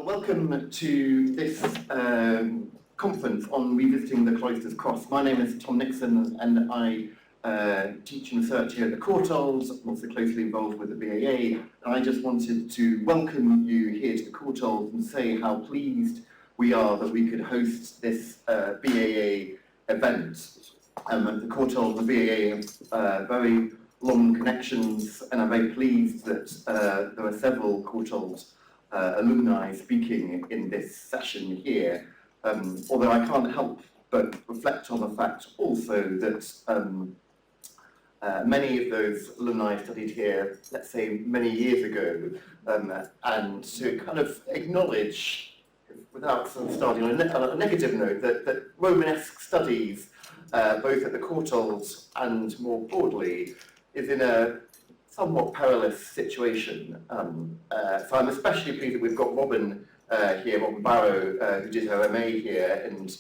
Well, welcome to this conference on revisiting the Cloisters Cross. My name is Tom Nixon and I teach and research here at the Courtauld. I'm also closely involved with the BAA. And I just wanted to welcome you here to the Courtauld and say how pleased we are that we could host this BAA event. The Courtauld and the BAA have very long connections, and I'm very pleased that there are several Courtauld alumni speaking in this session here, although I can't help but reflect on the fact also that many of those alumni studied here, let's say, many years ago, and to kind of acknowledge, without sort of starting on a negative note, that Romanesque studies, both at the Courtauld and more broadly, is in a somewhat perilous situation. So I'm especially pleased that we've got Robyn here, Robyn Barrow, who did her MA here and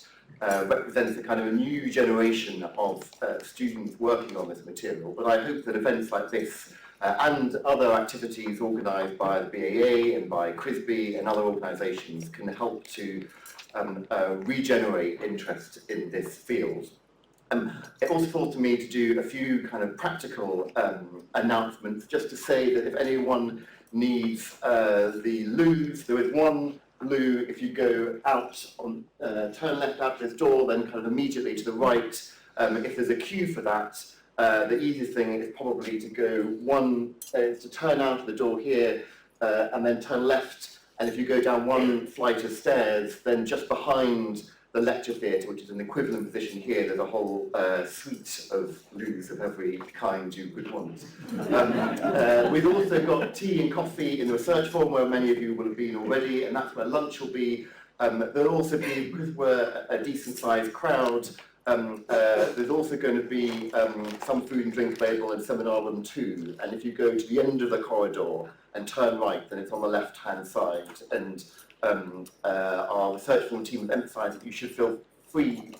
represents a kind of a new generation of students working on this material. But I hope that events like this and other activities organised by the BAA and by CRISB and other organisations can help to regenerate interest in this field. It also falls to me to do a few kind of practical announcements, just to say that if anyone needs the loos, there is one loo if you go out on, turn left out this door, then kind of immediately to the right. If there's a queue for that, the easiest thing is probably to go to turn out of the door here and then turn left. And if you go down one flight of stairs, then just behind the lecture theatre, which is an equivalent position here, there's a whole suite of loos of every kind you could want. We've also got tea and coffee in the research forum, where many of you will have been already, and that's where lunch will be. There'll also be, because we're a decent-sized crowd, there's also going to be some food and drink available in Seminar Room 2, and if you go to the end of the corridor and turn right, then it's on the left-hand side. And our research forum team have emphasised that you should feel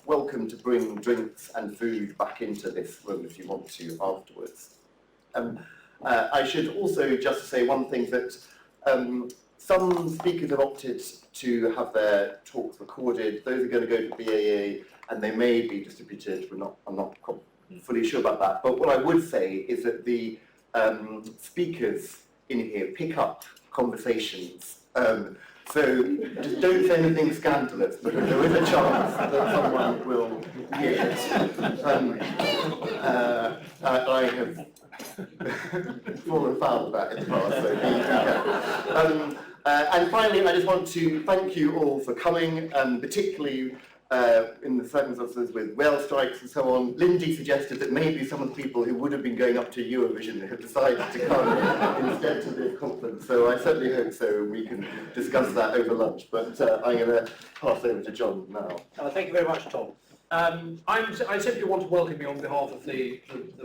welcome to bring drinks and food back into this room if you want to afterwards. I should also just say one thing, that some speakers have opted to have their talks recorded. Those are going to go to BAA and they may be distributed. I'm not fully sure about that. But what I would say is that the speakers in here pick up conversations. So just don't say anything scandalous, because there is a chance that someone will hear it. I have fallen foul of that in the past, so be careful. And finally, I just want to thank you all for coming, particularly in the circumstances with rail strikes and so on. Lindy suggested that maybe some of the people who would have been going up to Eurovision have decided to come instead to this conference. So I certainly hope so. We can discuss that over lunch. But I'm going to pass over to John now. Thank you very much, Tom. I simply want to welcome you on behalf of the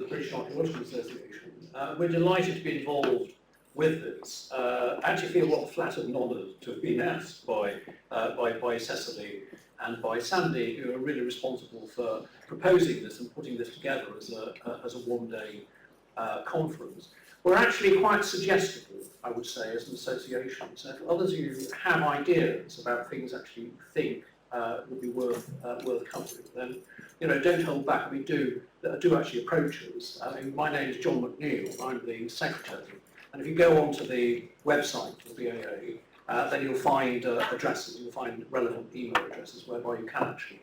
British Archaeological Association. We're delighted to be involved with this. I actually feel rather flattered and honoured to have been asked by Cecily and by Sandy, who are really responsible for proposing this and putting this together as a one-day conference. We're actually quite suggestible, I would say, as an association. So if others of you have ideas about things actually you think would be worth covering, then don't hold back. We do actually approach us. My name is John McNeill. I'm the secretary. And if you go onto the website of the BAA, then you'll find addresses, you'll find relevant email addresses whereby you can actually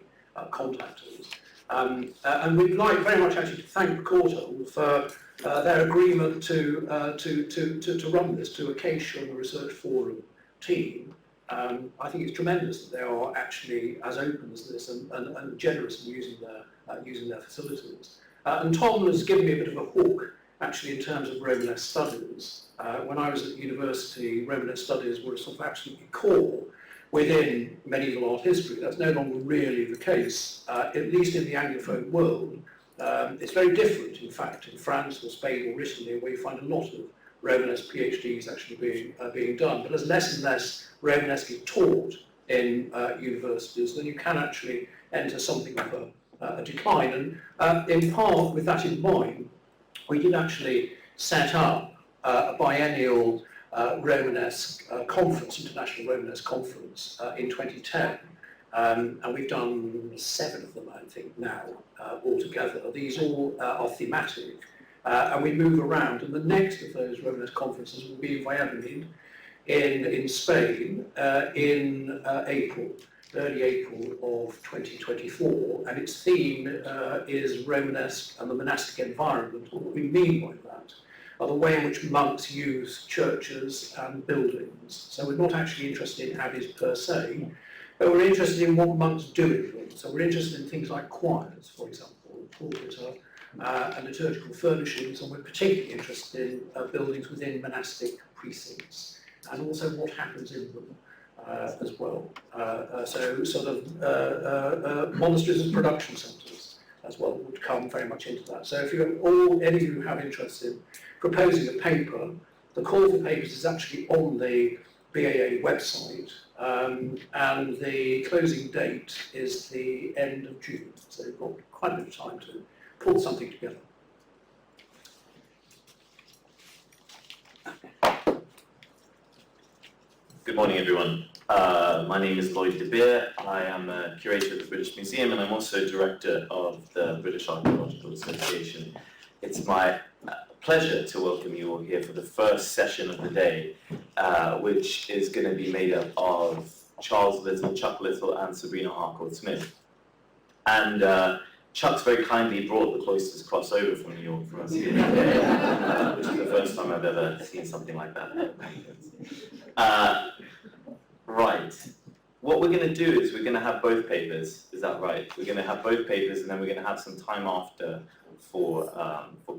contact us. And we'd like very much actually to thank the Courtauld for their agreement to run this, to Acacia and the Research Forum team. I think it's tremendous that they are actually as open as this and generous in using their facilities. And Tom has given me a bit of a hook, actually, in terms of Romanesque studies. When I was at university, Romanesque studies were sort of absolutely core within medieval art history. That's no longer really the case, at least in the Anglophone world. It's very different, in fact, in France or Spain or Italy, where you find a lot of Romanesque PhDs actually being done. But as less and less Romanesque is taught in universities, then you can actually enter something of a decline. And in part, with that in mind, we did actually set up a biennial Romanesque conference, International Romanesque Conference in 2010. And we've done 7 of them, I think, now, altogether. These all are thematic, and we move around. And the next of those Romanesque conferences will be in Valladolid in Spain in April, early April of 2024. And its theme is Romanesque and the monastic environment. What we mean by that are the way in which monks use churches and buildings. So we're not actually interested in abbeys per se, but we're interested in what monks do in them. So we're interested in things like choirs, for example, pulpit and liturgical furnishings, and we're particularly interested in buildings within monastic precincts, and also what happens in them as well. So sort of monasteries and production centres as well would come very much into that. So if any of you have interest in proposing a paper, the call for papers is actually on the BAA website, and the closing date is the end of June, so you've got quite a bit of time to pull something together. Good morning, everyone. My name is Lloyd De Beer. I am a curator at the British Museum, and I'm also director of the British Archaeological Association. It's my pleasure to welcome you all here for the first session of the day, which is going to be made up of Charles Little, Chuck Little, and Sabrina Harcourt-Smith. And Chuck's very kindly brought the Cloisters Cross over from New York for us here today, which is the first time I've ever seen something like that. Right. What we're going to do is we're going to have both papers. Is that right? We're going to have both papers, and then we're going to have some time after for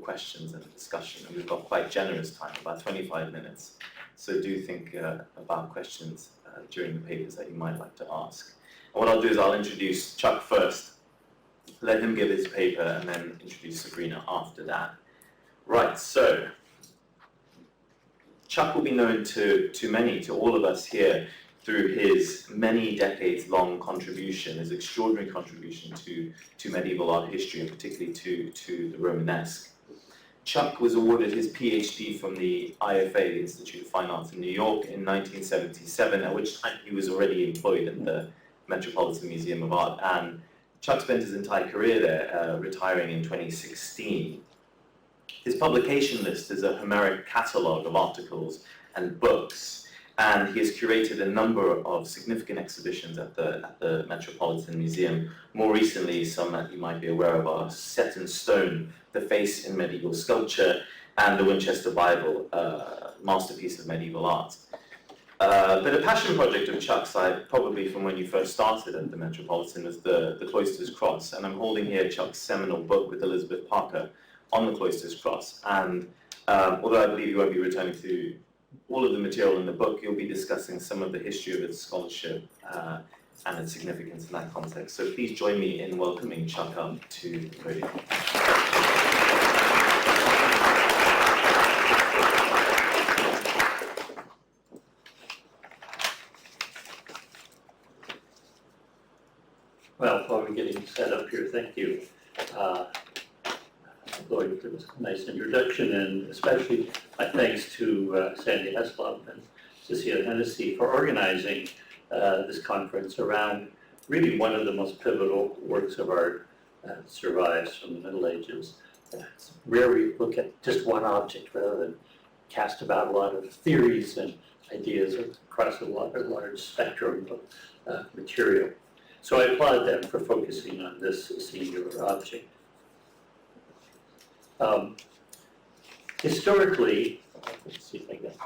questions and discussion. And we've got quite generous time, about 25 minutes. So do think about questions during the papers that you might like to ask. And what I'll do is I'll introduce Chuck first, let him give his paper, and then introduce Sabrina after that. Right, so Chuck will be known to all of us here through his many decades-long contribution, his extraordinary contribution to medieval art history, and particularly to the Romanesque. Chuck was awarded his PhD from the IFA, the Institute of Fine Arts in New York, in 1977, at which time he was already employed at the Metropolitan Museum of Art. And Chuck spent his entire career there, retiring in 2016. His publication list is a Homeric catalogue of articles and books, and he has curated a number of significant exhibitions at the Metropolitan Museum. More recently, some that you might be aware of are Set in Stone, The Face in Medieval Sculpture, and the Winchester Bible, masterpiece of medieval art. But a passion project of Chuck's, probably from when you first started at the Metropolitan, was the Cloisters Cross, and I'm holding here Chuck's seminal book with Elizabeth Parker on the Cloisters Cross. And although I believe you won't be returning to all of the material in the book, you'll be discussing some of the history of its scholarship and its significance in that context. So please join me in welcoming Chuck up to the podium. Well, while we're getting set up here, thank you, Lloyd, for this nice introduction, and especially my thanks to Sandy Heslop and Cecily Hennessy for organizing this conference around really one of the most pivotal works of art that survives from the Middle Ages. It's rare we look at just one object rather than cast about a lot of theories and ideas across a large spectrum of material. So I applaud them for focusing on this singular object. Historically, let's see if I get.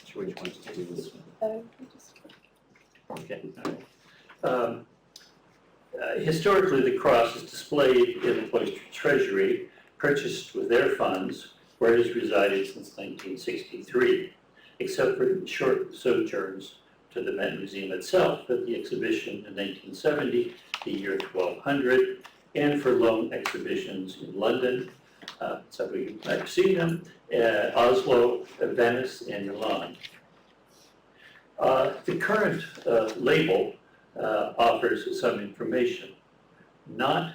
Sure, which one to do this one? Okay. All right. Historically, the cross is displayed in the cloister treasury, purchased with their funds, where it has resided since 1963, except for short sojourns to the Met Museum itself at the exhibition in 1970, the year 1200, and for loan exhibitions in London, so we might have seen them, Oslo, Venice, and Milan. The current label offers some information, not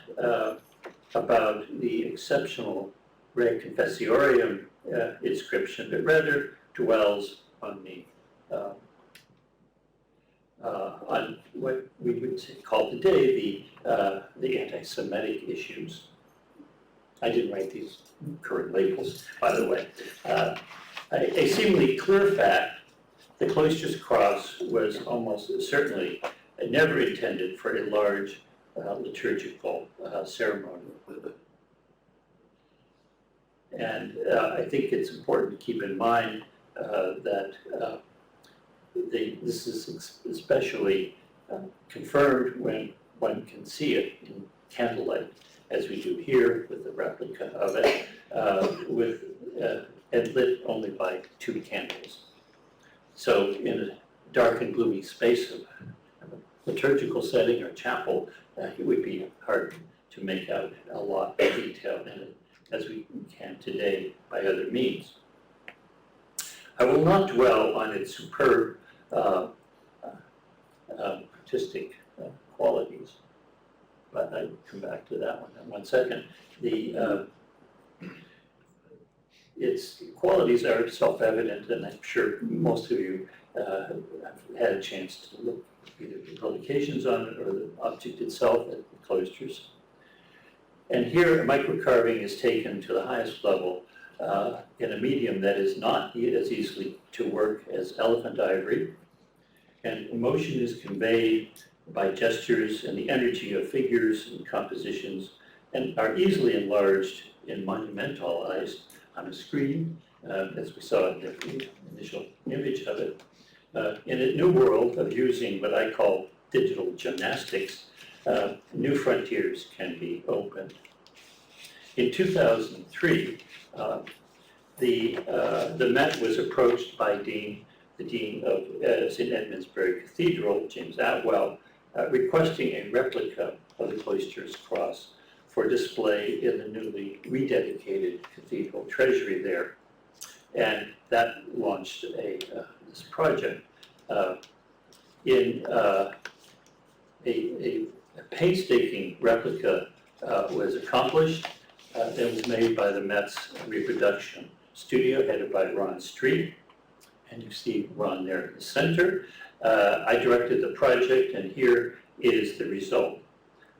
about the exceptional Re Confessiorium inscription, but rather dwells on on what we would call today the anti-Semitic issues. I didn't write these current labels, by the way. A seemingly clear fact, the Cloisters Cross was almost certainly never intended for a large liturgical ceremony. And I think it's important to keep in mind that this is especially confirmed when one can see it in candlelight, as we do here with the replica of it, and lit only by 2 candles. So in a dark and gloomy space of a liturgical setting or chapel, it would be hard to make out a lot of detail in it, as we can today by other means. I will not dwell on its superb artistic qualities, but I'll come back to that one in 1 second. Its qualities are self-evident, and I'm sure most of you have had a chance to look either at the publications on it or the object itself at the cloisters. And here, a microcarving is taken to the highest level in a medium that is not as easily to work as elephant ivory. And emotion is conveyed by gestures and the energy of figures and compositions, and are easily enlarged and monumentalized on a screen, as we saw in the initial image of it. In a new world of using what I call digital gymnastics, new frontiers can be opened. In 2003, the Met was approached by the Dean of St. Edmundsbury Cathedral, James Atwell, requesting a replica of the Cloisters Cross for display in the newly rededicated cathedral treasury there. And that launched this project. A painstaking replica was accomplished. That was made by the Met's reproduction studio, headed by Ron Street. And you see Ron there in the center. I directed the project, and here is the result.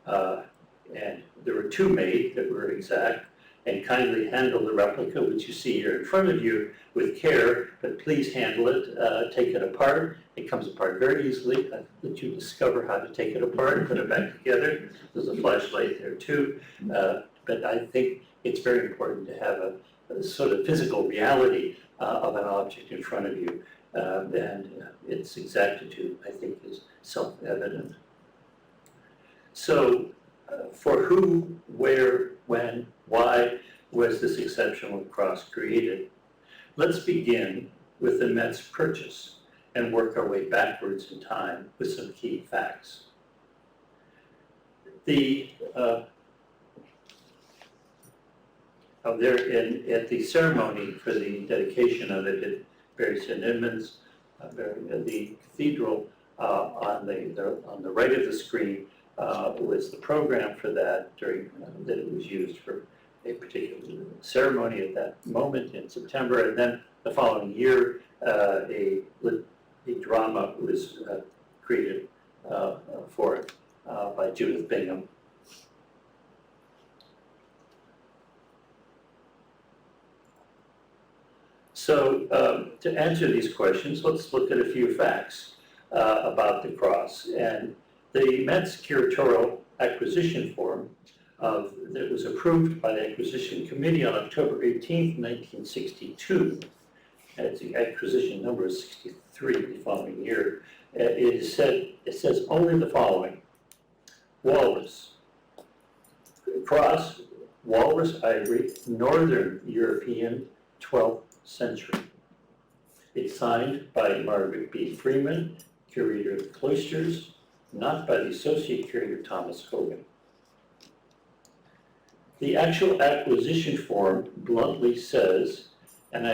And there were 2 made that were exact, and kindly handle the replica, which you see here in front of you, with care, but please handle it, take it apart. It comes apart very easily. I'll let you discover how to take it apart and put it back together. There's a flashlight there too. But I think it's very important to have a sort of physical reality of an object in front of you. And its exactitude, I think, is self-evident. So, for who, where, when, why was this exceptional cross created? Let's begin with the Met's purchase and work our way backwards in time with some key facts. At the ceremony for the dedication of it at Bury St. Edmunds, the cathedral on the right of the screen was the program for that that it was used for a particular ceremony at that moment in September, and then the following year a drama was created for it by Judith Bingham. So to answer these questions, let's look at a few facts about the cross. And the Met's curatorial acquisition form that was approved by the Acquisition Committee on October 18th, 1962, as the acquisition number is 63 the following year, it says only the following: walrus, cross, walrus ivory, Northern European, 12th century. It's signed by Margaret B. Freeman, curator of the cloisters, not by the associate curator Thomas Hogan. The actual acquisition form bluntly says, and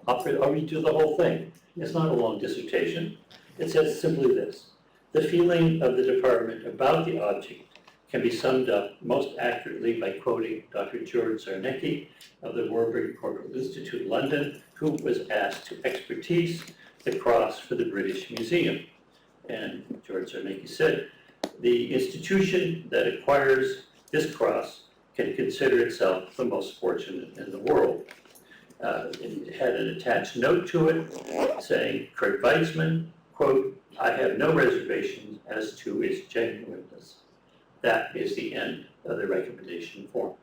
I'll read you the whole thing. It's not a long dissertation. It says simply this: the feeling of the department about the object can be summed up most accurately by quoting Dr. George Zarnecki of the Warburg Courtauld Institute, London, who was asked to expertise the cross for the British Museum. And George Zarnecki said, "The institution that acquires this cross can consider itself the most fortunate in the world." It had an attached note to it saying, Kurt Weitzman, quote, "I have no reservations as to its genuineness." That is the end of the recommendation form.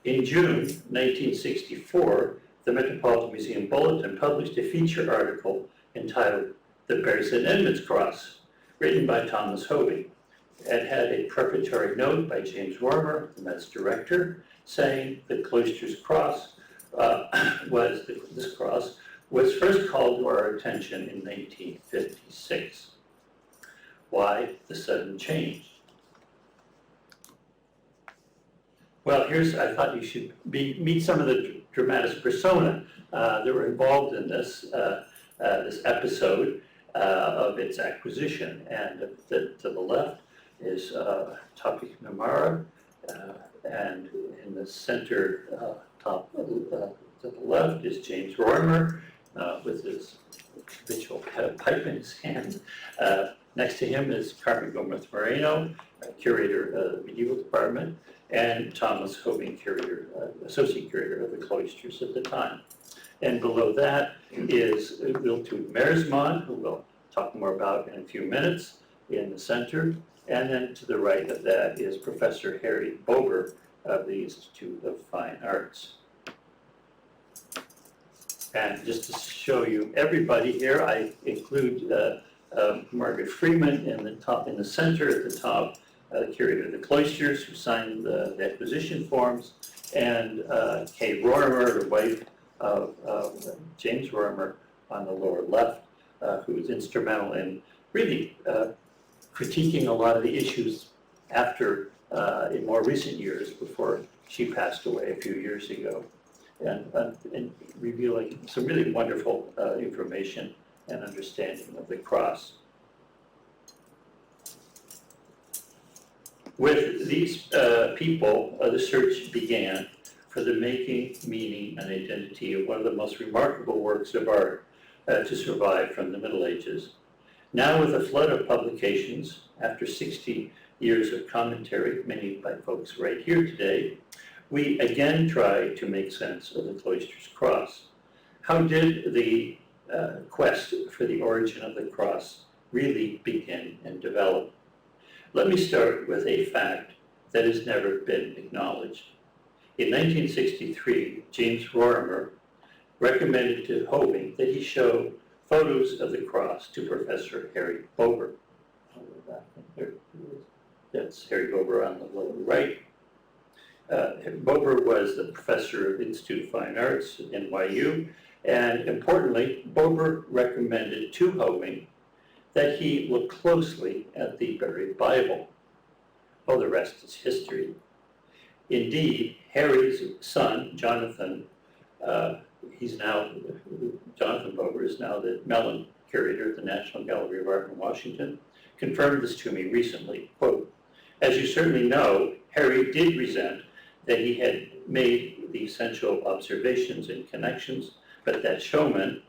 In June 1964, the Metropolitan Museum Bulletin published a feature article entitled "The Bears and Edmonds Cross," written by Thomas Hoving. It had a prefatory note by James Rorimer, the Met's director, saying the Cloisters Cross this cross was first called to our attention in 1956. Why the sudden change? Well, I thought you should meet some of the dramatis persona that were involved in this episode of its acquisition. And to the left is Tapi Namara, and in the center top to the left is James Rorimer with his habitual pipe in his hand. Next to him is Carmen Gomez Moreno, curator of the medieval department, and Thomas Hoving, associate curator of the cloisters at the time. And below that is Wiltude Mersmann, who we'll talk more about in a few minutes, in the center. And then to the right of that is Professor Harry Bober of the Institute of Fine Arts. And just to show you everybody here, I include Margaret Freeman in the center at the top, curator of the cloisters, who signed the acquisition forms, and Kay Rorimer, the wife of James Rorimer, on the lower left, who was instrumental in really critiquing a lot of the issues after, in more recent years, before she passed away a few years ago, and revealing some really wonderful information and understanding of the cross. With these people, the search began for the making, meaning, and identity of one of the most remarkable works of art to survive from the Middle Ages. Now, with a flood of publications, after 60 years of commentary, many by folks right here today, we again try to make sense of the Cloisters Cross. How did the quest for the origin of the cross really begin and develop? Let me start with a fact that has never been acknowledged. In 1963, James Rorimer recommended to Hoving that he show photos of the cross to Professor Harry Bober. That's Harry Bober on the lower right. Bober was the professor of Institute of Fine Arts at NYU, and importantly, Bober recommended to Hoving that he look closely at the buried Bible. Well, the rest is history. Indeed, Harry's son, Jonathan, Jonathan Bober is now the Mellon curator at the National Gallery of Art in Washington, confirmed this to me recently. Quote, "As you certainly know, Harry did resent that he had made the essential observations and connections, but that showman,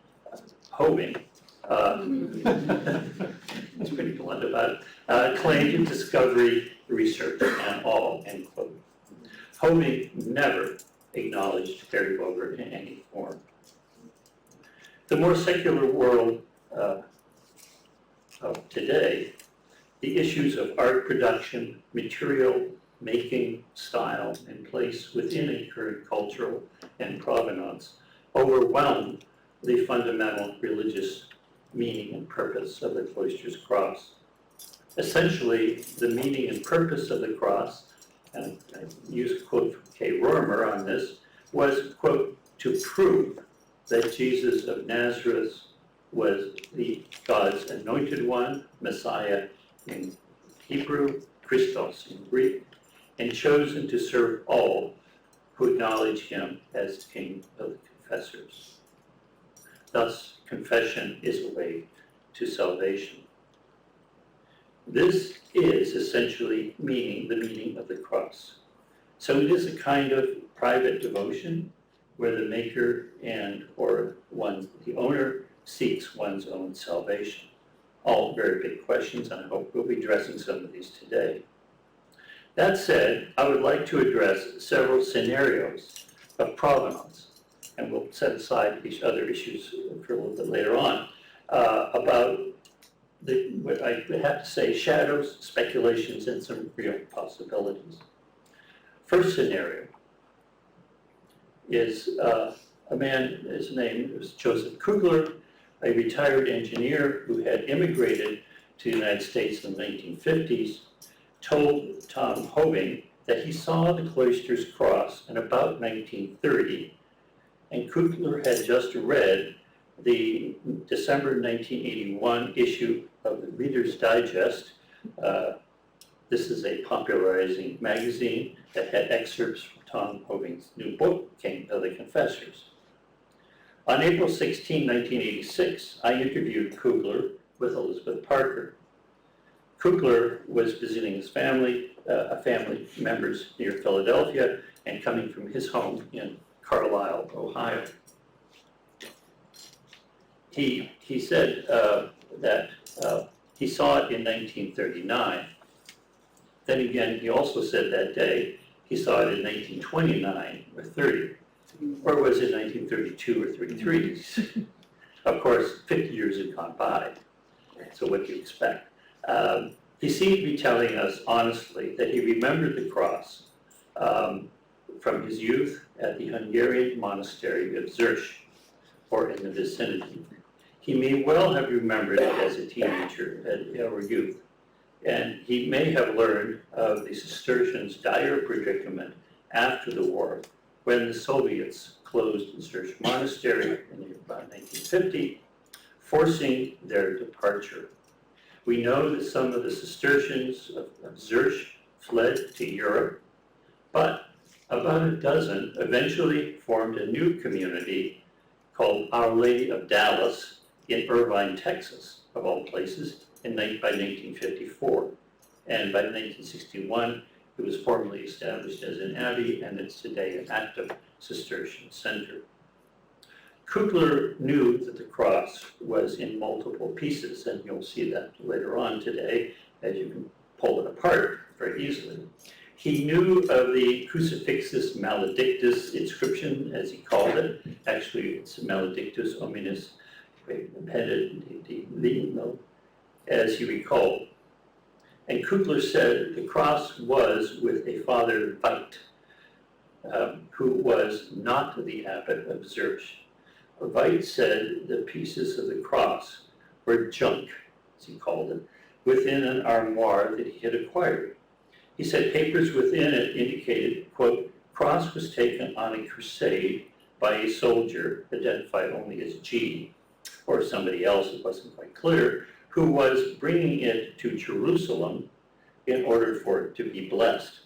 Hoving, it's pretty blunt about it, claimed discovery, research, and all," end quote. Hoving never acknowledged Harry Bober in any form. The more secular world of today, the issues of art production, material making, style, and place within a current cultural and provenance overwhelm the fundamental religious meaning and purpose of the Cloisters Cross. Essentially, the meaning and purpose of the cross, and I use a quote from Kay Rorimer on this, was, quote, "to prove that Jesus of Nazareth was the God's anointed one, Messiah in Hebrew, Christos in Greek, and chosen to serve all who acknowledge him as King of the confessors. Thus, confession is a way to salvation." This is essentially the meaning of the cross. So it is a kind of private devotion where the maker or the owner seeks one's own salvation. All very big questions, and I hope we'll be addressing some of these today. That said, I would like to address several scenarios of provenance, and we'll set aside these other issues for a little bit later on, about what I would have to say, shadows, speculations, and some real possibilities. First scenario is a man, his name was Joseph Kugler, a retired engineer who had immigrated to the United States in the 1950s, told Tom Hoving that he saw the Cloisters Cross in about 1930, and Kugler had just read the December 1981 issue of the Reader's Digest. This is a popularizing magazine that had excerpts from Tom Hoving's new book, King of the Confessors. On April 16, 1986, I interviewed Kugler with Elizabeth Parker. Kugler was visiting his family, family members near Philadelphia, and coming from his home in Carlisle, Ohio. He said that he saw it in 1939. Then again, he also said that day he saw it in 1929 or 30. Or was it 1932 or 33? Of course, 50 years had gone by. So what do you expect? He seemed to be telling us honestly that he remembered the cross from his youth at the Hungarian monastery of Zurich, or in the vicinity. He may well have remembered it as a teenager or youth, and he may have learned of the Cistercians' dire predicament after the war, when the Soviets closed the Zurich monastery in about 1950, forcing their departure. We know that some of the Cistercians of Zurich fled to Europe, but about a dozen eventually formed a new community called Our Lady of Dallas in Irvine, Texas, of all places, by 1954. And by 1961, it was formally established as an abbey, and it's today an active Cistercian center. Kugler knew that the cross was in multiple pieces, and you'll see that later on today, as you can pull it apart very easily. He knew of the Crucifixus Maledictus inscription, as he called it. Actually, it's Maledictus Hominis Pedit, as he recalled. And Kugler said the cross was with a Father Veit, who was not the abbot of Zurich. Veit said the pieces of the cross were junk, as he called it, within an armoire that he had acquired. He said papers within it indicated, quote, cross was taken on a crusade by a soldier, identified only as G, or somebody else, it wasn't quite clear, who was bringing it to Jerusalem in order for it to be blessed,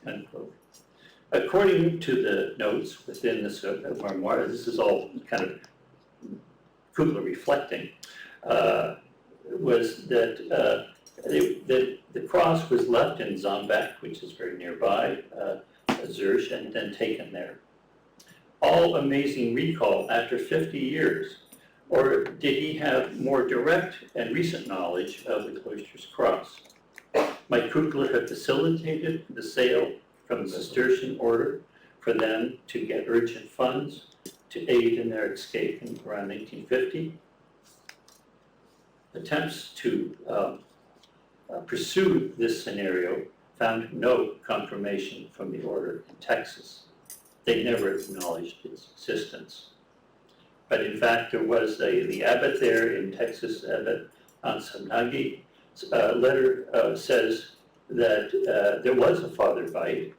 unquote. According to the notes within this armoire, this is all kind of Kugler reflecting, was that the cross was left in Zambek, which is very nearby, Zurich, and then taken there. All amazing recall after 50 years. Or did he have more direct and recent knowledge of the Cloisters Cross? Might Kugler have facilitated the sale from the Cistercian order for them to get urgent funds to aid in their escape in around 1950? Attempts to pursue this scenario found no confirmation from the order in Texas. They never acknowledged its existence. But in fact, there was the abbot there in Texas, Abbot Ansanagi, letter says that there was a Father Veit,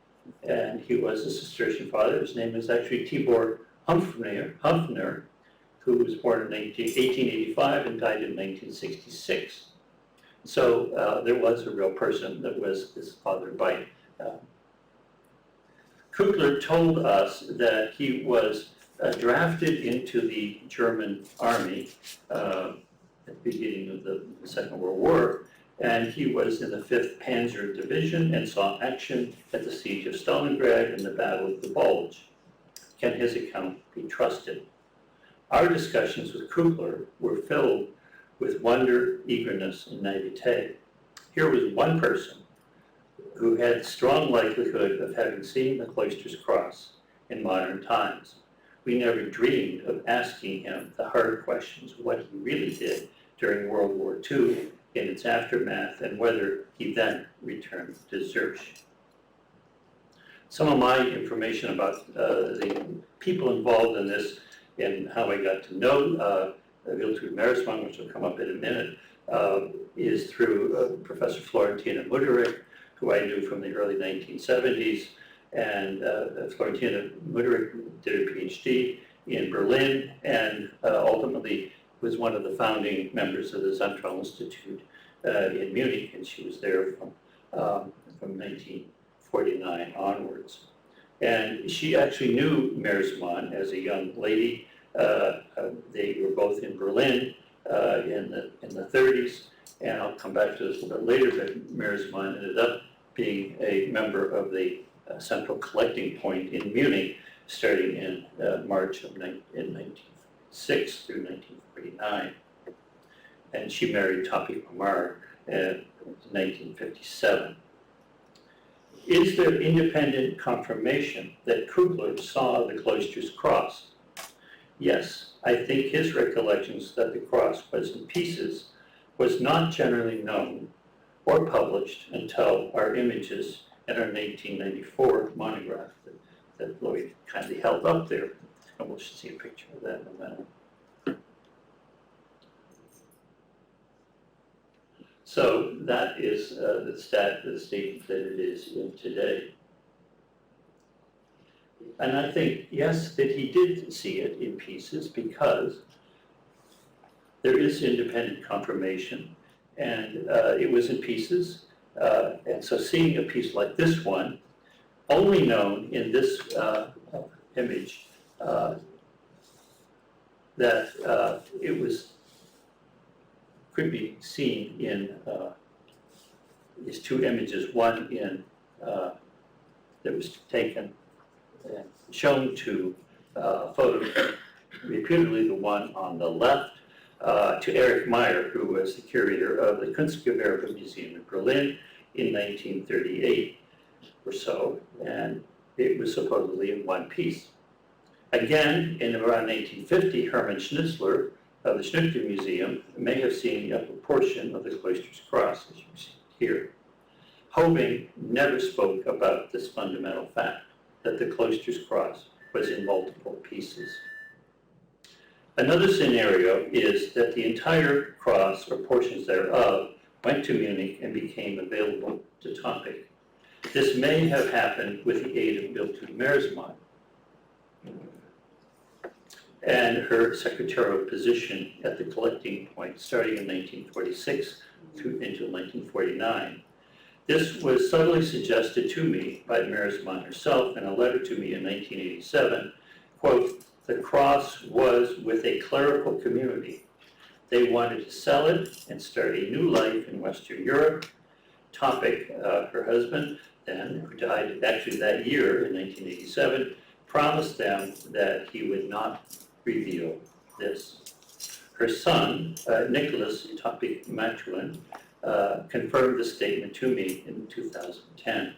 and he was a Cistercian father. His name is actually Tibor Humpfner, who was born in 1885 and died in 1966. So there was a real person that was this Father Veit. Kugler told us that he was drafted into the German army at the beginning of the Second World War, and he was in the 5th Panzer Division and saw action at the Siege of Stalingrad and the Battle of the Bulge. Can his account be trusted? Our discussions with Kugler were filled with wonder, eagerness, and naivete. Here was one person who had strong likelihood of having seen the Cloisters Cross in modern times. We never dreamed of asking him the hard questions, what he really did during World War II in its aftermath, and whether he then returned to Zurich. Some of my information about the people involved in this and how I got to know Wilfried Meersman, which will come up in a minute, is through Professor Florentina Mudderich, who I knew from the early 1970s. And Florentina Mudderich did her PhD in Berlin and ultimately was one of the founding members of the Central Institute in Munich, and she was there from 1949 onwards. And she actually knew Meersman as a young lady. They were both in Berlin in the 30s, and I'll come back to this a little bit later, but Meersman ended up being a member of the Central Collecting Point in Munich, starting in March of 1946 through 1949. And she married Tapi Kumar in 1957. Is there independent confirmation that Kugler saw the Cloisters Cross? Yes, I think his recollections that the cross was in pieces was not generally known or published until our images in our 1994 monograph that Lloyd kindly held up there. And we'll see a picture of that in a minute. So that is the state that it is in today. And I think, yes, that he did see it in pieces because there is independent confirmation, and it was in pieces. And so seeing a piece like this one, only known in this image, that it could be seen in these two images, one in that was taken and shown to photo, reputedly the one on the left, to Erich Meyer, who was the curator of the Kunstgewerbe Museum in Berlin in 1938 or so, and it was supposedly in one piece. Again, in around 1950, Hermann Schnitzler of the Schnitzler Museum may have seen the upper portion of the Cloisters Cross, as you see here. Hobing never spoke about this fundamental fact, that the Cloisters Cross was in multiple pieces. Another scenario is that the entire cross, or portions thereof, went to Munich and became available to Topic. This may have happened with the aid of Wilfried Meersman and her secretarial position at the collecting point starting in 1946 through until 1949. This was subtly suggested to me by Meersman herself in a letter to me in 1987. Quote, "The cross was with a clerical community. They wanted to sell it and start a new life in Western Europe. Topic, her husband, then, who died actually that year in 1987, promised them that he would not reveal this. Her son, Nicholas Topic Maturin, confirmed the statement to me in 2010.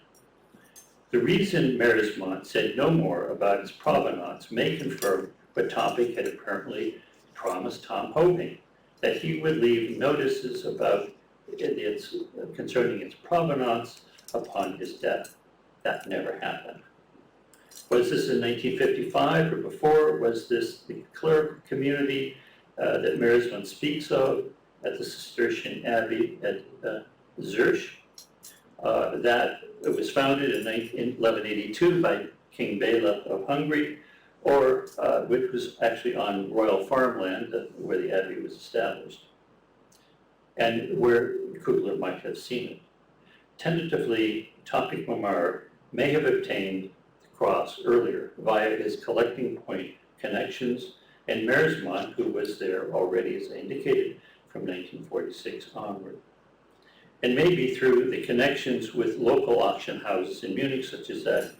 The reason Meersman said no more about its provenance may confirm what Topic had apparently promised Tom Hobing, that he would leave notices about concerning its provenance upon his death. That never happened. Was this in 1955 or before? Was this the clerical community that Meersman speaks of at the Cistercian Abbey at Zurich? That it was founded in 1182 by King Bela of Hungary, or which was actually on royal farmland where the abbey was established, and where Kugler might have seen it. Tentatively, Topic Mamar may have obtained the cross earlier via his collecting point connections, and Meersman, who was there already, as I indicated, from 1946 onward. and maybe through the connections with local auction houses in Munich, such as that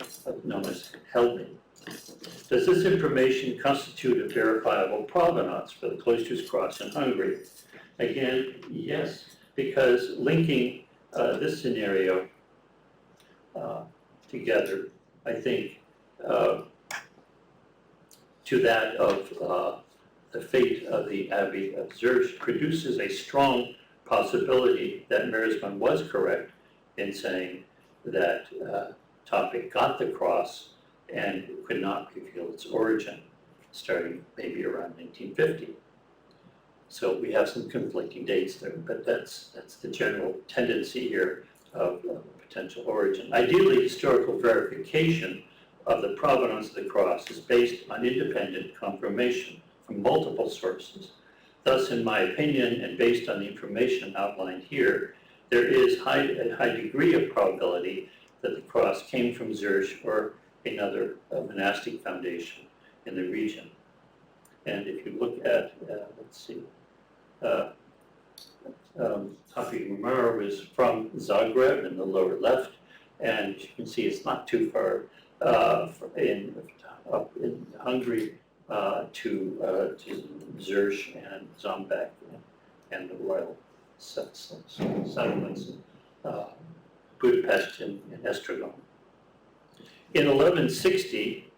known as Heslop. Does this information constitute a verifiable provenance for the Cloisters Cross in Hungary? Again, yes, because linking this scenario together, I think, to that of the fate of the Abbey of Zurich produces a strong possibility that Merisman was correct in saying that Topic got the cross and could not reveal its origin, starting maybe around 1950. So we have some conflicting dates there, but that's the general tendency here of potential origin. Ideally, historical verification of the provenance of the cross is based on independent confirmation from multiple sources. Thus, in my opinion, and based on the information outlined here, there is a high degree of probability that the cross came from Zurich or another monastic foundation in the region. And if you look at, let's see, Robyn Barrow is from Zagreb in the lower left, and you can see it's not too far up in Hungary to Zurich and Zombek and the royal settlements in Budapest and Esztergom. In 1160,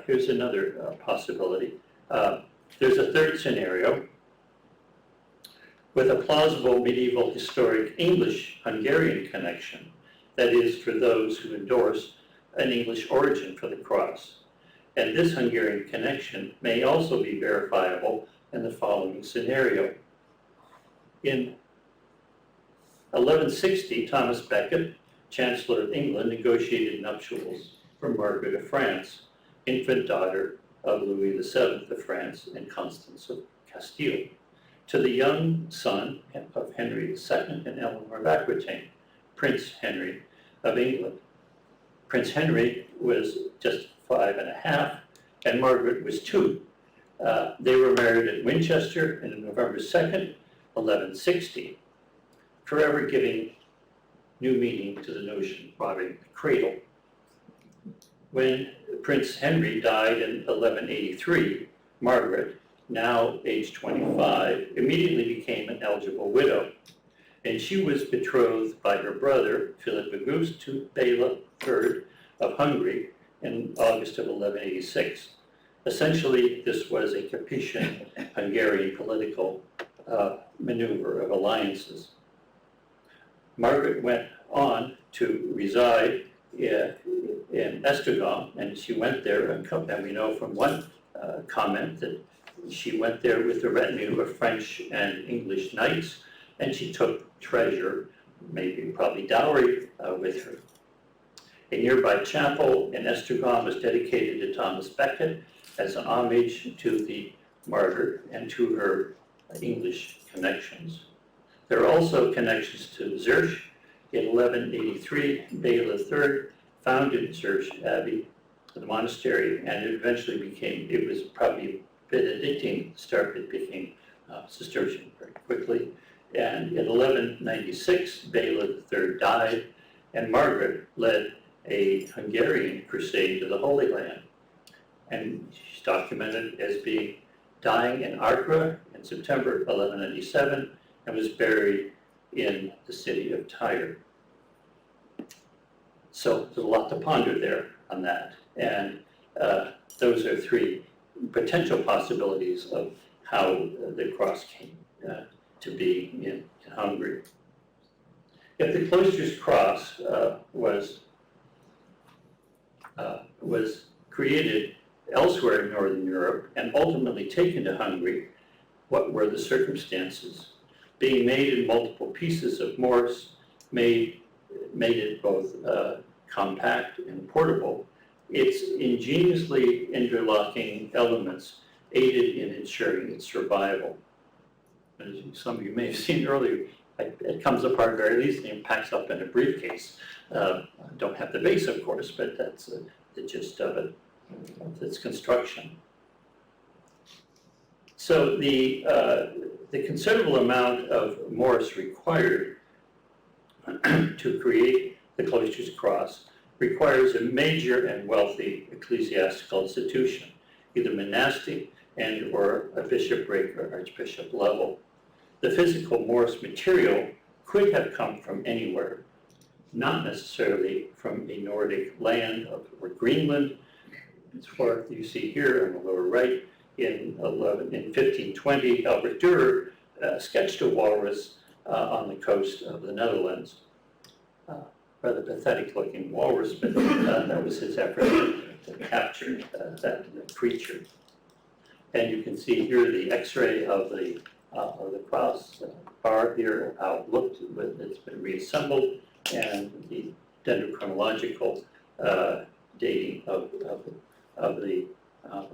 here's another possibility. There's a third scenario with a plausible medieval historic English-Hungarian connection, that is, for those who endorse an English origin for the cross. And this Hungarian connection may also be verifiable in the following scenario. In 1160, Thomas Becket, Chancellor of England, negotiated nuptials for Margaret of France, infant daughter of Louis VII of France and Constance of Castile, to the young son of Henry II and Eleanor of Aquitaine, Prince Henry of England. Prince Henry was just 5½, and Margaret was 2. They were married at Winchester on November 2nd, 1160, forever giving new meaning to the notion of robbing the cradle. When Prince Henry died in 1183, Margaret, now age 25, immediately became an eligible widow, and she was betrothed by her brother, Philip August, to Bela III of Hungary in August of 1186. Essentially, this was a Capetian Hungarian political maneuver of alliances. Margaret went on to reside in Esztergom, and she went there, and we know from one comment that she went there with a retinue of French and English knights, and she took treasure, probably dowry, with her. A nearby chapel in Esztergom was dedicated to Thomas Becket as an homage to the martyr and to her English connections. There are also connections to Zurich. In 1183, Bela III founded Zurich Abbey, the monastery, and it eventually became, it was probably Benedictine start, it became Cistercian very quickly. And in 1196, Bela III died, and Margaret led a Hungarian crusade to the Holy Land. And she's documented as dying in Accra in September 1197, and was buried in the city of Tyre. So there's a lot to ponder there on that. And those are three potential possibilities of how the cross came to be in Hungary. If the Cloisters Cross was created elsewhere in Northern Europe and ultimately taken to Hungary, what were the circumstances? Being made in multiple pieces of Morse made it both compact and portable. Its ingeniously interlocking elements aided in ensuring its survival. As some of you may have seen earlier, it comes apart very easily and packs up in a briefcase. Don't have the base, of course, but that's the gist of it, of its construction. So the considerable amount of Morse required to create the Cloisters Cross requires a major and wealthy ecclesiastical institution, either monastic and or a bishopric or archbishop level. The physical Morris material could have come from anywhere, not necessarily from a Nordic land or Greenland. As far you see here on the lower right, in 1520, Albert Dürer sketched a walrus on the coast of the Netherlands. Rather pathetic looking walrus, but that was his effort to capture that creature. And you can see here the X-ray of the cross bar here, how it looked. It's been reassembled, and the dendrochronological dating of the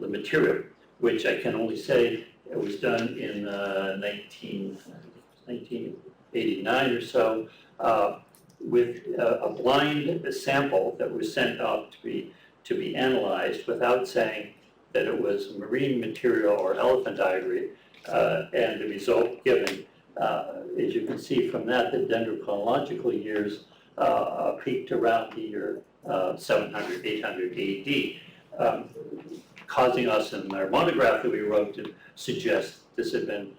material, which I can only say it was done in 1989 or so, with a blind sample that was sent out to be analyzed without saying that it was marine material or elephant ivory, and the result given, as you can see from that, the dendrochronological years peaked around the year 700, 800 AD, causing us in our monograph that we wrote to suggest this had been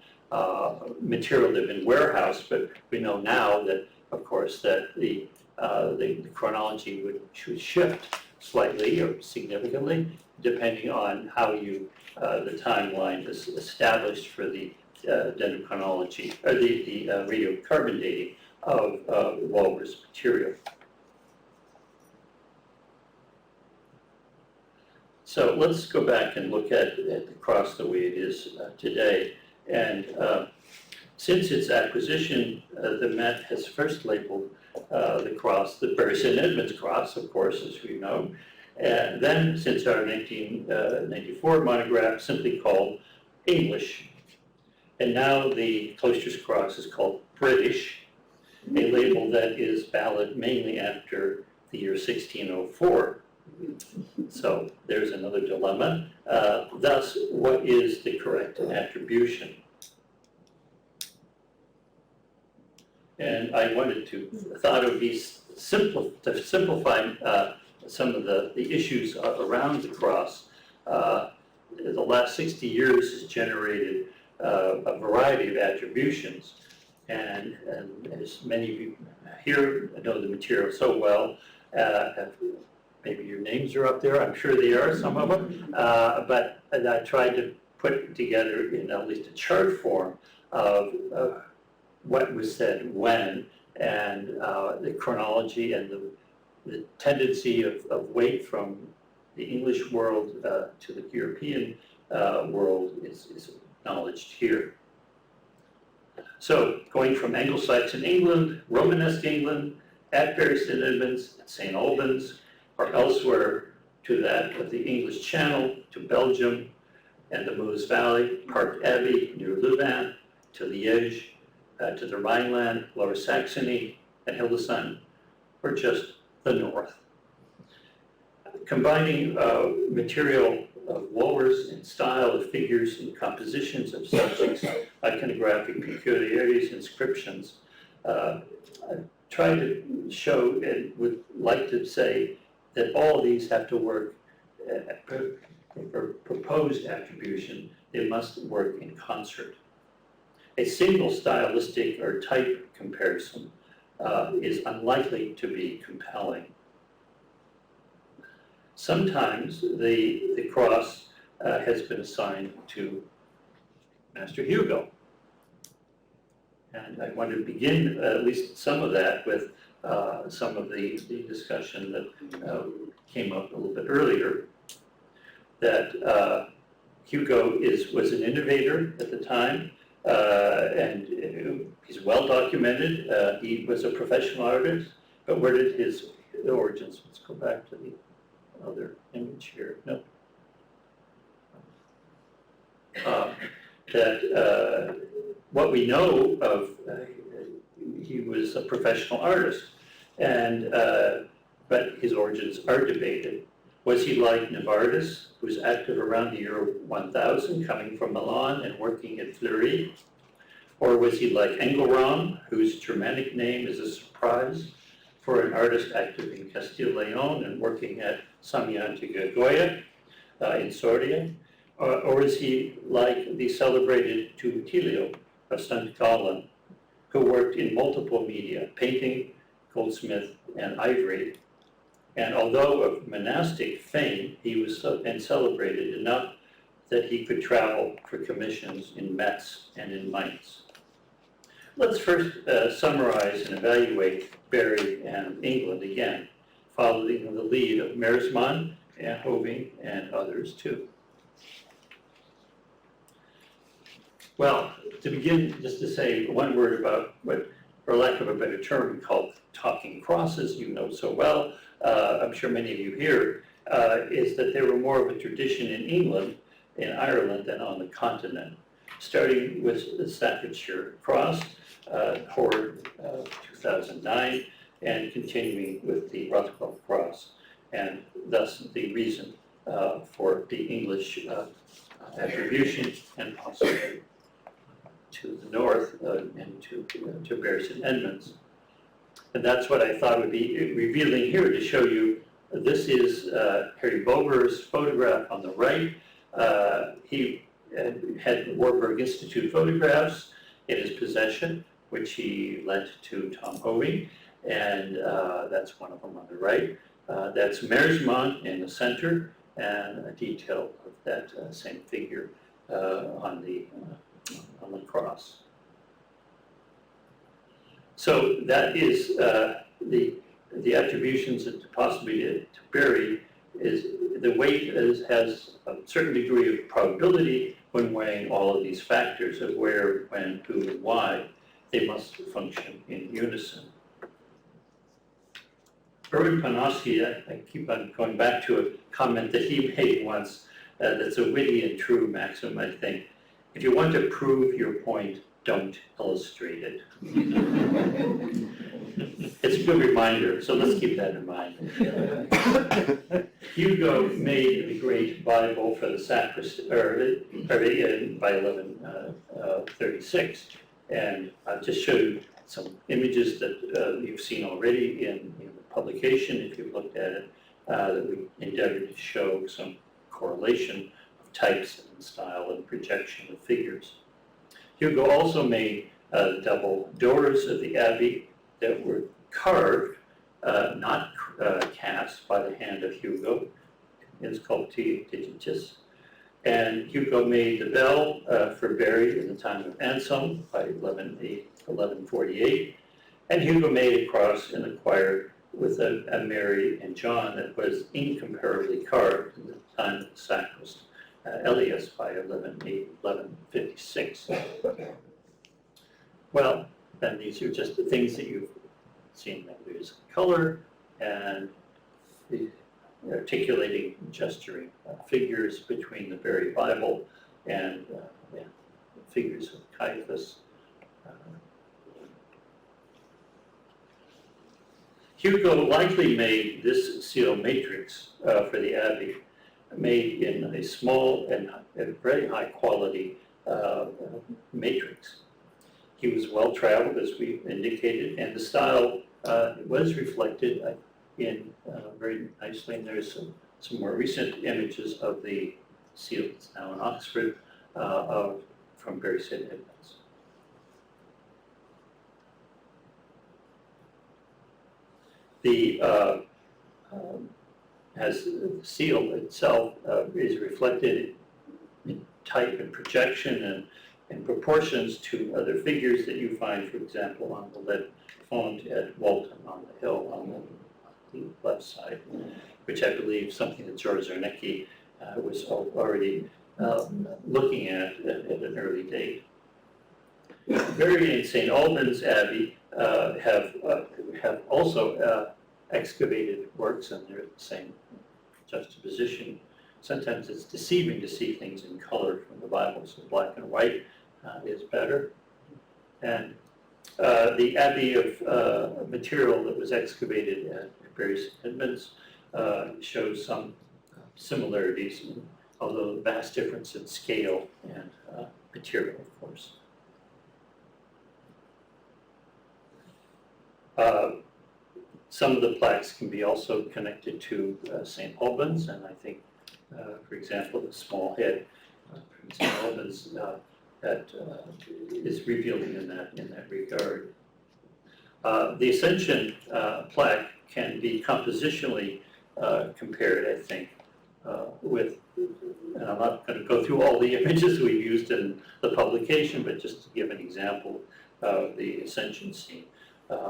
material that had been warehoused, but we know now that, of course, that the chronology would shift slightly or significantly, depending on how the timeline is established for the dendrochronology, or the radiocarbon dating of walrus material. So let's go back and look at the cross the way it is today. And since its acquisition, the Met has first labeled the cross the Bury St. Edmund's Cross, of course, as we know. And then, since our 1994 monograph, simply called English. And now the Cloisters Cross is called British, a label that is valid mainly after the year 1604. So there's another dilemma. Thus, what is the correct attribution? And I wanted to, thought it would be to simplify some of the issues around the cross. The last 60 years has generated a variety of attributions. And as many of you here know the material so well, maybe your names are up there, I'm sure they are, some of them, but I tried to put together in at least a chart form of what was said when, and the chronology and the tendency of weight from the English world to the European world is acknowledged here. So going from Anglo-Saxon England, Romanesque England, at Bury St. Edmunds, St. Albans, or elsewhere to that of the English Channel, to Belgium and the Meuse Valley, Park Abbey near Louvain, to Liège, to the Rhineland, Lower Saxony, and Hildesheim, or just the north. Combining material of walrus in style of figures and compositions of subjects, iconographic peculiarities, inscriptions, I tried to show and would like to say that all these have to work for proposed attribution. They must work in concert. A single stylistic or type comparison is unlikely to be compelling. Sometimes the cross has been assigned to Master Hugo. And I want to begin at least some of that with some of the discussion that came up a little bit earlier, that Hugo was an innovator at the time, and he's well documented. He was a professional artist, but where did his origins? Let's go back to the other image here. No. What we know of, he was a professional artist, and but his origins are debated. Was he like Novartis, who was active around the year 1000, coming from Milan and working at Fleury? Or was he like Engelram, whose Germanic name is a surprise for an artist active in Castile Leon and working at Samiantica Goya in Sordia? Or is he like the celebrated Tutilio of St. Gallen, who worked in multiple media, painting, goldsmith, and ivory? And although of monastic fame, he was celebrated enough that he could travel for commissions in Metz and in Mainz. Let's first summarize and evaluate Barry and England again, following the lead of Meersman and Hoving and others too. Well, to begin, just to say one word about what, for lack of a better term, we call talking crosses, you know so well, I'm sure many of you here, is that there were more of a tradition in England, in Ireland, than on the continent. Starting with the Staffordshire Cross, Cord 2009, and continuing with the Rothwell Cross, and thus the reason for the English attribution, and possibly to the north and to Barry St. Edmunds. And that's what I thought would be revealing here to show you. This is Harry Boger's photograph on the right. He had Warburg Institute photographs in his possession, which he lent to Tom Hoving, and that's one of them on the right. That's Meersman in the center, and a detail of that same figure on the cross. So that is the attributions and possibly to Barry is the weight has a certain degree of probability when weighing all of these factors of where, when, who, and why. They must function in unison. Erwin Panofsky, I keep on going back to a comment that he made once that's a witty and true maxim, I think. If you want to prove your point, don't illustrate it. It's a good reminder, so let's keep that in mind. Hugo made the great Bible for the sacristy, by 1136, and I'll just show you some images that you've seen already in the publication, if you've looked at it, that we endeavored to show some correlation of types and style and projection of figures. Hugo also made double doors of the abbey that were carved, not cast by the hand of Hugo, in sculpti digitis. And Hugo made the bell for Barry in the time of Anselm by 1148. And Hugo made a cross in the choir with a Mary and John that was incomparably carved in the time of the sacrist Elias by 1156. Well, then these are just the things that you've seen. There's color and the articulating, gesturing figures between the Barry Bible and figures of Caiaphas. Hugo likely made this seal matrix for the abbey, made in a small and very high quality matrix. He was well traveled, as we indicated, and the style was reflected in very nicely. And there's some more recent images of the seal that's now in Oxford from Barry St. Edmunds. The seal itself is reflected in type and projection and proportions to other figures that you find, for example, on the lead font at Walton on the hill on the left side, which I believe something that George Zarnecki was already looking at an early date. Barry and St. Albans Abbey have also excavated works, and they're the same juxtaposition. Sometimes it's deceiving to see things in color from the Bible, so black and white is better. And the Abbey of material that was excavated at Barry St. Edmunds shows some similarities, although vast difference in scale and material, of course. Some of the plaques can be also connected to St. Albans, and I think, for example, the small head from St. Albans that is revealing in that regard. The Ascension plaque can be compositionally compared, I think, with, and I'm not going to go through all the images we've used in the publication, but just to give an example of the Ascension scene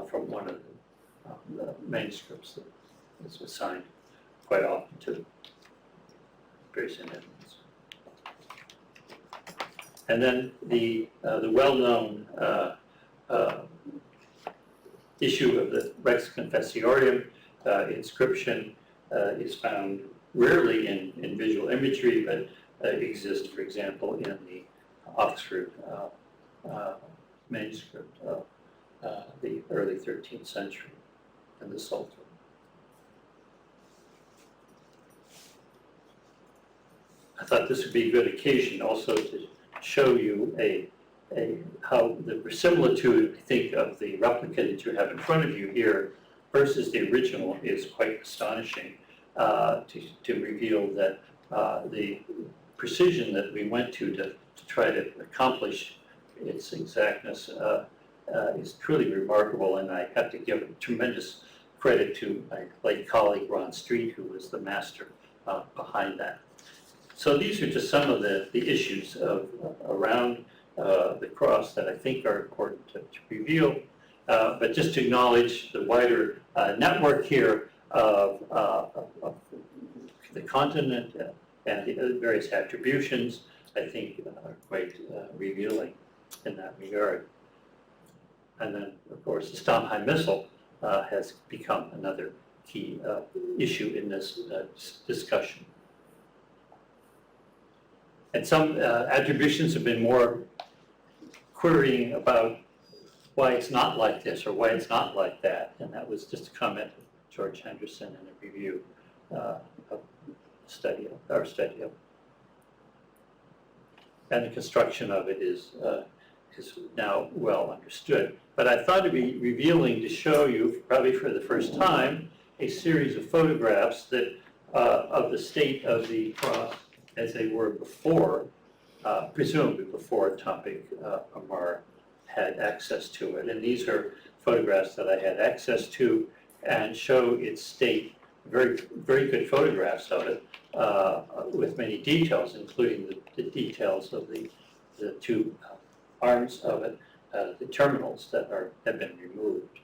from one of the manuscripts that is assigned quite often to various Edmonds. And then the well-known issue of the Rex Confessiorium inscription is found rarely in visual imagery, but exists, for example, in the Oxford manuscript of the early 13th century in the Psalter. I thought this would be a good occasion also to show you how the verisimilitude, I think, of the replica that you have in front of you here versus the original is quite astonishing to reveal that the precision that we went to try to accomplish its exactness is truly remarkable, and I have to give tremendous credit to my late colleague Ron Street, who was the master behind that. So these are just some of the issues around the cross that I think are important to reveal, but just to acknowledge the wider network here of the continent and the various attributions, I think are quite revealing in that regard. And then, of course, the Stamheim Missal has become another key issue in this discussion. And some attributions have been more querying about why it's not like this or why it's not like that. And that was just a comment of George Henderson in a review of our study of. And the construction of it is now well understood. But I thought it'd be revealing to show you, probably for the first time, a series of photographs that of the state of the cross as they were before, presumably before Topic Amar had access to it. And these are photographs that I had access to and show its state, very, very good photographs of it, with many details, including the details of the two arms of it, the terminals that have been removed.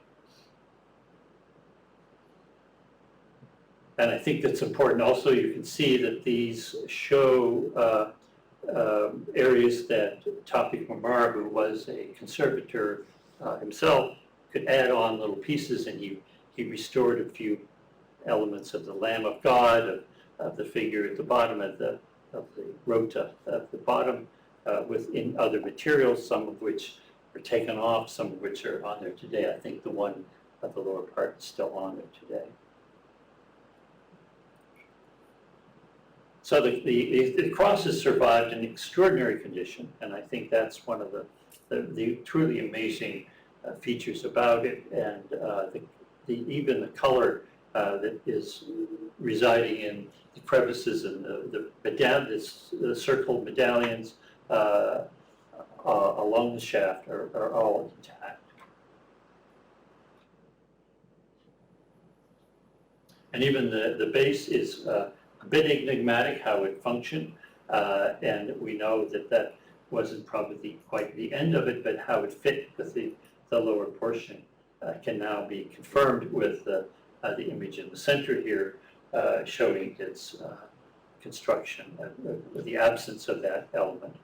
And I think that's important also. You can see that these show areas that Topic Amar, who was a conservator himself, could add on little pieces, and he restored a few elements of the Lamb of God, of the figure at the bottom of the rota at the bottom, within other materials, some of which are taken off, some of which are on there today. I think the one at the lower part is still on there today. So the cross has survived in extraordinary condition, and I think that's one of the truly amazing features about it, and even the color that is residing in the crevices and the circled medallions along the shaft are all intact. And even the base is a bit enigmatic how it functioned, and we know that wasn't probably quite the end of it, but how it fit with the lower portion can now be confirmed with the image in the center here, showing its construction with the absence of that element.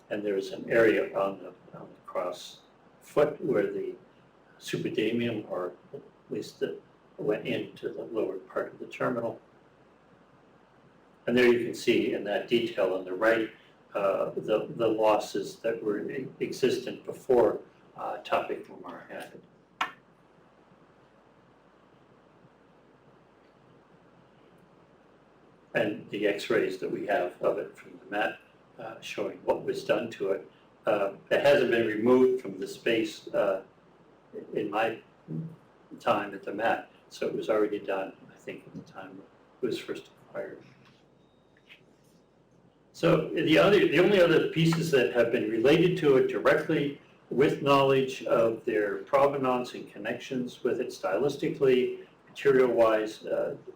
And there's an area on the cross foot where the superdamium, or at least went into the lower part of the terminal. And there you can see in that detail on the right the losses that were existent before Topic Amar had it. And the x-rays that we have of it from the mat showing what was done to it it hasn't been removed from the space in my time at the Met, so it was already done, I think, at the time it was first acquired. So the only other pieces that have been related to it directly with knowledge of their provenance and connections with it stylistically, material-wise,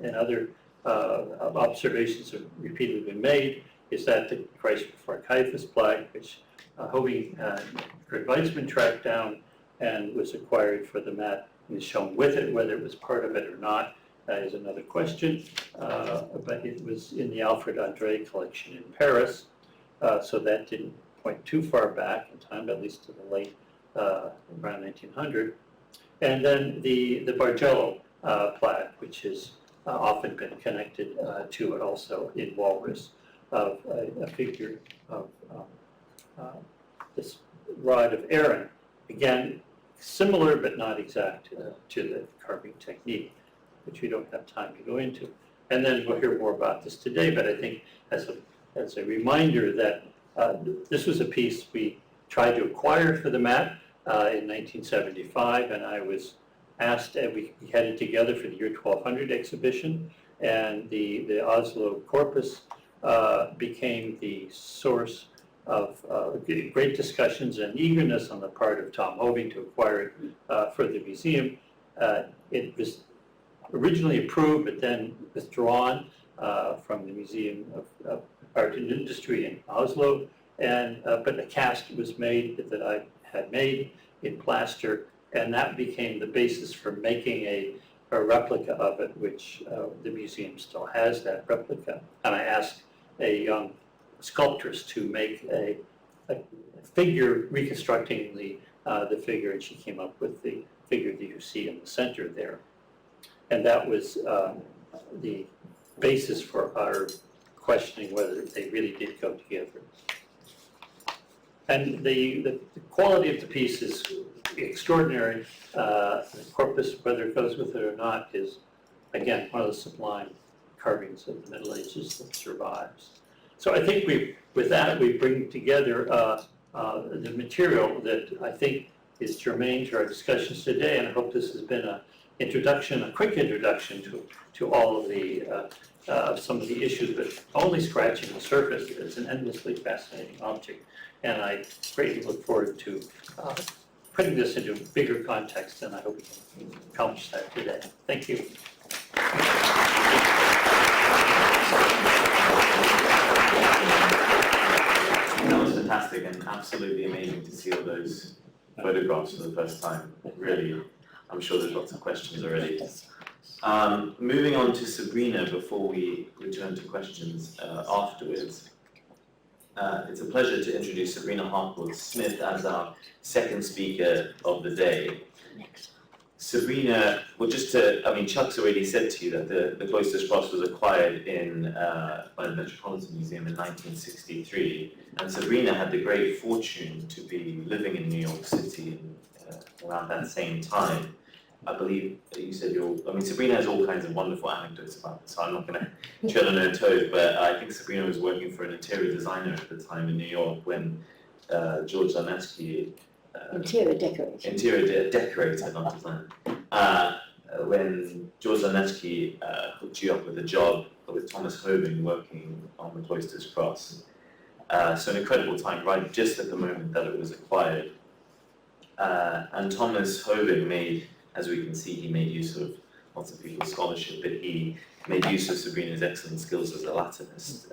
and other observations have repeatedly been made, is that the Christ before Caiaphas plaque, which Hoving Kurt Weitzman tracked down and was acquired for the Met and is shown with it. Whether it was part of it or not is another question, but it was in the Alfred André collection in Paris, so that didn't point too far back in time, at least to the late around 1900. And then the Bargello plaque, which has often been connected to it also in walrus, of a figure of this rod of Aaron. Again, similar but not exact to the carving technique, which we don't have time to go into. And then we'll hear more about this today, but I think as a reminder that this was a piece we tried to acquire for the Met in 1975, and I was asked, and we had it together for the year 1200 exhibition, and the Oslo Corpus became the source of great discussions and eagerness on the part of Tom Hoving to acquire it for the museum. It was originally approved, but then withdrawn from the Museum of Art and Industry in Oslo, and but a cast was made that I had made in plaster, and that became the basis for making a replica of it, which the museum still has that replica. And I asked a young sculptress to make a figure reconstructing the figure, and she came up with the figure that you see in the center there. And that was the basis for our questioning whether they really did go together. And the quality of the piece is extraordinary. The corpus, whether it goes with it or not, is, again, one of the sublime carvings of the Middle Ages that survives. So I think with that, we bring together the material that I think is germane to our discussions today, and I hope this has been a quick introduction to all of the some of the issues, but only scratching the surface. It's an endlessly fascinating object, and I greatly look forward to putting this into bigger context, and I hope we can accomplish that today. Thank you. That was fantastic and absolutely amazing to see all those photographs for the first time. Really, I'm sure there's lots of questions already. Moving on to Sabrina before we return to questions afterwards. It's a pleasure to introduce Sabrina Harcourt-Smith as our second speaker of the day. Sabrina, well, Chuck's already said to you that the Cloisters Cross was acquired by the Metropolitan Museum in 1963, and Sabrina had the great fortune to be living in New York City around that same time. I believe you said Sabrina has all kinds of wonderful anecdotes about this, so I'm not going to tread on her toes, but I think Sabrina was working for an interior designer at the time in New York when George Romanesque interior decorator, not designer. When George Romanesque hooked you up with a job with Thomas Hoving working on the Cloisters Cross. So an incredible time, right just at the moment that it was acquired. And Thomas Hoving made, as we can see, he made use of lots of people's scholarship, but he made use of Sabrina's excellent skills as a Latinist.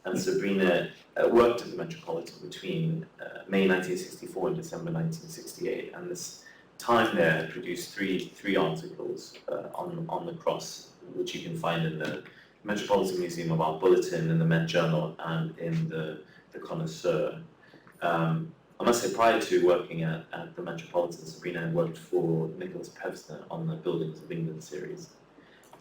And Sabrina worked at the Metropolitan between May 1964 and December 1968, and this time there produced three articles on the cross, which you can find in the Metropolitan Museum of Art Bulletin, in the Met Journal, and in the Connoisseur. I must say, prior to working at the Metropolitan, Sabrina had worked for Nicholas Pevsner on the Buildings of England series.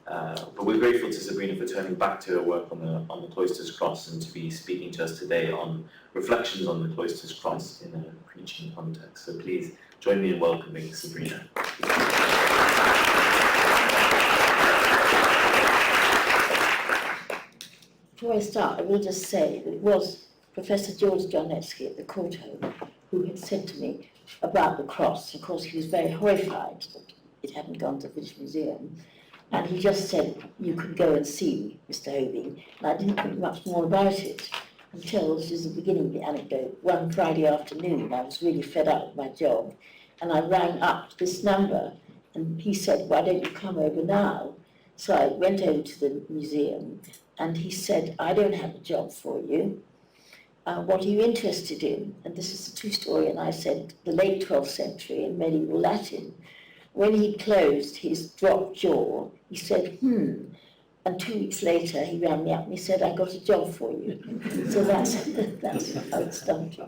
But we're grateful to Sabrina for turning back to her work on the Cloisters Cross and to be speaking to us today on reflections on the Cloisters Cross in a preaching context. So please join me in welcoming Sabrina. Before I start, I will just say that it was Professor George Jarnetsky at the Courtauld, who had said to me about the cross. Of course, he was very horrified that it hadn't gone to the British Museum. And he just said, you could go and see Mr. Hobing. And I didn't think much more about it until, this is the beginning of the anecdote, one Friday afternoon, I was really fed up with my job, and I rang up this number, and he said, why don't you come over now? So I went over to the museum, and he said, I don't have a job for you. What are you interested in? And this is a true story, and I said, the late 12th century in medieval Latin. When he closed his dropped jaw, he said, and 2 weeks later he rang me up and he said, I got a job for you. So that's how it started.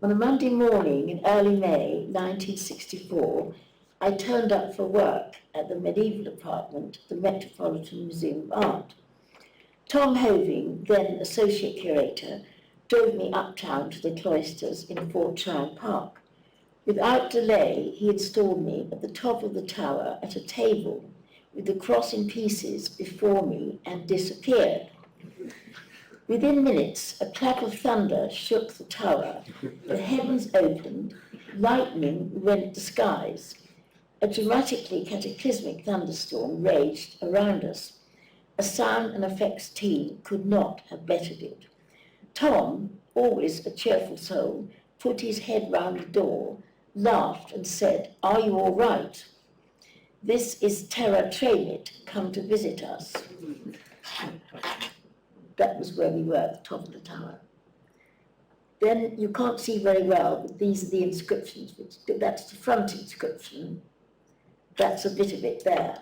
On a Monday morning in early May 1964, I turned up for work at the medieval department of the Metropolitan Museum of Art. Tom Hoving, then associate curator, drove me uptown to the Cloisters in Fort Tryon Park. Without delay, he installed me at the top of the tower at a table with the cross in pieces before me and disappeared. Within minutes, a clap of thunder shook the tower, the heavens opened, lightning rent the skies. A dramatically cataclysmic thunderstorm raged around us. A sound and effects team could not have bettered it. Tom, always a cheerful soul, put his head round the door, laughed and said, are you all right? This is Terra Tremit, come to visit us. That was where we were, at the top of the tower. Then you can't see very well, but these are the inscriptions. That's the front inscription. That's a bit of it there.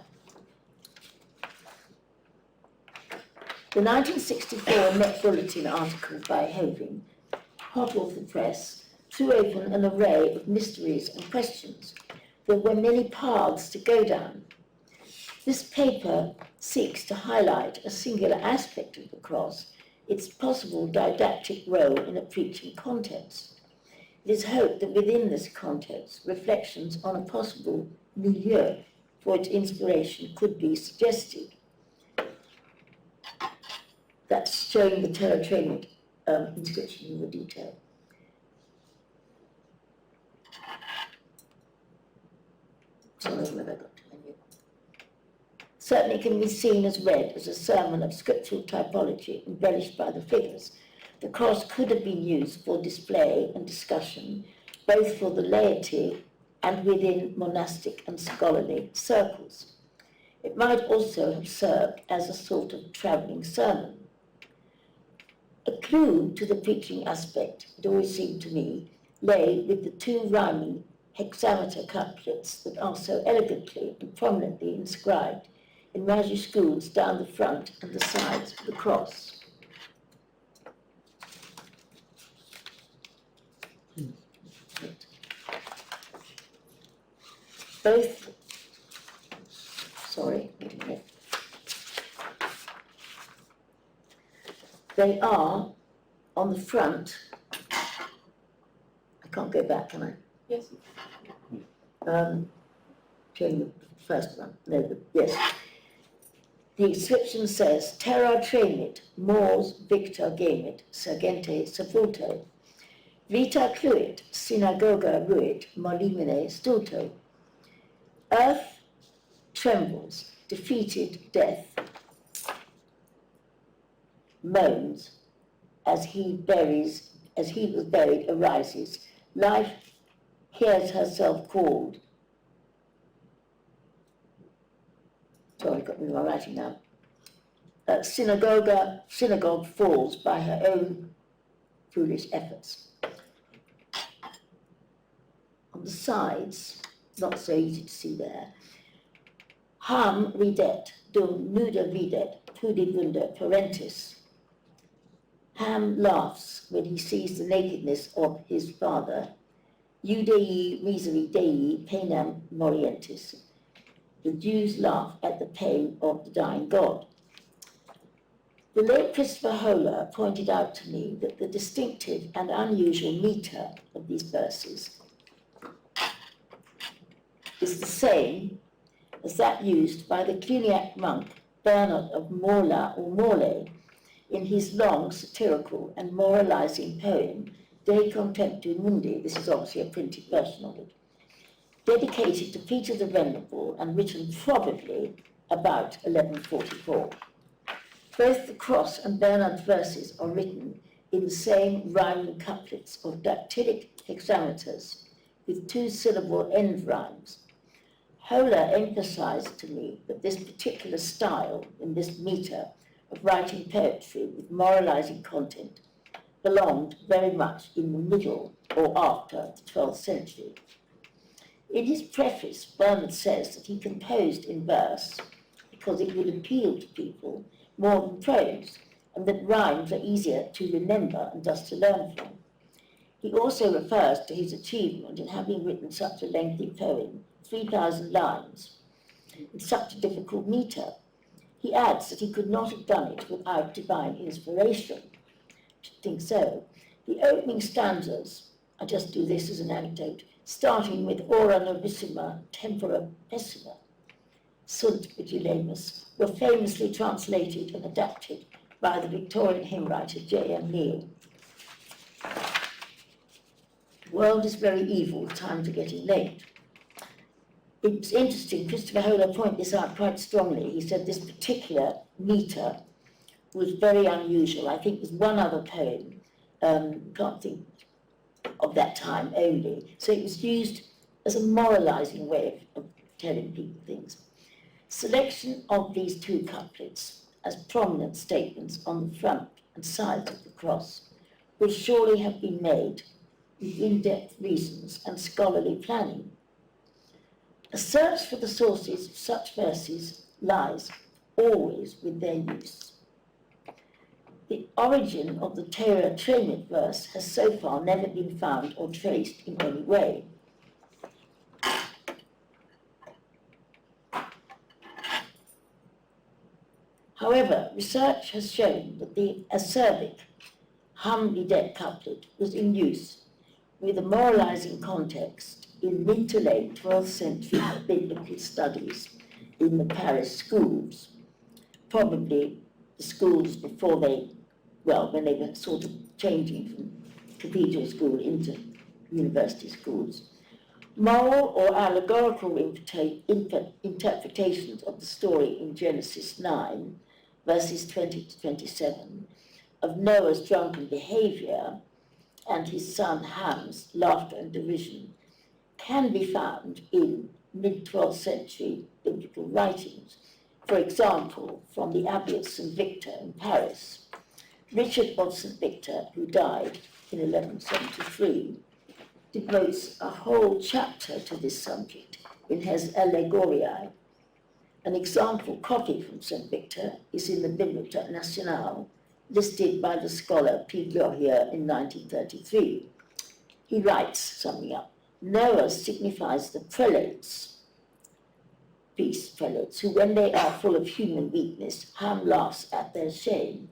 The 1964 Met Bulletin article by Hoving, hot off the press, threw open an array of mysteries and questions. There were many paths to go down. This paper seeks to highlight a singular aspect of the cross, its possible didactic role in a preaching context. It is hoped that within this context, reflections on a possible milieu for its inspiration could be suggested. That's showing the Terra Tremit inscription in more detail. Sorry, where have I got to menu? Certainly can be seen as read as a sermon of scriptural typology embellished by the figures. The cross could have been used for display and discussion, both for the laity and within monastic and scholarly circles. It might also have served as a sort of travelling sermon. A clue to the preaching aspect, it always seemed to me, lay with the two rhyming hexameter couplets that are so elegantly and prominently inscribed in majuscules down the front and the sides of the cross. Both, sorry, wait a minute. They are on the front. I can't go back, can I? Yes. Showing the first one. No, yes. The inscription says, Terra Tremit, mors victor gemit, sergente sepulto. Vita cluit, synagoga ruit, molimine stulto. Earth trembles, defeated death moans as he was buried, arises. Life hears herself called. Sorry, got me my writing now. Synagogue falls by her own foolish efforts. On the sides, not so easy to see there. Ham ridet, dum nuda videt, pudibunda parentis. Ham laughs when he sees the nakedness of his father. Judei miseri Dei penam morientis. The Jews laugh at the pain of the dying God. The late Christopher Holer pointed out to me that the distinctive and unusual metre of these verses is the same as that used by the Cluniac monk Bernard of Morla or Morlaix in his long satirical and moralizing poem, De Contemptu Mundi. This is obviously a printed version of it, dedicated to Peter the Venerable and written probably about 1144. Both the cross and Bernard's verses are written in the same rhyming couplets of dactylic hexameters with two-syllable end rhymes. Holer emphasized to me that this particular style in this meter of writing poetry with moralizing content belonged very much in the middle or after the 12th century. In his preface, Bernard says that he composed in verse because it would appeal to people more than prose, and that rhymes are easier to remember and thus to learn from. He also refers to his achievement in having written such a lengthy poem, 3,000 lines, in such a difficult meter. He adds that he could not have done it without divine inspiration. I think so. The opening stanzas, I just do this as an anecdote, starting with Ora novissima tempora pessima, sunt vigilemus, were famously translated and adapted by the Victorian hymn writer J.M. Neal. The world is very evil, times are getting late. It's interesting, Christopher Holer pointed this out quite strongly. He said this particular meter was very unusual. I think there's one other poem, can't think of that time only. So it was used as a moralizing way of telling people things. Selection of these two couplets as prominent statements on the front and sides of the cross would surely have been made with in-depth reasons and scholarly planning. A search for the sources of such verses lies always with their use. The origin of the Torah Tremid verse has so far never been found or traced in any way. However, research has shown that the acerbic Hamlidet couplet was in use with a moralizing context in mid to late 12th century biblical studies in the Paris schools, probably the schools before when they were sort of changing from cathedral school into university schools. Moral or allegorical interpretations of the story in Genesis 9, verses 20 to 27, of Noah's drunken behavior and his son Ham's laughter and derision can be found in mid-12th century biblical writings. For example, from the Abbey of St. Victor in Paris, Richard of St. Victor, who died in 1173, devotes a whole chapter to this subject in his Allegoriae. An example copy from St. Victor is in the Bibliothèque Nationale, listed by the scholar P. Gloria in 1933. He writes, summing up, Noah signifies the prelates, peace prelates, who when they are full of human weakness, Ham laughs at their shame,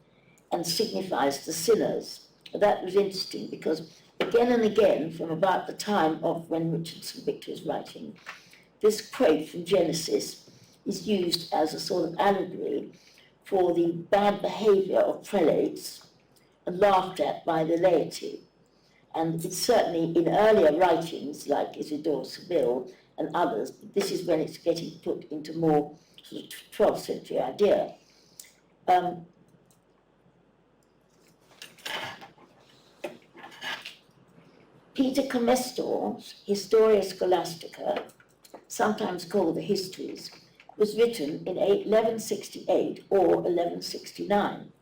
and signifies the sinners. That was interesting because again and again, from about the time of when Richard St. Victor is writing, this quote from Genesis is used as a sort of allegory for the bad behavior of prelates and laughed at by the laity. And it's certainly in earlier writings like Isidore Seville and others, but this is when it's getting put into more sort of 12th century idea. Peter Comestor's Historia Scholastica, sometimes called the Histories, was written in 1168 or 1169.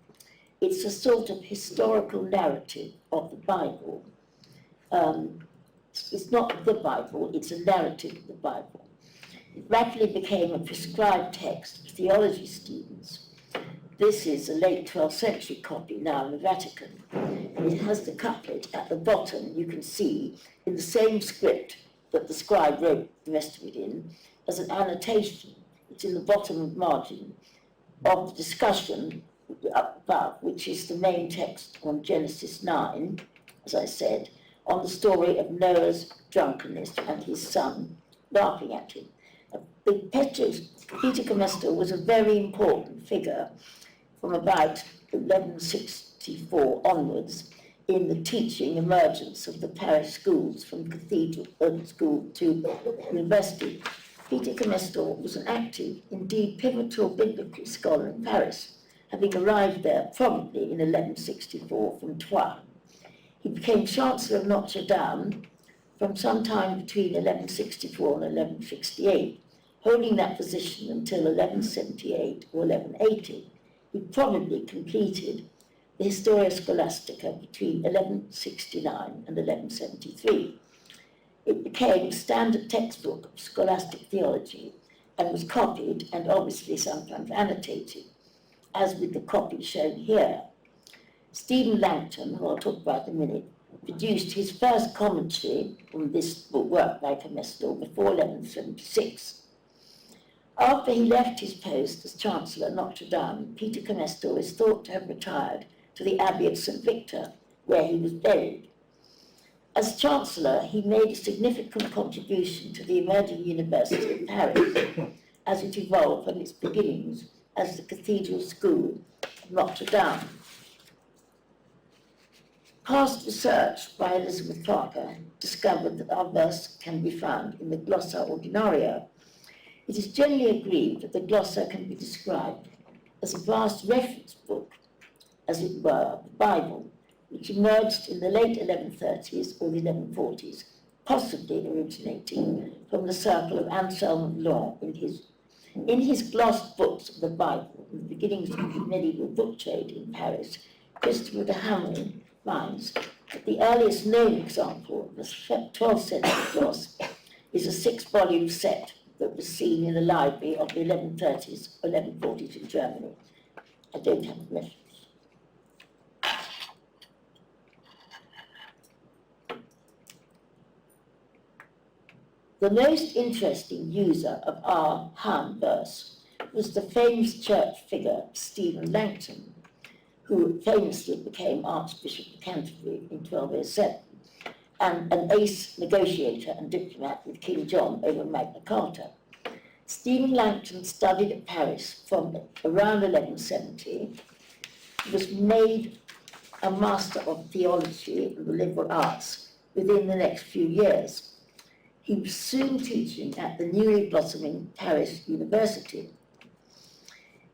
It's a sort of historical narrative of the Bible. It's not the Bible, it's a narrative of the Bible. It rapidly became a prescribed text for theology students. This is a late 12th century copy now in the Vatican. And it has the couplet at the bottom, you can see, in the same script that the scribe wrote the rest of it in, as an annotation. It's in the bottom margin of the discussion up above, which is the main text on Genesis 9, as I said, on the story of Noah's drunkenness and his son laughing at him. Peter Comestor was a very important figure from about 1164 onwards in the teaching emergence of the parish schools from cathedral school to university. Peter Comestor was an active, indeed pivotal biblical scholar in Paris, having arrived there probably in 1164 from Troyes. He became Chancellor of Notre Dame from sometime between 1164 and 1168, holding that position until 1178 or 1180. He probably completed the Historia Scholastica between 1169 and 1173. It became a standard textbook of scholastic theology and was copied and obviously sometimes annotated, as with the copy shown here. Stephen Langton, who I'll talk about in a minute, produced his first commentary on this work by Comestor before 1176. After he left his post as Chancellor at Notre Dame, Peter Comestor is thought to have retired to the Abbey of St. Victor, where he was buried. As Chancellor, he made a significant contribution to the emerging University of Paris as it evolved from its beginnings as the Cathedral School of Notre Dame. Past research by Elizabeth Parker discovered that our verse can be found in the Glossa Ordinaria. It is generally agreed that the Glossa can be described as a vast reference book, as it were, of the Bible, which emerged in the late 1130s or the 1140s, possibly originating from the circle of Anselm of Laon in his glossed books of the Bible, in the beginnings of the medieval book trade in Paris. Christopher de Hamelin finds that the earliest known example of a 12th century gloss is a 6-volume set that was seen in the library of the 1130s or 1140s in Germany. I don't have a reference. The most interesting user of our Ham verse was the famous church figure Stephen Langton, who famously became Archbishop of Canterbury in 1207, and an ace negotiator and diplomat with King John over Magna Carta. Stephen Langton studied at Paris from around 1170, was made a master of theology and the liberal arts within the next few years. He was soon teaching at the newly blossoming Paris University.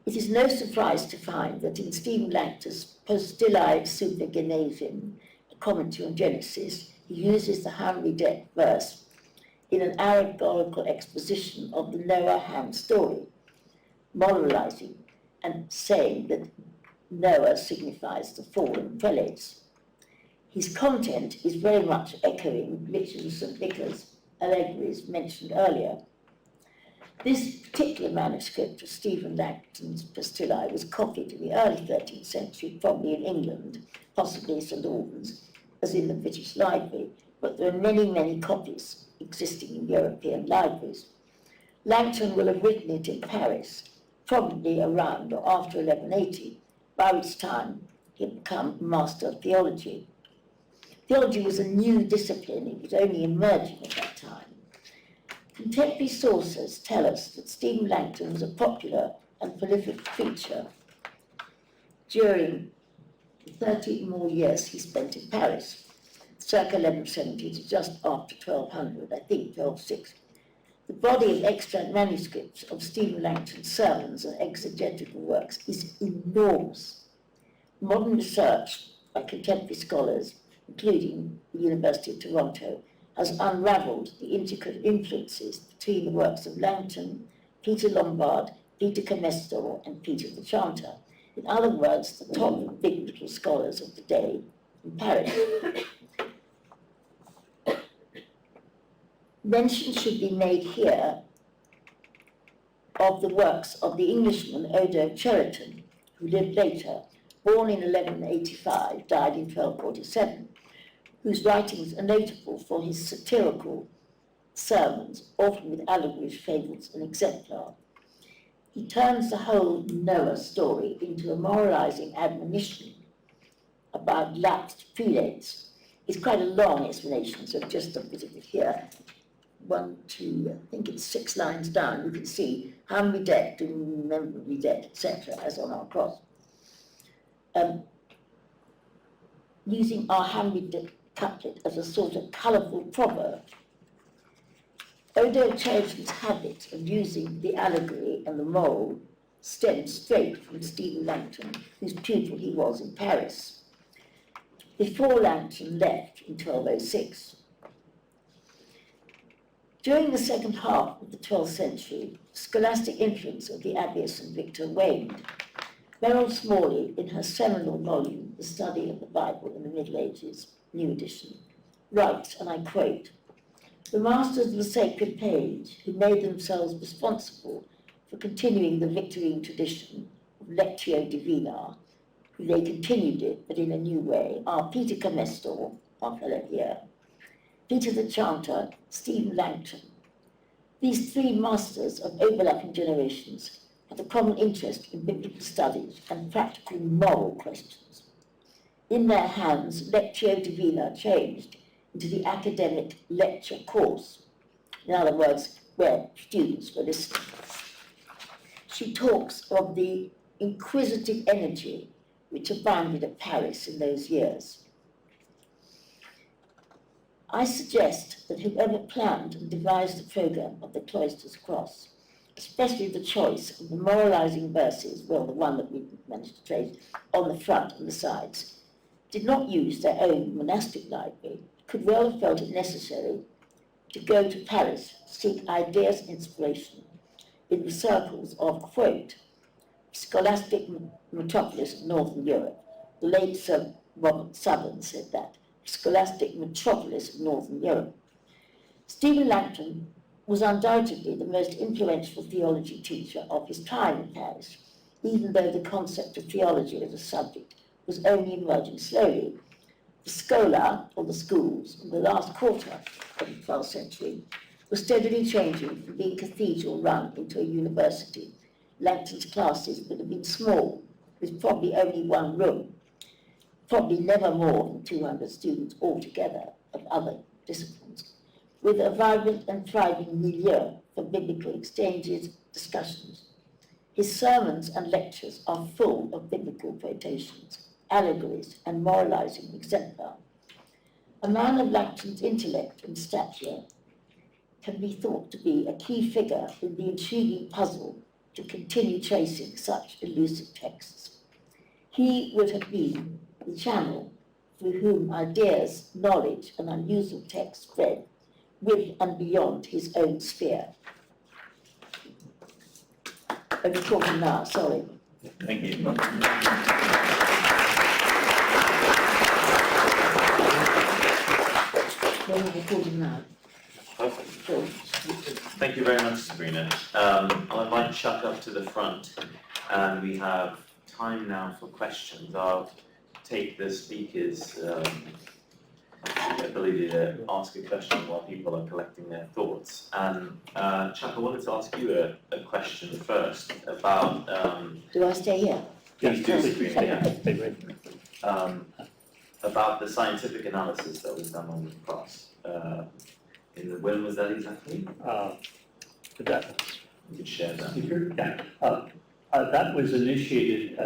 It is no surprise to find that in Stephen Langton's Postulæ Super Genesium, a commentary on Genesis, he uses the Ham-Ridet verse in an allegorical exposition of the Noah-Ham story, moralizing and saying that Noah signifies the fallen prelates. His content is very much echoing Richard of St. Nicholas' allegories mentioned earlier. This particular manuscript of Stephen Langton's Postulæ was copied in the early 13th century, probably in England, possibly St. Albans, as in the British Library, but there are many, many copies existing in European libraries. Langton will have written it in Paris, probably around or after 1180, by which time he had become Master of Theology. Theology was a new discipline, it was only emerging at that time. Contemporary sources tell us that Stephen Langton was a popular and prolific preacher during the 13 more years he spent in Paris, circa 1170 to just after 1200, I think 1206. The body of extant manuscripts of Stephen Langton's sermons and exegetical works is enormous. Modern research by contemporary scholars, including the University of Toronto, has unravelled the intricate influences between the works of Langton, Peter Lombard, Peter Comestor, and Peter the Chanter. In other words, the top biblical scholars of the day in Paris. Mention should be made here of the works of the Englishman Odo Cheriton, who lived later, born in 1185, died in 1247, whose writings are notable for his satirical sermons, often with allegories, fables, and exemplar. He turns the whole Noah story into a moralizing admonition about lapsed prelates. It's quite a long explanation, so just a bit of it here. I think it's 6 lines down, you can see how many dead, memorably dead, etc., as on our cross. Using our hand-me couplet as a sort of colourful proverb. Odo Churchill's habit of using the allegory and the moral stems straight from Stephen Langton, whose pupil he was in Paris, before Langton left in 1206. During the second half of the 12th century, scholastic influence of the Abbey of St. Victor waned. Beryl Smalley, in her seminal volume, The Study of the Bible in the Middle Ages, new edition, writes, and I quote, "The masters of the sacred page, who made themselves responsible for continuing the Victorine tradition of Lectio Divina, who they continued it, but in a new way, are Peter Comestor, our fellow here, Peter the Chanter, Stephen Langton. These 3 masters of overlapping generations had a common interest in biblical studies and practical moral questions. In their hands, Lectio Divina changed into the academic lecture course, in other words, where students were listening. She talks of the inquisitive energy which abounded at Paris in those years. I suggest that whoever planned and devised the programme of the Cloisters Cross, especially the choice of the moralising verses, well, the one that we managed to trace, on the front and the sides, did not use their own monastic library, could well have felt it necessary to go to Paris to seek ideas and inspiration in the circles of, quote, scholastic metropolis of Northern Europe. The late Sir Robert Southern said that, scholastic metropolis of Northern Europe. Stephen Langton was undoubtedly the most influential theology teacher of his time in Paris, even though the concept of theology as a subject was only emerging slowly. The scola, or the schools, in the last quarter of the 12th century were steadily changing from being cathedral-run into a university. Langton's classes would have been small, with probably only 1 room, probably never more than 200 students altogether of other disciplines, with a vibrant and thriving milieu for biblical exchanges, discussions. His sermons and lectures are full of biblical quotations, allegories, and moralizing exemplar. A man of Langton's intellect and stature can be thought to be a key figure in the intriguing puzzle to continue tracing such elusive texts. He would have been the channel through whom ideas, knowledge, and unusual texts spread with and beyond his own sphere. I'm recording now, sorry. Thank you. I'm recording now. Perfect. Sure. Thank you very much, Sabrina. I'll invite Chuck up to the front, and we have time now for questions. I'll take the speaker's ability to ask a question while people are collecting their thoughts. And Chuck, I wanted to ask you a question first about... Do I stay here? Please do, Sabrina, Stay right there. about the scientific analysis that was done on the cross. When was that exactly? That, You could share that. yeah, that was initiated,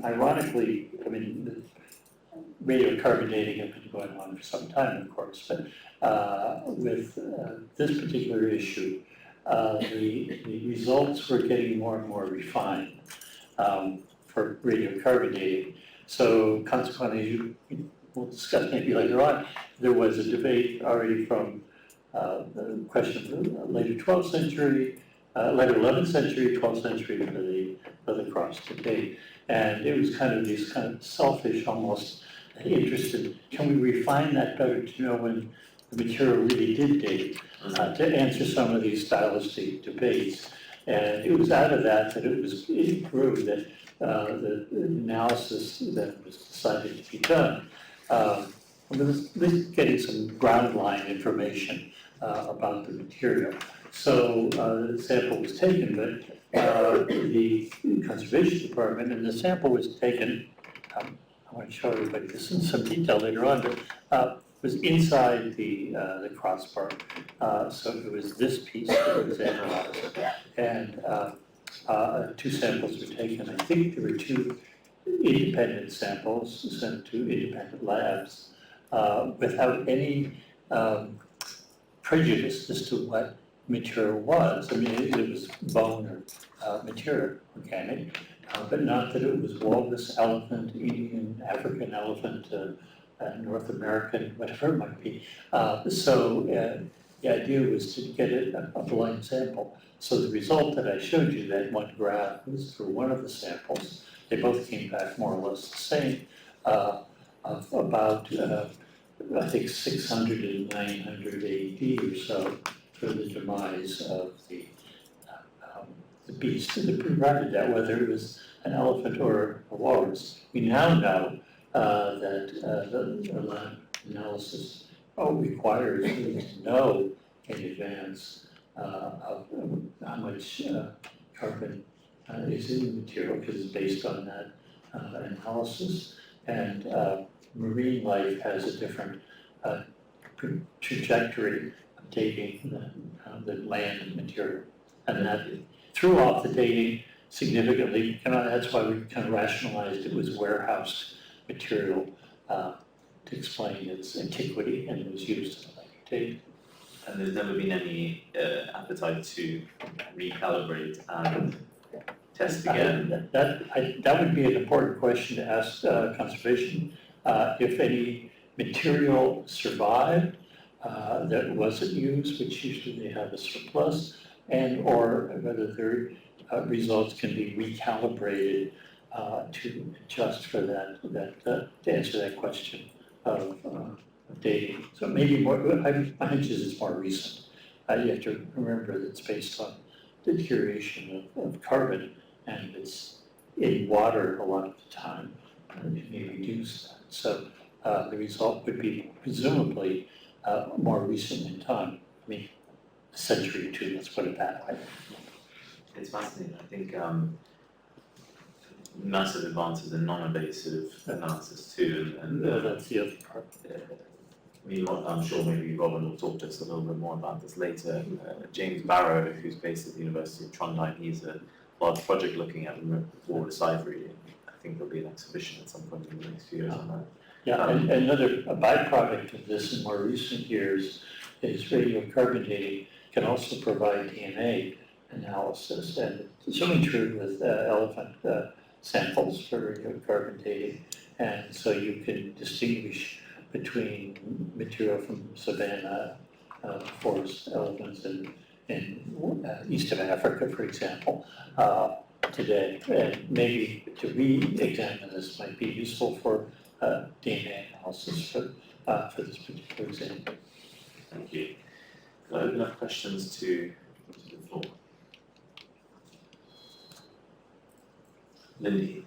ironically, I mean, radiocarbon dating had been going on for some time, of course, but with this particular issue, the results were getting more and more refined for radiocarbon dating. So consequently, we'll discuss maybe later on, there was a debate already from the question of the later 12th century, later 11th century, 12th century for the cross to date. And it was kind of these kind of selfish, almost interested, can we refine that better to know when the material really did date, to answer some of these stylistic debates. And it was out of that it grew that the analysis that was decided to be done was getting some ground line information about the material. So the sample was taken, but the conservation department, and the sample was taken, I want to show everybody this in some detail later on, but was inside the crossbar. So it was this piece that was analyzed, and 2 samples were taken. I think there were 2 independent samples sent to independent labs without any prejudice as to what material was. I mean, it was bone or material, organic, but not that it was walrus, elephant, Indian, African elephant, North American, whatever it might be. So the idea was to get a blind sample. So the result that I showed you, that one graph, was for one of the samples. They both came back more or less the same, of about, I think, 600 and 900 AD or so for the demise of the beast that provided that, whether it was an elephant or a walrus. We now know that the lab analysis requires you to know in advance of how much carbon is in the material, because it's based on that analysis. And marine life has a different trajectory of dating than land material. And that threw off the dating significantly. That's why we kind of rationalized it was warehoused material to explain its antiquity, and it was used in later dating. And there's never been any appetite to recalibrate and test again? That would be an important question to ask conservation. If any material survived that wasn't used, which usually they have a surplus, and or whether their results can be recalibrated to adjust for that, to answer that question of dating. So maybe more, my hunch is it's more recent. You have to remember that it's based on the deterioration of carbon, and it's in water a lot of the time, and it may reduce that. So the result would be presumably more recent in time. I mean, a century or 2, let's put it that way. It's fascinating. I think massive advances in non-invasive analysis too, and that's the other part. I mean, I'm sure maybe Robyn will talk to us a little bit more about this later. James Barrow, who's based at the University of Trondheim, he's a large project looking at walrus ivory. I think there'll be an exhibition at some point in the next few years on that. Yeah, and another byproduct of this in more recent years is radiocarbon dating can also provide DNA analysis, and it's certainly true with elephant samples for radiocarbon dating, and so you can distinguish between material from savanna, forest elephants in east of Africa, for example, today. And maybe to re-examine this might be useful for DNA analysis for this particular example. Thank you. Can I open up questions to the floor? Lindy.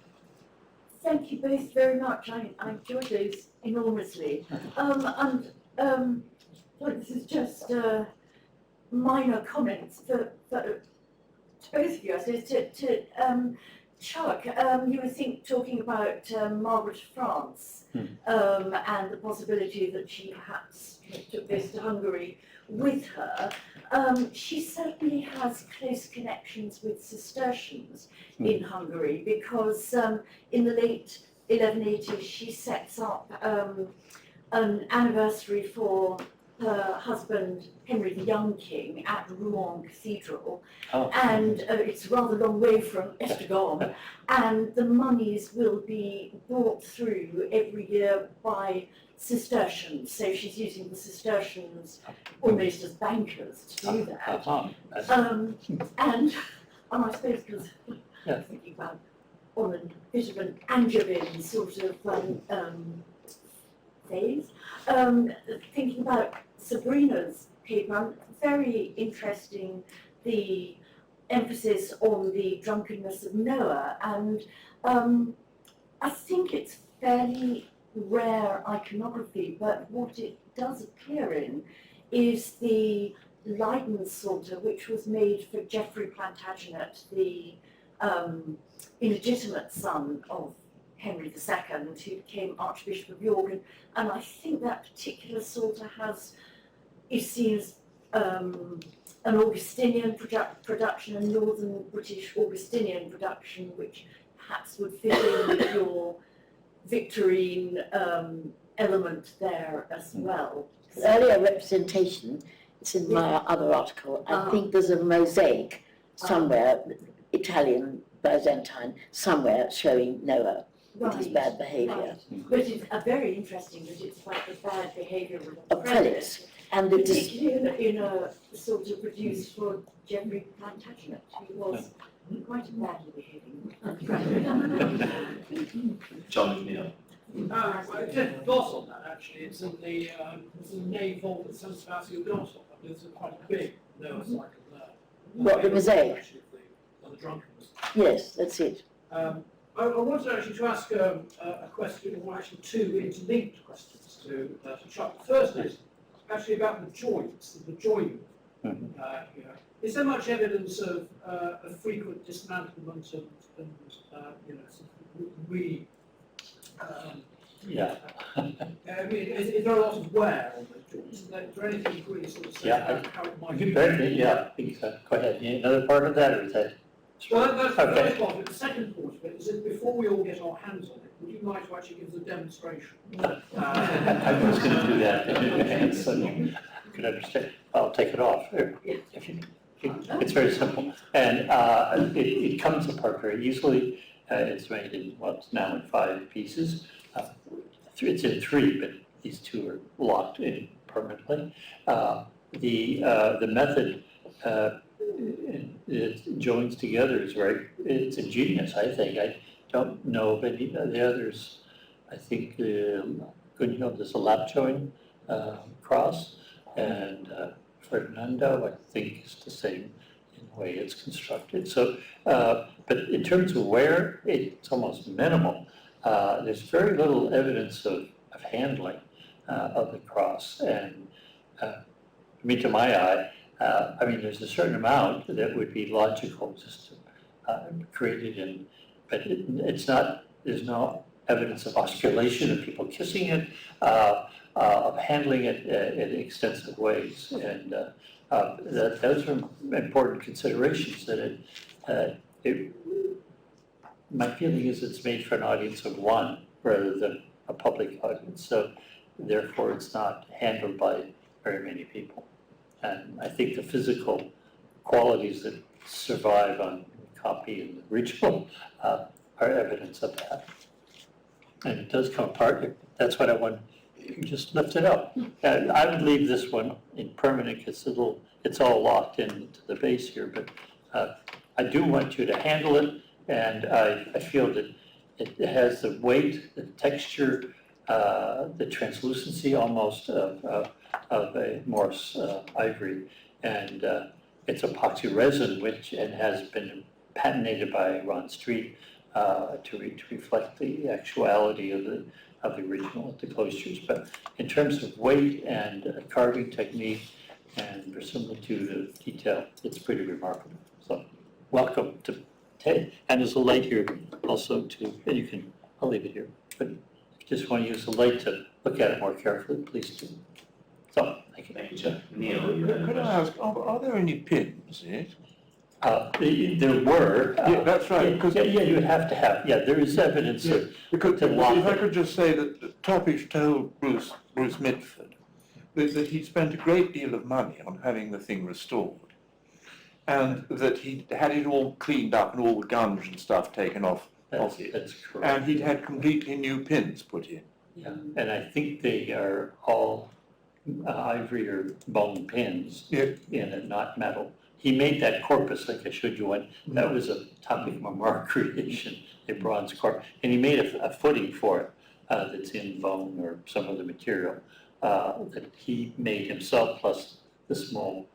Thank you both very much. I enjoyed those enormously. This is just minor comments for to both of you, I suppose. To Chuck, you were talking about Margaret of France and the possibility that she perhaps took this to Hungary with her. She certainly has close connections with Cistercians in Hungary, because in the late 1180s she sets up an anniversary for her husband Henry the Young King at Rouen Cathedral, and it's a rather long way from Esztergom, and the monies will be brought through every year by Cistercians, so she's using the Cistercians almost as bankers to do that. And I suppose because thinking about on a bit of an Angevin sort of phase, thinking about Sabrina's paper, very interesting, the emphasis on the drunkenness of Noah, and I think it's fairly rare iconography, but what it does appear in is the Leiden Psalter, which was made for Geoffrey Plantagenet, the illegitimate son of Henry II, who became Archbishop of York, and I think that particular Psalter is seen as an Augustinian production, a northern British Augustinian production, which perhaps would fit in with your Victorine element there as well. Earlier representation, it's in my other article, I think there's a mosaic somewhere, Italian, Byzantine, somewhere showing Noah with his bad behaviour. But it's very interesting that it's like the bad behaviour Of Prelate. And the particularly in a sort of produced for Geoffrey Plantagenet, who was quite a badly behaving. John McNeill. Just gloss on that actually, it's in the nave vault at San Sebastian Gospel, there's quite a big Noah's cycle there. What, the mosaic? Actually, of the drunkenness. Yes, that's it. I wanted actually to ask a question, or actually two interlinked questions to Chuck. The first is actually about the joints, the joining. Here. Is there much evidence of a frequent dismantlement and Yeah. I mean, is there a lot of wear on the joints? Is there anything really sort of say Yeah, how it might You be? bet me, yeah, I think so. Go ahead, another part of that, or is that? Well, that's the Okay. first part of it. The second part of it is that before we all get our hands on it, would you like to actually give us a demonstration? I was going to do that, so you could understand. I'll take it off. It's very simple, and it comes apart very easily. It's made in what's now in 5 pieces. It's in 3, but these 2 are locked in permanently. The method it joins together is it's ingenious, I think. I don't know of any of the others. I think there's a lap join cross, and Ferdinando, I think, is the same in the way it's constructed. So, but in terms of wear, it's almost minimal. There's very little evidence of handling of the cross, and to my eye, there's a certain amount that would be logical just to create it in, but it's not. There's no evidence of osculation, of people kissing it, of handling it in extensive ways, and those are important considerations. That my feeling is it's made for an audience of 1 rather than a public audience, so therefore it's not handled by very many people. And I think the physical qualities that survive on copy and the original are evidence of that. And it does come apart. That's what I want. You can just lift it up. And I would leave this one in permanent because it's all locked into the base here. But I do want you to handle it, and I feel that it has the weight, the texture, the translucency almost of a Morse ivory, and it's epoxy resin, which has been patented by Ron Street to reflect the actuality of the original at the Cloisters. But in terms of weight and carving technique and verisimilitude of detail, it's pretty remarkable. So welcome to Ted. And there's a light here also too, and I'll leave it here. But if you just want to use the light to look at it more carefully, please do. So, thank you. Thank you, Chuck. Neil, you had a Could I question? ask, are there any pins in it? There were. Yeah, that's right, because- Yeah, you would have to have, there is evidence of, Because to lock if I it. could just say that Topish told Bruce Mitford that he spent a great deal of money on having the thing restored, and that he had it all cleaned up and all the gunge and stuff taken off it, that's correct. and he'd had completely new pins put in. Yeah, and I think they are all ivory or bone pins Yeah. in it, not metal. He made that corpus, like I showed you one, that was a topic of memoir creation, a bronze corpus, and he made a footing for it that's in bone or some other material that he made himself, plus the small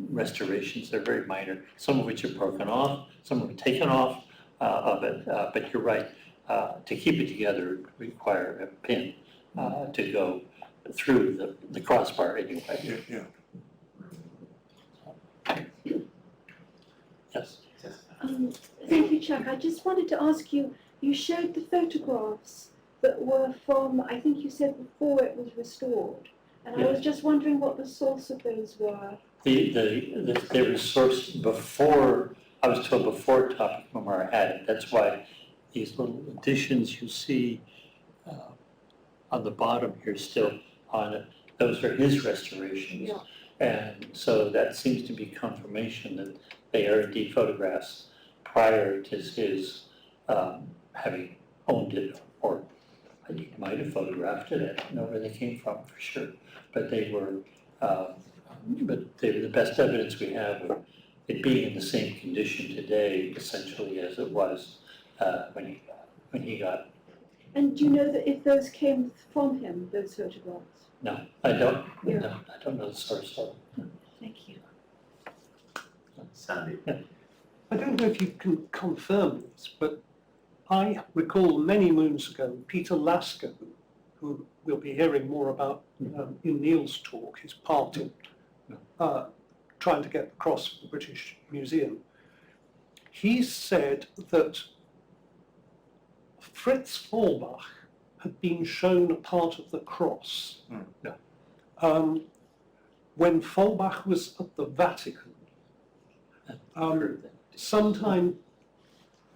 restorations. They're very minor, some of which are broken off, some are taken off of it, but you're right, to keep it together would require a pin to go through the crossbar anyway. Yeah. Yes. Thank you, Chuck. I just wanted to ask you, you showed the photographs that were from, I think you said before it was restored. And I was just wondering what the source of those were. They were sourced before, I was told before Topic Memoir had it. That's why these little additions you see on the bottom here still on it, those are his restorations. Yeah. And so that seems to be confirmation that they are indeed photographs prior to his having owned it, or he might have photographed it. I don't know where they came from for sure, but they were the best evidence we have of it being in the same condition today, essentially, as it was when he got. And do you know that if those came from him, those photographs? No, I don't. Yeah. No, I don't know the source of it. Thank you. Sandy. I don't know if you can confirm this, but I recall many moons ago, Peter Lasker, who we'll be hearing more about in Neil's talk, his part in trying to get the cross for the British Museum. He said that Fritz Vollbach had been shown a part of the cross when Vollbach was at the Vatican. Sometime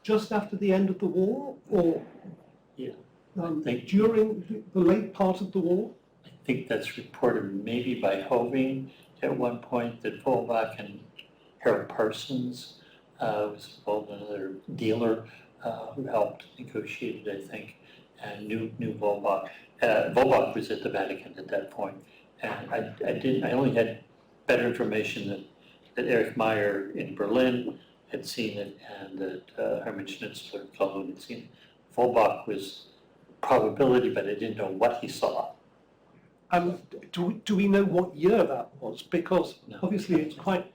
just after the end of the war, or during the late part of the war? I think that's reported maybe by Hoving at one point, that Vollbach and Harold Parsons was involved, another dealer who helped negotiate it, I think, and knew Vollbach. Vollbach was at the Vatican at that point, and I only had better information that Erich Meyer in Berlin had seen it, and that Hermann Schnitzler in Cologne had seen it. Vollbach was probability, but I didn't know what he saw. Do we know what year that was? Because No. obviously it's quite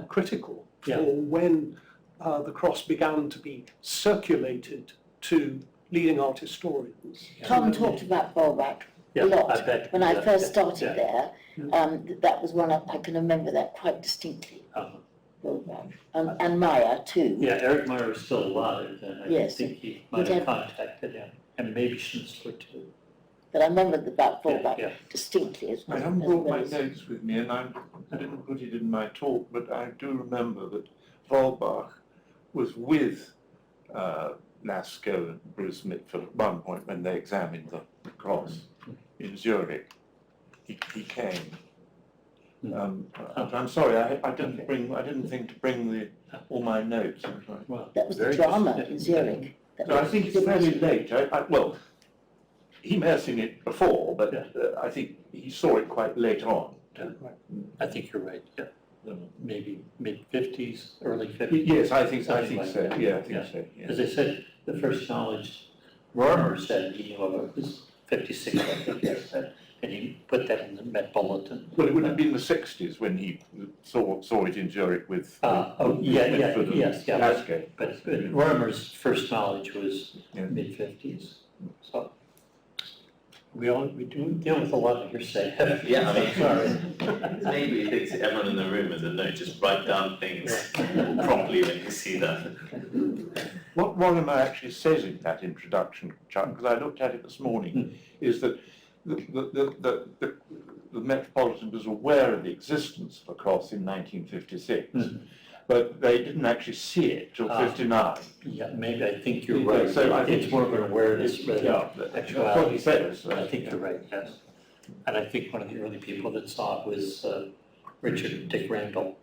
critical for Yeah. when the cross began to be circulated to leading art historians. Tom talked about Vollbach Yeah, a lot. I bet. When I Yeah, first yeah, started yeah. there, that was one I can remember that quite distinctly. Vollbach. And Meyer too. Yeah, Erich Meyer was still alive, and I Yes. think he might have contacted him, and maybe Schnitzler too. But I remember about Vollbach Yeah. distinctly as well. I haven't as brought well my as- notes with me, and I didn't put it in my talk, but I do remember that Vollbach was with Lascaux and Bruce Mitford at one point when they examined the cross in Zurich. He came. I'm sorry, I didn't think to bring all my notes. I'm sorry. Well, That was the very drama good. in Zurich. So I think it's fairly late. Well, he may have seen it before, but I think he saw it quite late on. I think you're right, yeah. Maybe mid-50s, early 50s. Yes, I think Something like so. that. Yeah, I think so. Yeah. As I said, the first knowledge Rorimer said he knew of it was 56, I think he said, and he put that in the Metropolitan. Well, it would have been the 60s when he saw it in Zurich with Yes. Lascaux. But Rorimer's first knowledge was Yeah. mid-50s, so. We do deal with a lot of hearsay. Yeah, I mean, Sorry. maybe he thinks everyone in the room has a note, just write down things properly when you see that. What Rorimer actually says in that introduction, Chuck, because I looked at it this morning, is that the Metropolitan was aware of the existence of a cross in 1956, but they didn't actually see it till 59. Yeah, maybe, I think you're right. So I think It's more of an awareness rather Yeah, than that's actuality. what he says. I think you're right, yes. And I think one of the early people that saw it was Richard Dick Randall,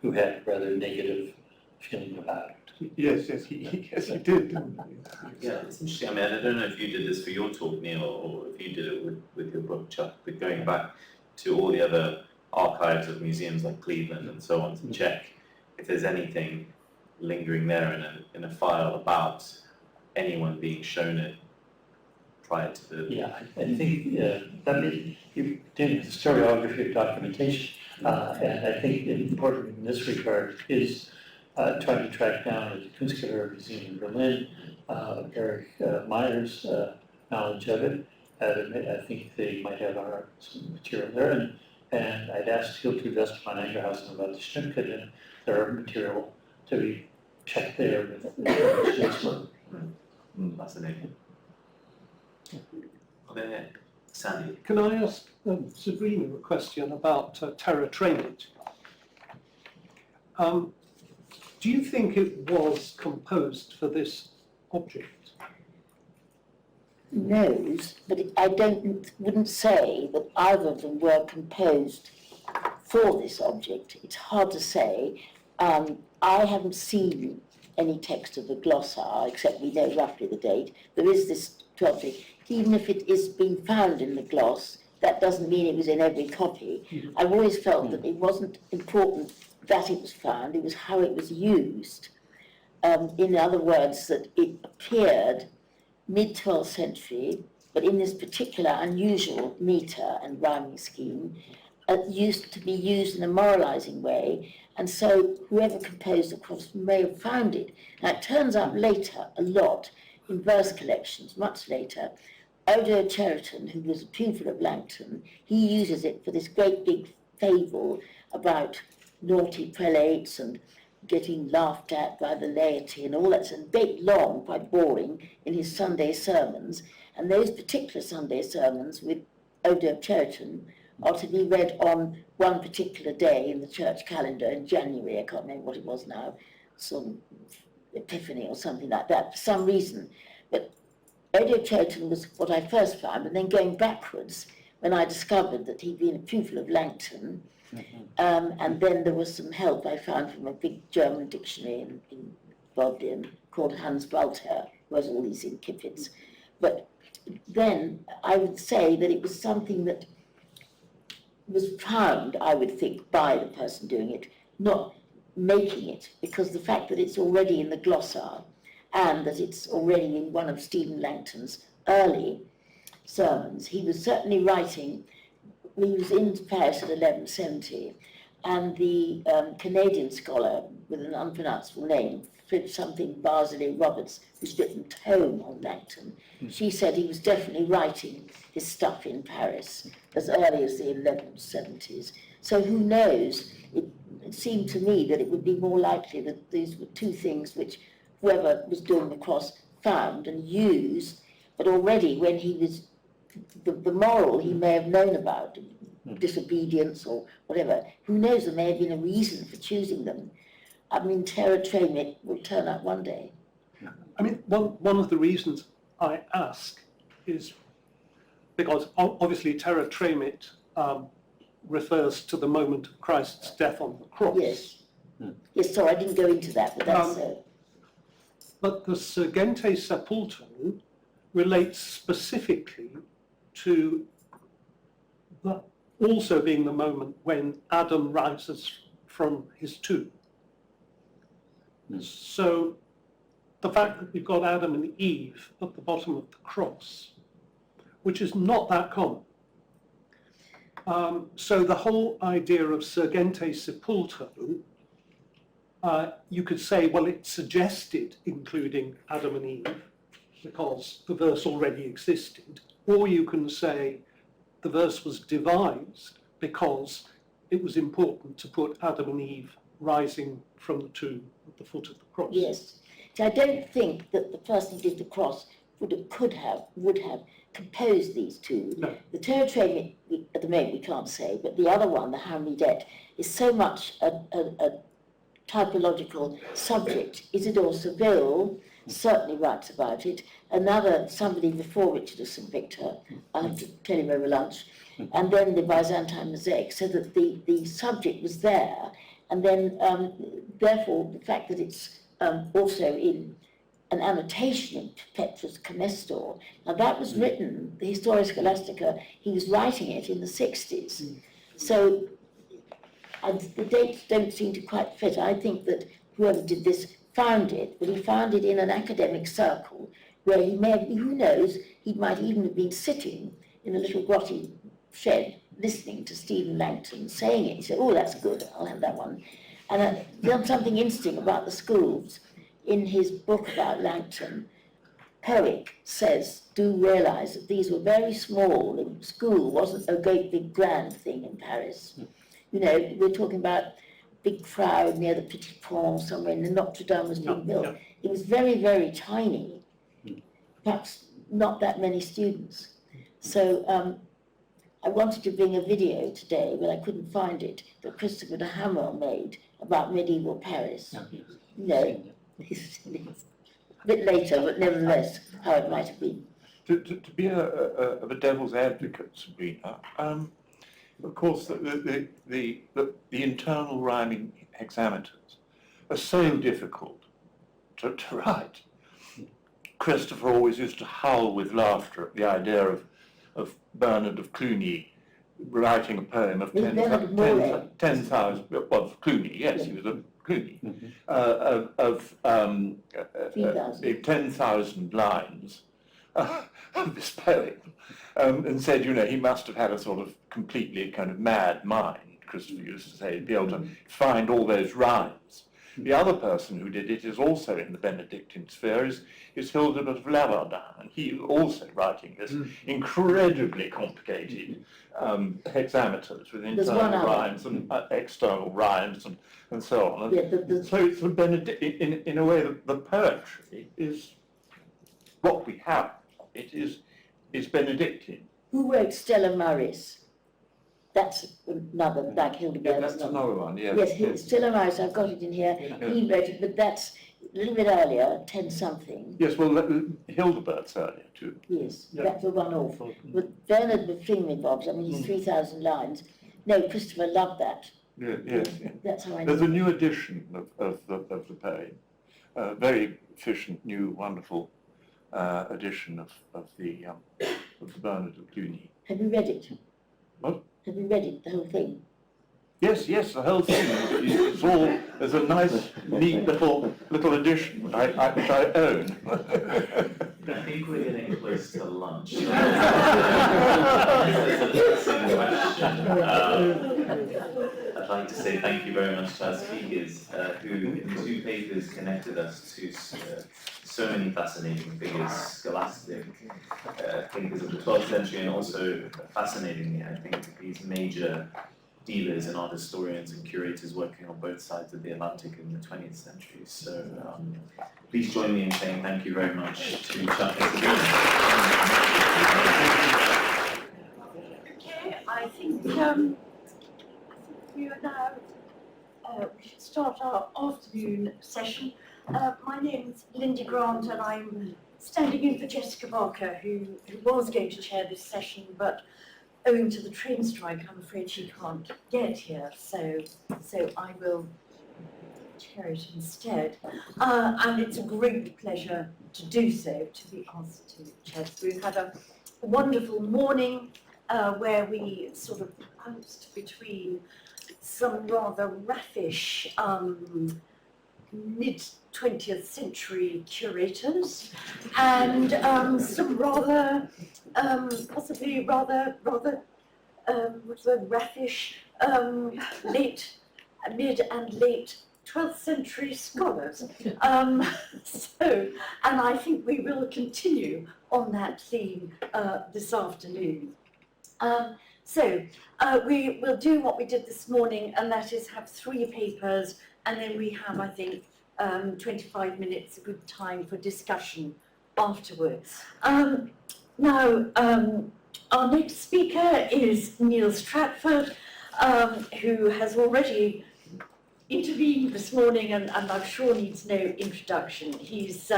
who had a rather negative feeling about it. Yes, he did, didn't he? Yeah, it's interesting. I mean, I don't know if you did this for your talk, Neil, or if you did it with your book, Chuck, but going back to all the other archives of museums like Cleveland and so on to check if there's anything lingering there in a file about anyone being shown it prior to the... Yeah, I think, I mean, you did historiography of documentation, and I think important in this regard is trying to track down at the Kunstgewerbe Museum in Berlin, Erich Meyer's knowledge of it. I think they might have some material there, and I'd asked Hiltrud Westermann Angerhausen about the Schnittke, and there are material to be checked there with Schnitzler. Fascinating. There. Sandy. Can I ask Sabrina a question about terra tremit? Do you think it was composed for this object? Knows, but I wouldn't say that either of them were composed for this object. It's hard to say. I haven't seen any text of the glossar, except we know roughly the date. There is this 12th. Even if it is being found in the gloss, that doesn't mean it was in every copy. Mhm. I've always felt that it wasn't important that it was found, it was how it was used. In other words, that it appeared mid-12th century, but in this particular unusual metre and rhyming scheme, used to be used in a moralising way, and so whoever composed the cross may have found it. Now it turns out later, a lot, in verse collections, much later, Odo Cheriton, who was a pupil of Langton, he uses it for this great big fable about naughty prelates and getting laughed at by the laity and all that, and big, long, quite boring in his Sunday sermons. And those particular Sunday sermons with Odo Cheriton are to be read on one particular day in the church calendar in January. I can't remember what it was now, some Epiphany or something like that, for some reason. But Odo Cheriton was what I first found, and then going backwards, when I discovered that he'd been a pupil of Langton, and then there was some help I found from a big German dictionary in Bodleian called Hans Walter, who has all these incipits. But then I would say that it was something that was found, I would think, by the person doing it, not making it, because the fact that it's already in the glossar and that it's already in one of Stephen Langton's early sermons. He was certainly writing, he was in Paris at 1170, and the Canadian scholar with an unpronounceable name, something Barzilay Roberts, who's written Tome on Langton, she said he was definitely writing his stuff in Paris as early as the 1170s. So who knows? It seemed to me that it would be more likely that these were two things which whoever was doing the cross found and used, but already when he was, the moral he may have known about, disobedience or whatever, who knows, there may have been a reason for choosing them. I mean, terra tremit will turn up one day. I mean, one of the reasons I ask is because obviously terra tremit refers to the moment of Christ's death on the cross. Yes. Yes, so I didn't go into that, but that's But the Surgente Sepulto relates specifically to also being the moment when Adam rises from his tomb. So the fact that we've got Adam and Eve at the bottom of the cross, which is not that common. So the whole idea of Surgente Sepulto, you could say, well, it suggested including Adam and Eve because the verse already existed, or you can say the verse was devised because it was important to put Adam and Eve rising from the tomb at the foot of the cross. yes. So I don't think that the person who did the cross would have composed these two. No. The terra tremit, at the moment we can't say, but the other one, the Hamridet, is so much a typological subject. Isidore Seville certainly writes about it. Another, somebody before Richard of St. Victor, I have to tell him over lunch, and then the Byzantine Mosaic, so that the subject was there, and then therefore the fact that it's also in an annotation in Petrus Comestor. Now that was written, the Historia Scholastica, he was writing it in the 60s. So the dates don't seem to quite fit. I think that whoever did this found it, but he found it in an academic circle where he may have, who knows, he might even have been sitting in a little grotty shed listening to Stephen Langton saying it. He said, oh, that's good, I'll have that one. And there's something interesting about the schools. In his book about Langton, Powick says, do realise that these were very small. The school wasn't a great big grand thing in Paris. You know, we're talking about big crowd near the Petit Pont, somewhere in the Notre Dame was being built. No. It was very, very tiny, perhaps not that many students. So I wanted to bring a video today, but I couldn't find it, that Christopher de Hamel made about medieval Paris. No, it's a bit later, but nevertheless, how it might have been. To be a devil's advocate, Sabrina, of course, the internal rhyming hexameters are so difficult to write. Christopher always used to howl with laughter at the idea of Bernard of Cluny writing a poem of 10,000, well, Cluny, yes, he was a Cluny, of 10,000 lines of this poem, and said, you know, he must have had a sort of completely kind of mad mind, Christopher used to say, to be able to find all those rhymes. The other person who did it is also in the Benedictine sphere, is Hildebert of Lavardin, and he is also writing this incredibly complicated hexameters with internal rhymes and external rhymes and so on. And so it's in a way, the poetry is what we have. It is Benedictine. Who wrote Stella Maris? That's another, like Hildebert. Yeah, that's another one, yes. Yes, Stella Maris, I've got it in here. Yeah. He wrote it, but that's a little bit earlier, 10-something. Yes, well, Hildebert's earlier too. Yes, Yeah. that's the one off. But Bernard the Thingamabobs, I mean, he's 3,000 lines. No, Christopher loved that. Yeah, yes. That's how I know. There's a new edition of the poem, very efficient, new, wonderful edition of the Bernard of Cluny. Have you read it? What? Have you read it, the whole thing? Yes, the whole thing. It's all. There's a nice, neat little edition which I own. I think we're getting close to lunch. I'd like to say thank you very much to our speakers who, in 2 papers, connected us to so many fascinating figures, scholastic thinkers of the 12th century, and also, fascinatingly, I think, these major dealers and art historians and curators working on both sides of the Atlantic in the 20th century. So please join me in saying thank you very much to Chuck and Sabrina. Okay, I think we are now, we should start our afternoon session. My name is Lindy Grant and I'm standing in for Jessica Barker, who was going to chair this session, but owing to the train strike, I'm afraid she can't get here, so I will chair it instead. And it's a great pleasure to do so, to be asked to chair. So we've had a wonderful morning where we sort of bounced between some rather raffish mid-20th century curators and some rather possibly rather raffish mid and late 12th century scholars. And I think we will continue on that theme this afternoon. We will do what we did this morning, and that is have 3 papers, and then we have, I think, 25 minutes, a good time for discussion afterwards. Now, our next speaker is Neil Stratford, who has already intervened this morning and I'm sure needs no introduction. He's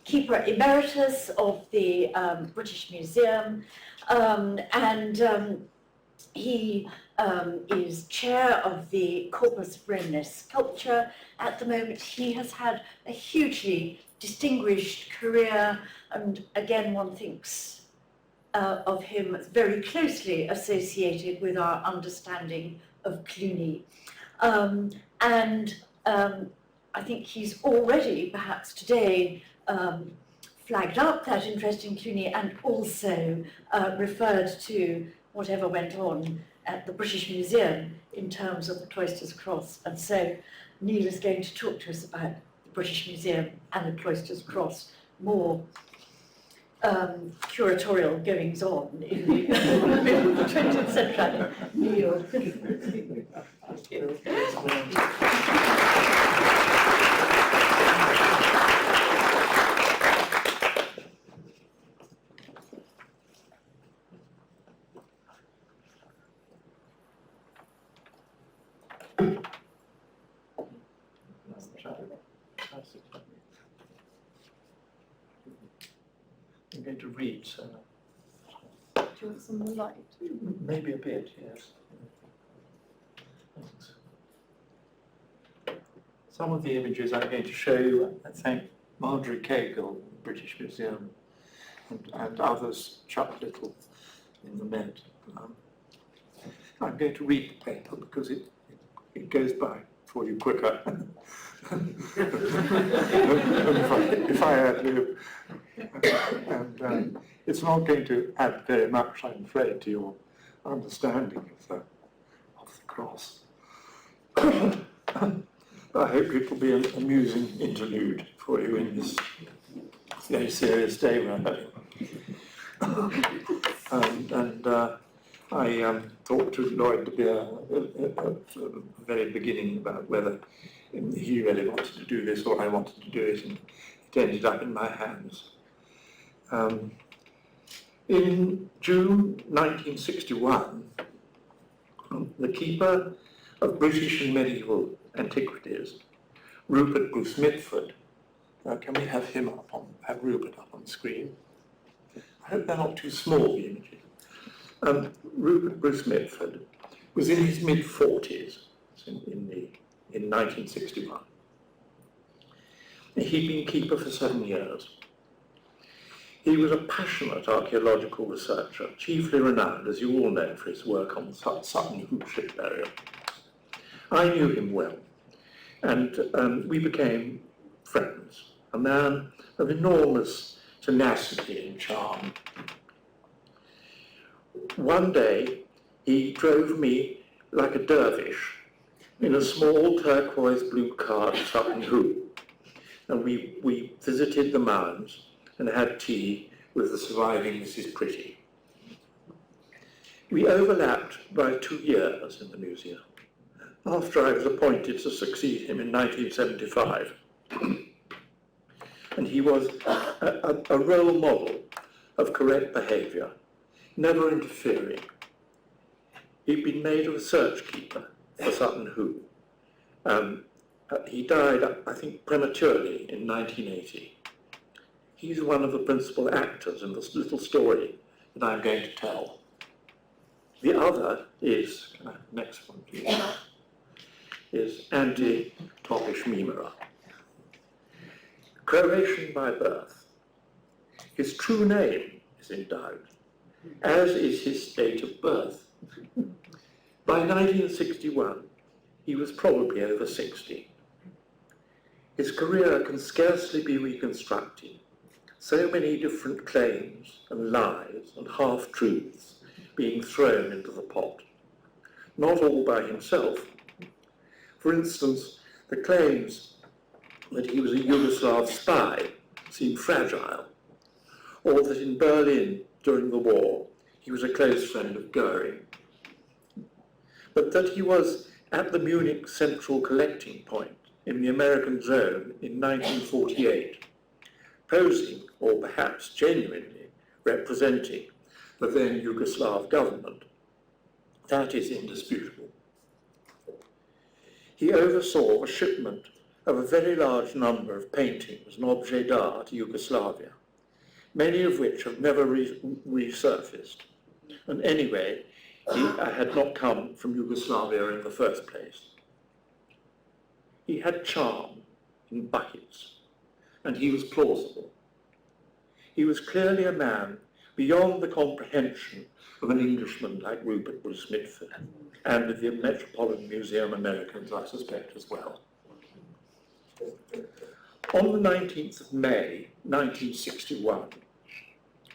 Keeper Emeritus of the British Museum, and he is chair of the Corpus Romanesque sculpture. At the moment, he has had a hugely distinguished career, and again, one thinks of him as very closely associated with our understanding of Cluny. I think he's already, perhaps today, flagged up that interest in Cluny and also referred to whatever went on at the British Museum in terms of the Cloisters Cross. And so Neil is going to talk to us about the British Museum and the Cloisters Cross, more curatorial goings on in the middle of the 20th century. Neil. going to read, so Do you want some more light? maybe a bit, yes. Thanks. Some of the images I'm going to show you, I thank Marjorie Cagle, British Museum, and others, Chuck Little in the Met. I'm going to read the paper because it goes by for you quicker. if I add lib. And it's not going to add very much, I'm afraid, to your understanding of the cross. I hope it will be an amusing interlude for you in this very serious day we're having. I talked to Lloyd De Beer at the very beginning about whether he really wanted to do this or I wanted to do it, and it ended up in my hands. In June 1961, the keeper of British and medieval antiquities, Rupert Bruce Mitford, can we have him have Rupert up on the screen? I hope they're not too small, the images. Rupert Bruce Mitford was in his mid-40s in 1961. He'd been keeper for 7 years. He was a passionate archaeological researcher, chiefly renowned, as you all know, for his work on the Sutton Hoo ship burial. I knew him well, and we became friends. A man of enormous tenacity and charm. One day, he drove me like a dervish in a small turquoise blue car to Sutton Hoo, and we visited the mounds and had tea with the surviving Mrs. Pretty. We overlapped by 2 years in the museum, after I was appointed to succeed him in 1975. And he was a role model of correct behaviour, never interfering. He'd been made a research keeper for Sutton Hoo. He died, I think, prematurely in 1980. He's one of the principal actors in this little story that I'm going to tell. The other is, next one please, is Andy Topish-Mimira. Croatian by birth. His true name is in doubt, as is his date of birth. By 1961, he was probably over 60. His career can scarcely be reconstructed. So many different claims and lies and half-truths being thrown into the pot. Not all by himself. For instance, the claims that he was a Yugoslav spy seem fragile, or that in Berlin during the war he was a close friend of Goering. But that he was at the Munich Central Collecting Point in the American Zone in 1948, posing, or perhaps genuinely, representing the then Yugoslav government, that is indisputable. He oversaw a shipment of a very large number of paintings and objets d'art to Yugoslavia, many of which have never resurfaced, and anyway, he had not come from Yugoslavia in the first place. He had charm in buckets, and he was plausible. He was clearly a man beyond the comprehension of an Englishman like Rupert Bruce Mitford, and of the Metropolitan Museum Americans, I suspect, as well. On the 19th of May, 1961,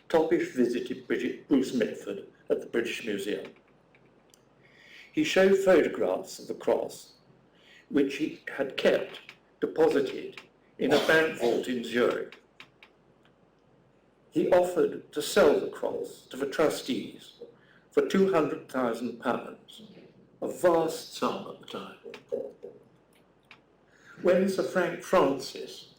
Topish visited Bruce Mitford at the British Museum. He showed photographs of the cross, which he had kept deposited in a bank vault in Zurich. He offered to sell the cross to the trustees for £200,000, a vast sum at the time. When Sir Frank Francis,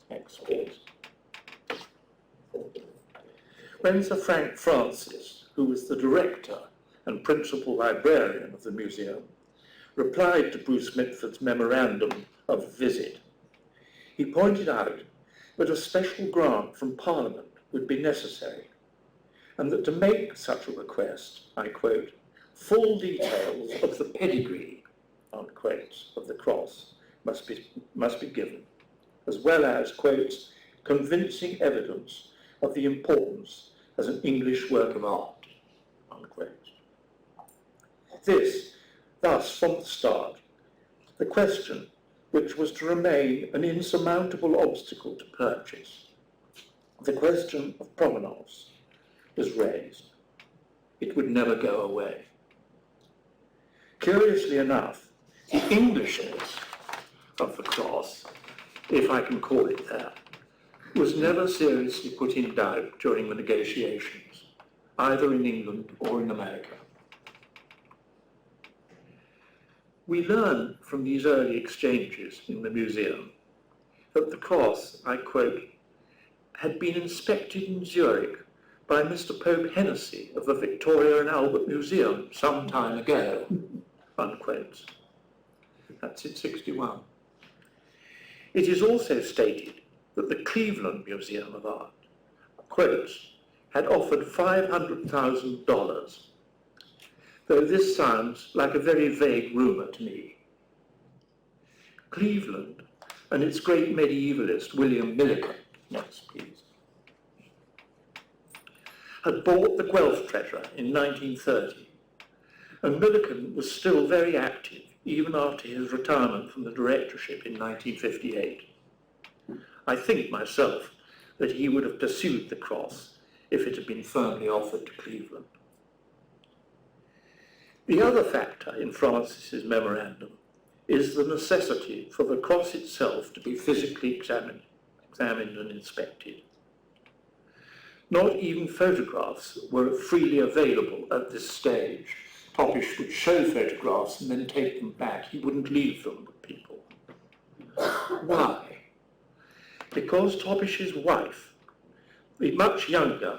when Sir Frank Francis, who was the director and principal librarian of the museum, replied to Bruce Mitford's memorandum of visit, he pointed out that a special grant from Parliament would be necessary and that to make such a request, I quote, full details of the pedigree, unquote, of the cross must be given, as well as, quotes, convincing evidence of the importance as an English work of art, unquote. Thus, from the start, the question, which was to remain an insurmountable obstacle to purchase, the question of provenance, was raised. It would never go away. Curiously enough, the Englishness of the cross, if I can call it that, was never seriously put in doubt during the negotiations, either in England or in America. We learn from these early exchanges in the museum that the cross, I quote, had been inspected in Zurich by Mr. Pope Hennessy of the Victoria and Albert Museum some time ago, unquote. That's in 61. It is also stated that the Cleveland Museum of Art, quotes, had offered $500,000, though this sounds like a very vague rumour to me. Cleveland and its great medievalist William Milliken, next please, had bought the Guelph treasure in 1930, and Milliken was still very active even after his retirement from the directorship in 1958. I think myself that he would have pursued the cross if it had been firmly offered to Cleveland. The other factor in Francis's memorandum is the necessity for the cross itself to be physically examined and inspected. Not even photographs were freely available at this stage. Topish would show photographs and then take them back. He wouldn't leave them with people. Why? Because Topish's wife, the much younger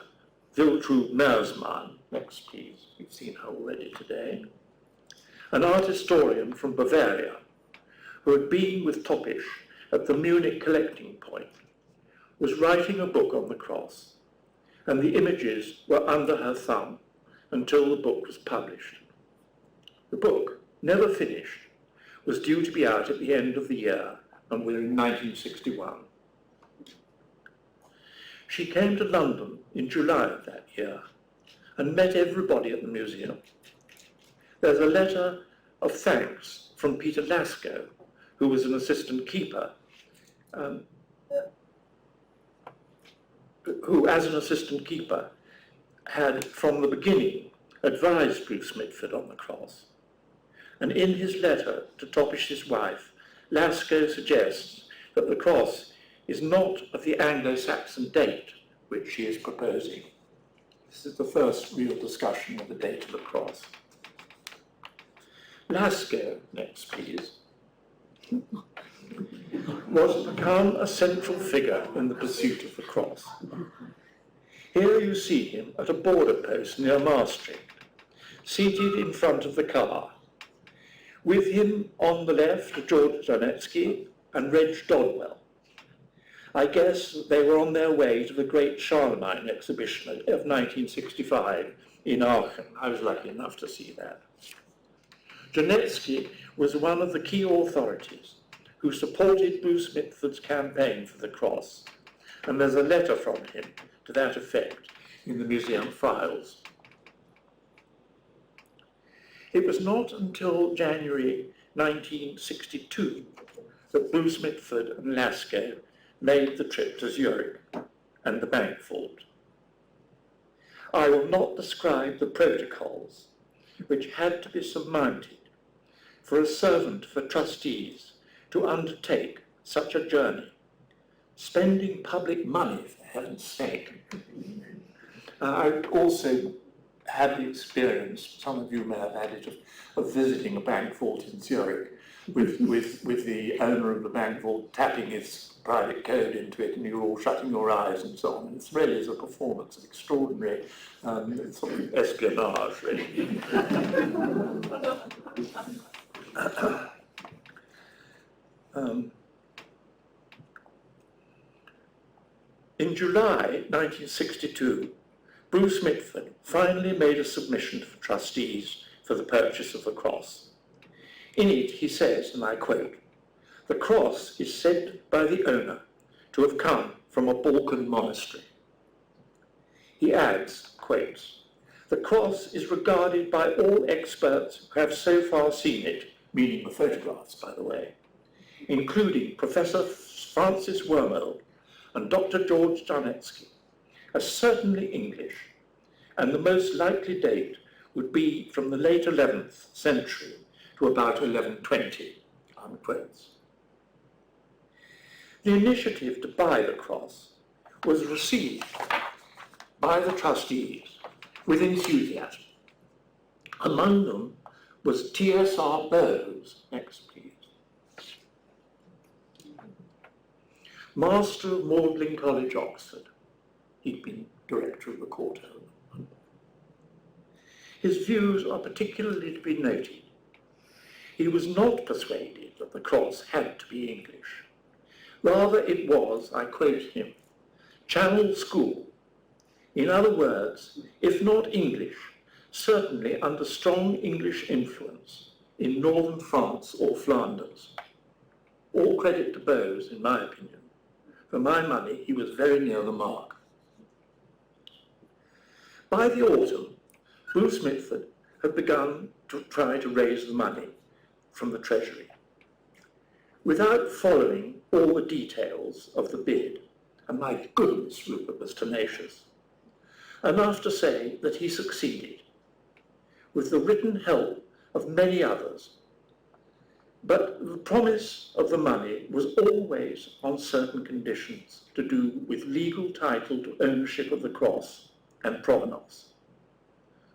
Wiltrud Mersmann, next please, we've seen her already today, an art historian from Bavaria who had been with Topish at the Munich collecting point, was writing a book on the cross, and the images were under her thumb until the book was published. The book, never finished, was due to be out at the end of the year, and we're in 1961. She came to London in July of that year and met everybody at the museum. There's a letter of thanks from Peter Lasco, who was an assistant keeper, who as an assistant keeper had from the beginning advised Bruce Mitford on the cross. And in his letter to Topish's wife, Lasco suggests that the cross is not of the Anglo-Saxon date which she is proposing. This is the first real discussion of the date of the cross. Lasco, next please, was become a central figure in the pursuit of the cross. Here you see him at a border post near Maastricht, seated in front of the car. With him on the left, George Donetsky and Reg Dodwell. I guess they were on their way to the great Charlemagne exhibition of 1965 in Aachen. I was lucky enough to see that. Donetsky was one of the key authorities who supported Bruce Mitford's campaign for the cross, and there's a letter from him to that effect in the museum files. It was not until January 1962 that Bruce Mitford and Lasco made the trip to Zurich and the bank vault. I will not describe the protocols which had to be surmounted for a servant for trustees to undertake such a journey, spending public money, for heaven's sake. I also had the experience, some of you may have had it, of visiting a bank vault in Zurich with the owner of the bank vault tapping his private code into it, and you're all shutting your eyes and so on. And it's really a performance of extraordinary sort of espionage, really. In July 1962, Bruce Mitford finally made a submission to the trustees for the purchase of the cross. In it he says, and I quote, "The cross is said by the owner to have come from a Balkan monastery." He adds, quotes, "The cross is regarded by all experts who have so far seen it," meaning the photographs, by the way, including Professor Francis Wormald and Dr. George Jarnetsky, as certainly English, and the most likely date would be from the late 11th century to about 1120, unquotes. The initiative to buy the cross was received by the trustees with enthusiasm. Among them was T.S.R. Bowes, next please, Master of Magdalen College, Oxford. He'd been director of the Courtauld. His views are particularly to be noted. He was not persuaded that the cross had to be English. Rather it was, I quote him, Channel School. In other words, if not English, certainly under strong English influence in northern France or Flanders. All credit to Bowes, in my opinion. For my money, he was very near the mark. By the autumn, Bruce Mitford had begun to try to raise the money from the Treasury. Without following all the details of the bid, and my goodness, Rupert was tenacious, enough to say that he succeeded, with the written help of many others. But the promise of the money was always on certain conditions to do with legal title to ownership of the cross and provenance.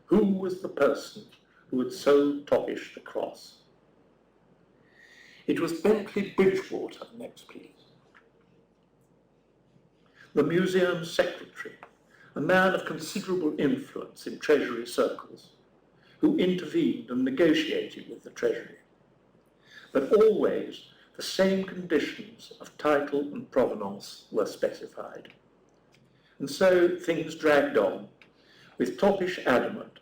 Who was the person who had so topped the cross? It was Bentley Bridgewater, next please, the museum's secretary, a man of considerable influence in Treasury circles, who intervened and negotiated with the Treasury. But always the same conditions of title and provenance were specified. And so things dragged on, with Topish adamant.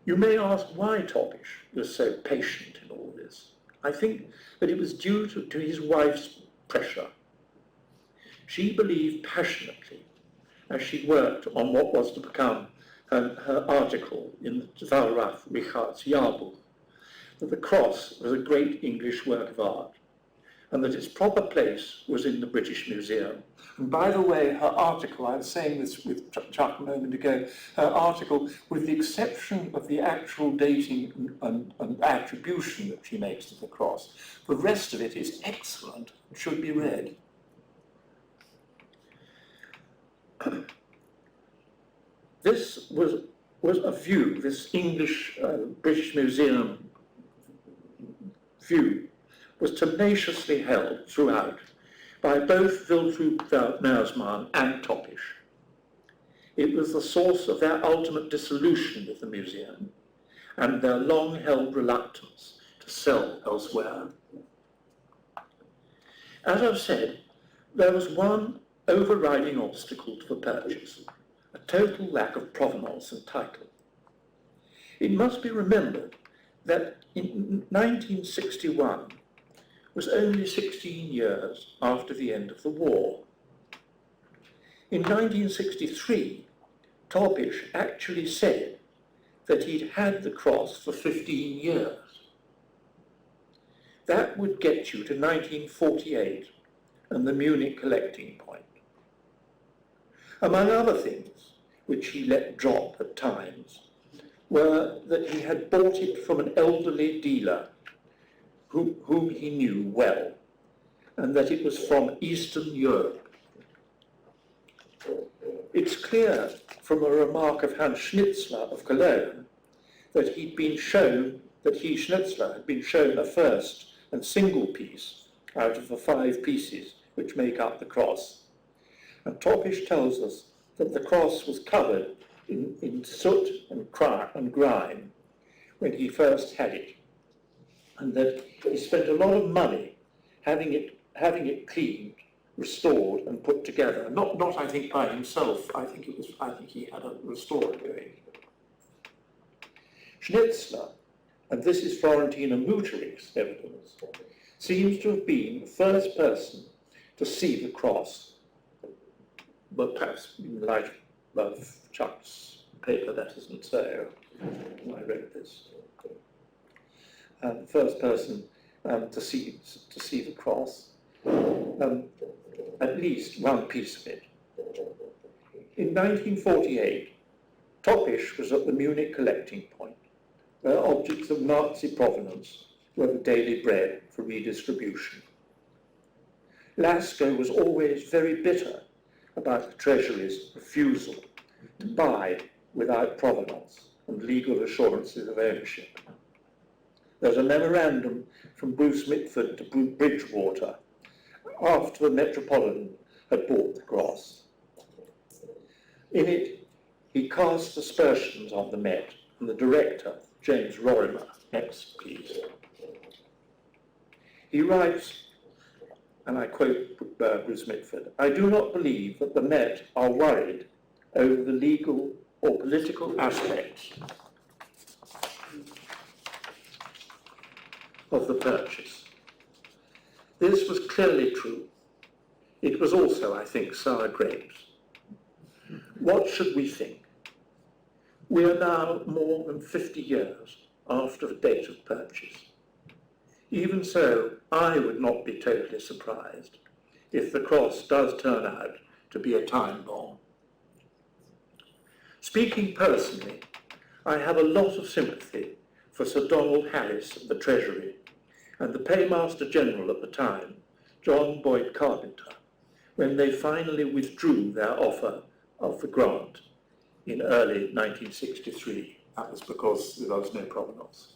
You may ask why Topish was so patient in all this. I think that it was due to his wife's pressure. She believed passionately, as she worked on what was to become her article in the Walrus Richard's Jahrbuch, that the cross was a great English work of art, and that its proper place was in the British Museum. And by the way, her article, I was saying this with Chuck a moment ago, her article, with the exception of the actual dating and attribution that she makes of the cross, the rest of it is excellent and should be read. This was a view, this English British Museum view, was tenaciously held throughout by both Wilfrid Naursman and Topish. It was the source of their ultimate dissolution with the museum and their long-held reluctance to sell elsewhere. As I've said, there was one overriding obstacle to the purchase, a total lack of provenance and title. It must be remembered that in 1961 was only 16 years after the end of the war. In 1963, Topish actually said that he'd had the cross for 15 years. That would get you to 1948 and the Munich collecting point. Among other things, which he let drop at times, were that he had bought it from an elderly dealer whom he knew well, and that it was from Eastern Europe. It's clear from a remark of Hans Schnitzler of Cologne that Schnitzler had been shown a first and single piece out of the 5 pieces which make up the cross. And Topish tells us that the cross was covered in soot and grime when he first had it, and that he spent a lot of money having it cleaned restored and put together. Not I think by himself. I think he had a restorer doing it. Schnitzler, and this is Florentina Muterich's evidence, seems to have been the first person to see the cross, but perhaps in light of Chuck's paper that isn't so. I read this. The first person to see the cross, at least one piece of it. In 1948, Toppisch was at the Munich collecting point, where objects of Nazi provenance were the daily bread for redistribution. Lasker was always very bitter about the Treasury's refusal to buy without provenance and legal assurances of ownership. There's a memorandum from Bruce Mitford to Bridgewater after the Metropolitan had bought the cross. In it, he casts aspersions on the Met and the director, James Rorimer. Next, please. He writes, and I quote Bruce Mitford, "I do not believe that the Met are worried over the legal or political aspects of the purchase. This was clearly true. It was also, I think, sour grapes. What should we think? We are now more than 50 years after the date of purchase. Even so, I would not be totally surprised if the cross does turn out to be a time bomb. Speaking personally, I have a lot of sympathy for Sir Donald Harris of the Treasury and the Paymaster General at the time, John Boyd Carpenter, when they finally withdrew their offer of the grant in early 1963. That was because there was no provenance.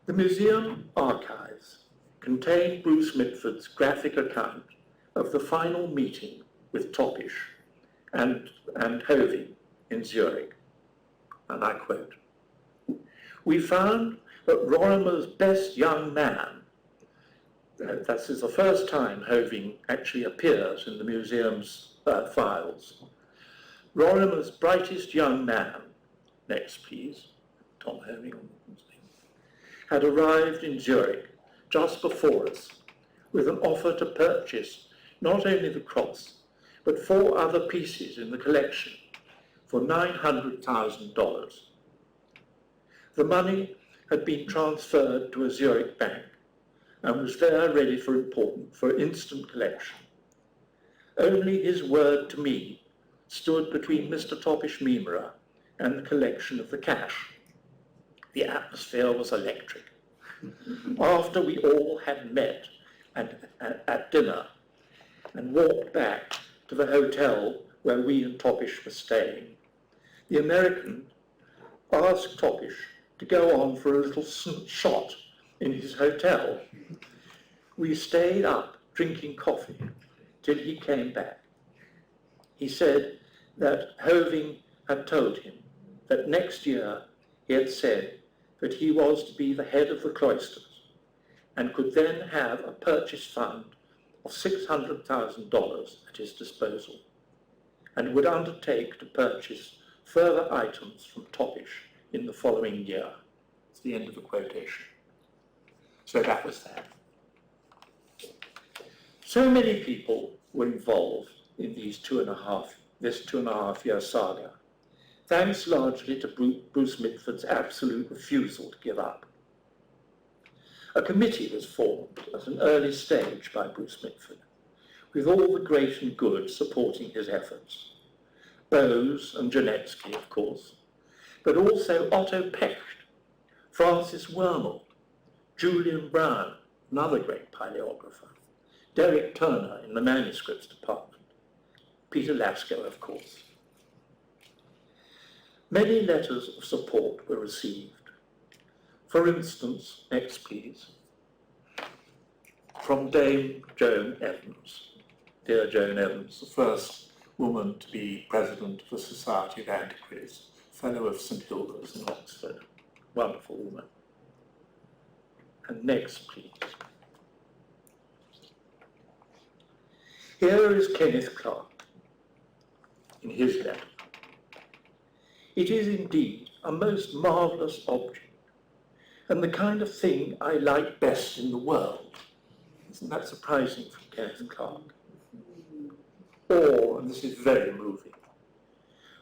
The museum archives contain Bruce Mitford's graphic account of the final meeting with Toppisch and Hoving in Zurich, and I quote, "We found that Rorimer's best young man," this is the first time Hoving actually appears in the museum's files, "Rorimer's brightest young man," next please, Tom Hoving, had arrived in Zurich just before us with an offer to purchase not only the cross, but 4 other pieces in the collection for $900,000. The money had been transferred to a Zurich bank and was there ready for instant collection. Only his word to me stood between Mr. Toppisch Mimura and the collection of the cash. The atmosphere was electric. After we all had met at dinner and walked back to the hotel where we and Toppisch were staying, the American asked Toppisch to go on for a little shot in his hotel. We stayed up drinking coffee till he came back. He said that Hoving had told him that next year he had said that he was to be the head of the cloisters and could then have a purchase fund of $600,000 at his disposal and would undertake to purchase further items from Toppisch in the following year. It's the end of the quotation. So that was that. So many people were involved in this 2.5 year saga, thanks largely to Bruce Mitford's absolute refusal to give up. A committee was formed at an early stage by Bruce Mitford, with all the great and good supporting his efforts. Bose and Janetsky, of course, but also Otto Pecht, Francis Wermel, Julian Brown, another great paleographer, Derek Turner in the manuscripts department, Peter Lasker, of course. Many letters of support were received. For instance, next please, from Dame Joan Evans. Dear Joan Evans, the first woman to be president of the Society of Antiquaries, fellow of St Hilda's in Oxford. Wonderful woman. And next, please. Here is Kenneth Clark in his letter. It is indeed a most marvellous object, and the kind of thing I like best in the world. Isn't that surprising from Kenneth Clark? Or, and this is very moving,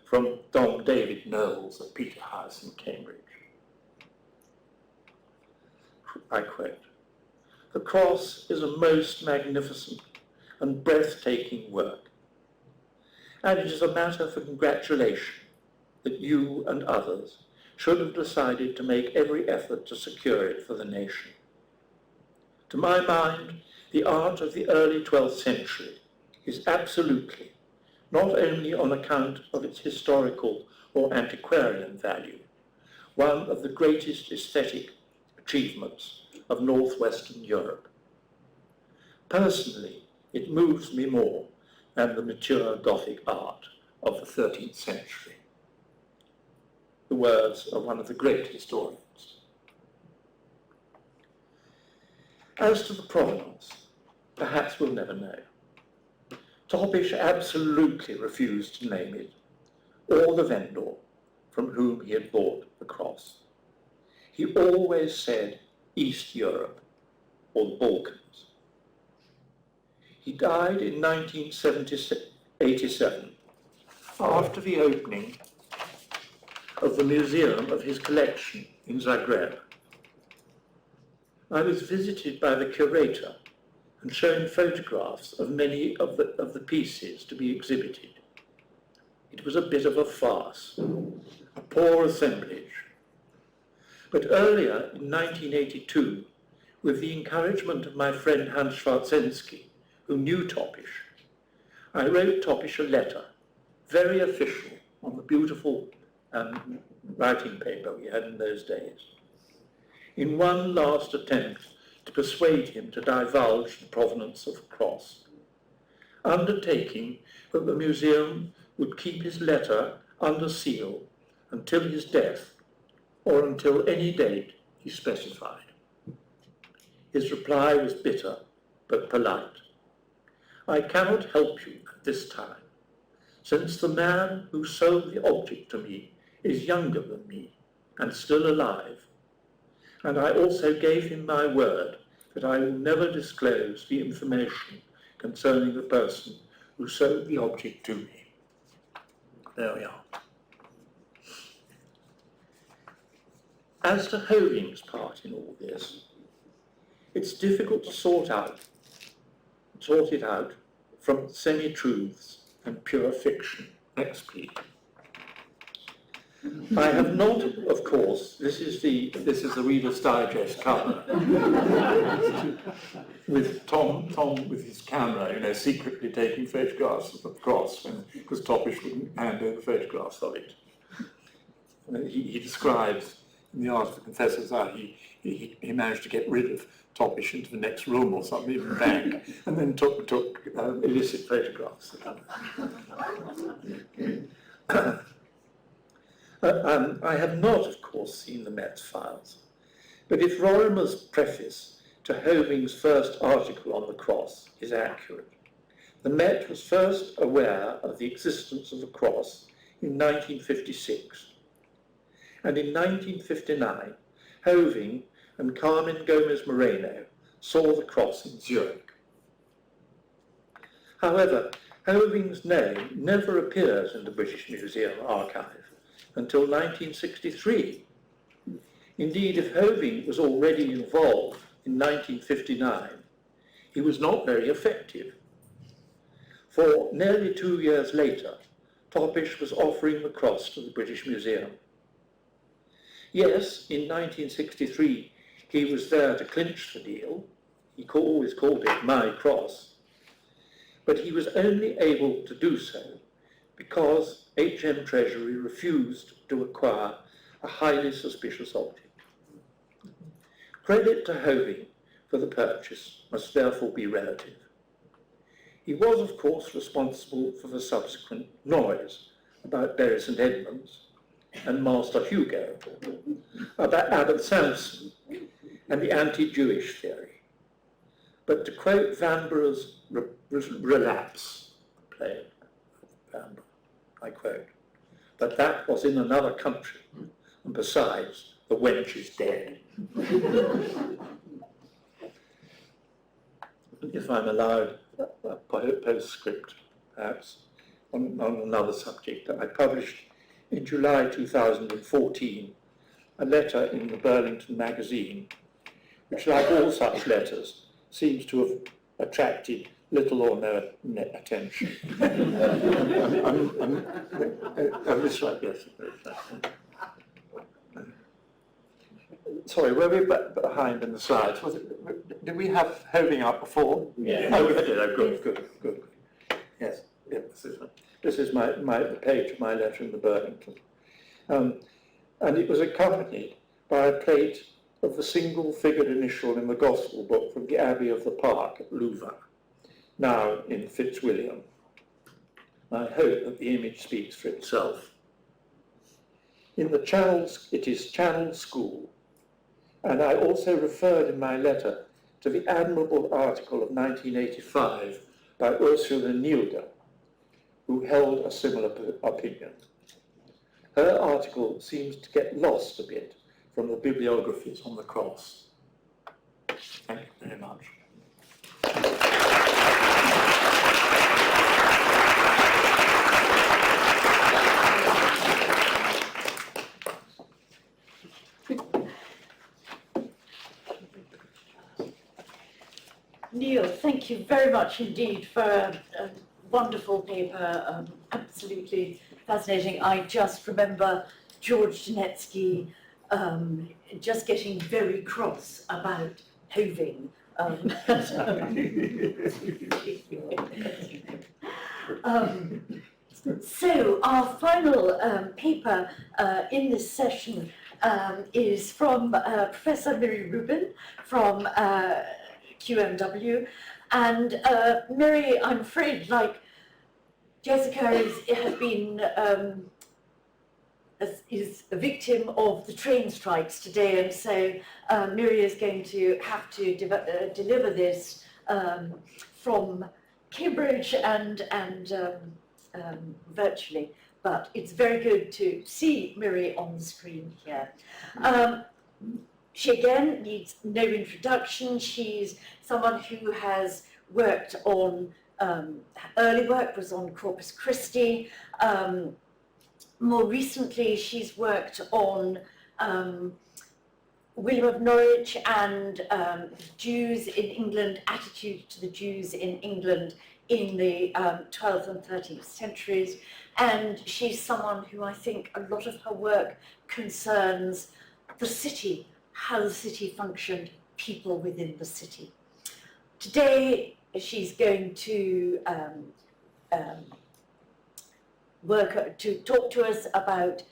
from Dom David Knowles of Peterhouse in Cambridge. I quote, "The cross is a most magnificent and breathtaking work, and it is a matter for congratulation that you and others should have decided to make every effort to secure it for the nation. To my mind, the art of the early 12th century is absolutely, not only on account of its historical or antiquarian value, one of the greatest aesthetic achievements of northwestern Europe. Personally, it moves me more than the mature Gothic art of the 13th century." The words of one of the great historians. As to the provenance, perhaps we'll never know. Topish absolutely refused to name it, or the vendor from whom he had bought the cross. He always said East Europe, or the Balkans. He died in 1987, after the opening of the museum of his collection in Zagreb. I was visited by the curator and shown photographs of many of the pieces to be exhibited. It was a bit of a farce, a poor assemblage. But earlier, in 1982, with the encouragement of my friend Hans Schwarzensky, who knew Topish, I wrote Topish a letter, very official, on the beautiful writing paper we had in those days, in one last attempt to persuade him to divulge the provenance of the cross, undertaking that the museum would keep his letter under seal until his death, or until any date he specified. His reply was bitter, but polite. "I cannot help you at this time, since the man who sold the object to me is younger than me and still alive, and I also gave him my word that I will never disclose the information concerning the person who sold the object to me." There we are. As to Hoving's part in all this, it's difficult to sort it out from semi-truths and pure fiction. Next, please. I have not, of course, this is the Reader's Digest cover, with Tom with his camera, secretly taking photographs of the cross, because Topish wouldn't hand over photographs of it. He describes in the Art of the Confessors how he managed to get rid of Topish into the next room or something, in the bank, and then took illicit photographs. I have not, of course, seen the Met files, but if Rorimer's preface to Hoving's first article on the cross is accurate, the Met was first aware of the existence of the cross in 1956, and in 1959, Hoving and Carmen Gomez Moreno saw the cross in Zurich. However, Hoving's name never appears in the British Museum archive until 1963. Indeed, if Hoving was already involved in 1959, he was not very effective. For nearly 2 years later, Topish was offering the cross to the British Museum. Yes, in 1963, he was there to clinch the deal. He always called it my cross. But he was only able to do so because HM Treasury refused to acquire a highly suspicious object. Credit to Hoving for the purchase must therefore be relative. He was, of course, responsible for the subsequent noise about Bury St Edmunds and Master Hugo, about Abbot Sampson and the anti-Jewish theory. But to quote Vanborough's relapse, play, I quote. But that was in another country, and besides, the wench is dead. If I'm allowed a postscript, perhaps, on another subject, I published in July 2014 a letter in the Burlington magazine, which, like all such letters, seems to have attracted little or no attention. This one, yes. Sorry, were we behind in the slides? Did we have holding up before? Yeah. Oh, we did. Oh, good. Yes, this is the page of my letter in the Burlington. And it was accompanied by a plate of the single-figured initial in the Gospel book from the Abbey of the Park at Louvain, now in Fitzwilliam. I hope that the image speaks for itself. In the channels, it is Channel School, and I also referred in my letter to the admirable article of 1985 by Ursula Nilde, who held a similar opinion. Her article seems to get lost a bit from the bibliographies on the cross. Thank you very much. Neil, thank you very much indeed for a wonderful paper, absolutely fascinating. I just remember George Didactic just getting very cross about hoving. So our final paper in this session is from Professor Miri Rubin from QMW, and Miri, I'm afraid, like Jessica, has been is a victim of the train strikes today, and so Miri is going to have to deliver this from Cambridge and virtually. But it's very good to see Miri on the screen here. She again needs no introduction. She's someone who has worked on, early work was on Corpus Christi. More recently, she's worked on William of Norwich and Jews in England, attitude to the Jews in England in the 12th and 13th centuries. And she's someone who I think a lot of her work concerns the city, how the city functioned, people within the city. Today, she's going to talk to us about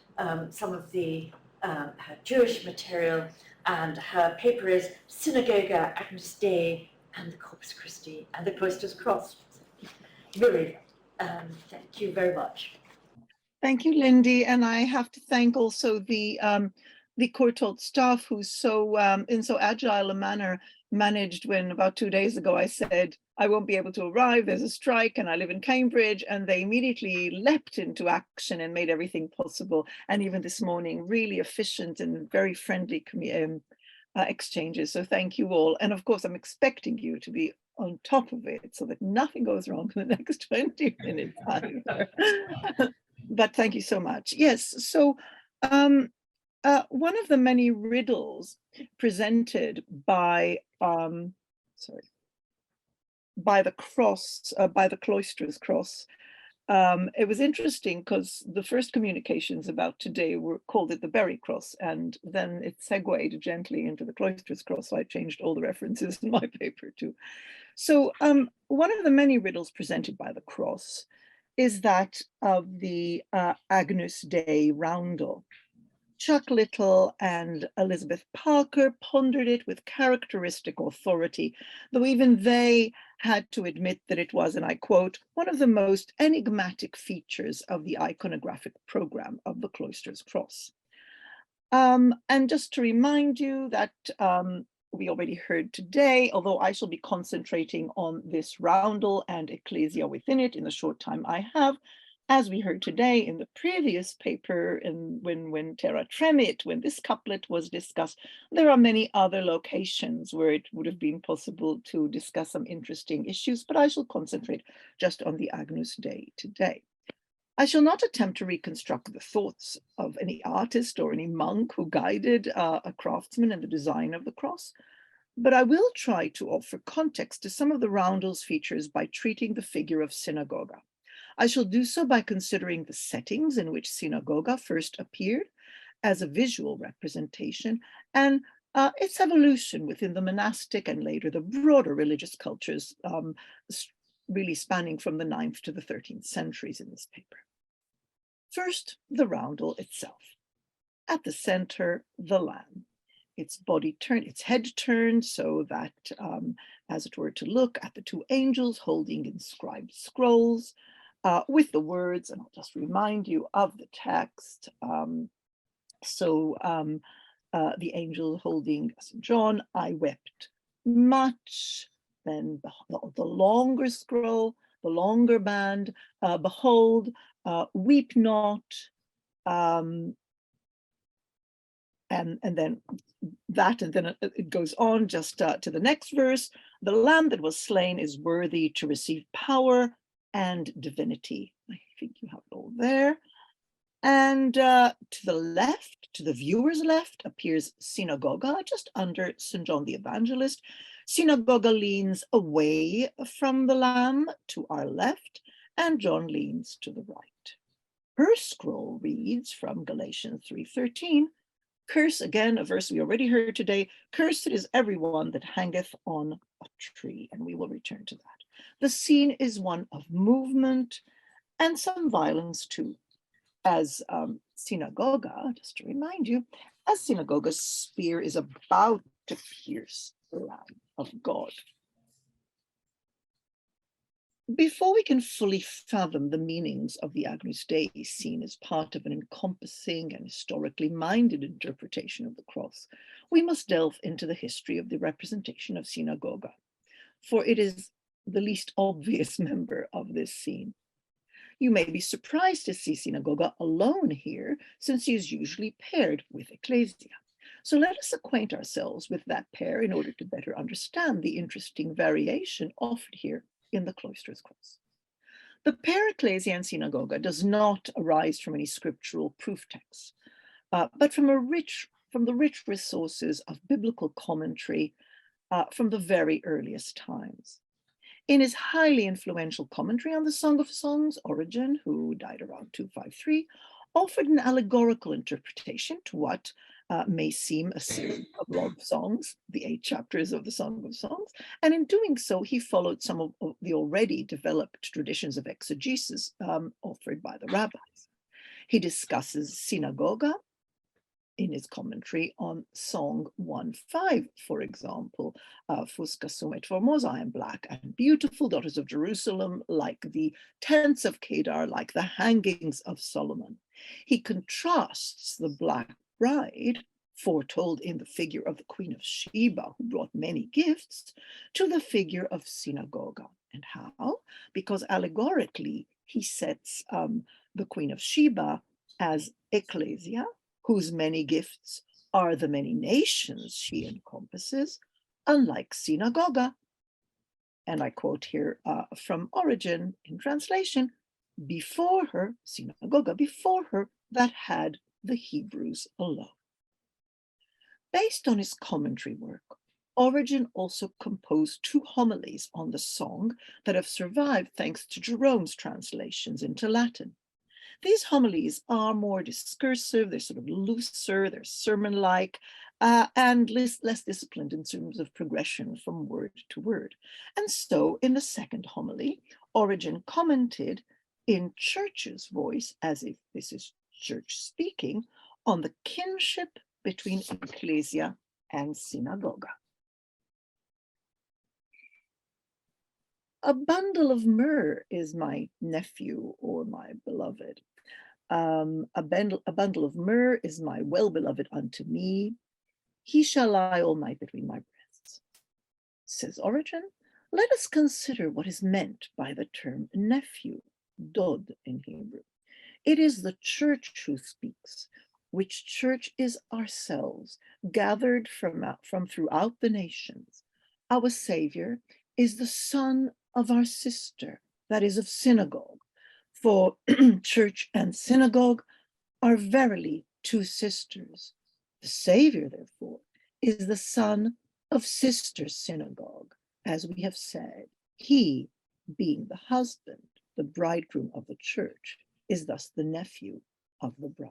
some of the her Jewish material, and her paper is Synagoga, Agnus Dei, and the Corpus Christi, and the Cloisters Cross. Miri, thank you very much. Thank you, Lindy, and I have to thank also the Courtauld staff, who's so in so agile a manner managed when about 2 days ago I said I won't be able to arrive, there's a strike and I live in Cambridge, and they immediately leapt into action and made everything possible. And even this morning, really efficient and very friendly exchanges. So thank you all. And of course, I'm expecting you to be on top of it so that nothing goes wrong for the next 20 minutes either. But thank you so much. Yes, so one of the many riddles presented by the cross, by the Cloisters Cross, it was interesting because the first communications about today called it the Berry Cross, and then it segued gently into the Cloisters Cross, so I changed all the references in my paper too. So one of the many riddles presented by the cross is that of the Agnus Dei roundel. Chuck Little and Elizabeth Parker pondered it with characteristic authority, though even they had to admit that it was, and I quote, one of the most enigmatic features of the iconographic program of the Cloisters Cross. And just to remind you that we already heard today, although I shall be concentrating on this roundel and ecclesia within it in the short time I have. As we heard today in the previous paper, and when Terra Tremit, when this couplet was discussed, there are many other locations where it would have been possible to discuss some interesting issues, but I shall concentrate just on the Agnus Dei today. I shall not attempt to reconstruct the thoughts of any artist or any monk who guided a craftsman in the design of the cross, but I will try to offer context to some of the roundel's features by treating the figure of Synagoga. I shall do so by considering the settings in which Synagoga first appeared as a visual representation and its evolution within the monastic and later the broader religious cultures, really spanning from the 9th to the 13th centuries in this paper. First, the roundel itself. At the center, the lamb. Its body turned, its head turned so that, as it were, to look at the two angels holding inscribed scrolls with the words, and I'll just remind you of the text. The angel holding St. John, I wept much. Then the longer scroll, the longer band, behold, weep not, and then that, and then it goes on just to the next verse. The lamb that was slain is worthy to receive power and divinity. I think you have it all there. And to the left, to the viewer's left, appears Synagoga, just under St. John the Evangelist. Synagoga leans away from the lamb to our left, and John leans to the right. Her scroll reads from Galatians 3:13, curse, again, a verse we already heard today, cursed is everyone that hangeth on a tree, and we will return to that. The scene is one of movement and some violence too, as Synagoga, just to remind you, as Synagoga's spear is about to pierce the Lamb of God. Before we can fully fathom the meanings of the Agnus Dei scene as part of an encompassing and historically minded interpretation of the cross, we must delve into the history of the representation of Synagoga, for it is the least obvious member of this scene. You may be surprised to see Synagoga alone here, since she is usually paired with Ecclesia. So let us acquaint ourselves with that pair in order to better understand the interesting variation offered here in the Cloisters Cross. The pair Ecclesia and Synagoga does not arise from any scriptural proof texts, but from the rich resources of biblical commentary from the very earliest times. In his highly influential commentary on the Song of Songs, Origen, who died around 253, offered an allegorical interpretation to what may seem a series of love songs, the 8 chapters of the Song of Songs, and in doing so, he followed some of the already developed traditions of exegesis offered by the rabbis. He discusses Synagoga in his commentary on Song 1:5, for example, Fusca sum et formosa, I am black and beautiful, daughters of Jerusalem, like the tents of Kedar, like the hangings of Solomon. He contrasts the black bride, foretold in the figure of the Queen of Sheba, who brought many gifts, to the figure of Synagoga. And how? Because allegorically, he sets the Queen of Sheba as Ecclesia, whose many gifts are the many nations she encompasses, unlike Synagoga. And I quote here from Origen in translation, before her, Synagoga, before her, that had the Hebrews alone. Based on his commentary work, Origen also composed 2 homilies on the song that have survived thanks to Jerome's translations into Latin. These homilies are more discursive, they're sort of looser, they're sermon-like, and less disciplined in terms of progression from word to word. And so in the second homily, Origen commented in church's voice, as if this is church speaking, on the kinship between Ecclesia and Synagoga. A bundle of myrrh is my nephew or my beloved. A bundle of myrrh is my well-beloved unto me. He shall lie all night between my breasts. says Origen, let us consider what is meant by the term nephew, dod in Hebrew. It is the church who speaks, which church is ourselves, gathered from throughout the nations. Our Savior is the son of our sister, that is of synagogue. For church and synagogue are verily two sisters. The Savior, therefore, is the son of sister synagogue, as we have said. He, being the husband, the bridegroom of the church, is thus the nephew of the bride.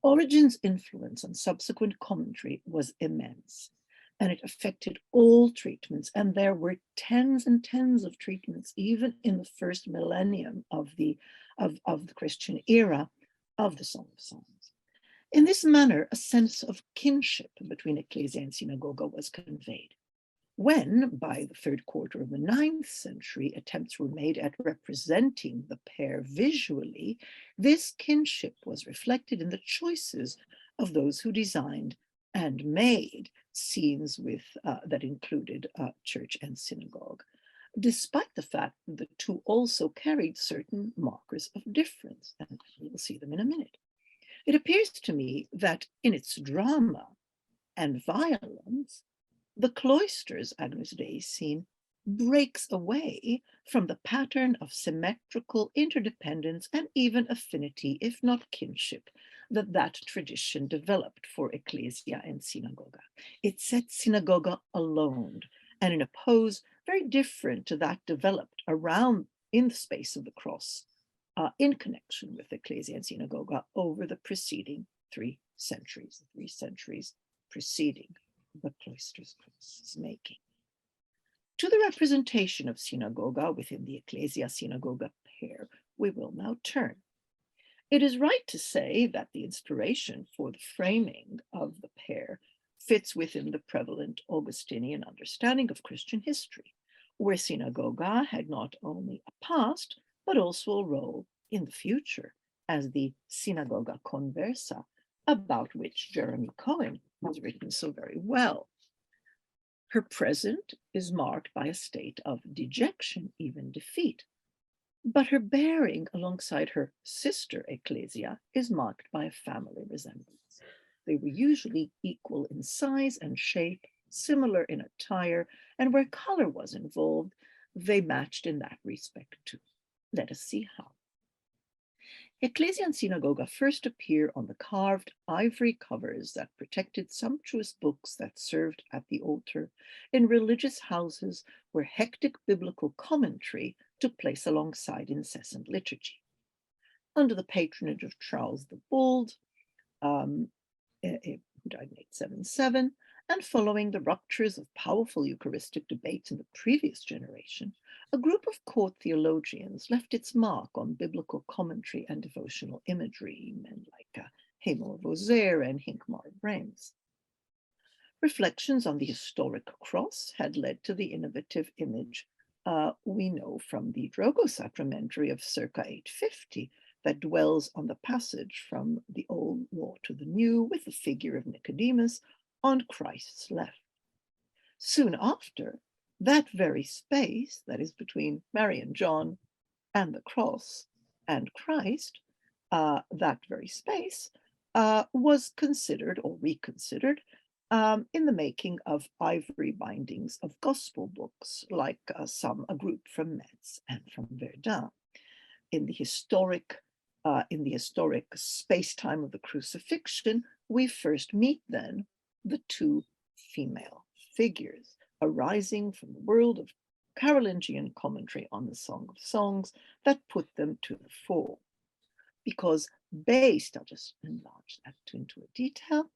Origen's influence on subsequent commentary was immense, and it affected all treatments, and there were tens and tens of treatments, even in the first millennium of the Christian era, of the Song of Songs. In this manner, a sense of kinship between Ecclesia and Synagoga was conveyed. When, by the third quarter of the 9th century, attempts were made at representing the pair visually, this kinship was reflected in the choices of those who designed and made scenes that included church and synagogue, despite the fact that the two also carried certain markers of difference, and we'll see them in a minute. It appears to me that in its drama and violence, the Cloisters Agnus Dei scene breaks away from the pattern of symmetrical interdependence and even affinity, if not kinship, that tradition developed for Ecclesia and Synagoga. It sets Synagoga alone and in a pose very different to that developed around in the space of the cross in connection with Ecclesia and Synagoga over the preceding 3 centuries, the 3 centuries preceding the Cloisters Cross's making. To the representation of Synagoga within the Ecclesia-Synagoga pair, we will now turn. It is right to say that the inspiration for the framing of the pair fits within the prevalent Augustinian understanding of Christian history, where Synagoga had not only a past, but also a role in the future as the Synagoga Conversa, about which Jeremy Cohen has written so very well. Her present is marked by a state of dejection, even defeat, but her bearing alongside her sister Ecclesia is marked by a family resemblance. They were usually equal in size and shape, similar in attire, and where color was involved, they matched in that respect too. Let us see how. Ecclesia and Synagoga first appear on the carved ivory covers that protected sumptuous books that served at the altar in religious houses where hectic biblical commentary took place alongside incessant liturgy. Under the patronage of Charles the Bald, who died in 877, and following the ruptures of powerful Eucharistic debates in the previous generation, a group of court theologians left its mark on biblical commentary and devotional imagery, men like Hamel Voser and Hincmar Brems. Reflections on the historic cross had led to the innovative image we know from the Drogo Sacramentary of circa 850 that dwells on the passage from the Old Law to the New with the figure of Nicodemus on Christ's left. Soon after, that very space, that is between Mary and John and the cross and Christ, that very space was considered or reconsidered in the making of ivory bindings of gospel books, like a group from Metz and from Verdun. In the historic space-time of the crucifixion, we first meet then the two female figures arising from the world of Carolingian commentary on the Song of Songs that put them to the fore. Because I'll just enlarge that into a detail,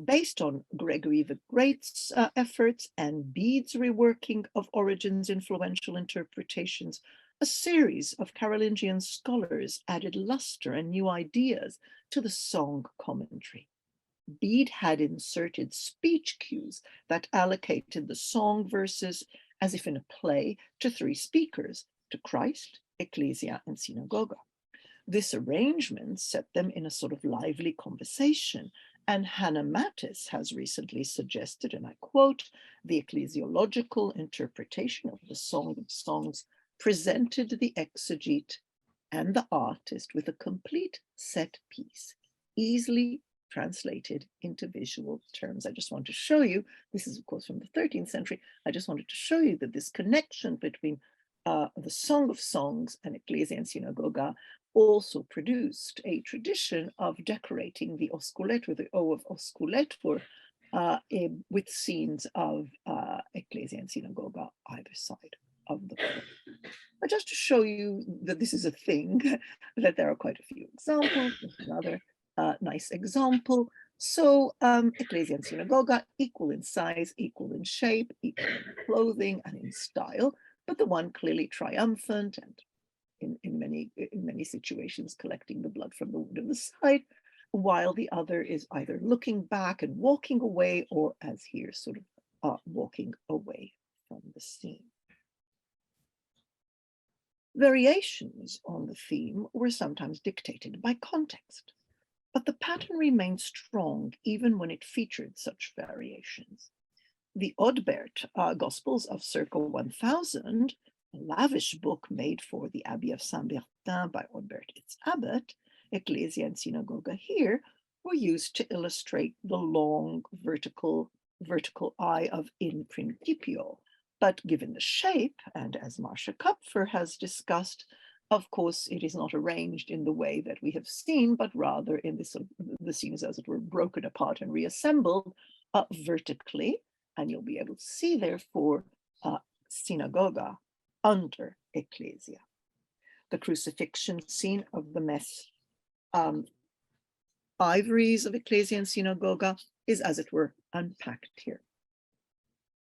based on Gregory the Great's efforts and Bede's reworking of Origen's influential interpretations, a series of Carolingian scholars added luster and new ideas to the song commentary. Bede had inserted speech cues that allocated the song verses, as if in a play, to 3 speakers, to Christ, Ecclesia, and Synagoga. This arrangement set them in a sort of lively conversation And Hannah Mattis has recently suggested, and I quote, the ecclesiological interpretation of the Song of Songs presented the exegete and the artist with a complete set piece, easily translated into visual terms. I just want to show you, this is of course from the 13th century, I just wanted to show you that this connection between the Song of Songs and Ecclesia and Synagoga also produced a tradition of decorating the osculetur, the O of osculetur, with scenes of Ecclesia and Synagoga either side of the cross. But just to show you that this is a thing, that there are quite a few examples. Another nice example. So Ecclesia and Synagoga, equal in size, equal in shape, equal in clothing and in style, but the one clearly triumphant and in many situations collecting the blood from the wound of the side, while the other is either looking back and walking away, or as here, sort of walking away from the scene. Variations on the theme were sometimes dictated by context, but the pattern remained strong even when it featured such variations. The Odbert Gospels of circa 1000, a lavish book made for the Abbey of Saint-Bertin by Odbert its abbot, Ecclesia and Synagoga here, were used to illustrate the long vertical eye of in principio. But given the shape, and as Marcia Kupfer has discussed, of course, it is not arranged in the way that we have seen, but rather in this sort of, the scenes as it were broken apart and reassembled vertically. And you'll be able to see, therefore, Synagoga under Ecclesia. The crucifixion scene of the mess ivories of Ecclesia and Synagoga is, as it were, unpacked here.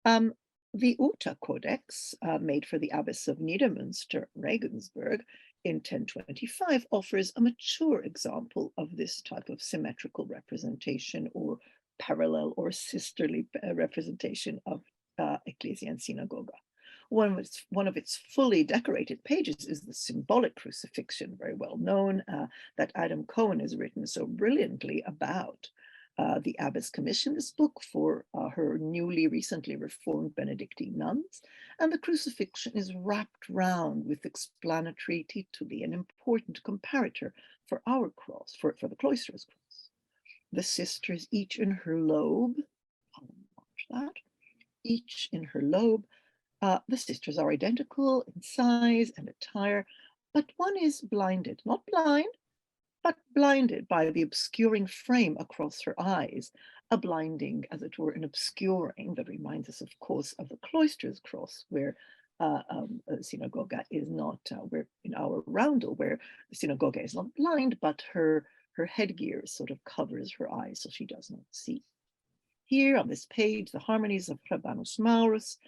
The Uta Codex, made for the Abbess of Niedermünster, Regensburg, in 1025, offers a mature example of this type of symmetrical representation, or parallel or sisterly representation of Ecclesia and Synagoga. One of its fully decorated pages is the symbolic crucifixion, very well known, that Adam Cohen has written so brilliantly about. The abbess commissioned this book for her recently reformed Benedictine nuns, and the crucifixion is wrapped round with explanatory tituli, an important comparator for our cross, for the Cloisters Cross. The sisters, each in her lobe, I'll watch that, each in her lobe. The sisters are identical in size and attire, but one is blinded, not blind, but blinded by the obscuring frame across her eyes, a blinding, as it were, an obscuring that reminds us, of course, of the Cloisters Cross, where Synagoga is not, where in our roundel, where the Synagoga is not blind, but her headgear sort of covers her eyes, so she does not see. Here on this page, the harmonies of Rabanus Maurus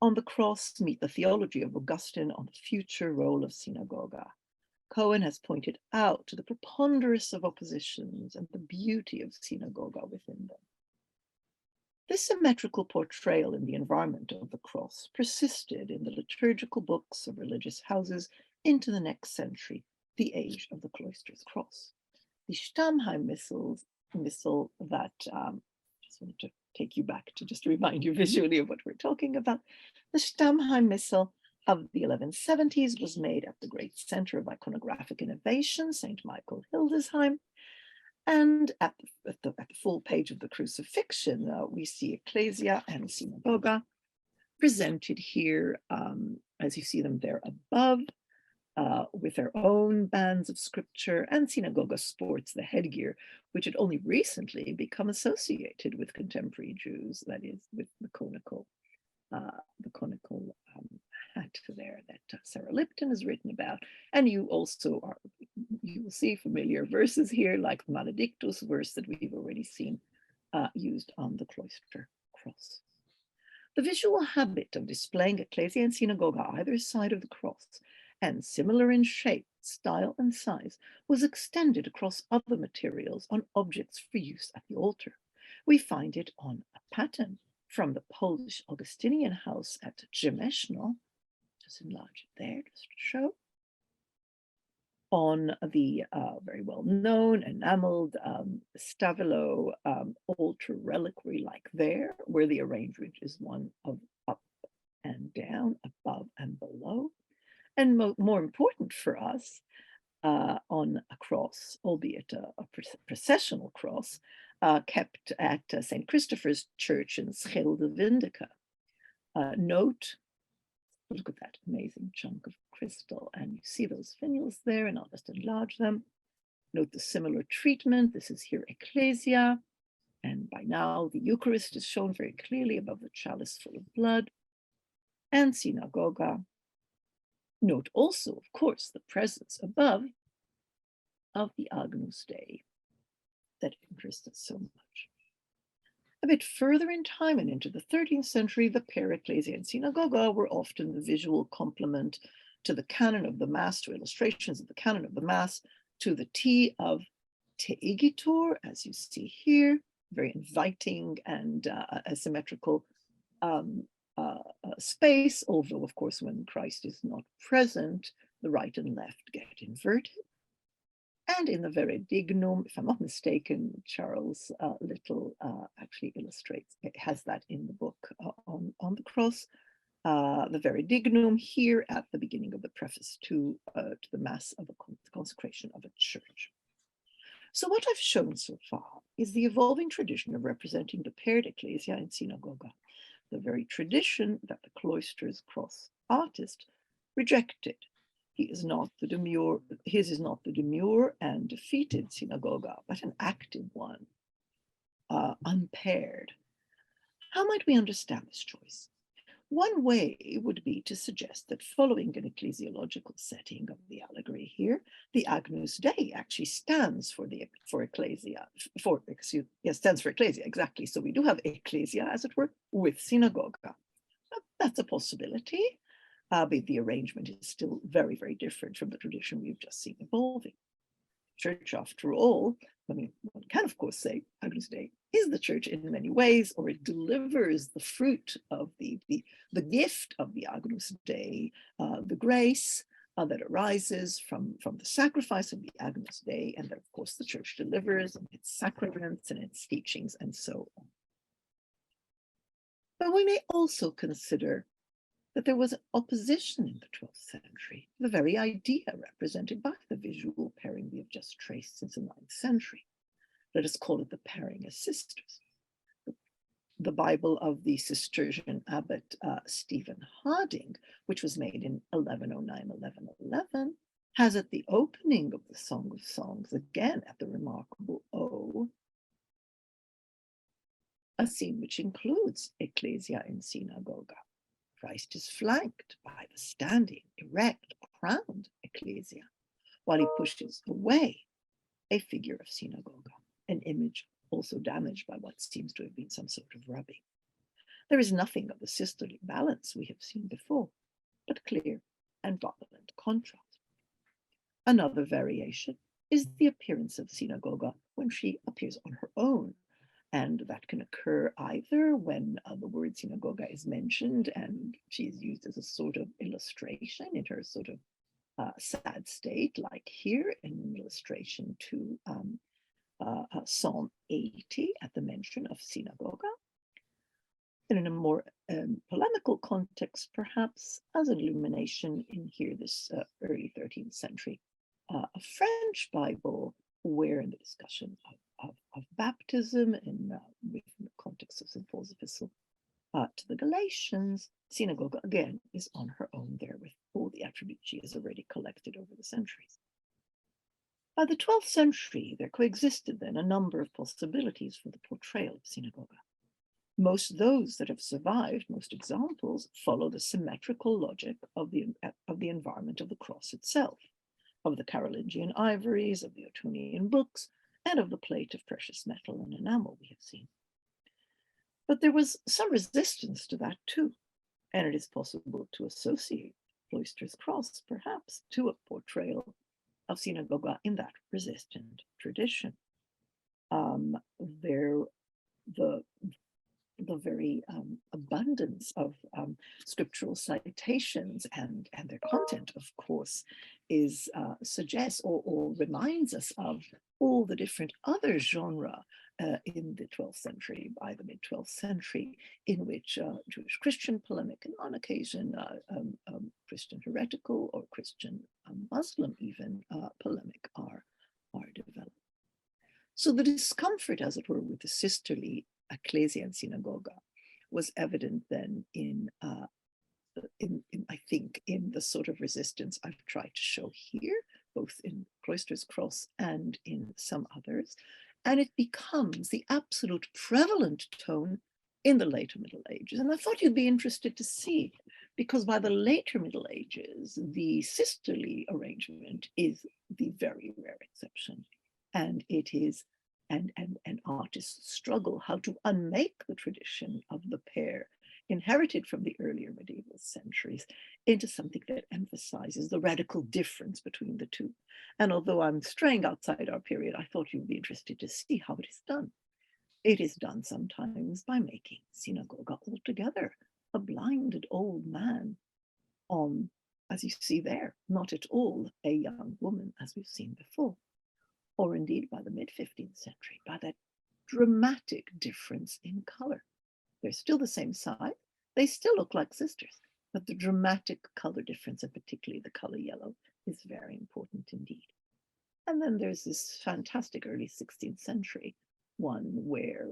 on the cross meet the theology of Augustine on the future role of Synagoga. Cohen has pointed out the preponderance of oppositions and the beauty of Synagoga within them. This symmetrical portrayal in the environment of the cross persisted in the liturgical books of religious houses into the next century, the age of the Cloisters Cross. The Stammheim missal that, just wanted to take you back to just remind you visually of what we're talking about. The Stammheim missal of the 1170s was made at the great center of iconographic innovation, St. Michael Hildesheim. And at the full page of the crucifixion, we see Ecclesia and Synagoga presented here, as you see them there above, with their own bands of scripture, and Synagoga sports the headgear, which had only recently become associated with contemporary Jews, that is, with the conical hat there that Sarah Lipton has written about. And you will see familiar verses here, like the Maledictus verse that we've already seen used on the Cloister Cross. The visual habit of displaying Ecclesia and Synagoga either side of the cross, and similar in shape, style, and size, was extended across other materials on objects for use at the altar. We find it on a pattern from the Polish Augustinian house at Rzemeszno. Just enlarge it there, just to show. on the very well-known enameled stabilo altar reliquary like there, where the arrangement is one of up and down, above and below. And more important for us, on a cross, albeit a processional cross, kept at St. Christopher's Church in Schelde. Note, look at that amazing chunk of crystal, and you see those finials there, and I'll just enlarge them. Note the similar treatment. This is here Ecclesia, and by now the Eucharist is shown very clearly above the chalice full of blood, and Synagoga. Note also, of course, the presence above of the Agnus Dei that interests us so much. A bit further in time and into the 13th century, the pair Ecclesia and Synagoga were often the visual complement to the canon of the Mass, to illustrations of the canon of the Mass, to the T of Teigitur, as you see here, very inviting and asymmetrical space, although of course when Christ is not present, the right and left get inverted. And in the Veredignum, if I'm not mistaken, Charles Little actually illustrates, it has that in the book on the cross, the Veredignum here at the beginning of the preface to the Mass of the consecration of a church. So what I've shown so far is the evolving tradition of representing the paired Ecclesia and Synagoga, the very tradition that the Cloisters Cross artist rejected. His is not the demure and defeated Synagoga, but an active one, unpaired. How might we understand this choice? One way would be to suggest that following an ecclesiological setting of the allegory here, the Agnus Dei actually stands for Ecclesia, stands for Ecclesia, exactly. So we do have Ecclesia, as it were, with Synagoga. That's a possibility, but the arrangement is still very, very different from the tradition we've just seen evolving. Church, after all, I mean, one can of course say Agnus Dei is the church in many ways, or it delivers the fruit of the gift of the Agnus Dei, the grace that arises from the sacrifice of the Agnus Dei, and that of course the church delivers in its sacraments and its teachings and so on. But we may also consider that there was opposition in the 12th century, the very idea represented by the visual pairing we have just traced since the 9th century. Let us call it the pairing as sisters. The Bible of the Cistercian abbot Stephen Harding, which was made in 1109-1111, has at the opening of the Song of Songs, again at the remarkable O, a scene which includes Ecclesia in Synagoga. Christ is flanked by the standing, erect, crowned Ecclesia, while he pushes away a figure of Synagoga, an image also damaged by what seems to have been some sort of rubbing. There is nothing of the sisterly balance we have seen before, but clear and violent contrast. Another variation is the appearance of Synagoga when she appears on her own, and that can occur either when the word Synagoga is mentioned and she is used as a sort of illustration in her sort of sad state, like here in illustration to Psalm 80 at the mention of Synagoga. And in a more polemical context, perhaps, as an illumination in here, this early 13th century, a French Bible, where in the discussion of baptism in the context of St. Paul's epistle to the Galatians, Synagoga again is on her own there with all the attributes she has already collected over the centuries. By the 12th century, there coexisted then a number of possibilities for the portrayal of Synagoga. Most those that have survived, most examples, follow the symmetrical logic of the environment of the cross itself, of the Carolingian ivories, of the Ottonian books, and of the plate of precious metal and enamel we have seen. But there was some resistance to that too, and it is possible to associate Cloisters Cross, perhaps, to a portrayal of Synagoga in that resistant tradition. The very abundance of scriptural citations and their content, of course, suggests or reminds us of all the different other genres in the 12th century, by the mid-12th century, in which Jewish Christian polemic and on occasion Christian heretical or Christian Muslim even polemic are developed. So the discomfort, as it were, with the sisterly ecclesia and synagoga was evident then in I think in the sort of resistance I've tried to show here, both in Cloisters Cross and in some others. And it becomes the absolute prevalent tone in the later Middle Ages. And I thought you'd be interested to see, because by the later Middle Ages, the sisterly arrangement is the very rare exception. And it is, and artists struggle how to unmake the tradition of the pair inherited from the earlier medieval centuries into something that emphasizes the radical difference between the two. And although I'm straying outside our period, I thought you'd be interested to see how it is done. It is done sometimes by making Synagoga altogether a blinded old man on, as you see there, not at all a young woman as we've seen before, or indeed by the mid-15th century, by that dramatic difference in color. They're still the same size. They still look like sisters, but the dramatic color difference, and particularly the color yellow, is very important indeed. And then there's this fantastic early 16th century one where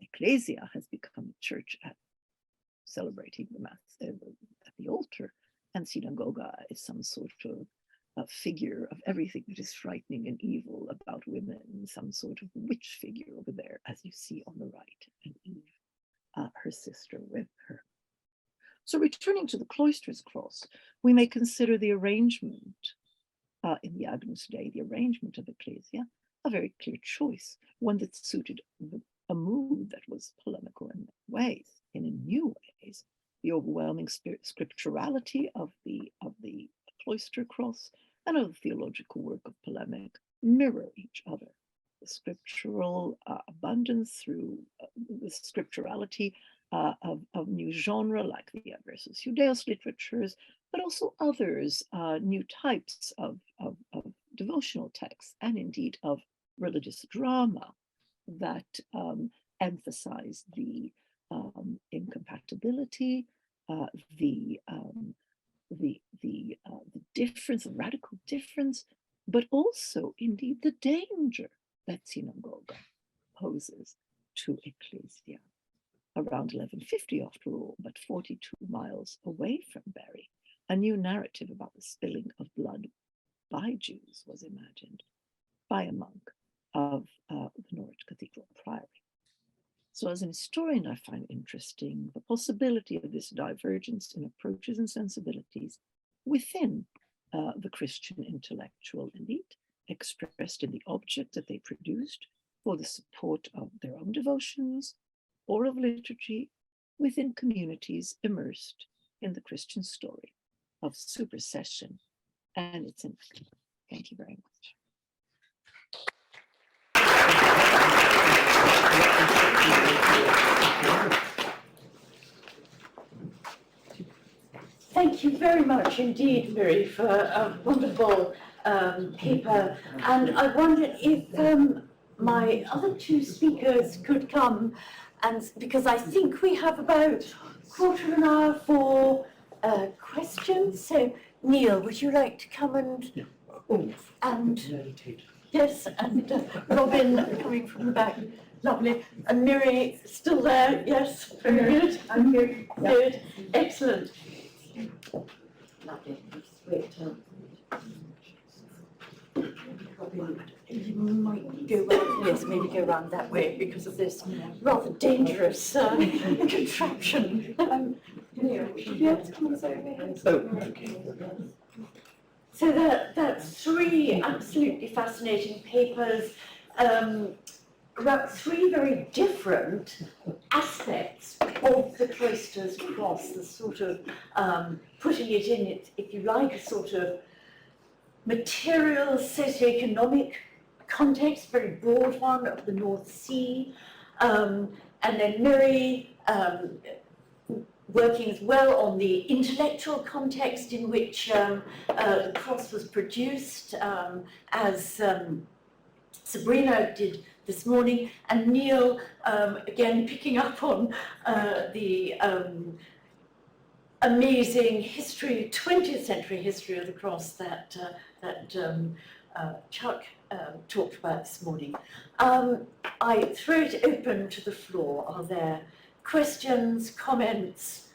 ecclesia has become a church at celebrating the mass at the altar, and synagoga is some sort of a figure of everything that is frightening and evil about women, some sort of witch figure over there, as you see on the right, and Eve, her sister, with her. So returning to the Cloisters Cross, we may consider the arrangement in the Agnus Dei, the arrangement of ecclesia, a very clear choice, one that suited a mood that was polemical in ways, and in new ways. The overwhelming scripturality of the Cloister Cross and of the theological work of polemic mirror each other. The scriptural abundance through the scripturality of new genre like the versus Judaeus literatures, but also others, new types of devotional texts, and indeed of religious drama that emphasize the incompatibility, the difference, the radical difference, but also indeed the danger that synagoga poses to ecclesia. Around 1150 after all, but 42 miles away from Bury, a new narrative about the spilling of blood by Jews was imagined by a monk of the Norwich Cathedral Priory. So as an historian, I find interesting the possibility of this divergence in approaches and sensibilities within the Christian intellectual elite, expressed in the object that they produced for the support of their own devotions or of liturgy within communities immersed in the Christian story of supersession and its impact. Thank you very much. Thank you very much indeed, Miri, for a wonderful paper. And I wondered if my other two speakers could come, and because I think we have about a quarter of an hour for questions. So, Neil, would you like to come and yes, and Robyn coming from the back, lovely, and Miri still there, yes, very good. I'm here. Good, excellent. Lovely. Wait, you might go around, yes, maybe go around that way because of this rather dangerous contraption. Should you be able to come and say over? Oh, okay. So that's three absolutely fascinating papers about three very different aspects of the Cloisters Cross, the sort of putting it in it, if you like, a sort of material, socioeconomic context, very broad one of the North Sea, and then Miri working as well on the intellectual context in which the cross was produced, as Sabrina did this morning, and Neil, again, picking up on the amazing history, 20th century history of the cross that Chuck talked about this morning. I throw it open to the floor. Are there questions, comments?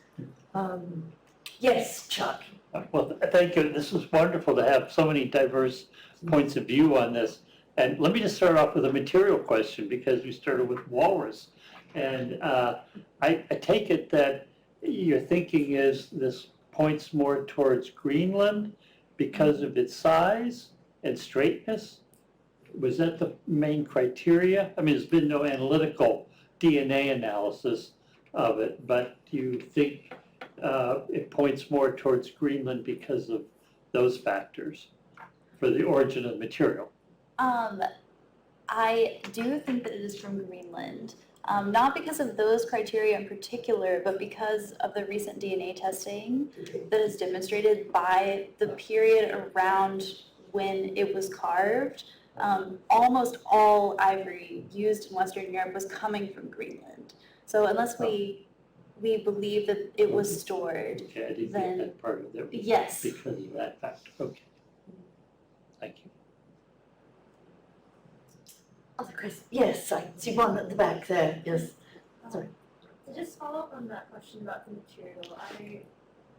Yes, Chuck. Well, thank you. This was wonderful to have so many diverse points of view on this. And let me just start off with a material question, because we started with walrus. And I take it that your thinking is this points more towards Greenland because of its size and straightness. Was that the main criteria? I mean, there's been no analytical DNA analysis of it, but do you think it points more towards Greenland because of those factors for the origin of the material? I do think that it is from Greenland, not because of those criteria in particular, but because of the recent DNA testing that is demonstrated by the period around when it was carved. Almost all ivory used in Western Europe was coming from Greenland. So unless we believe that it was stored, Okay, I didn't then get that part of it. yes. Because of that factor. Okay. Thank you. Other questions? Yes, I see one at the back there. Yes. Sorry. To just follow up on that question about the material,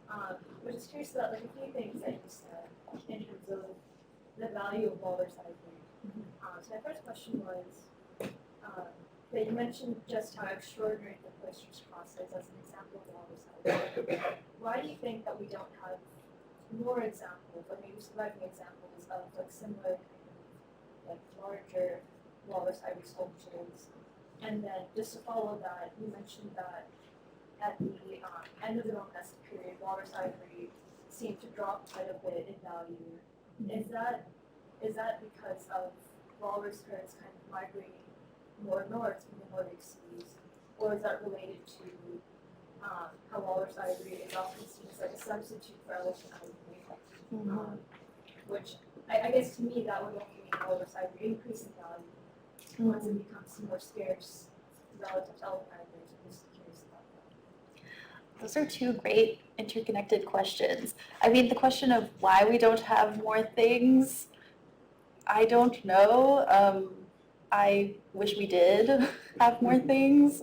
I was just curious about like a few things that you said in terms of the value of walrus ivory. So my first question was that you mentioned just how extraordinary the Cloisters Cross is as an example of walrus ivory. Why do you think that we don't have more examples, or maybe surviving examples of like similar like larger walrus ivory sculptures? And then just to follow that, you mentioned that at the end of the Romanesque period, walrus ivory seemed to drop quite a bit in value. Is that because of walrus herds kind of migrating more north from the Nordic seas, or is that related to how walrus ivory is often seen as like a substitute for elephant ivory, which I guess to me that would only make walrus ivory increase in value once it becomes more scarce relative to elephant ivory. So I'm just curious about that. Those are two great interconnected questions. I mean, the question of why we don't have more things, I don't know. I wish we did have more things.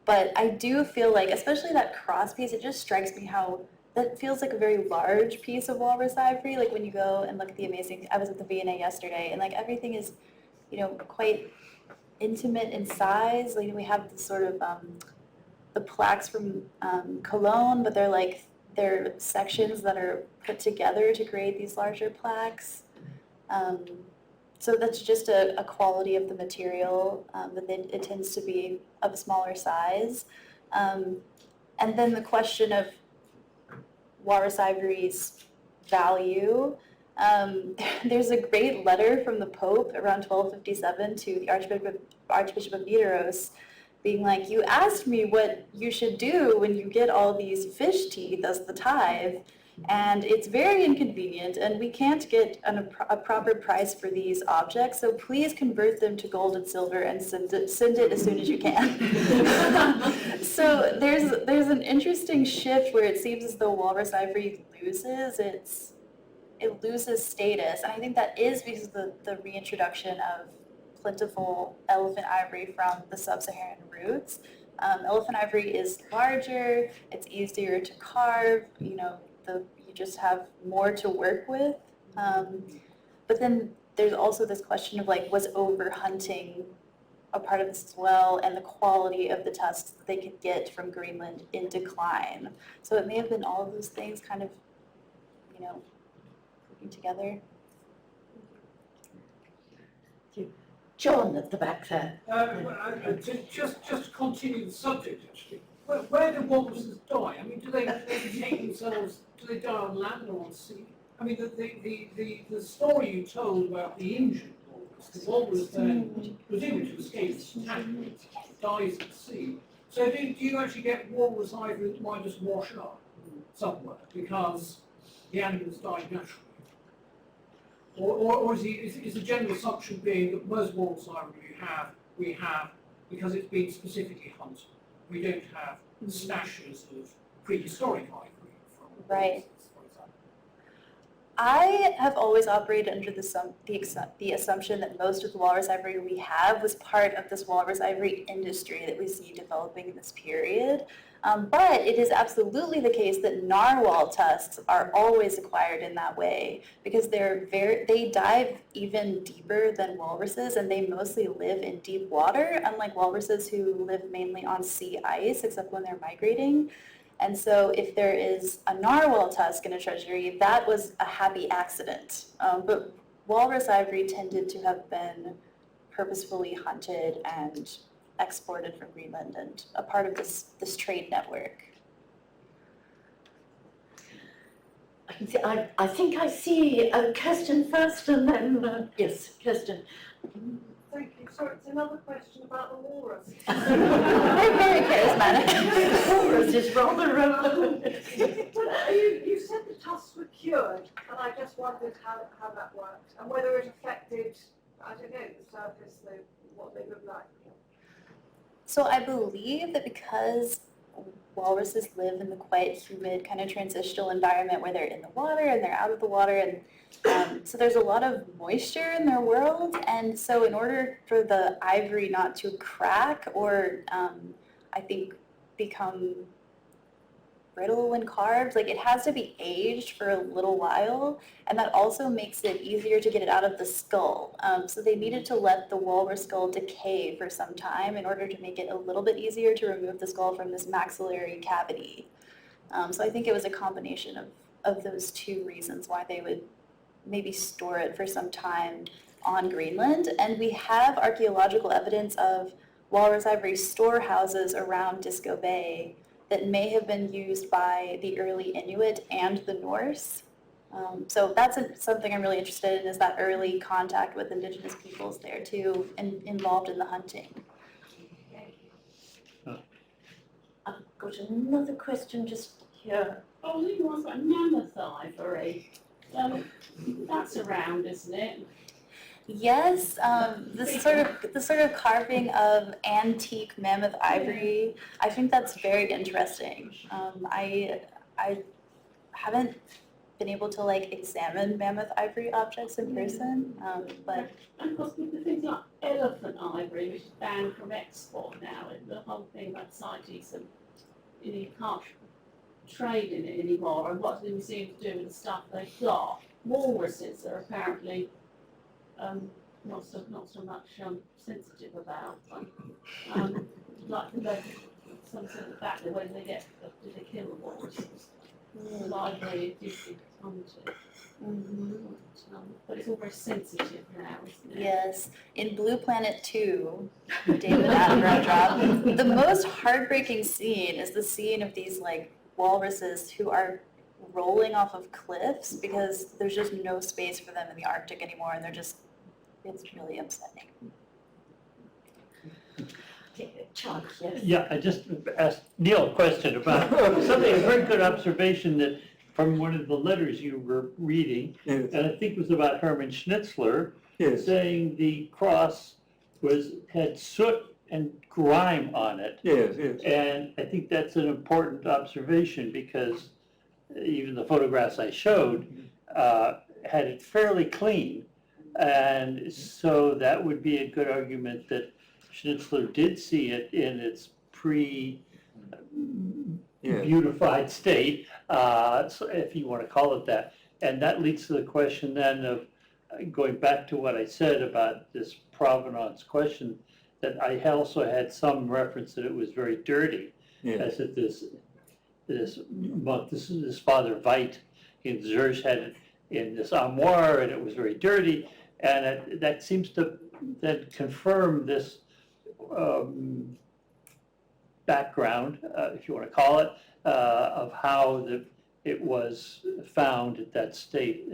But I do feel like, especially that cross piece, it just strikes me how that feels like a very large piece of walrus ivory. Like when you go and look at the amazing, I was at the V&A yesterday, and like everything is, quite intimate in size. Like we have this sort of, the plaques from Cologne, but they're sections that are put together to create these larger plaques. So that's just a quality of the material, that it tends to be of a smaller size. And then the question of walrus ivory's value. There's a great letter from the Pope around 1257 to the Archbishop of Nidaros, being like, you asked me what you should do when you get all these fish teeth as the tithe, and it's very inconvenient, and we can't get a proper price for these objects, so please convert them to gold and silver and send it as soon as you can. So there's an interesting shift where it seems as though walrus ivory loses status, and I think that is because of the reintroduction of plentiful elephant ivory from the sub-Saharan routes. Elephant ivory is larger, it's easier to carve, you just have more to work with. But then there's also this question of was over-hunting a part of this as well, and the quality of the tusks that they could get from Greenland in decline. So it may have been all of those things kind of, working together. John at the back there. Just to continue the subject, actually, where do walruses die? I mean, do they take themselves? Do they die on land or on sea? I mean, the story you told about the injured walrus, the walrus then, presumably to escape its tank, dies at sea. So do you actually get walrus ivory that might just wash up somewhere because the animals died naturally? Or is the general assumption being that most walrus ivory we have because it's been specifically hunted? We don't have stashes of prehistoric ivory from Right. walruses, for example. I have always operated under the assumption that most of the walrus ivory we have was part of this walrus ivory industry that we see developing in this period. But it is absolutely the case that narwhal tusks are always acquired in that way because they dive even deeper than walruses, and they mostly live in deep water, unlike walruses who live mainly on sea ice except when they're migrating. And so if there is a narwhal tusk in a treasury, that was a happy accident. But walrus ivory tended to have been purposefully hunted and exported from Greenland and a part of this trade network. I think I see Kirsten first and then, yes, Kirsten. Thank you. So it's another question about the walrus. They're very charismatic. Walrus is rather Well, you said the tusks were cured, and I just wondered how that worked and whether it affected, I don't know, the surface, what they look like. So I believe that because walruses live in the quite humid kind of transitional environment where they're in the water and they're out of the water, and so there's a lot of moisture in their world, and so in order for the ivory not to crack or I think become brittle when carved, like it has to be aged for a little while, and that also makes it easier to get it out of the skull. So they needed to let the walrus skull decay for some time in order to make it a little bit easier to remove the skull from this maxillary cavity. So I think it was a combination of those two reasons why they would maybe store it for some time on Greenland. And we have archaeological evidence of walrus ivory storehouses around Disco Bay that may have been used by the early Inuit and the Norse. So that's something I'm really interested in, is that early contact with indigenous peoples there too, and involved in the hunting. I've got another question just here. Oh, you want a mammoth ivory. That's around, isn't it? Yes, the sort of carving of antique mammoth ivory, I think that's very interesting. I haven't been able to examine mammoth ivory objects in person, but And of course, with the things like elephant ivory, which is banned from export now, and the whole thing about CITES, and you can't trade in it anymore. And what do the museums do with the stuff they've got? Walruses are apparently not so much sensitive about. Like the some sort of back the way they get, do they kill the walruses? The library is hunted. But it's all very sensitive now, isn't it? yes, in Blue Planet 2, David Attenborough dropped, the most heartbreaking scene is the scene of these walruses who are rolling off of cliffs because there's just no space for them in the Arctic anymore, and it's really upsetting. Chuck, yes. Yeah, I just asked Neil a question about something, a very good observation that from one of the letters you were reading, Yes. and I think it was about Hermann Schnitzler, Yes. saying the cross had soot and grime on it. Yes, yes. And I think that's an important observation because even the photographs I showed had it fairly clean. And so that would be a good argument that Schnitzler did see it in its pre-beautified state, so if you want to call it that. And that leads to the question then of going back to what I said about this provenance question, that I also had some reference that it was very dirty. Yes. As if this Father Veit in Zurich had it in this armoire, and it was very dirty, and that seems to then confirm this background, if you want to call it, of how it was found at that state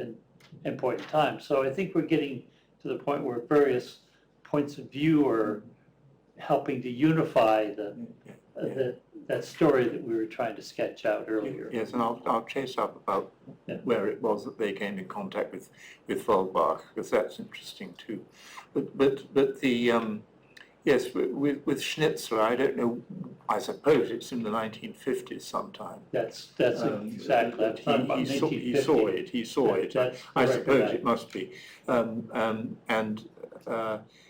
and point in time. So I think we're getting to the point where various points of view are helping to unify that story that we were trying to sketch out earlier. Yes, and I'll chase up about where it was that they came in contact with Volbach, because that's interesting too. But the yes, with Schnitzler, I don't know. I suppose it's in the 1950s sometime. That's exactly. He saw it. I suppose it must be.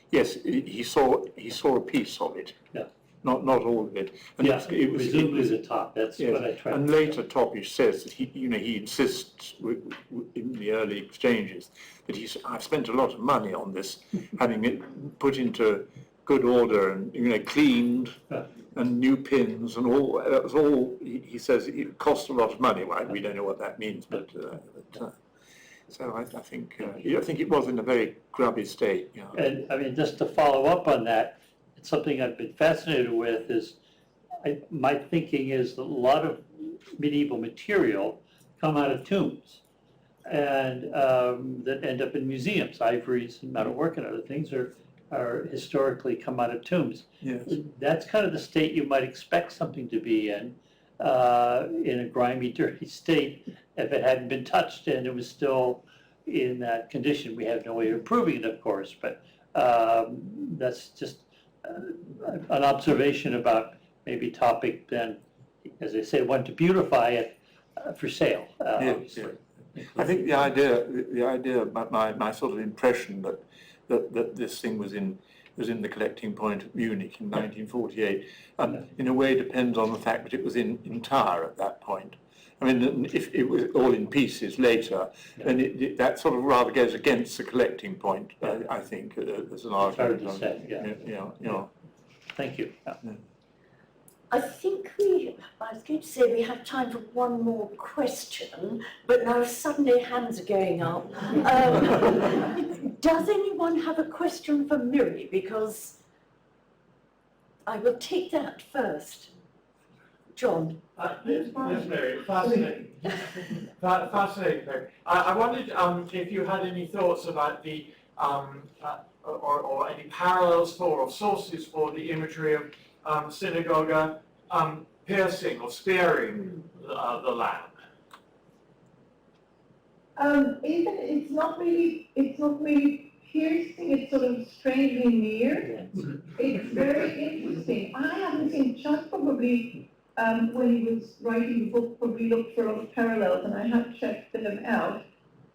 Yes, he saw a piece of it. Yeah. Not all of it. And yeah, presumably the top. That's yes. what I tried. And later, Topish says that he insists in the early exchanges that I've spent a lot of money on this, having it put into good order and cleaned and new pins and all. That was all. He says it cost a lot of money. Well, we don't know what that means, but so I think it was in a very grubby state. You know. And I mean, just to follow up on that, it's something I've been fascinated with. My thinking is that a lot of medieval material come out of tombs, and that end up in museums. Ivories and metalwork and other things are historically come out of tombs. Yes. That's kind of the state you might expect something to be in a grimy, dirty state if it hadn't been touched and it was still in that condition. We have no way of proving it, of course, but that's just an observation about maybe topic then, as I say, one to beautify it for sale. Yes. I think the idea, my sort of impression that this thing was in the collecting point at Munich in 1948, in a way depends on the fact that it was in Tyre at that point. I mean, if it was all in pieces later, then that sort of rather goes against the collecting point, I think, as an argument. Hard to say, yeah. Thank you. I think I was going to say we have time for one more question, but now suddenly hands are going up. Does anyone have a question for Miri? Because I will take that first. John. Yes, Miri, fascinating. Fascinating. I wondered if you had any thoughts about the, or any parallels for or sources for the imagery of Synagoga piercing or spearing the lamb. It's not really piercing, it's sort of strangely near. It's very interesting. I haven't seen, Chuck probably, when he was writing the book, probably looked for all the parallels, and I have checked them out.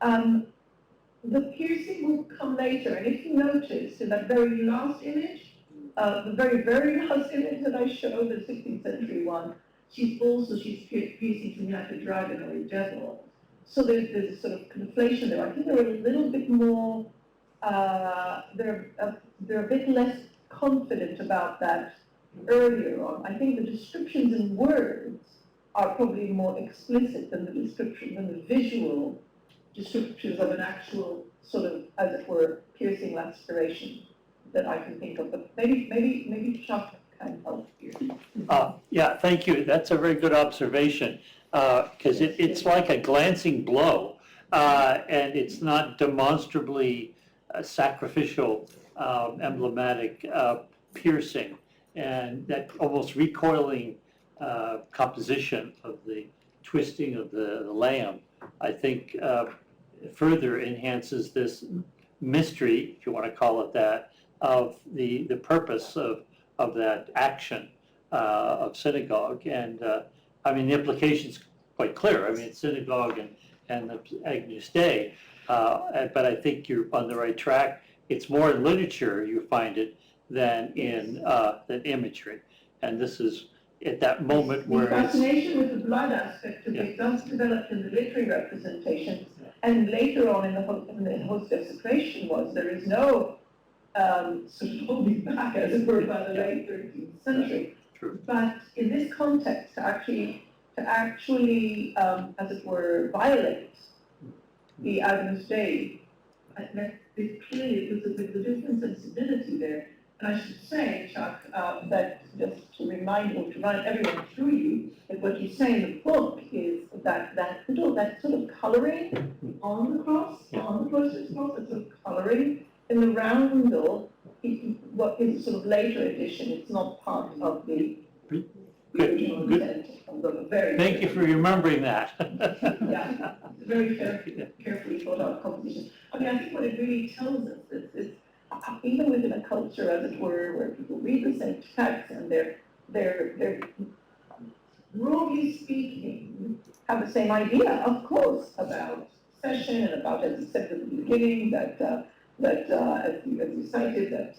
The piercing will come later, and if you notice in that very last image, the very, very last image that I showed, the 16th century one, she's piercing something like a dragon or a devil. So there's a sort of conflation there. I think they're a little bit more, they're a bit less confident about that earlier on. I think the descriptions in words are probably more explicit than the visual descriptions of an actual sort of, as it were, piercing laceration that I can think of. But maybe Chuck can help here. Yeah, thank you. That's a very good observation, because it's like a glancing blow, and it's not demonstrably sacrificial, emblematic piercing, and that almost recoiling composition of the twisting of the lamb, I think, further enhances this mystery, if you want to call it that, of the purpose of that action of synagogue. And I mean, the implication's quite clear. I mean, it's synagogue and the Agnus Dei, but I think you're on the right track. It's more in literature you find it than in than imagery. And this is at that moment where the fascination with the blood aspect of it does develop in the literary representation, and later on in the host desecration there is no sort of holding back, as it were, by the late 13th century. True. But in this context, to actually, as it were, violate the Agnus Dei, it's clearly there's a different sensibility there. And I should say, Chuck, that just to remind everyone through you, that what you say in the book is that sort of colouring on the cross, on the Cloisters Cross, that sort of colouring in the roundel, what is a sort of later edition, it's not part of the Good. Thank you for remembering that. Yeah, very carefully thought out composition. I mean, I think what it really tells us is even within a culture, as it were, where people read the same text and they're broadly speaking, have the same idea, of course, about session and about, as you said at the beginning, that as you cited, that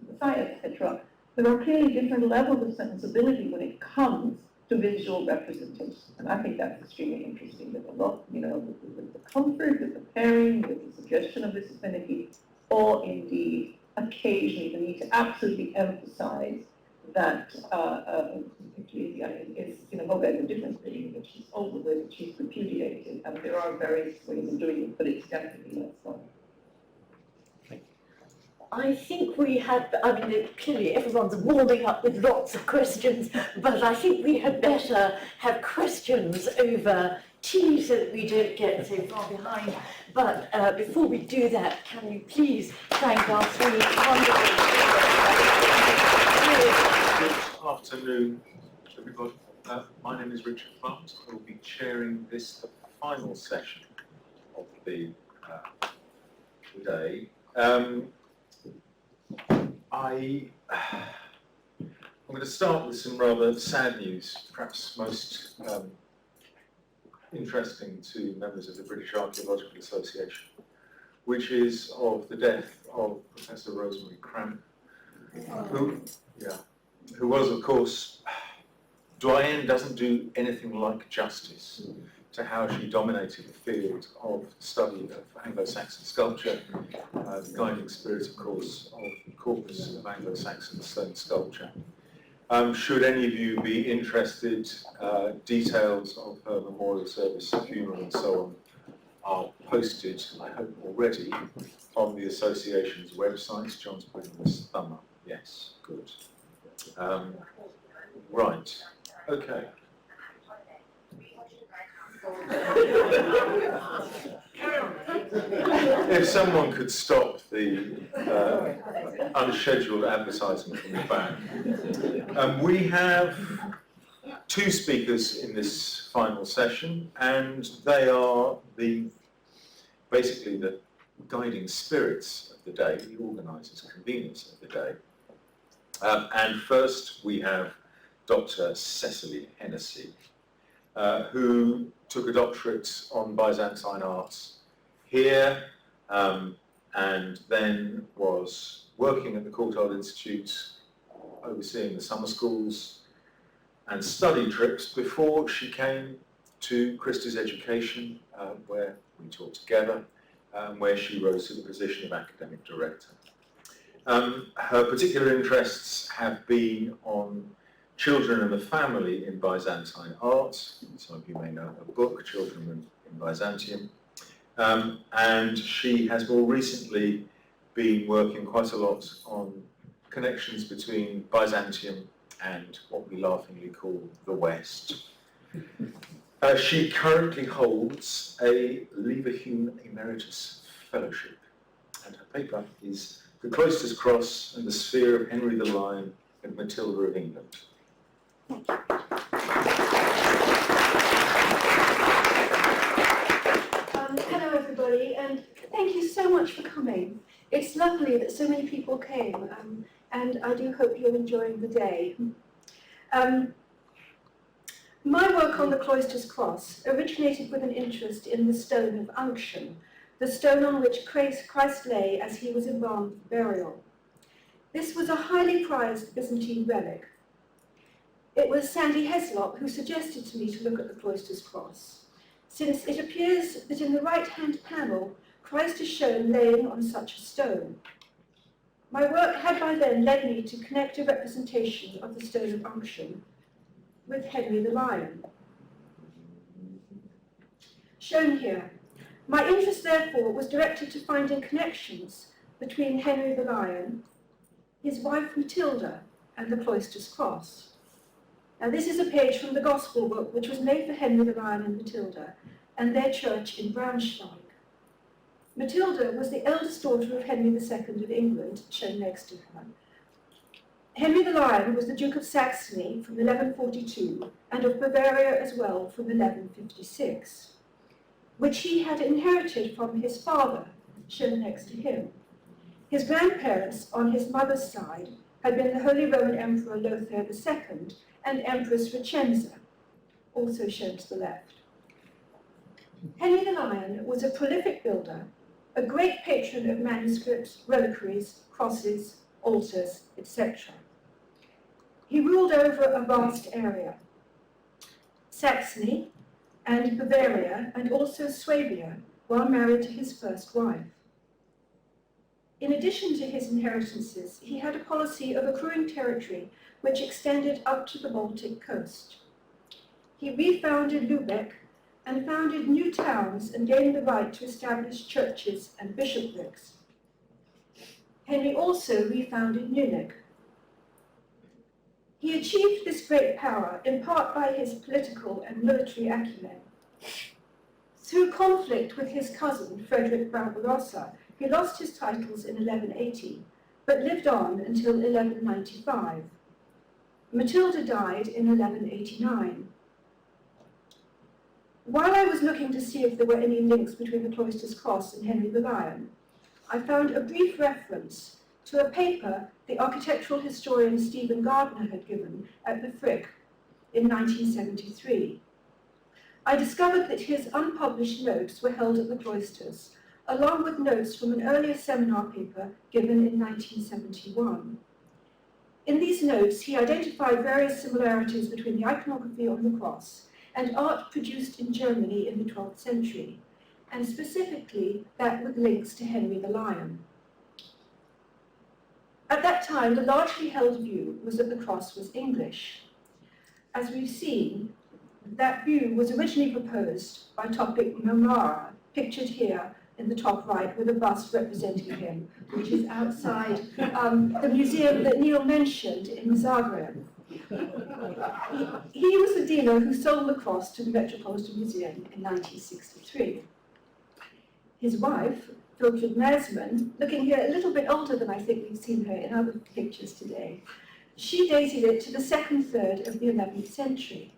Messiah, etc. There are clearly different levels of sensibility when it comes to visual representation, and I think that's extremely interesting. That a lot, with the comfort, with the pairing, with the suggestion of this affinity, or indeed occasionally the need to absolutely emphasize that Ecclesia is Synagoga is a different thing, that she's over with, she's repudiated, and there are various ways of doing it, but it's definitely less fun. I think we had, clearly everyone's warming up with lots of questions, but I think we had better have questions over tea so that we don't get so far behind. But before we do that, can you please thank our three wonderful Good afternoon, everybody. My name is Richard Plant. I will be chairing this final session of the day. I'm going to start with some rather sad news, perhaps most interesting to members of the British Archaeological Association, which is of the death of Professor Rosemary Cramp, who was, of course, Doyen doesn't do anything like justice to how she dominated the field of study of Anglo-Saxon sculpture, the guiding spirit, of course, of the corpus of Anglo-Saxon stone sculpture. Should any of you be interested, details of her memorial service, funeral and so on are posted, I hope already, on the association's website. John's putting his thumb up. Yes, good. Right, okay. If someone could stop the unscheduled advertising from the back. We have two speakers in this final session, and they are basically the guiding spirits of the day, the organisers, conveners of the day. And first we have Dr. Cecily Hennessy, who took a doctorate on Byzantine arts here, and then was working at the Courtauld Institute, overseeing the summer schools and study trips before she came to Christie's Education, where we taught together, where she rose to the position of academic director. Her particular interests have been on children and the family in Byzantine art. Some of you may know her book, Children in Byzantium. And she has more recently been working quite a lot on connections between Byzantium and what we laughingly call the West. She currently holds a Leverhulme Emeritus Fellowship, and her paper is The Cloisters Cross and the Sphere of Henry the Lion and Matilda of England. Hello everybody, and thank you so much for coming. It's lovely that so many people came, and I do hope you're enjoying the day. My work on the Cloisters Cross originated with an interest in the stone of unction, the stone on which Christ lay as he was embalmed for burial. This was a highly prized Byzantine relic. It was Sandy Heslop who suggested to me to look at the Cloisters Cross, since it appears that in the right-hand panel, Christ is shown laying on such a stone. My work had by then led me to connect a representation of the stone of unction with Henry the Lion, shown here. My interest, therefore, was directed to finding connections between Henry the Lion, his wife Matilda, and the Cloisters Cross. Now, this is a page from the Gospel book, which was made for Henry the Lion and Matilda, and their church in Braunschweig. Matilda was the eldest daughter of Henry II of England, shown next to her. Henry the Lion was the Duke of Saxony from 1142 and of Bavaria as well from 1156, which he had inherited from his father, shown next to him. His grandparents on his mother's side had been the Holy Roman Emperor Lothair II and Empress Vicenza, also shown to the left. Henry the Lion was a prolific builder, a great patron of manuscripts, reliquaries, crosses, altars, etc. He ruled over a vast area, Saxony and Bavaria, and also Swabia, while married to his first wife. In addition to his inheritances, he had a policy of accruing territory which extended up to the Baltic coast. He refounded Lübeck and founded new towns and gained the right to establish churches and bishoprics. Henry also refounded Munich. He achieved this great power in part by his political and military acumen. Through conflict with his cousin, Frederick Barbarossa, he lost his titles in 1180, but lived on until 1195. Matilda died in 1189. While I was looking to see if there were any links between the Cloisters Cross and Henry the Lion, I found a brief reference to a paper the architectural historian Stephen Gardner had given at the Frick in 1973. I discovered that his unpublished notes were held at the cloisters, along with notes from an earlier seminar paper given in 1971. In these notes, he identified various similarities between the iconography on the cross and art produced in Germany in the 12th century, and specifically that with links to Henry the Lion. At that time, the largely held view was that the cross was English. As we've seen, that view was originally proposed by Topic Momara, pictured here in the top right with a bust representing him, which is outside the museum that Neil mentioned in Zagreb. He was the dealer who sold the cross to the Metropolitan Museum in 1963. His wife, Wilfrid Mesman, looking here a little bit older than I think we've seen her in other pictures today, she dated it to the second third of the 11th century.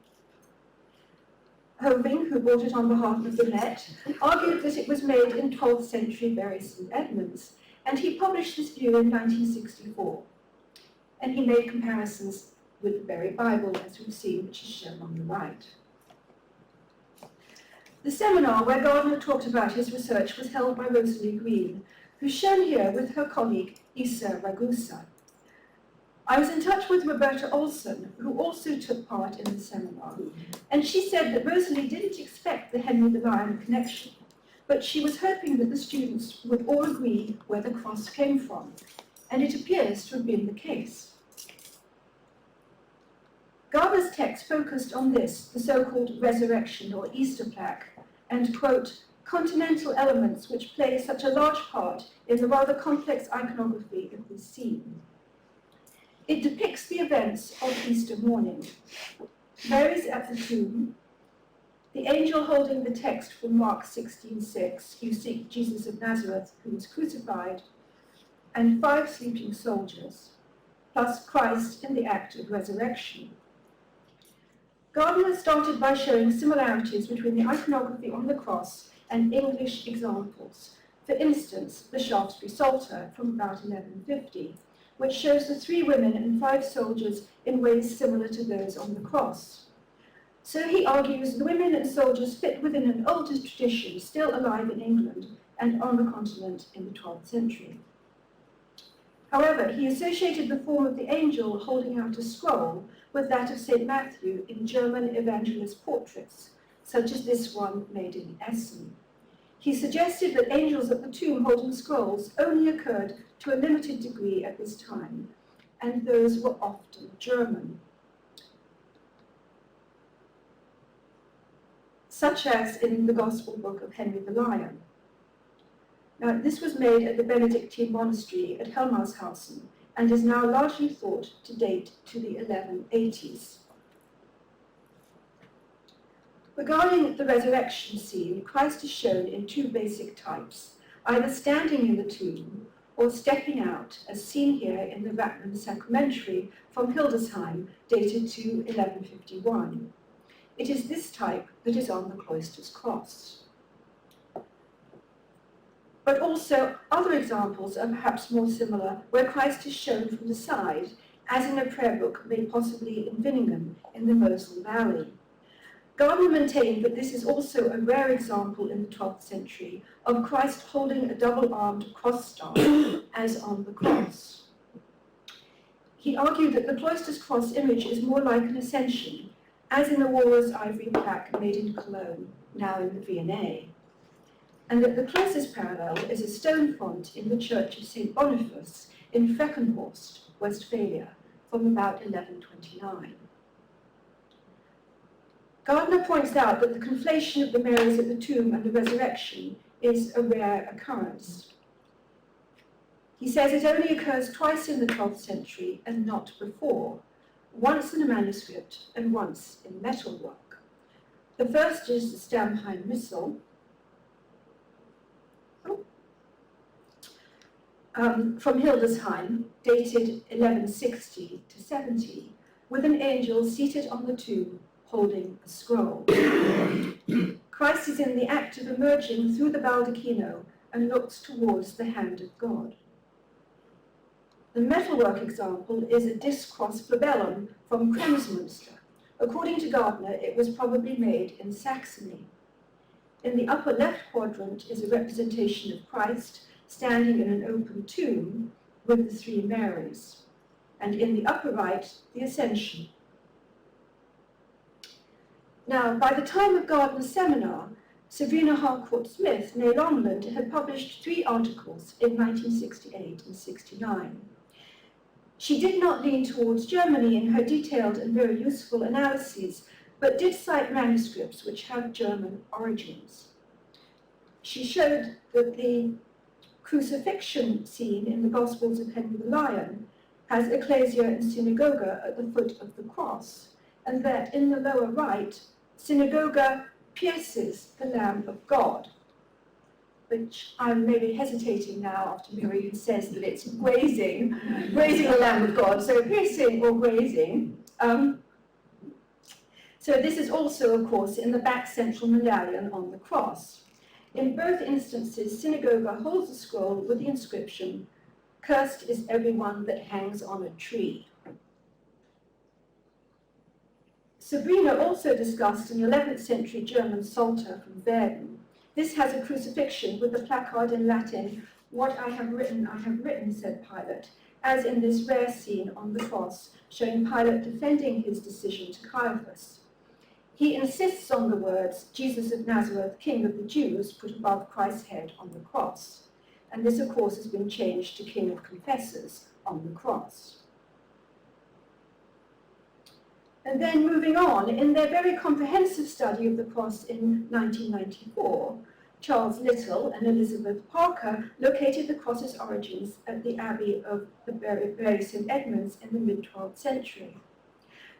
Hoving, who bought it on behalf of the Met, argued that it was made in 12th century Bury St Edmunds, and he published this view in 1964. And he made comparisons with the Bury Bible, as we've seen, which is shown on the right. The seminar where Gardner talked about his research was held by Rosalie Green, who's shown here with her colleague Isa Ragusa. I was in touch with Roberta Olson, who also took part in the seminar, and she said that Rosalie didn't expect the Henry the Lion connection, but she was hoping that the students would all agree where the cross came from, and it appears to have been the case. Gardner's text focused on this, the so-called resurrection or Easter plaque, and, quote, continental elements which play such a large part in the rather complex iconography of this scene. It depicts the events of Easter morning. Mary's at the tomb, the angel holding the text from Mark 16:6, you seek Jesus of Nazareth who was crucified, and 5 sleeping soldiers, plus Christ in the act of resurrection. Gardner started by showing similarities between the iconography on the cross and English examples. For instance, the Shaftesbury Psalter from about 1150, which shows the 3 women and 5 soldiers in ways similar to those on the cross. So he argues the women and soldiers fit within an older tradition still alive in England and on the continent in the 12th century. However, he associated the form of the angel holding out a scroll with that of St. Matthew in German evangelist portraits, such as this one made in Essen. He suggested that angels at the tomb holding scrolls only occurred to a limited degree at this time, and those were often German. Such as in the Gospel book of Henry the Lion. Now, this was made at the Benedictine monastery at Helmarshausen and is now largely thought to date to the 1180s. Regarding the resurrection scene, Christ is shown in 2 basic types, either standing in the tomb or stepping out, as seen here in the Ratman Sacramentary from Hildesheim, dated to 1151. It is this type that is on the Cloisters Cross. But also other examples are perhaps more similar, where Christ is shown from the side, as in a prayer book made possibly in Vinningham in the Mosel Valley. Gardner maintained that this is also a rare example in the 12th century of Christ holding a double-armed cross staff, as on the cross. He argued that the Cloisters Cross image is more like an ascension, as in a walrus ivory plaque made in Cologne, now in the V&A, and that the closest parallel is a stone font in the Church of St. Boniface in Freckenhorst, Westphalia, from about 1129. Gardner points out that the conflation of the Marys at the tomb and the resurrection is a rare occurrence. He says it only occurs twice in the 12th century and not before, once in a manuscript and once in metalwork. The first is the Stamheim Missal, from Hildesheim, dated 1160 to 70, with an angel seated on the tomb holding a scroll. Christ is in the act of emerging through the baldacchino and looks towards the hand of God. The metalwork example is a disc-cross flabellum from Kremsmünster. According to Gardner, it was probably made in Saxony. In the upper left quadrant is a representation of Christ standing in an open tomb with the three Marys, and in the upper right, the Ascension. Now, by the time of Gardner's seminar, Sabrina Harcourt-Smith, née Longland, had published 3 articles in 1968 and 69. She did not lean towards Germany in her detailed and very useful analyses, but did cite manuscripts which have German origins. She showed that the crucifixion scene in the Gospels of Henry the Lion has ecclesia and synagoga at the foot of the cross, and that in the lower right, synagoga pierces the Lamb of God, which I'm maybe hesitating now after Miri says that it's grazing the Lamb of God, so piercing or grazing. So this is also, of course, in the back central medallion on the cross. In both instances, synagoga holds a scroll with the inscription, "Cursed is everyone that hangs on a tree." Sabrina also discussed an 11th century German Psalter from Verden. This has a crucifixion with the placard in Latin, "What I have written, said Pilate," as in this rare scene on the cross, showing Pilate defending his decision to Caiaphas. He insists on the words, "Jesus of Nazareth, King of the Jews," put above Christ's head on the cross. And this, of course, has been changed to King of Confessors on the cross. And then moving on, in their very comprehensive study of the cross in 1994, Charles Little and Elizabeth Parker located the cross's origins at the Abbey of the Bury St. Edmunds in the mid-12th century.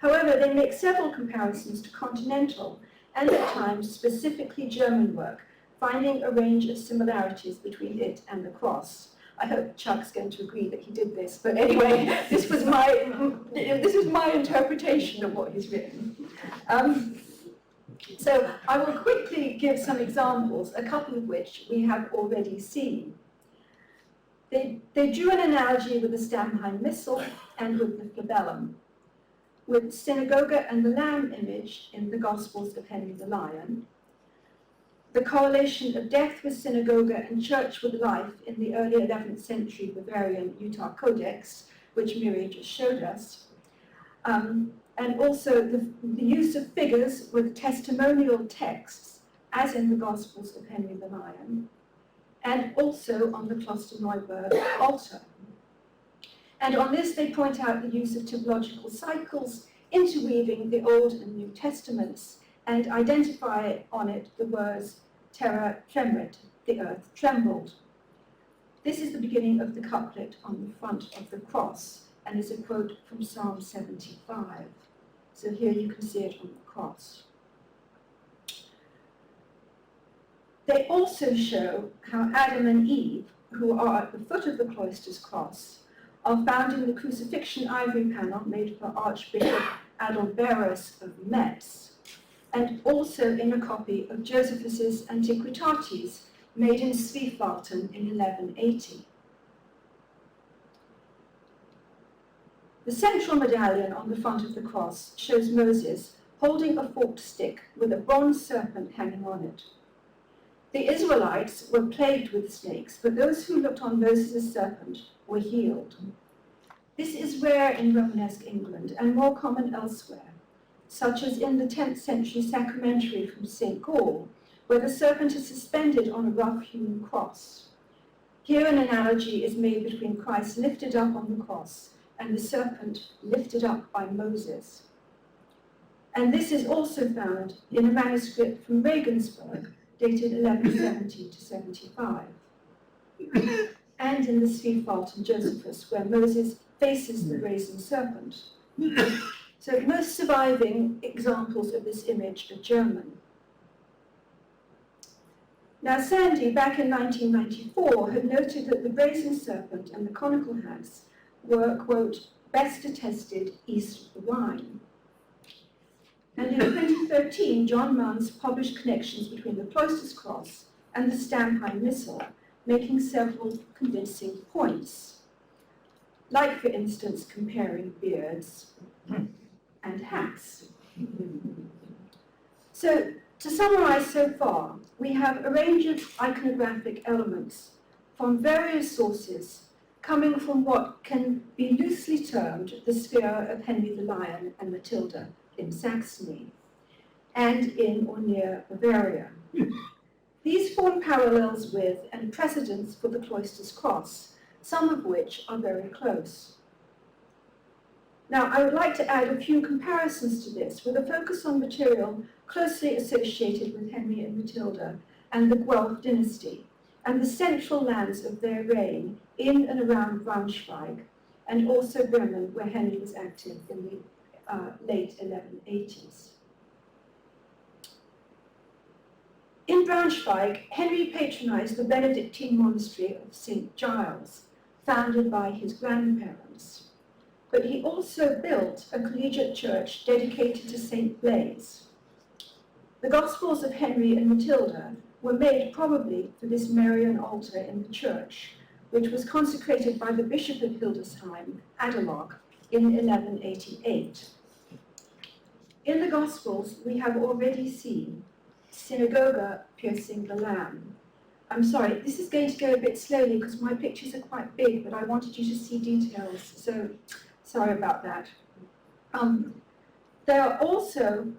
However, they make several comparisons to continental and at times specifically German work, finding a range of similarities between it and the cross. I hope Chuck's going to agree that he did this, but anyway, this was my interpretation of what he's written. So I will quickly give some examples, a couple of which we have already seen. They drew an analogy with the Stamheim Missal and with the flabellum, with Synagoga and the Lamb image in the Gospels of Henry the Lion, the correlation of death with synagoga and church with life in the early 11th century Bavarian Utah Codex, which Miri just showed us, and also the use of figures with testimonial texts, as in the Gospels of Henry the Lion, and also on the Klosterneuburg altar. And on this they point out the use of typological cycles, interweaving the Old and New Testaments, and identify on it the words terra tremuit, the earth trembled. This is the beginning of the couplet on the front of the cross, and is a quote from Psalm 75. So here you can see it on the cross. They also show how Adam and Eve who are at the foot of the Cloisters Cross, are found in the crucifixion ivory panel made for Archbishop Adalberus of Metz, and also in a copy of Josephus's Antiquitates made in Swiefalten in 1180. The central medallion on the front of the cross shows Moses holding a forked stick with a bronze serpent hanging on it. The Israelites were plagued with snakes, but those who looked on Moses' serpent were healed. This is rare in Romanesque England and more common elsewhere, such as in the 10th century sacramentary from St. Gall, where the serpent is suspended on a rough-hewn cross. Here an analogy is made between Christ lifted up on the cross and the serpent lifted up by Moses. And this is also found in a manuscript from Regensburg, dated 1170 to 75, and in the Swiefalten Josephus, where Moses faces the brazen serpent. So most surviving examples of this image are German. Now Sandy, back in 1994, had noted that the brazen serpent and the conical hats were, quote, best attested east of the Rhine. And in 2013, John Munns published connections between the Cloisters Cross and the Stamheim Missal, making several convincing points, like, for instance, comparing beards and hats. So, to summarize so far, we have a range of iconographic elements from various sources coming from what can be loosely termed the sphere of Henry the Lion and Matilda in Saxony, and in or near Bavaria. These form parallels with and precedents for the Cloisters Cross, some of which are very close. Now, I would like to add a few comparisons to this, with a focus on material closely associated with Henry and Matilda and the Guelph dynasty, and the central lands of their reign in and around Braunschweig, and also Bremen, where Henry was active in the late 1180s. In Braunschweig, Henry patronized the Benedictine monastery of St. Giles, founded by his grandparents. But he also built a collegiate church dedicated to St. Blaise. The Gospels of Henry and Matilda were made probably for this Marian altar in the church, which was consecrated by the Bishop of Hildesheim, Adelach, in 1188. In the Gospels, we have already seen Synagoga piercing the lamb. I'm sorry, this is going to go a bit slowly because my pictures are quite big, but I wanted you to see details, so sorry about that. There are also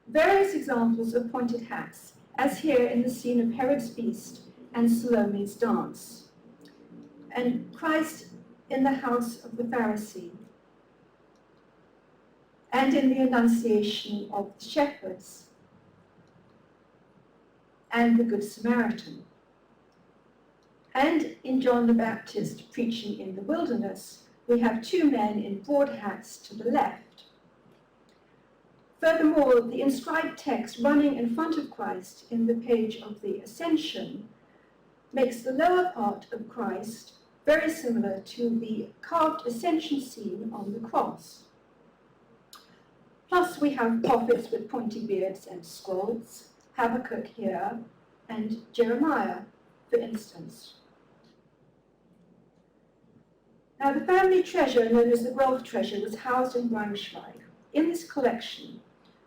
various examples of pointed hats, as here in the scene of Herod's feast and Salome's dance, and Christ in the house of the Pharisee, and in the Annunciation of the shepherds, and the Good Samaritan, and in John the Baptist preaching in the wilderness, we have two men in broad hats to the left. Furthermore, the inscribed text running in front of Christ in the page of the Ascension makes the lower part of Christ very similar to the carved Ascension scene on the cross. Plus we have prophets with pointy beards and scrolls, Habakkuk here, and Jeremiah, for instance. Now the family treasure, known as the Guelph treasure, was housed in Braunschweig. In this collection,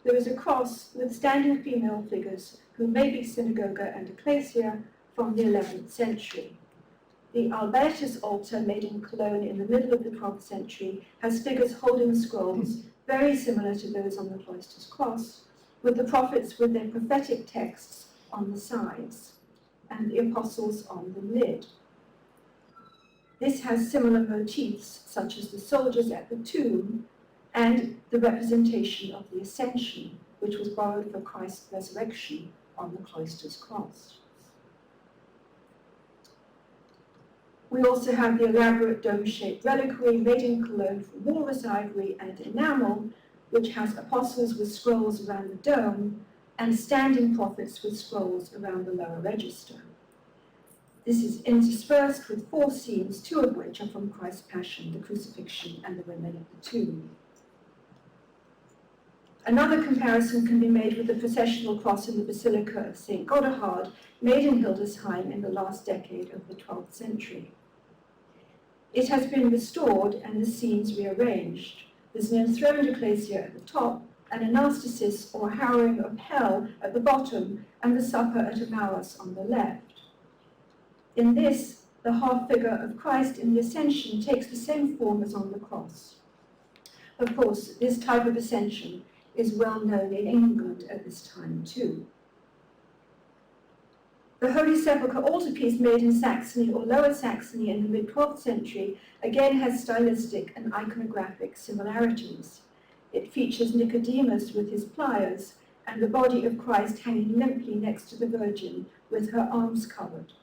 there is a cross with standing female figures who may be Synagoga and Ecclesia from the 11th century. The Albertus altar, made in Cologne in the middle of the 12th century, has figures holding scrolls very similar to those on the Cloisters Cross, with the prophets with their prophetic texts on the sides, and the apostles on the lid. This has similar motifs, such as the soldiers at the tomb, and the representation of the Ascension, which was borrowed for Christ's resurrection on the Cloisters Cross. We also have the elaborate dome-shaped reliquary made in Cologne from walrus ivory and enamel, which has apostles with scrolls around the dome and standing prophets with scrolls around the lower register. This is interspersed with 4 scenes, 2 of which are from Christ's Passion, the Crucifixion, and the women at the tomb. Another comparison can be made with the processional cross in the Basilica of St. Godehard, made in Hildesheim in the last decade of the 12th century. It has been restored and the scenes rearranged. There's an enthroned ecclesia at the top, and anastasis or harrowing of hell at the bottom, and the supper at Emmaus on the left. In this, the half-figure of Christ in the Ascension takes the same form as on the cross. Of course, this type of Ascension is well known in England at this time too. The Holy Sepulchre altarpiece made in Saxony or Lower Saxony in the mid-12th century again has stylistic and iconographic similarities. It features Nicodemus with his pliers and the body of Christ hanging limply next to the Virgin with her arms covered.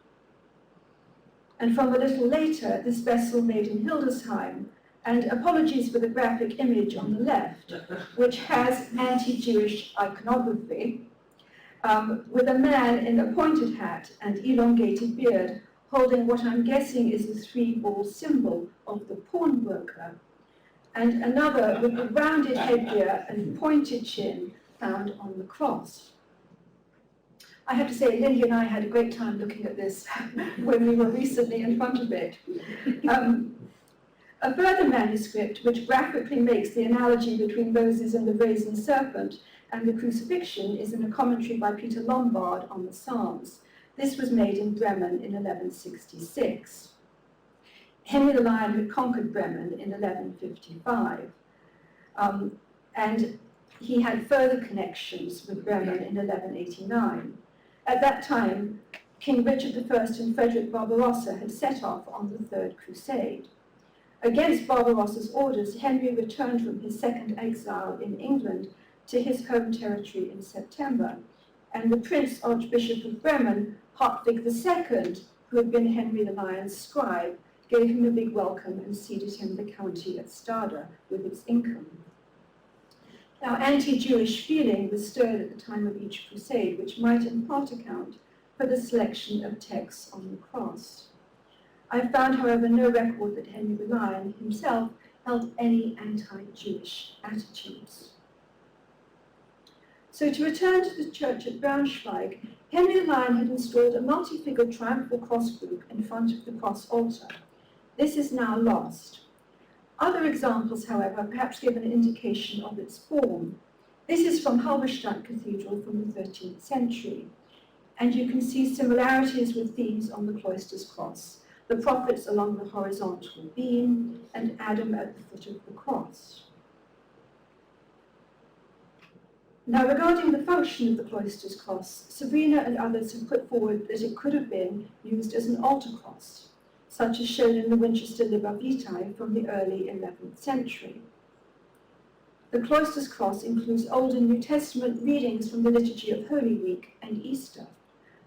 And from a little later, this vessel made in Hildesheim, and apologies for the graphic image on the left, which has anti-Jewish iconography, with a man in a pointed hat and elongated beard, holding what I'm guessing is the 3-ball symbol of the pawn broker, and another with the rounded headgear and pointed chin found on the cross. I have to say, Lindy and I had a great time looking at this when we were recently in front of it. A further manuscript, which graphically makes the analogy between Moses and the brazen serpent and the crucifixion, is in a commentary by Peter Lombard on the Psalms. This was made in Bremen in 1166. Henry the Lion had conquered Bremen in 1155, and he had further connections with Bremen in 1189. At that time, King Richard I and Frederick Barbarossa had set off on the Third Crusade. Against Barbarossa's orders, Henry returned from his second exile in England to his home territory in September, and the Prince Archbishop of Bremen, Hartwig II, who had been Henry the Lion's scribe, gave him a big welcome and ceded him the county at Stade with its income. Now, anti-Jewish feeling was stirred at the time of each crusade, which might in part account for the selection of texts on the cross. I have found, however, no record that Henry the Lion himself held any anti-Jewish attitudes. So to return to the church at Braunschweig, Henry the Lion had installed a multi-figured triumphal cross group in front of the cross altar. This is now lost. Other examples, however, perhaps give an indication of its form. This is from Halberstadt Cathedral from the 13th century, and you can see similarities with themes on the Cloisters Cross, the prophets along the horizontal beam, and Adam at the foot of the cross. Now, regarding the function of the Cloisters Cross, Sabrina and others have put forward that it could have been used as an altar cross, such as shown in the Winchester Liber Vitae from the early 11th century. The Cloisters Cross includes Old and New Testament readings from the liturgy of Holy Week and Easter.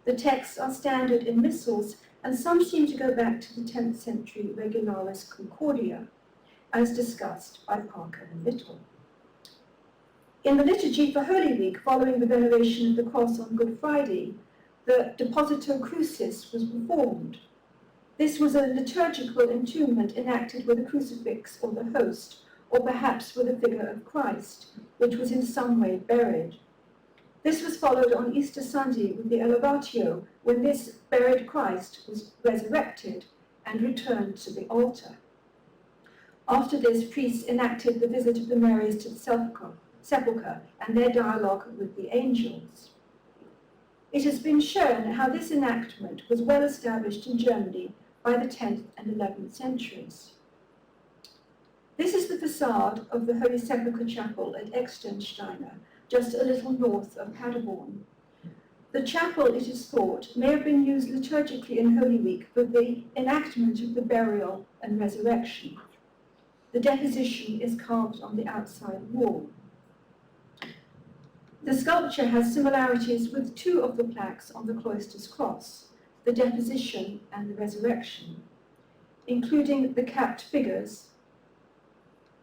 The texts are standard in missals, and some seem to go back to the 10th century Regularis Concordia, as discussed by Parker and Little. In the liturgy for Holy Week, following the veneration of the cross on Good Friday, the Deposito Crucis was performed. This was a liturgical entombment enacted with a crucifix or the host, or perhaps with a figure of Christ, which was in some way buried. This was followed on Easter Sunday with the Elevatio, when this buried Christ was resurrected and returned to the altar. After this, priests enacted the visit of the Marys to the sepulchre and their dialogue with the angels. It has been shown how this enactment was well established in Germany by the 10th and 11th centuries. This is the facade of the Holy Sepulchre Chapel at Externsteiner, just a little north of Paderborn. The chapel, it is thought, may have been used liturgically in Holy Week for the enactment of the burial and resurrection. The deposition is carved on the outside wall. The sculpture has similarities with 2 of the plaques on the Cloisters Cross, the deposition and the resurrection, including the capped figures,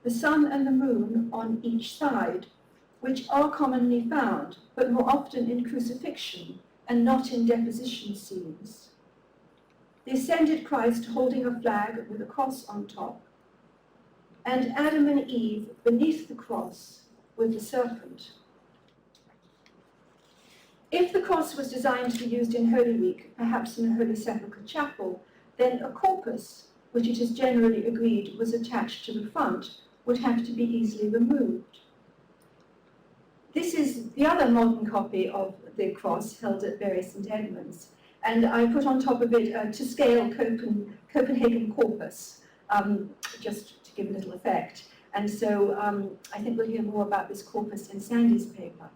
the sun and the moon on each side, which are commonly found, but more often in crucifixion and not in deposition scenes. the ascended Christ holding a flag with a cross on top, and Adam and Eve beneath the cross with the serpent. If the cross was designed to be used in Holy Week, perhaps in a Holy Sepulchre chapel, then a corpus, which it is generally agreed was attached to the front, would have to be easily removed. This is the other modern copy of the cross held at Bury St Edmunds, and I put on top of it to scale Copenhagen corpus, just to give a little effect. And so I think we'll hear more about this corpus in Sandy's paper.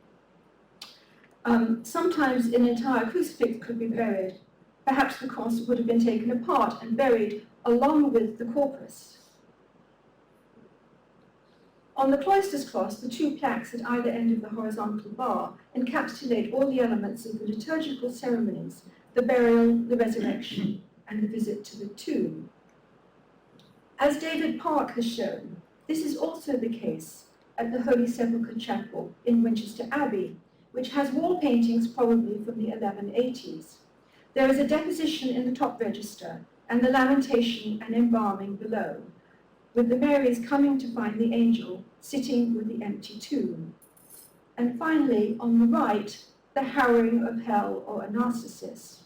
Sometimes an entire crucifix could be buried. Perhaps the cross would have been taken apart and buried along with the corpus. On the Cloisters Cross, the two plaques at either end of the horizontal bar encapsulate all the elements of the liturgical ceremonies, the burial, the resurrection, and the visit to the tomb. As David Park has shown, this is also the case at the Holy Sepulchre Chapel in Winchester Abbey, which has wall paintings probably from the 1180s. There is a deposition in the top register and the lamentation and embalming below, with the Marys coming to find the angel sitting with the empty tomb. And finally, on the right, the harrowing of hell or anarthesis.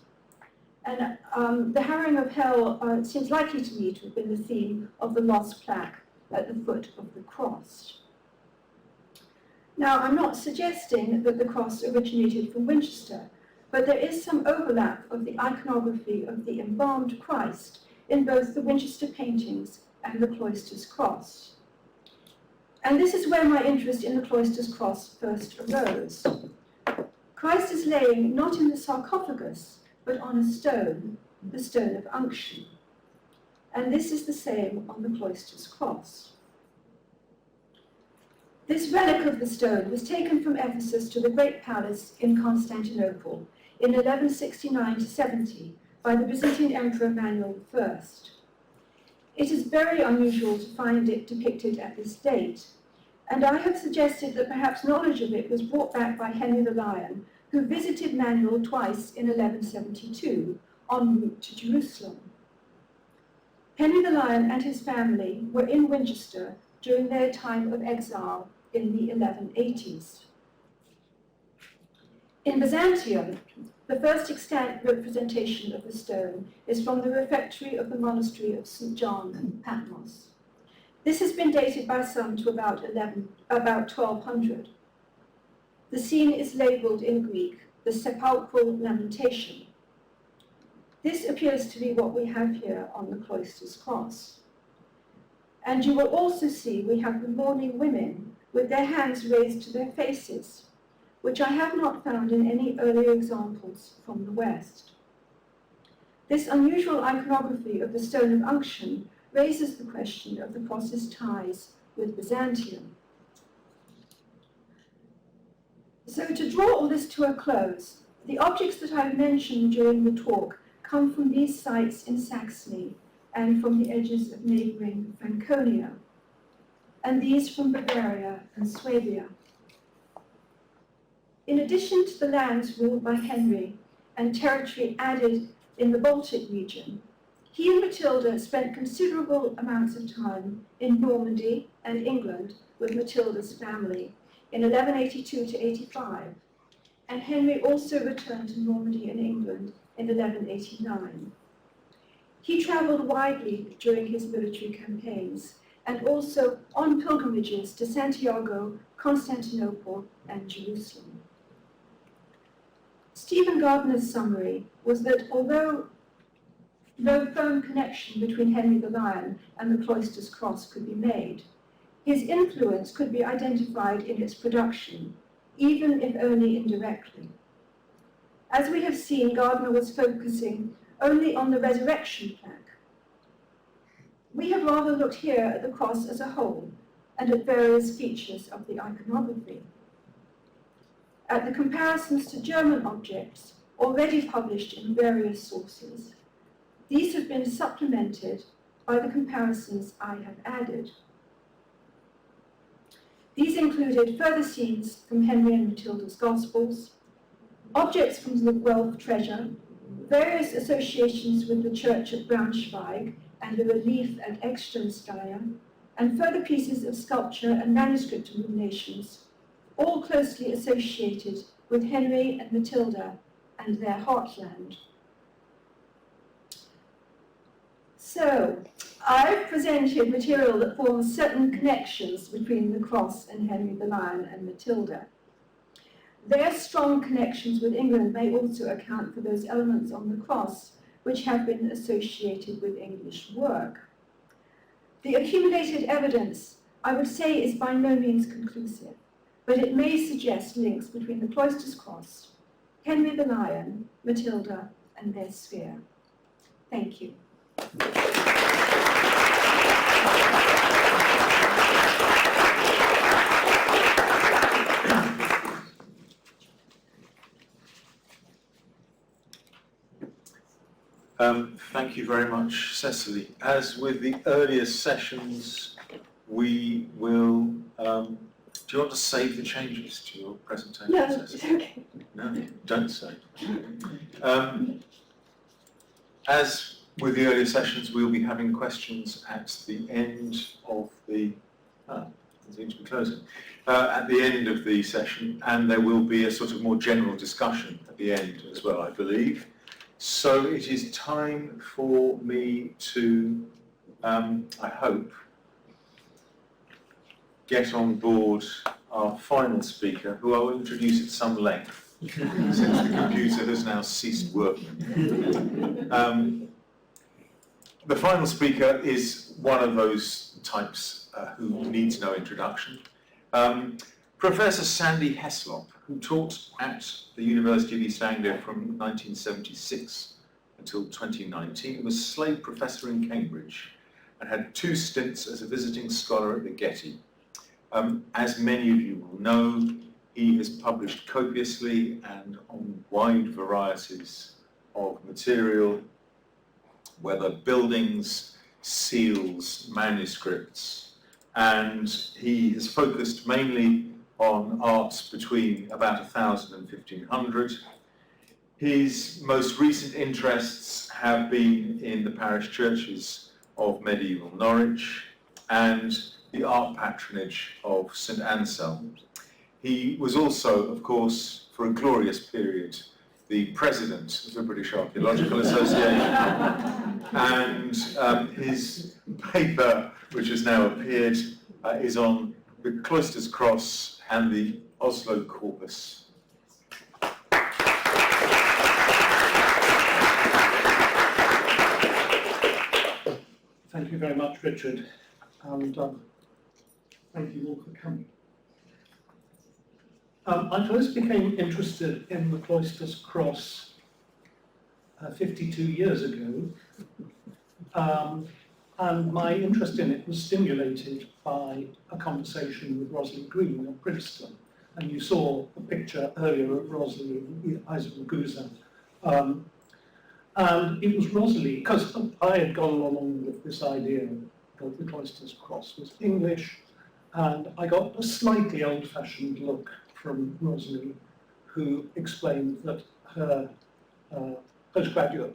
And the harrowing of hell seems likely to me to have been the theme of the lost plaque at the foot of the cross. Now, I'm not suggesting that the cross originated from Winchester, but there is some overlap of the iconography of the embalmed Christ in both the Winchester paintings and the Cloisters Cross. And this is where my interest in the Cloisters Cross first arose. Christ is laying not in the sarcophagus, but on a stone, the stone of unction. And this is the same on the Cloisters Cross. This relic of the stone was taken from Ephesus to the Great Palace in Constantinople in 1169-70 by the Byzantine Emperor Manuel I. It is very unusual to find it depicted at this date, and I have suggested that perhaps knowledge of it was brought back by Henry the Lion, who visited Manuel twice in 1172 en route to Jerusalem. Henry the Lion and his family were in Winchester during their time of exile in the 1180s. In Byzantium, the first extant representation of the stone is from the refectory of the monastery of St. John in Patmos. This has been dated by some to about 1200. The scene is labelled in Greek, the sepulchral lamentation. This appears to be what we have here on the Cloisters Cross. And you will also see we have the mourning women with their hands raised to their faces, which I have not found in any earlier examples from the West. This unusual iconography of the stone of unction raises the question of the cross's ties with Byzantium. So to draw all this to a close, the objects that I've mentioned during the talk come from these sites in Saxony and from the edges of neighbouring Franconia, and these from Bavaria and Swabia. In addition to the lands ruled by Henry and territory added in the Baltic region, he and Matilda spent considerable amounts of time in Normandy and England with Matilda's family in 1182 to 85, and Henry also returned to Normandy and England in 1189. He travelled widely during his military campaigns and also on pilgrimages to Santiago, Constantinople, and Jerusalem. Stephen Gardner's summary was that although no firm connection between Henry the Lion and the Cloisters Cross could be made, his influence could be identified in its production, even if only indirectly. As we have seen, Gardner was focusing only on the resurrection plaque. We have rather looked here at the cross as a whole and at various features of the iconography. At the comparisons to German objects already published in various sources, these have been supplemented by the comparisons I have added. These included further scenes from Henry and Matilda's Gospels, objects from the Guelph treasure, various associations with the church at Braunschweig and the relief at Ekstromskaya, and further pieces of sculpture and manuscript illuminations, all closely associated with Henry and Matilda and their heartland. So, I've presented material that forms certain connections between the cross and Henry the Lion and Matilda. Their strong connections with England may also account for those elements on the cross which have been associated with English work. The accumulated evidence, I would say, is by no means conclusive, but it may suggest links between the Cloisters Cross, Henry the Lion, Matilda, and their sphere. Thank you. Thank you very much, Cecily. As with the earlier sessions, we will, do you want to save the changes to your presentation, No, Cecily? it's okay. No, don't say. As with the earlier sessions, we'll be having questions at the end of the, seems to be closing, at the end of the session, and there will be a sort of more general discussion at the end as well, I believe. So it is time for me to, I hope, get on board our final speaker, who I will introduce at some length, since the computer has now ceased working. The final speaker is one of those types who needs no introduction. Professor Sandy Heslop, who taught at the University of East Anglia from 1976 until 2019, was Slade Professor in Cambridge and had 2 stints as a visiting scholar at the Getty. As many of you will know, he has published copiously and on wide varieties of material, whether buildings, seals, manuscripts, and he has focused mainly on arts between about 1000 and 1500. His most recent interests have been in the parish churches of medieval Norwich and the art patronage of St Anselm. He was also, of course, for a glorious period, the president of the British Archaeological Association, and his paper, which has now appeared, is on the Cloisters Cross and the Oslo Corpus. Thank you very much, Richard, and thank you all for coming. I first became interested in the Cloisters Cross 52 years ago, and my interest in it was stimulated by a conversation with Rosalie Green of Brixton. And you saw a picture earlier of Rosalie with Isaac Maguza. And it was Rosalie, because I had gone along with this idea that the Cloisters Cross was English, and I got a slightly old-fashioned look from Rosalie, who explained that her postgraduate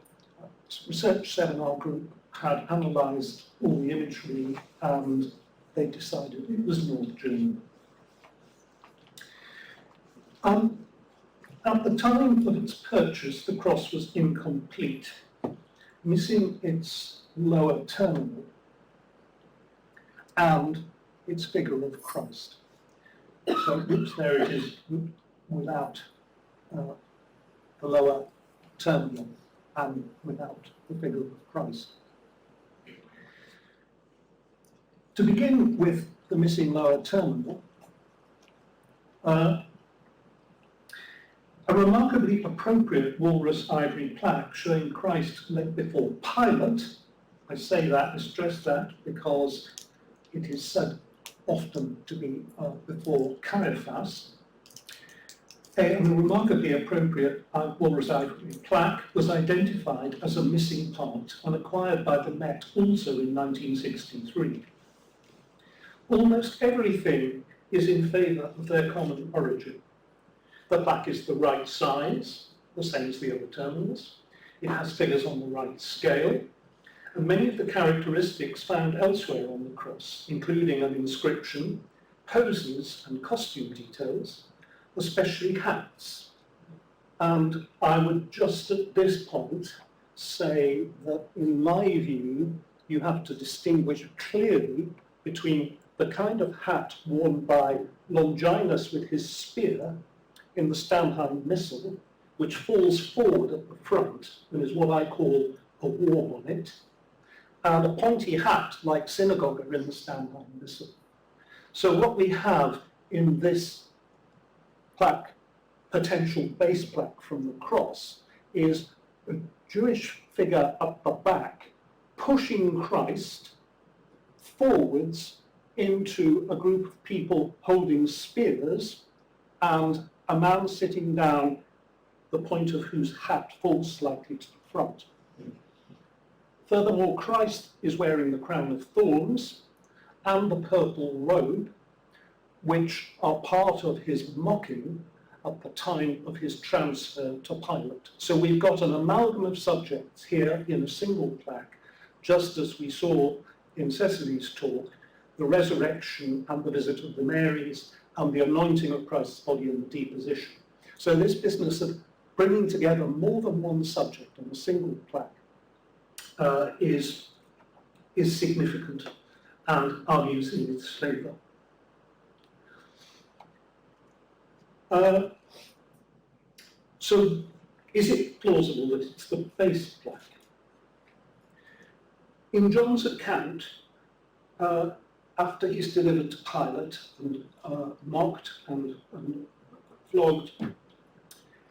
research seminar group had analysed all the imagery and they decided it was North German. At the time of its purchase, the cross was incomplete, missing its lower terminal and its figure of Christ. So oops, there it is without the lower terminal and without the figure of Christ. To begin with the missing lower terminal, a remarkably appropriate walrus ivory plaque showing Christ led before Pilate. I say that, I stress that, because it is said often to be before Caiaphas. A remarkably appropriate walrus ivory plaque was identified as a missing part and acquired by the Met also in 1963. Almost everything is in favour of their common origin. The plaque is the right size, the same as the other terminals. It has figures on the right scale, and many of the characteristics found elsewhere on the cross, including an inscription, poses and costume details, especially hats. And I would just at this point say that in my view, you have to distinguish clearly between the kind of hat worn by Longinus with his spear in the Stamheim Missal, which falls forward at the front and is what I call a war bonnet, and a pointy hat like Synagoga in the Stamheim Missal. So what we have in this plaque, potential base plaque from the cross, is a Jewish figure up the back pushing Christ forwards into a group of people holding spears and a man sitting down, the point of whose hat falls slightly to the front. Furthermore, Christ is wearing the crown of thorns and the purple robe, which are part of his mocking at the time of his transfer to Pilate. So we've got an amalgam of subjects here in a single plaque, just as we saw in Cecily's talk, the resurrection and the visit of the Marys and the anointing of Christ's body and the deposition. So this business of bringing together more than one subject on a single plaque is significant and argues in its favour. So is it plausible that it's the base plaque? In John's account, after he's delivered to Pilate and mocked and flogged,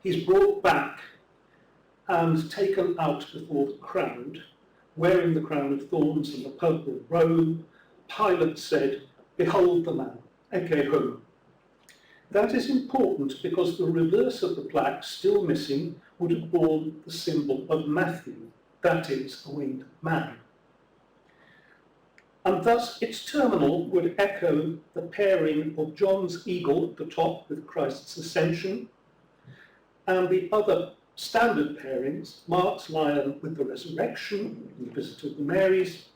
he's brought back and taken out before the crowd, wearing the crown of thorns and the purple robe. Pilate said, "Behold the man, ecce homo." That is important because the reverse of the plaque, still missing, would have borne the symbol of Matthew, that is, a winged man. And thus its terminal would echo the pairing of John's eagle at the top with Christ's ascension, and the other standard pairings, Mark's lion with the resurrection, the visit of the Marys,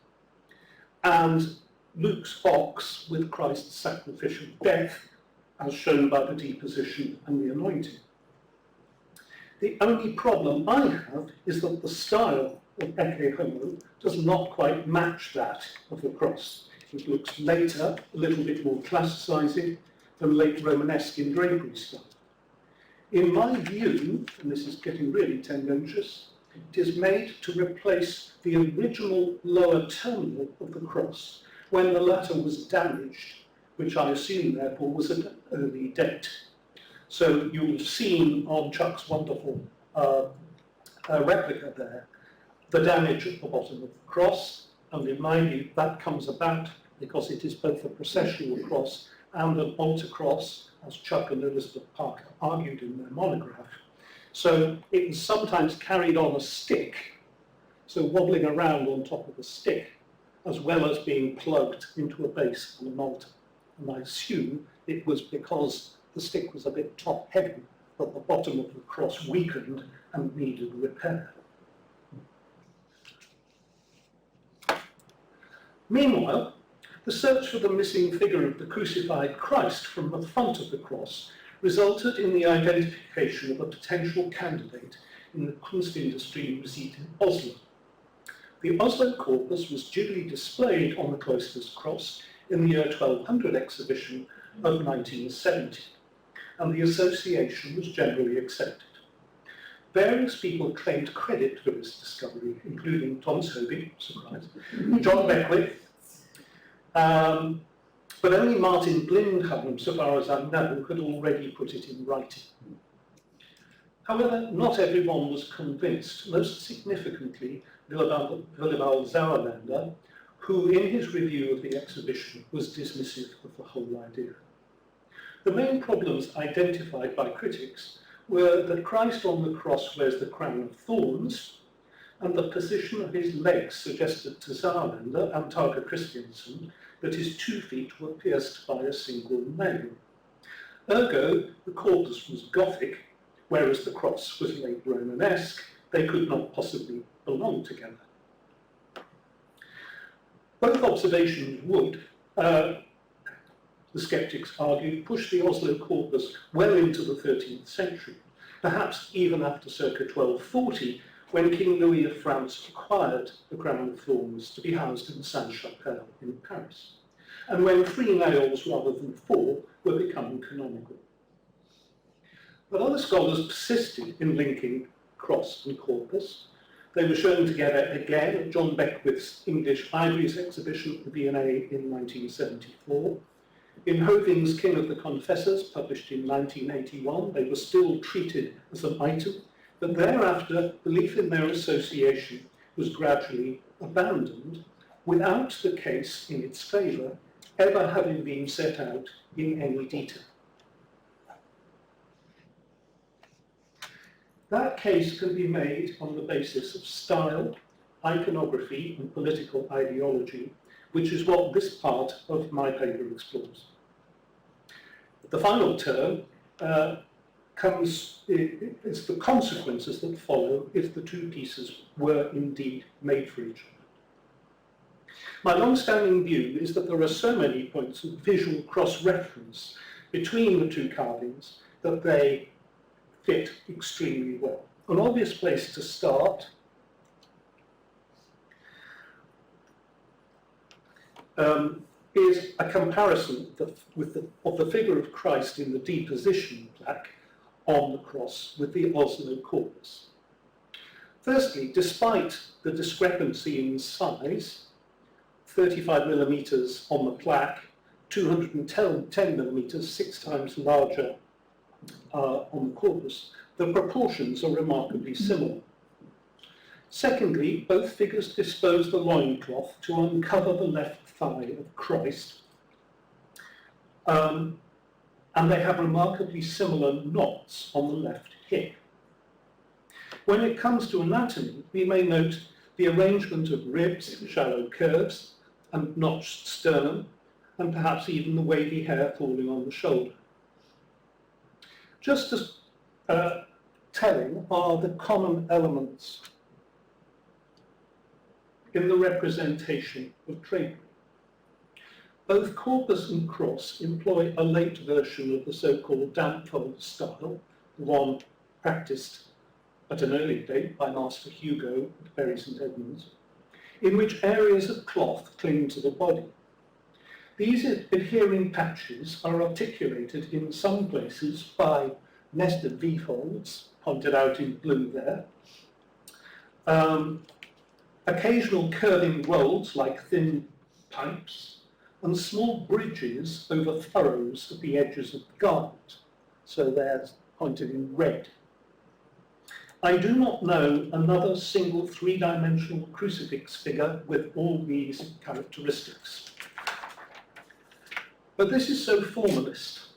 and Luke's ox with Christ's sacrificial death, as shown by the deposition and the anointing. The only problem I have is that the style of ecce homo does not quite match that of the cross. It looks later, a little bit more classicizing than late Romanesque in drapery style. In my view, and this is getting really tendentious, it is made to replace the original lower terminal of the cross when the latter was damaged, which I assume therefore was an early date. So you'll have seen on Chuck's wonderful replica there, the damage at the bottom of the cross, and in my view that comes about because it is both a processional cross and an altar cross, as Chuck and Elizabeth Parker argued in their monograph. So it was sometimes carried on a stick, so wobbling around on top of a stick, as well as being plugged into a base on an altar. And I assume it was because the stick was a bit top-heavy that the bottom of the cross weakened and needed repair. Meanwhile, the search for the missing figure of the crucified Christ from the front of the cross resulted in the identification of a potential candidate in the Kunstindustrie Museum in Oslo. The Oslo Corpus was duly displayed on the Cloisters Cross in the year 1200 exhibition of 1970, and the association was generally accepted. Various people claimed credit for this discovery, including Thomas Hoby, surprise, John Beckwith, but only Martin Blindheim, so far as I know, had already put it in writing. However, not everyone was convinced, most significantly Willibald Sauerländer, who in his review of the exhibition was dismissive of the whole idea. The main problems identified by critics were that Christ on the cross wears the crown of thorns, and the position of his legs suggested to Sauerländer and Tage Christiansen that his 2 feet were pierced by a single nail. Ergo, the corpus was Gothic, whereas the cross was late Romanesque, they could not possibly belong together. Both observations would, the skeptics argued, push the Oslo Corpus well into the 13th century, perhaps even after circa 1240, when King Louis of France acquired the crown of thorns to be housed in Sainte-Chapelle in Paris, and when 3 nails rather than 4 were becoming canonical. But other scholars persisted in linking cross and corpus. They were shown together again at John Beckwith's English Ivories exhibition at the V&A in 1974. In Hoving's King of the Confessors, published in 1981, they were still treated as an item, but thereafter belief in their association was gradually abandoned, without the case in its favour ever having been set out in any detail. That case can be made on the basis of style, iconography, and political ideology, which is what this part of my paper explores. The final term is the consequences that follow if the two pieces were indeed made for each other. My long-standing view is that there are so many points of visual cross-reference between the two carvings that they fit extremely well. An obvious place to start is a comparison of the figure of Christ in the deposition plaque on the cross with the Oslo Corpus. Firstly, despite the discrepancy in size, 35 millimeters on the plaque, 210 millimeters, 6 times larger on the corpus, the proportions are remarkably similar. Secondly, both figures dispose the loincloth to uncover the left thigh of Christ, and they have remarkably similar knots on the left hip. When it comes to anatomy, we may note the arrangement of ribs, shallow curves, and notched sternum, and perhaps even the wavy hair falling on the shoulder. Just as telling are the common elements in the representation of drapery. Both corpus and cross employ a late version of the so-called damp fold style, the one practiced at an early date by Master Hugo at Bury St Edmunds, in which areas of cloth cling to the body. These adhering patches are articulated in some places by nested V-folds, pointed out in blue there, occasional curving rolls like thin pipes, and small bridges over furrows at the edges of the garment, so they're pointed in red. I do not know another single 3-dimensional crucifix figure with all these characteristics. But this is so formalist.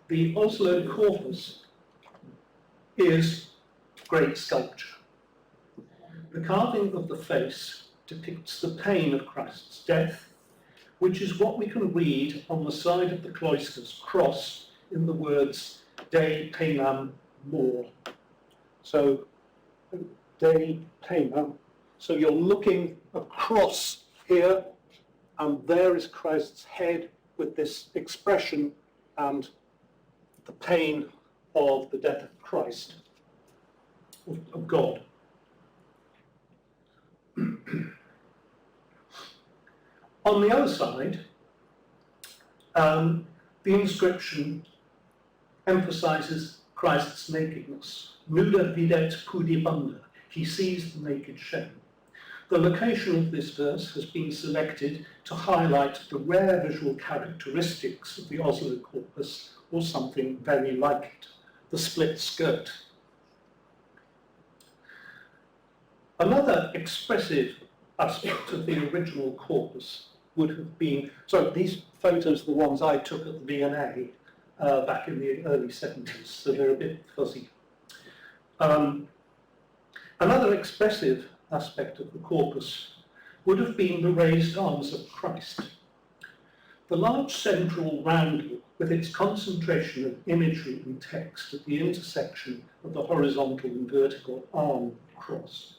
The Oslo Corpus is great sculpture. The carving of the face depicts the pain of Christ's death, which is what we can read on the side of the Cloisters Cross in the words De Penam Mor. So, De Penam. So you're looking across here, and there is Christ's head with this expression and the pain of the death of Christ, of God. On the other side, the inscription emphasizes Christ's nakedness. Nuda videt pudibunda, he sees the naked shame. The location of this verse has been selected to highlight the rare visual characteristics of the Oslo Corpus, or something very like it, the split skirt. Another expressive aspect of the original corpus would have been, so these photos are the ones I took at the V&A back in the early 70s, so they're a bit fuzzy. Another expressive aspect of the corpus would have been the raised arms of Christ. The large central roundel, with its concentration of imagery and text at the intersection of the horizontal and vertical arm cross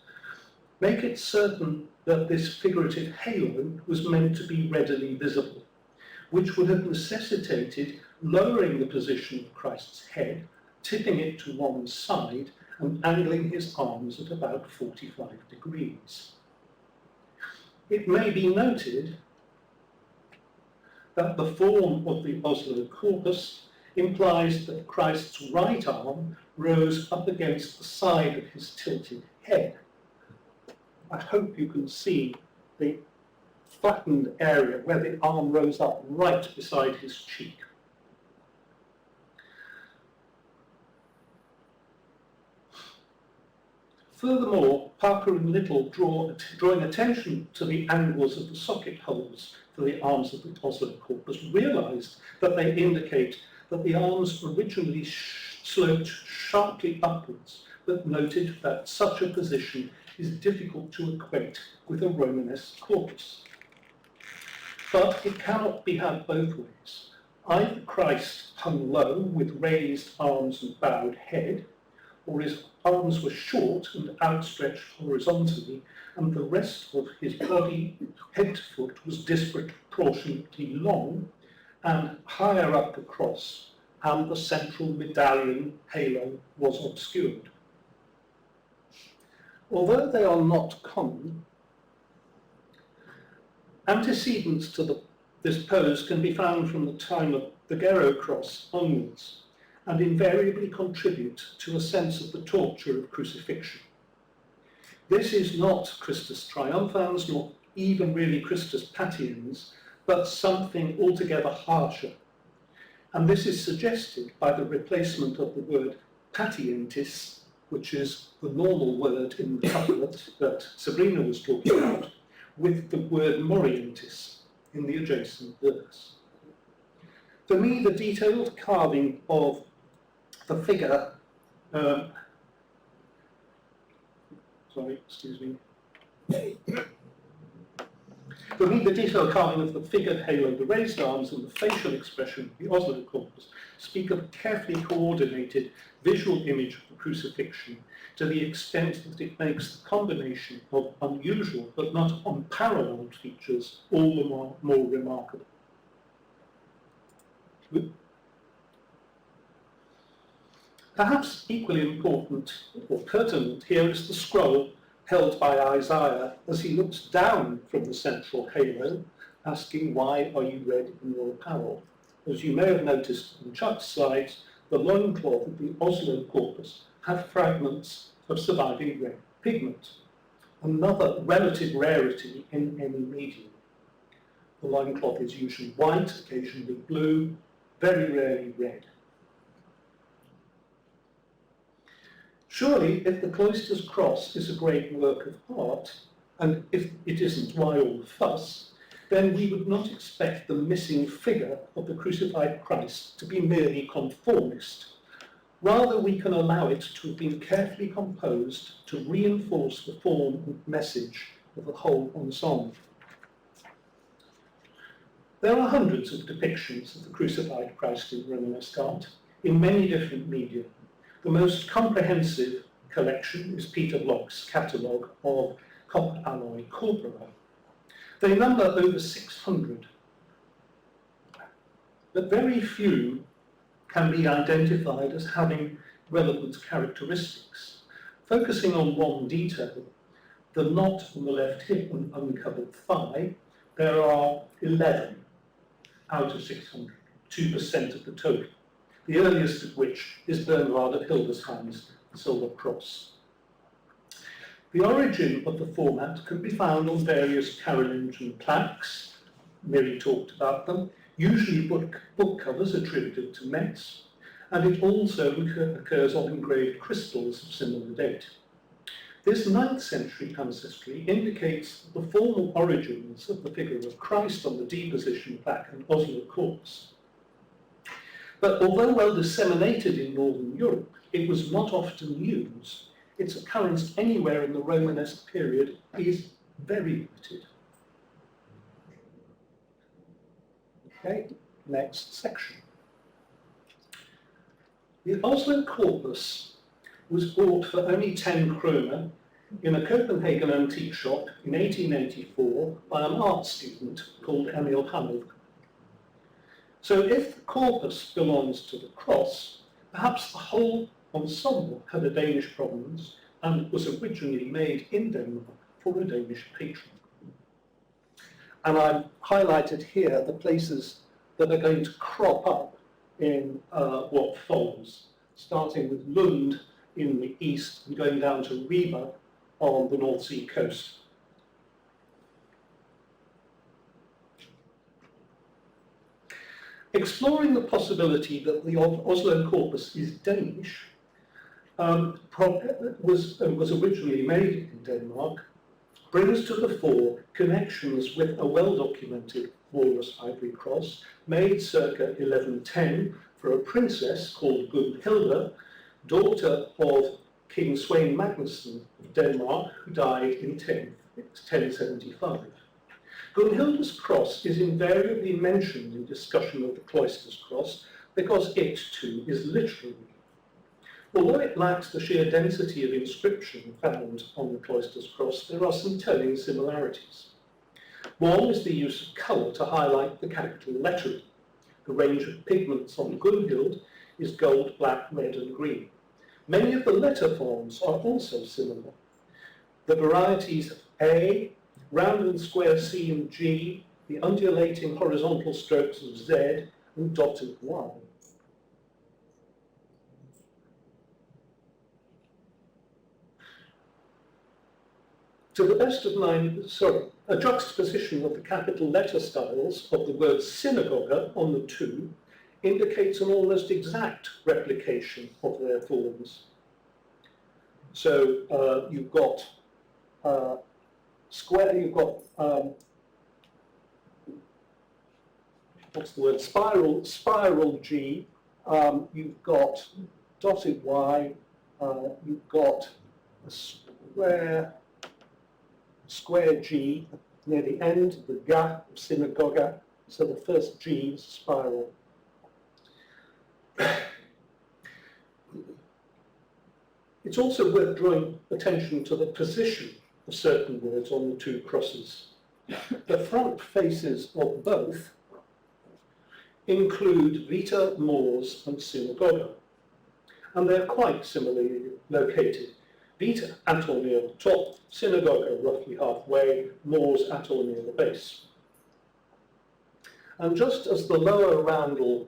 make it certain that this figurative halo was meant to be readily visible, which would have necessitated lowering the position of Christ's head, tipping it to one side, and angling his arms at about 45 degrees. It may be noted that the form of the Oslo Corpus implies that Christ's right arm rose up against the side of his tilted head. I hope you can see the flattened area where the arm rose up right beside his cheek. Furthermore, Parker and Little drawing attention to the angles of the socket holes for the arms of the Oslo Corpus, realised that they indicate that the arms originally sloped sharply upwards, but noted that such a position is difficult to equate with a Romanesque corpus. But it cannot be had both ways. Either Christ hung low with raised arms and bowed head, or his arms were short and outstretched horizontally, and the rest of his body, head to foot, was disproportionately long and higher up the cross, and the central medallion halo was obscured. Although they are not common, antecedents to this pose can be found from the time of the Gero cross onwards, and invariably contribute to a sense of the torture of crucifixion. This is not Christus triumphans, not even really Christus patiens, but something altogether harsher. And this is suggested by the replacement of the word patientis, which is the normal word in the couplet that Sabrina was talking about, with the word morientis in the adjacent verse. For me, the detailed carving of the figure, For me, the detailed carving of the figure halo, the raised arms, and the facial expression of the Oslo Corpus speak of a carefully coordinated visual image of the crucifixion to the extent that it makes the combination of unusual but not unparalleled features all the more remarkable. Perhaps equally important or pertinent here is the scroll held by Isaiah as he looks down from the central halo, asking, "Why are you red in your apparel?" As you may have noticed in Chuck's slides, the loincloth of the Oslo Corpus have fragments of surviving red pigment, another relative rarity in any medium. The loincloth is usually white, occasionally blue, very rarely red. Surely, if the Cloisters Cross is a great work of art, and if it isn't, why all the fuss, then we would not expect the missing figure of the crucified Christ to be merely conformist. Rather, we can allow it to have been carefully composed to reinforce the form and message of the whole ensemble. There are hundreds of depictions of the crucified Christ in Romanesque art, in many different media. The most comprehensive collection is Peter Bloch's catalogue of copper alloy corpora. They number over 600, but very few can be identified as having relevant characteristics. Focusing on one detail, the knot on the left hip and uncovered thigh, there are 11 out of 600, 2% of the total. The earliest of which is Bernhard of Hildesheim's Silver Cross. The origin of the format can be found on various Carolingian plaques. Miri talked about them, usually book covers attributed to Metz, and it also occurs on engraved crystals of similar date. This 9th century ancestry indicates the formal origins of the figure of Christ on the D position plaque and Oslo Corpus. But although well disseminated in Northern Europe, it was not often used. Its occurrence anywhere in the Romanesque period is very limited. Okay, next section. The Oslo Corpus was bought for only 10 kroner in a Copenhagen antique shop in 1884 by an art student called Emil Hamel. So if the corpus belongs to the cross, perhaps the whole ensemble had a Danish provenance and was originally made in Denmark for a Danish patron. And I've highlighted here the places that are going to crop up in what follows, starting with Lund in the east and going down to Ribe on the North Sea coast. Exploring the possibility that the Oslo Corpus is Danish, was originally made in Denmark, brings to the fore connections with a well-documented walrus ivory cross made circa 1110 for a princess called Gunhilda, daughter of King Svein Magnusson of Denmark, who died in 1075. Gunhilda's cross is invariably mentioned in discussion of the Cloisters Cross because it too is literary. Although it lacks the sheer density of inscription found on the Cloisters Cross, there are some telling similarities. One is the use of colour to highlight the capital lettering. The range of pigments on Gunhild is gold, black, red and green. Many of the letter forms are also similar. The varieties of A, round and square C and G, the undulating horizontal strokes of Z, and dotted Y. To the best of my, a juxtaposition of the capital letter styles of the word Synagoga on the two indicates an almost exact replication of their forms. So you've got square, you've got, what's the word, spiral G, you've got dotted Y, you've got a square G near the end, the Ga of Synagoga, so the first G is spiral. It's also worth drawing attention to the position of certain words on the two crosses. The front faces of both include Vita, Mors and Synagoga, and they're quite similarly located. Vita at or near the top, Synagoga roughly halfway, Mors at or near the base. And just as the lower roundel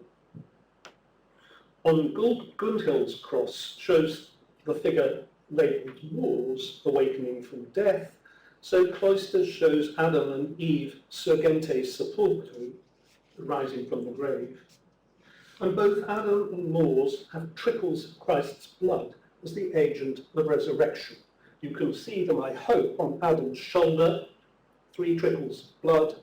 on Gunhild's cross shows the figure labelled Mors awakening from death, so Cloisters shows Adam and Eve surgente sepulchro, rising from the grave. And both Adam and Mors have trickles of Christ's blood as the agent of resurrection. You can see them, I hope, on Adam's shoulder, 3 trickles of blood,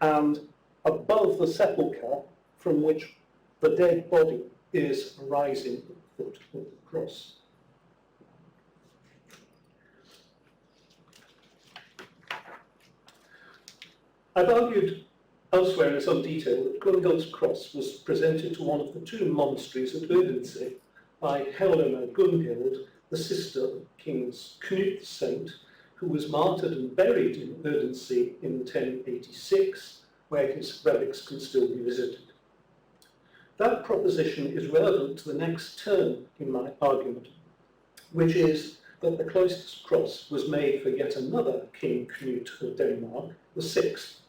and above the sepulchre from which the dead body is rising at the foot of the cross. I've argued elsewhere in some detail that Gunhild's cross was presented to one of the 2 monasteries at Odense by Helena Gunhild, the sister of King Knut the Saint, who was martyred and buried in Odense in 1086, where his relics can still be visited. That proposition is relevant to the next turn in my argument, which is that the Cloisters Cross was made for yet another King Knut of Denmark, the 6th,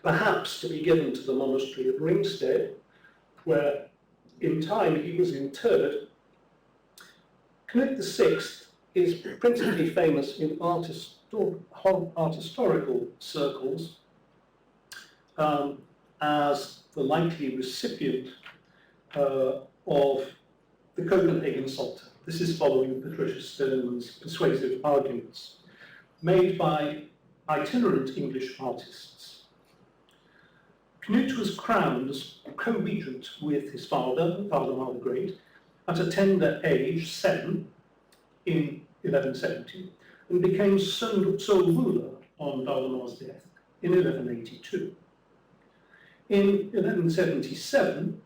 perhaps to be given to the monastery of Ringsted, where in time he was interred. Knut VI is principally famous in art historical circles as the likely recipient of the Copenhagen Psalter. This is following Patricia Stoneman's persuasive arguments, made by itinerant English artists. Knut was crowned as co-regent with his father, Valdemar the Great, at a tender age, 7, in 1170, and became sole ruler on Valdemar's death in 1182. In 1177,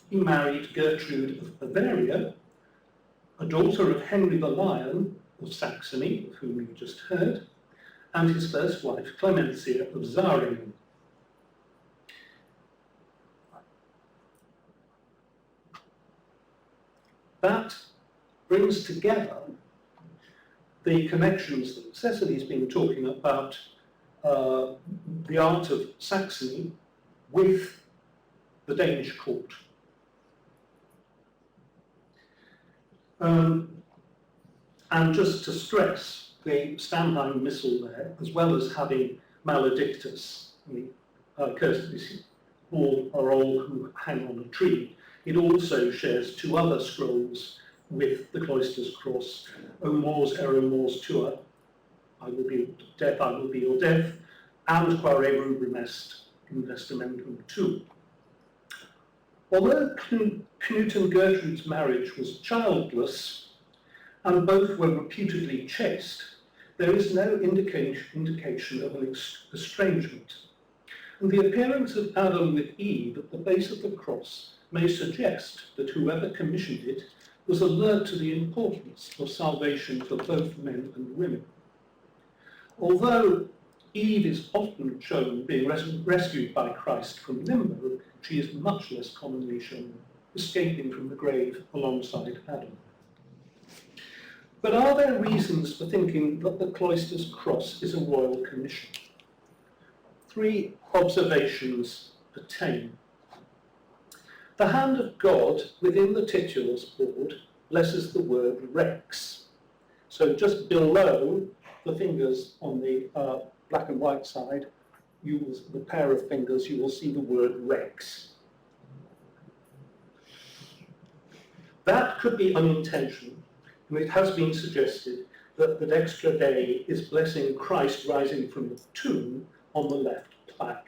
he married Gertrude of Bavaria, a daughter of Henry the Lion, of Saxony, of whom you just heard, and his first wife, Clemencia of Zarian. That brings together the connections that Cecily's been talking about, the art of Saxony with the Danish court. And just to stress, the Stamheim missal there, as well as having maledictus, curses all are all who hang on a tree, it also shares two other scrolls with the Cloisters Cross, O mors ero mors tua, I will be death, I will be your death, and Quare rubrum est investamentum tu. Although Knut and Gertrude's marriage was childless, and both were reputedly chaste, there is no indication of an estrangement. And the appearance of Adam with Eve at the base of the cross may suggest that whoever commissioned it was alert to the importance of salvation for both men and women. Although Eve is often shown being rescued by Christ from limbo, she is much less commonly shown escaping from the grave alongside Adam. But are there reasons for thinking that the Cloisters Cross is a royal commission? 3 observations pertain. The hand of God within the titulars board blesses the word rex. So just below the fingers on the black and white side, the pair of fingers, you will see the word rex. That could be unintentional, and it has been suggested that the Dextra Dei is blessing Christ rising from the tomb on the left plaque.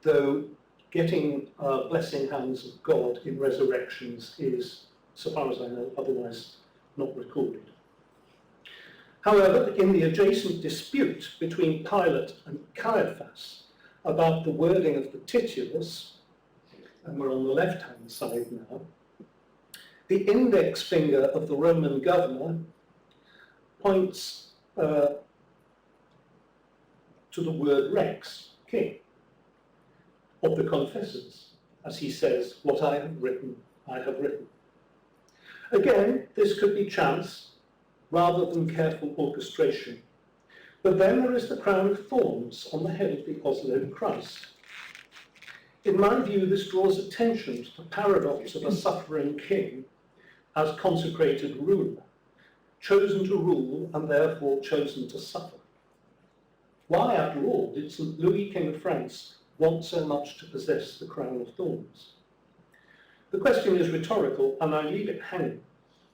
Though getting blessing hands of God in resurrections is, so far as I know, otherwise not recorded. However, in the adjacent dispute between Pilate and Caiaphas about the wording of the titulars, and we're on the left-hand side now, the index finger of the Roman governor points to the word rex, king, of the confessors, as he says, what I have written, I have written. Again, this could be chance rather than careful orchestration. But then there is the crown of thorns on the head of the Oslo Christ. In my view, this draws attention to the paradox of a suffering king as consecrated ruler, chosen to rule and therefore chosen to suffer. Why, after all, did St. Louis, King of France, want so much to possess the crown of thorns? The question is rhetorical, and I leave it hanging,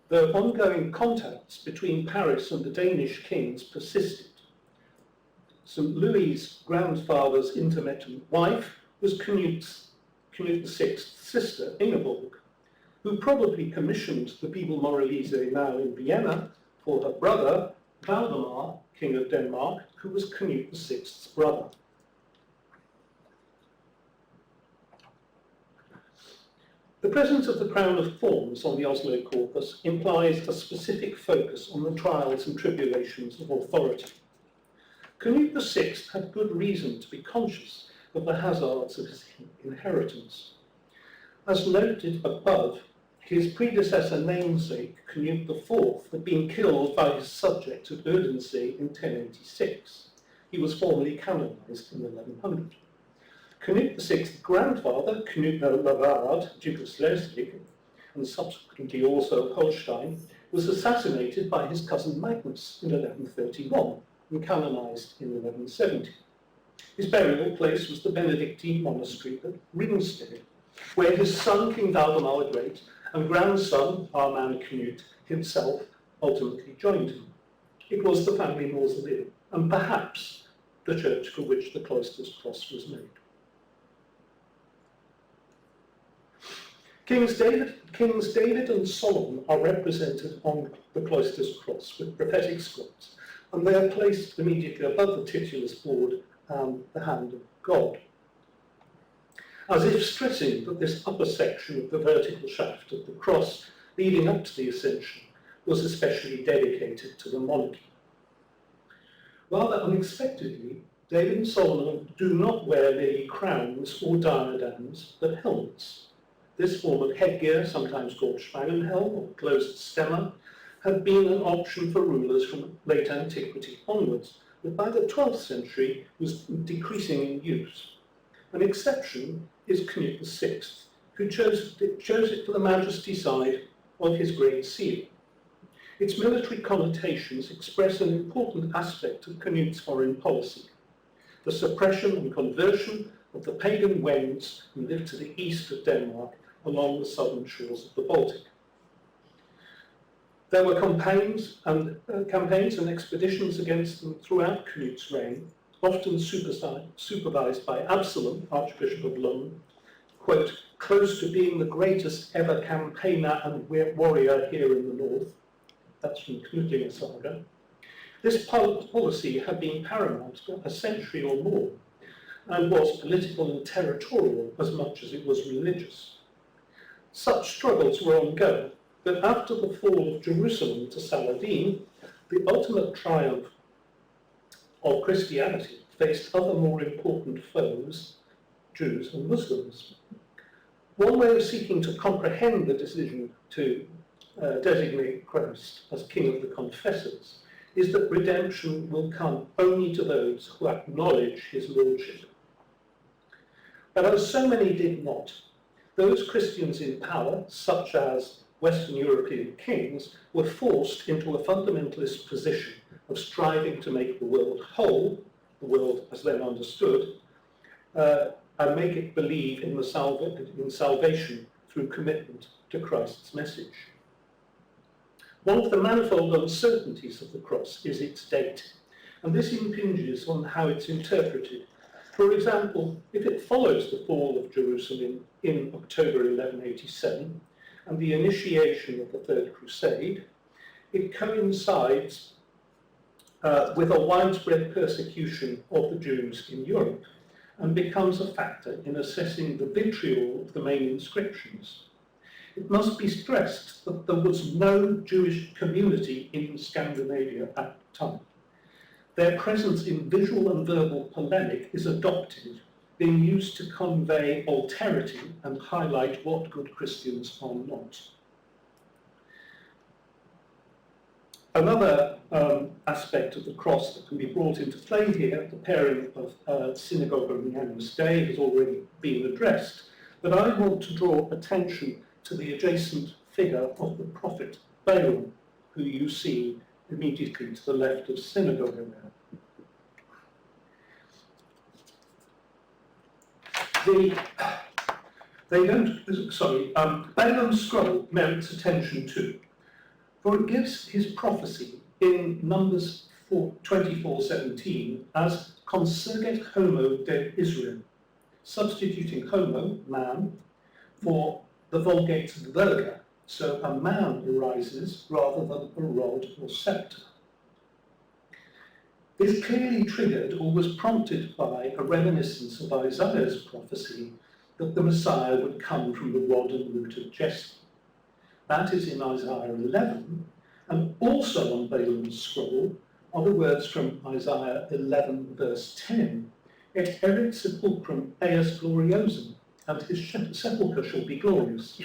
though ongoing contacts between Paris and the Danish kings persisted. St. Louis's grandfather's intermittent wife was Knut VI's sister, Ingeborg, who probably commissioned the Bibel Moralise now in Vienna for her brother, Valdemar, King of Denmark, who was Knut VI's brother. The presence of the crown of thorns on the Oslo Corpus implies a specific focus on the trials and tribulations of authority. Knut VI had good reason to be conscious of the hazards of his inheritance. As noted above, his predecessor namesake, Knut IV, had been killed by his subject at Odense in 1086. He was formally canonized in 1100. Knut VI's grandfather, Knut Lavard, Duke of Schleswig, and subsequently also of Holstein, was assassinated by his cousin Magnus in 1131 and canonized in 1170. His burial place was the Benedictine monastery at Ringsted, where his son, King Valdemar the Great, and grandson, our man Knut himself, ultimately joined him. It was the family mausoleum, and perhaps the church for which the Cloisters Cross was made. Kings David and Solomon are represented on the Cloisters Cross with prophetic scripts, and they are placed immediately above the titulars board and the hand of God, as if stressing that this upper section of the vertical shaft of the cross leading up to the Ascension was especially dedicated to the monarchy. Rather unexpectedly, David and Solomon do not wear merely crowns or diadems, but helmets. This form of headgear, sometimes called Schwanenhelm or closed stemma, had been an option for rulers from late antiquity onwards, but by the 12th century was decreasing in use. An exception is Canute VI, who chose it for the majesty side of his Great Seal. Its military connotations express an important aspect of Canute's foreign policy, the suppression and conversion of the pagan Wends who lived to the east of Denmark along the southern shores of the Baltic. There were campaigns and expeditions against them throughout Canute's reign, often supervised by Absalom, Archbishop of Lund, quote, close to being the greatest ever campaigner and warrior here in the north. That's from Knutlinger Saga. This policy had been paramount for a century or more, and was political and territorial as much as it was religious. Such struggles were ongoing, but after the fall of Jerusalem to Saladin, the ultimate triumph of Christianity faced other more important foes, Jews and Muslims. One way of seeking to comprehend the decision to designate Christ as King of the Confessors is that redemption will come only to those who acknowledge his lordship. But as so many did not, those Christians in power, such as Western European kings, were forced into a fundamentalist position of striving to make the world whole, the world as then understood, and make it believe in salvation through commitment to Christ's message. One of the manifold uncertainties of the cross is its date, and this impinges on how it's interpreted. For example, if it follows the fall of Jerusalem in October 1187 and the initiation of the Third Crusade, it coincides with a widespread persecution of the Jews in Europe and becomes a factor in assessing the vitriol of the main inscriptions. It must be stressed that there was no Jewish community in Scandinavia at the time. Their presence in visual and verbal polemic is adopted, being used to convey alterity and highlight what good Christians are not. Another aspect of the cross that can be brought into play here, the pairing of Synagoga and Agnus Dei, has already been addressed, but I want to draw attention to the adjacent figure of the prophet Balaam, who you see immediately to the left of Synagoga there. Balaam's scroll merits attention too, for it gives his prophecy in Numbers 24:17 as consurget homo de Israel, substituting homo, man, for the Vulgate virga, so a man arises rather than a rod or scepter. This clearly triggered or was prompted by a reminiscence of Isaiah's prophecy that the Messiah would come from the rod and root of Jesse. That is in Isaiah 11, and also on Balaam's scroll are the words from Isaiah 11 verse 10, et erit sepulchrum eas gloriosum, and his sepulchre shall be glorious.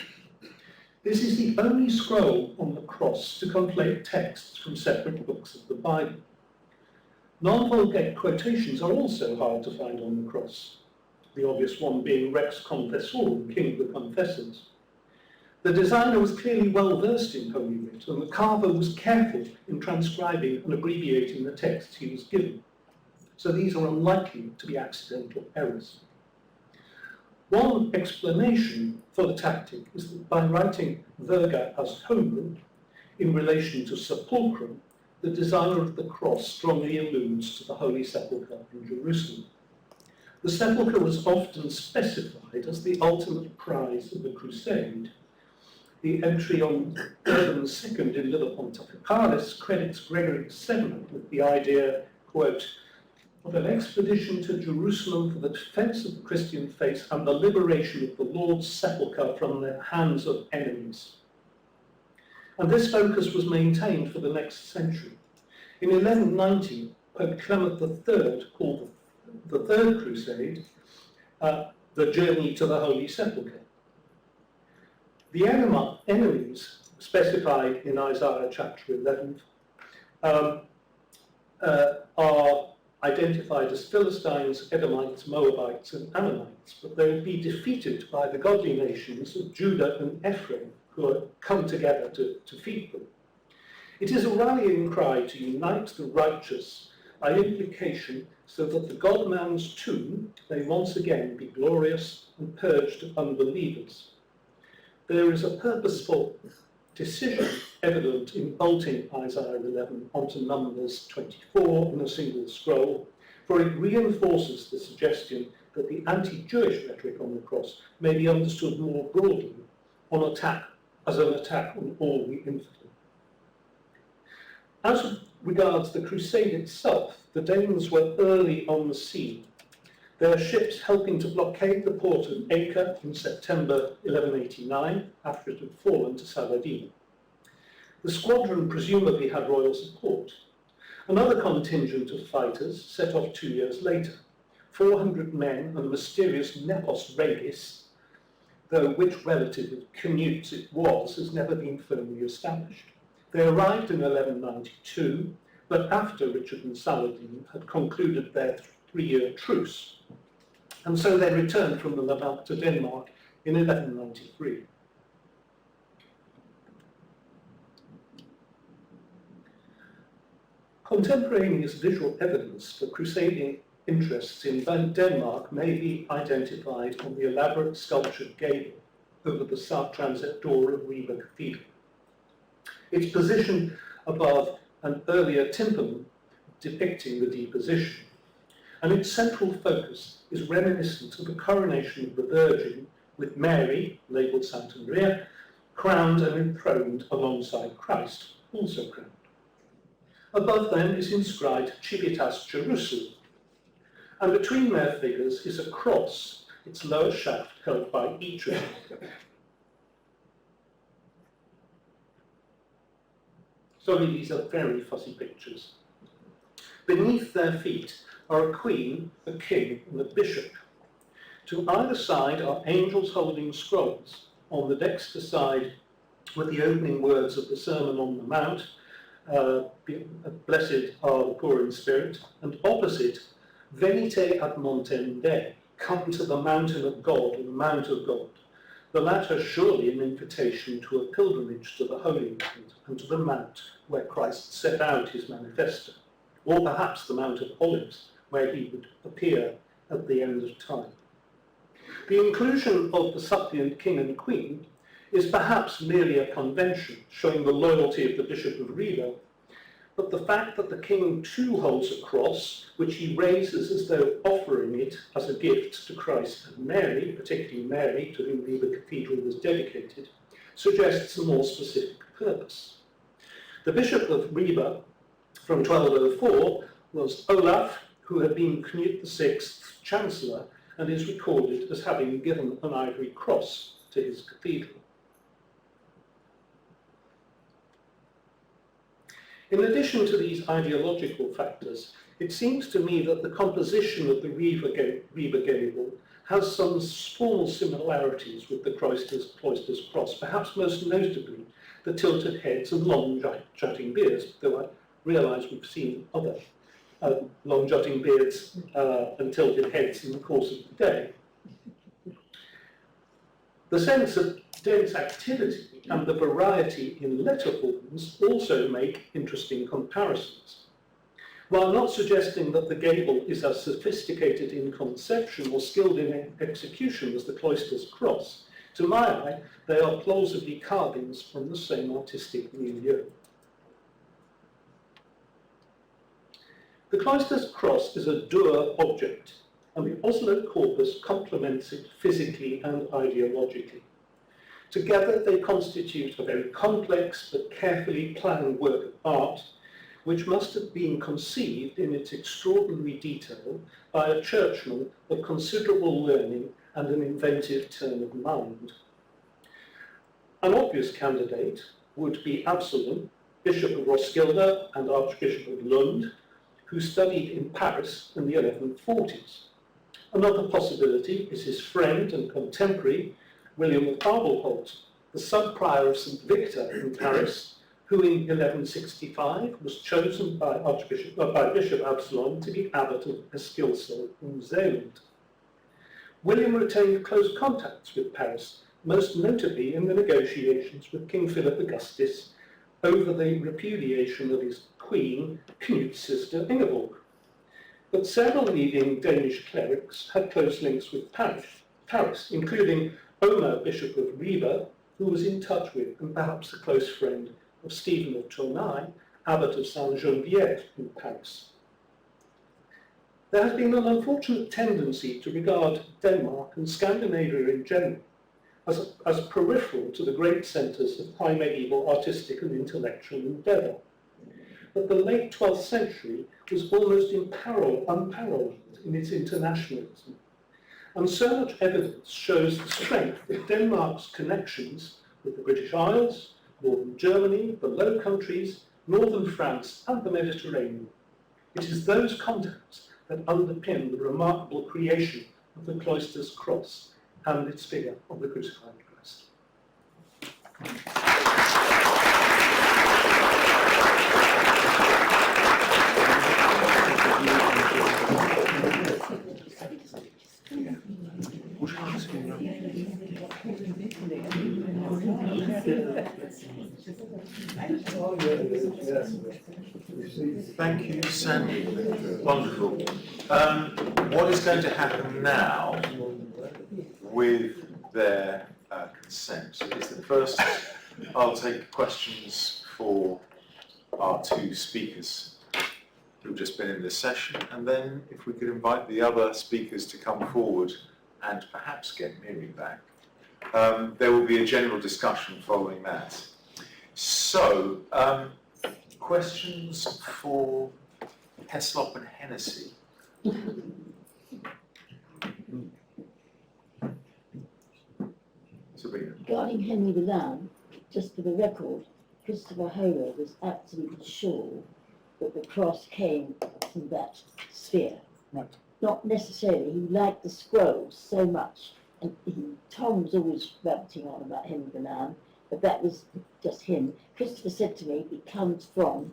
This is the only scroll on the cross to conflate texts from separate books of the Bible. Non-Vulgate quotations are also hard to find on the cross, the obvious one being Rex Confessorum, King of the Confessors. The designer was clearly well versed in Holy Writ, and the carver was careful in transcribing and abbreviating the text he was given. So these are unlikely to be accidental errors. One explanation for the tactic is that by writing virga as homo in relation to sepulchrum, the designer of the cross strongly alludes to the Holy Sepulchre in Jerusalem. The sepulchre was often specified as the ultimate prize of the crusade. The entry on Urban II in Liber Pontificalis credits Gregory VII with the idea, quote, of an expedition to Jerusalem for the defense of the Christian faith and the liberation of the Lord's sepulchre from the hands of enemies. And this focus was maintained for the next century. In 1190, Pope Clement III called the Third Crusade the journey to the Holy Sepulchre. The enemies specified in Isaiah chapter 11 are identified as Philistines, Edomites, Moabites, and Ammonites, but they will be defeated by the godly nations of Judah and Ephraim, who have come together to defeat them. It is a rallying cry to unite the righteous by implication, so that the God-man's tomb may once again be glorious and purged of unbelievers. There is a purposeful decision evident in bolting Isaiah 11 onto Numbers 24 in a single scroll, for it reinforces the suggestion that the anti-Jewish rhetoric on the cross may be understood more broadly as an attack on all the infidel. As regards the crusade itself, the Danes were early on the scene, their ships helping to blockade the port of Acre in September 1189, after it had fallen to Saladin. The squadron presumably had royal support. Another contingent of fighters set off 2 years later, 400 men and a mysterious Nepos Regis, though which relative of Canute's it was has never been firmly established. They arrived in 1192, but after Richard and Saladin had concluded their 3-year truce, and so they returned from the Levant to Denmark in 1193. Contemporaneous visual evidence for crusading interests in Denmark may be identified on the elaborate sculptured gable over the south transept door of Ribe Cathedral. Its position above an earlier tympanum depicting the deposition, and its central focus is reminiscent of the coronation of the Virgin, with Mary, labelled Santa Maria, crowned and enthroned alongside Christ, also crowned. Above them is inscribed Civitas Jerusalem, and between their figures is a cross, its lower shaft held by each of them. Sorry, these are very fussy pictures. Beneath their feet are a queen, a king, and a bishop. To either side are angels holding scrolls. On the dexter side were the opening words of the Sermon on the Mount, blessed are the poor in spirit, and opposite, venite ad montem Dei, come to the mountain of God, or the mount of God. The latter surely an invitation to a pilgrimage to the Holy Land and to the mount where Christ set out his manifesto, or perhaps the Mount of Olives, where he would appear at the end of time. The inclusion of the suppliant king and queen is perhaps merely a convention showing the loyalty of the Bishop of Ribe, but the fact that the king too holds a cross, which he raises as though offering it as a gift to Christ and Mary, particularly Mary, to whom Ribe Cathedral was dedicated, suggests a more specific purpose. The Bishop of Ribe from 1204 was Olaf, who had been Knut VI's chancellor and is recorded as having given an ivory cross to his cathedral. In addition to these ideological factors, it seems to me that the composition of the Ribe gable has some small similarities with the Cloisters Cross, perhaps most notably the tilted heads and long jutting beards, though I realise we've seen other long jutting beards and tilted heads in the course of the day. The sense of dense activity and the variety in letter forms also make interesting comparisons. While not suggesting that the gable is as sophisticated in conception or skilled in execution as the Cloisters Cross, to my eye, they are plausibly carvings from the same artistic milieu. The Cloisters Cross is a dour object, and the Oslo Corpus complements it physically and ideologically. Together they constitute a very complex but carefully planned work of art, which must have been conceived in its extraordinary detail by a churchman of considerable learning and an inventive turn of mind. An obvious candidate, would be Absalom, Bishop of Roskilde and Archbishop of Lund, who studied in Paris in the 1140s. Another possibility is his friend and contemporary, William of Abelholt, the sub-prior of St. Victor in Paris, who in 1165 was chosen by Bishop Absalom to be abbot of Eskilsel in Zeeland. William retained close contacts with Paris, most notably in the negotiations with King Philip Augustus over the repudiation of his queen, Knut's sister Ingeborg. But several leading Danish clerics had close links with Paris, including Omer, Bishop of Ribe, who was in touch with and perhaps a close friend of Stephen of Tournai, abbot of Saint-Geneviève in Paris. There has been an unfortunate tendency to regard Denmark and Scandinavia in general as peripheral to the great centres of high medieval artistic and intellectual endeavour. But the late 12th century was almost unparalleled in its internationalism, and so much evidence shows the strength of Denmark's connections with the British Isles, northern Germany, the Low Countries, northern France, and the Mediterranean. It is those contacts that underpin the remarkable creation of the Cloisters Cross and its figure of the crucified Christ. Thank you, Sandy. Wonderful. What is going to happen now with their consent is that first I'll take questions for our two speakers who've just been in this session, and then if we could invite the other speakers to come forward and perhaps get Miri back. There will be a general discussion following that. So, questions for Heslop and Hennessy? Sabrina. Regarding Henry the Lamb, just for the record, Christopher Holo was absolutely sure that the cross came from that sphere. Right. Not necessarily, he liked the scrolls so much, and Tom was always rabbiting on about Henry the Lamb, but that was just him. Christopher said to me, it comes from,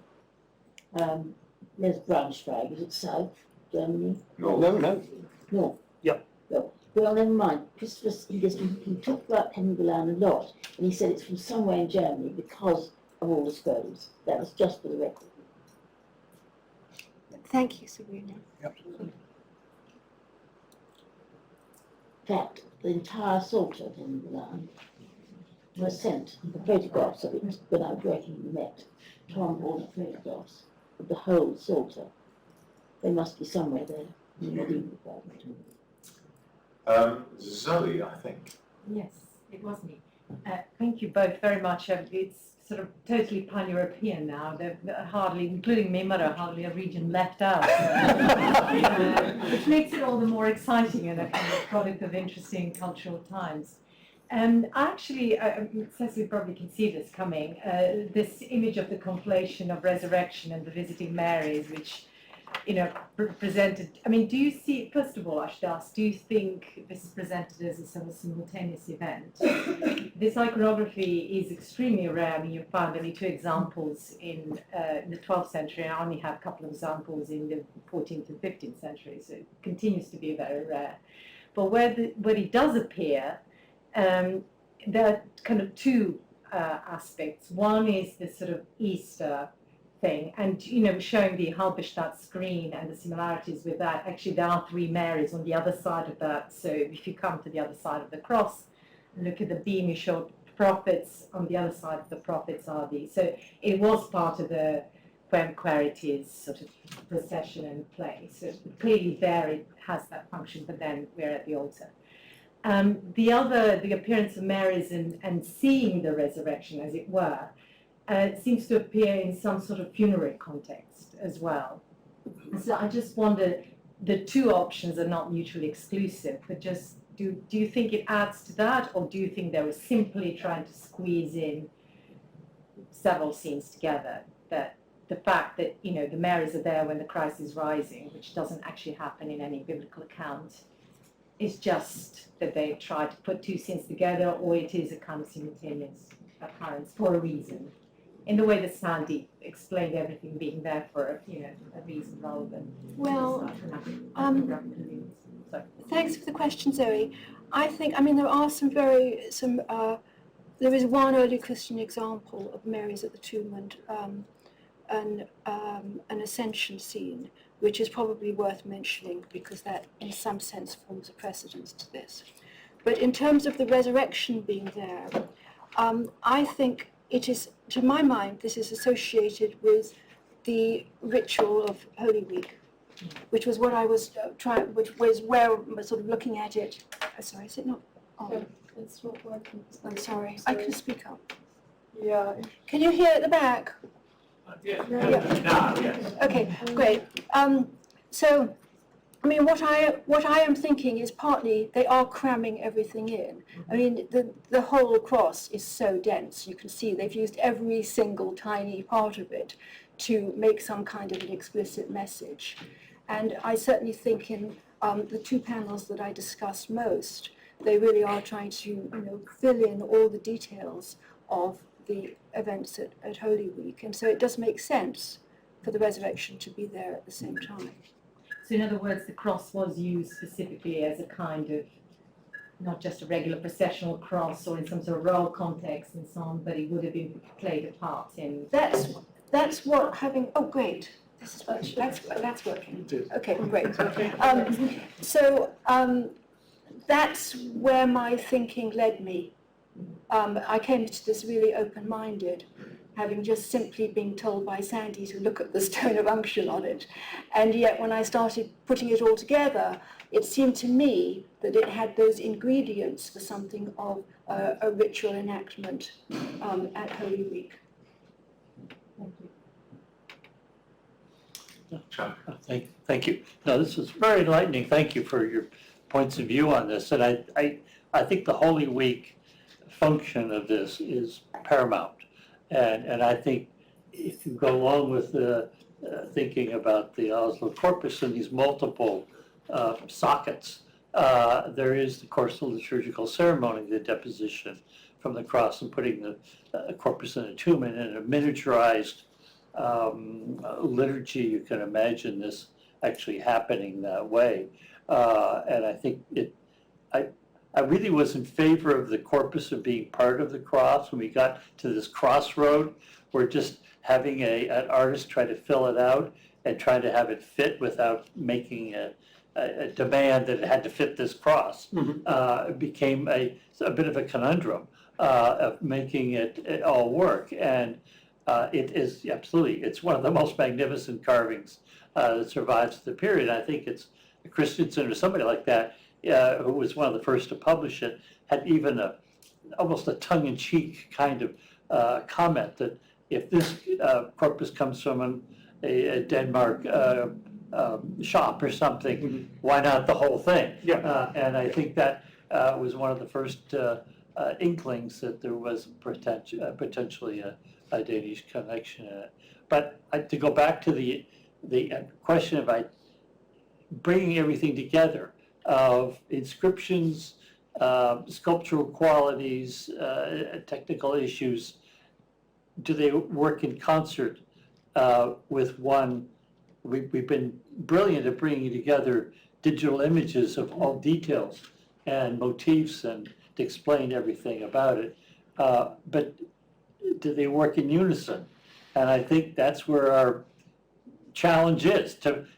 there's Braunschweig, is it south, Germany? No. No. Yep. No. Well, never mind. Christopher, he talked about Henry the Lamb a lot, and he said it's from somewhere in Germany because of all the scrolls. That was just for the record. Thank you, Sabrina. Yep. In fact, the entire Psalter of Henry the Lamb was sent, the photographs of it, when I was working in the Met. Tom bought the photographs of the whole Psalter. They must be somewhere there in the medieval department. Zoe, I think. Yes, it was me. Thank you both very much. It's sort of totally pan-European now. There hardly, including Mimara, hardly a region left out, which makes it all the more exciting and a kind of product of interesting cultural times. And actually, Cecily probably can see this coming, this image of the conflation of resurrection and the visiting Marys, which, you know, presented, I mean, do you see, first of all, I should ask, do you think this is presented as a sort of simultaneous event? This iconography is extremely rare. I mean, you found only 2 examples in the 12th century. I only have a couple of examples in the 14th and 15th century, so it continues to be very rare. But where it does appear, there are kind of 2 aspects. One is the sort of Easter thing, and you know, showing the Halberstadt screen and the similarities with that. Actually, there are 3 Marys on the other side of that. So if you come to the other side of the cross and look at the beam, you show prophets. On the other side of the prophets are these. So it was part of the Quem Querites sort of procession and play. So clearly there it has that function, but then we're at the altar. The appearance of Marys and seeing the resurrection, as it were, seems to appear in some sort of funerary context as well. So I just wonder, the 2 options are not mutually exclusive, but just do you think it adds to that, or do you think they were simply trying to squeeze in several scenes together. That the fact that, you know, the Marys are there when the Christ is rising, which doesn't actually happen in any biblical account, is just that they try to put two scenes together, or it is a kind of simultaneous occurrence for a reason. In the way that Sandy explained everything being there for, you know, a reason rather than Well, Sorry. thanks for the question, Zoe. I mean, there are there is one early Christian example of Mary's at the tomb and an ascension scene, which is probably worth mentioning because that, in some sense, forms a precedence to this. But in terms of the resurrection being there, I think it is, to my mind, this is associated with the ritual of Holy Week, which was what I was which was where I was sort of looking at it. Sorry, is it not on? It's not working. I'm sorry. I can speak up. Yeah. Can you hear at the back? Yeah. Yeah. Yes. Okay, great. So, I mean, what I am thinking is partly they are cramming everything in. I mean, the whole cross is so dense. You can see they've used every single tiny part of it to make some kind of an explicit message. And I certainly think in the two panels that I discussed most, they really are trying to, you know, fill in all the details of the events at Holy Week. And so it does make sense for the resurrection to be there at the same time. So in other words, the cross was used specifically as a kind of, not just a regular processional cross or in some sort of royal context and so on, but it would have been played a part in... That's what having, oh great, this is what, that's working. Okay, great. That's where my thinking led me. I came to this really open-minded, having just simply been told by Sandy to look at the stone of unction on it. And yet when I started putting it all together, it seemed to me that it had those ingredients for something of a ritual enactment at Holy Week. Thank you. No, this was very enlightening. Thank you for your points of view on this. And I think the Holy Week function of this is paramount. And I think if you go along with the thinking about the Oslo Corpus and these multiple sockets, there is, of course, the liturgical ceremony, the deposition from the cross and putting the corpus in a tomb, and in a miniaturized liturgy. You can imagine this actually happening that way. And I think I really was in favor of the corpus of being part of the cross. When we got to this crossroad, we're just having an artist try to fill it out and try to have it fit without making a demand that it had to fit this cross. It became a bit of a conundrum of making it all work. And it is absolutely, it's one of the most magnificent carvings that survives the period. I think it's Christensen or somebody like that, who was one of the first to publish it, had even almost a tongue-in-cheek kind of comment that if this corpus comes from a Denmark shop or something, why not the whole thing? And I think that was one of the first inklings that there was potentially a Danish connection in it. But to go back to the question of bringing everything together, of inscriptions, sculptural qualities, technical issues, do they work in concert with one? We've been brilliant at bringing together digital images of all details and motifs and to explain everything about it. But do they work in unison? And I think that's where our challenge is.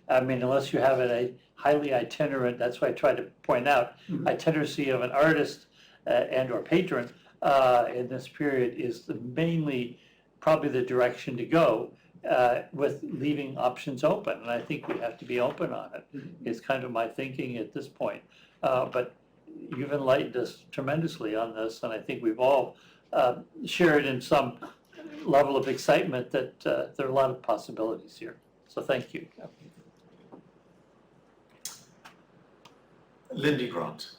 I mean, unless you have a highly itinerant, that's why I try to point out, itinerancy of an artist and or patron in this period is mainly probably the direction to go, with leaving options open. And I think we have to be open on it. It's kind of my thinking at this point. But you've enlightened us tremendously on this, and I think we've all shared in some level of excitement that there are a lot of possibilities here. So thank you. Lindy Grant.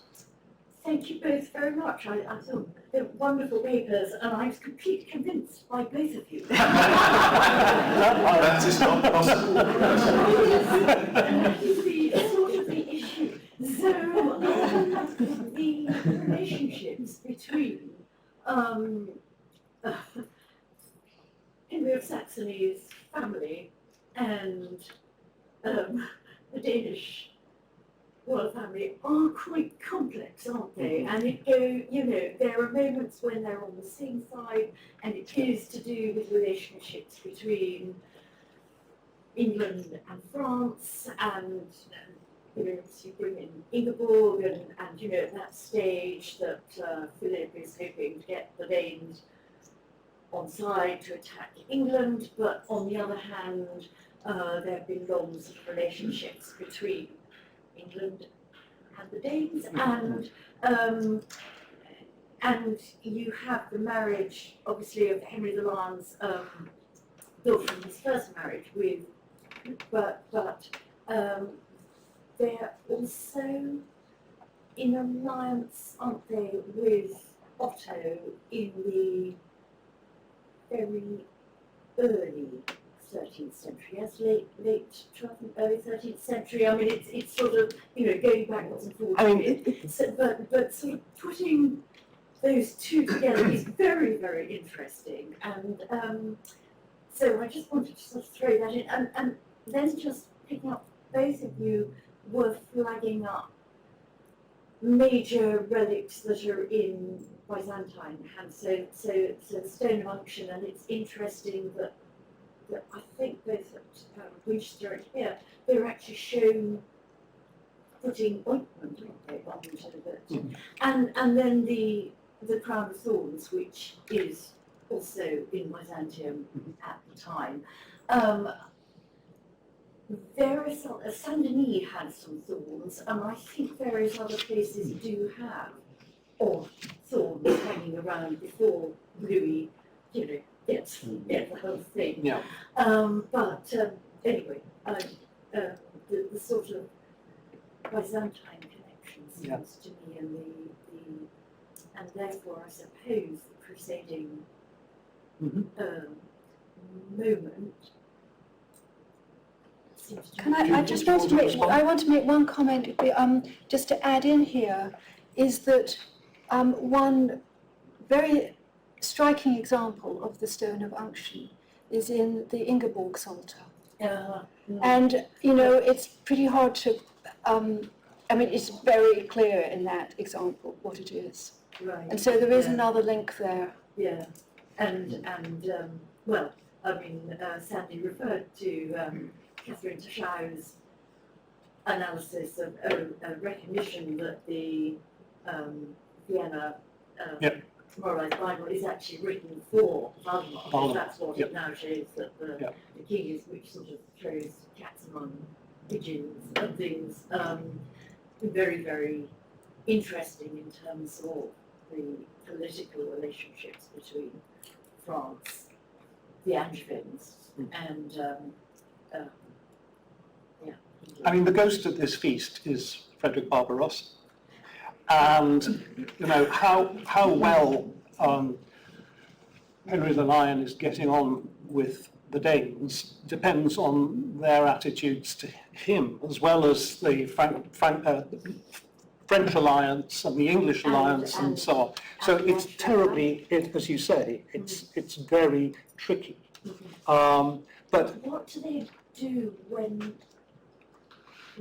Thank you both very much. I thought they were wonderful papers, and I was completely convinced by both of you. That is not possible. That is the sort of the issue. So, the relationships between Henry of Saxony's family and the Danish royal family are quite complex, aren't they? And there are moments when they're on the same side, and it is to do with relationships between England and France, and you bring in Ingeborg, and at that stage that Philip is hoping to get the Danes on side to attack England, but on the other hand, there have been long sort of relationships between England and the Danes, and you have the marriage, obviously, of Henry the Lion's built from his first marriage with, but they're also in alliance, aren't they, with Otto in the very early 13th century, as late 12th and early 13th century. I mean, it's sort of, going backwards and forwards. I mean, but sort of putting those two together is very, very interesting. And so I just wanted to sort of throw that in. And then just picking up, both of you were flagging up major relics that are in Byzantine hands. So the Stone of Unction, and it's interesting that I think both at Winchester and here, they're actually shown putting ointment, aren't they, on each other. And then the Crown of Thorns, which is also in Byzantium at the time. Saint-Denis had some thorns, and I think various other places do have thorns hanging around before Louis, gets the whole thing. Yeah. But anyway, the sort of Byzantine connection seems to me, and therefore I suppose the crusading moment. Can I just want to make one comment, just to add in here, is that one very striking example of the Stone of Unction is in the Ingeborg Psalter. And, it's pretty hard to, it's very clear in that example what it is. Right. And so there is another link there. Yeah, Sandy referred to Catherine Tashau's analysis of recognition that the Vienna Moralized Bible is actually written for Valdemar, because that's what it now shows, that the king is, which sort of throws cats among pigeons and things. Very, very interesting in terms of the political relationships between France, the Angevins, and I mean, the ghost at this feast is Frederick Barbarossa, and how well Henry the Lion is getting on with the Danes depends on their attitudes to him, as well as the French alliance and the English alliance and so on. So it's terribly, as you say, it's very tricky. But what do they do when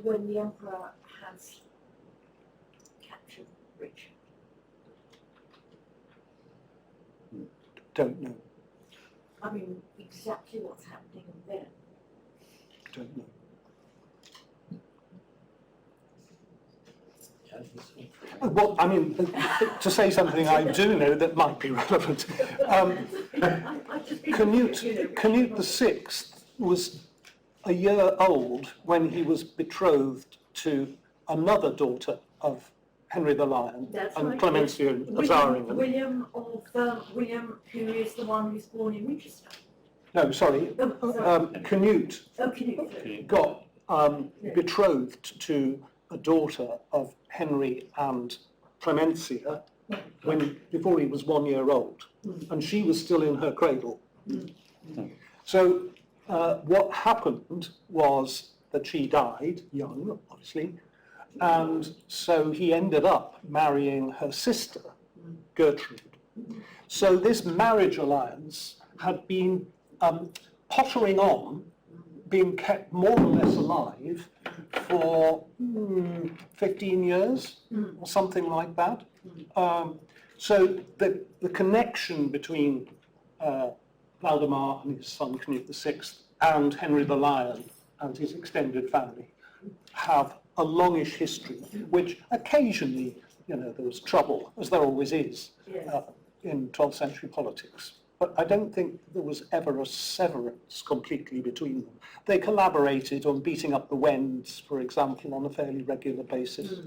the Emperor has captured Richard? Don't know. I mean, exactly what's happening then. Don't know. Well, I mean, to say something I do know that might be relevant. Canute the Sixth was a year old when he was betrothed to another daughter of Henry the Lion and Clementia of Zaringen. William, who is the one who's born in Winchester. No, sorry. Canute got betrothed to a daughter of Henry and Clemencia before he was 1 year old, and she was still in her cradle. So what happened was that she died young, obviously, and so he ended up marrying her sister, Gertrude. So this marriage alliance had been pottering on, being kept more or less alive for 15 years or something like that. So the connection between Valdemar and his son Knut VI and Henry the Lion and his extended family have a longish history, which occasionally, there was trouble, as there always is, in 12th century politics. But I don't think there was ever a severance completely between them. They collaborated on beating up the Wends, for example, on a fairly regular basis.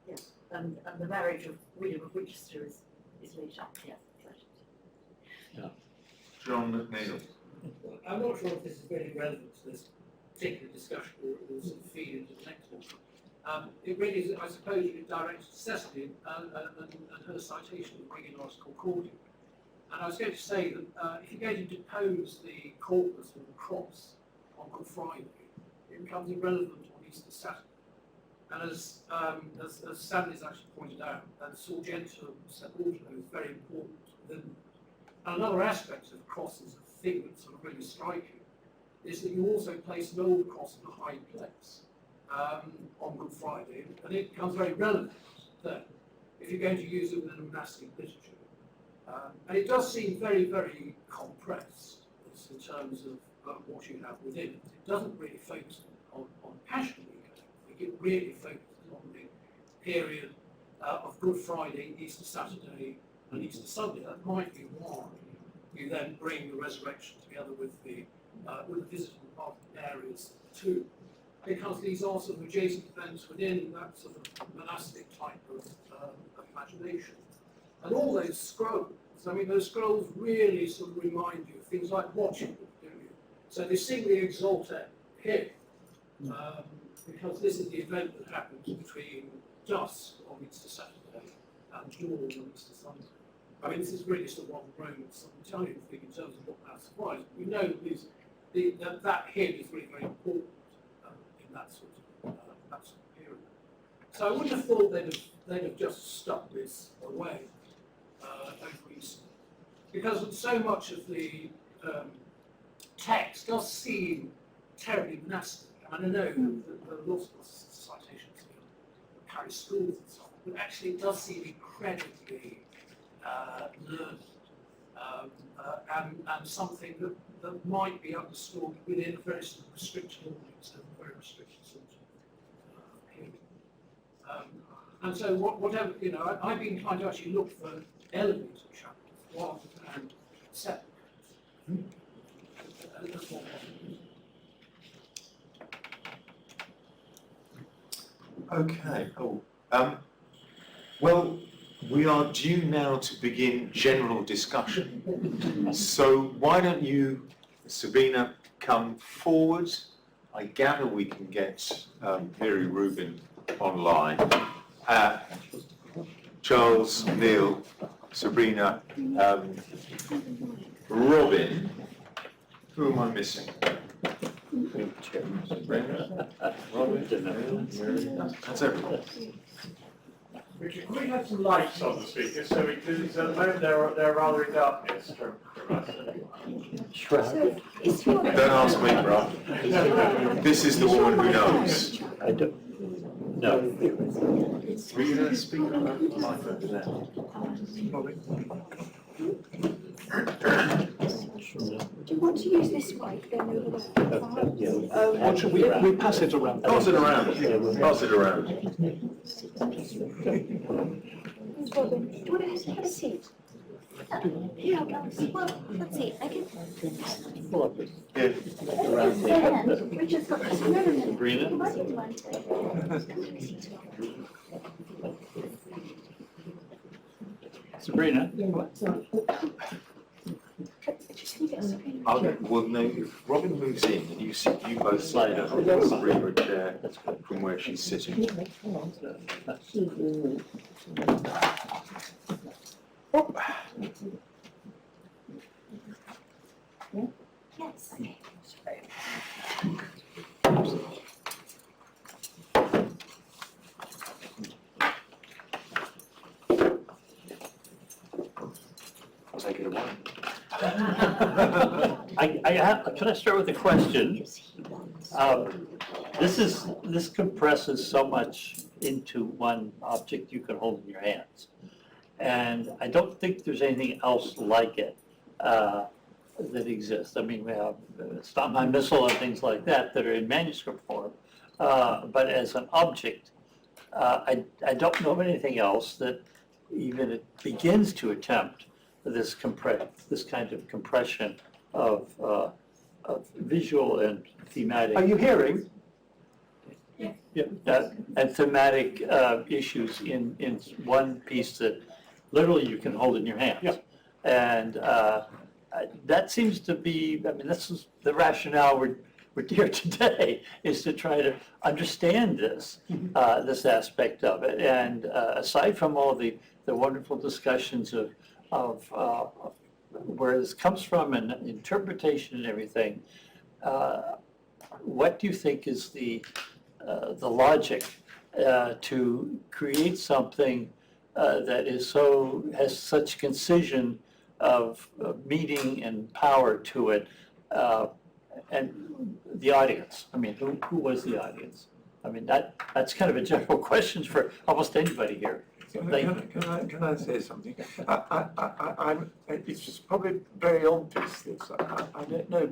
Yes, and the marriage of William of Winchester is later. Yes. John McNeill. I'm not sure if this is really relevant to this particular discussion or it will sort of feed into the next one. It really is, I suppose, you could direct to Cecily and her citation of the Wigan article Courtauld. And I was going to say that if you're going to depose the corpus or the cross on Good Friday, it becomes irrelevant on Easter Saturday. And as Stanley's actually pointed out, that Sorgentum Sepulchre is very important within them. And another aspect of crosses, a thing that's sort of really striking, is that you also place an old cross in a high place on Good Friday, and it becomes very relevant then if you're going to use it within a monastic literature. And it does seem very, very compressed in terms of what you have within it. It doesn't really focus on Passion Week, I don't think. It really focuses on the period of Good Friday, Easter Saturday, and Easter Sunday. That might be why you then bring the resurrection together with the visitable part of the areas too, because these are sort of adjacent events within that sort of monastic type of imagination. And all those scrolls, I mean, those scrolls really sort of remind you of things like watching, don't you? So they sing the Exultet here, because this is the event that happens between dusk on Easter Saturday and dawn on Easter Sunday. I mean, this is really sort of one Roman, some Italian thing in terms of what that surprise. We know that hymn is really very important in that sort of period. So I wouldn't have thought they'd have just stuck this away over Easter, because so much of the text does seem terribly monastic. I mean, I know there are lots of citations of parish schools and so on, but actually it does seem incredibly learned and something that might be understood within a very sort of restricted audience and a very restricted sort of period. And so whatever, I'd be inclined to actually look for elevator chapters rather than separate. That's what Okay. Well, we are due now to begin general discussion. So why don't you, Sabrina, come forward? I gather we can get Miri Rubin online. Charles, Neil, Sabrina, Robyn. Who am I missing? That's everyone. Richard, can we have some lights on the speakers so we can, at the moment they're rather in darkness for us. Don't ask me, bro. This is the woman who knows. I don't. No. Were you going to speak about the mic over there? Do you want to use this mic then over there? What should we pass it around? Pass it around. Pass it around. Robyn, do you want to have a seat? Yeah, well, let's see. I can. Richard's got this. Sabrina? Sabrina? Just leave it, Sabrina. Well, no, if Robyn moves in, and you both slide over and bring her a chair from where she's sitting. Yes. Take it away. Can I start with a question? This compresses so much into one object you can hold in your hands. And I don't think there's anything else like it that exists. I mean, we have Stop My Missile and things like that that are in manuscript form. But as an object, I don't know of anything else that even it begins to attempt this kind of compression of visual and thematic. Are you hearing? Yeah. And thematic issues in one piece that literally you can hold in your hands. Yeah. And that seems to be, I mean, this is the rationale we're here today, is to try to understand this, this aspect of it. And aside from all the wonderful discussions of where this comes from and interpretation and everything, what do you think is the logic to create something that has such concision of meaning and power to it, and the audience? I mean, who was the audience? I mean, that's kind of a general question for almost anybody here. Can I say something? It's just probably very obvious this. I don't know,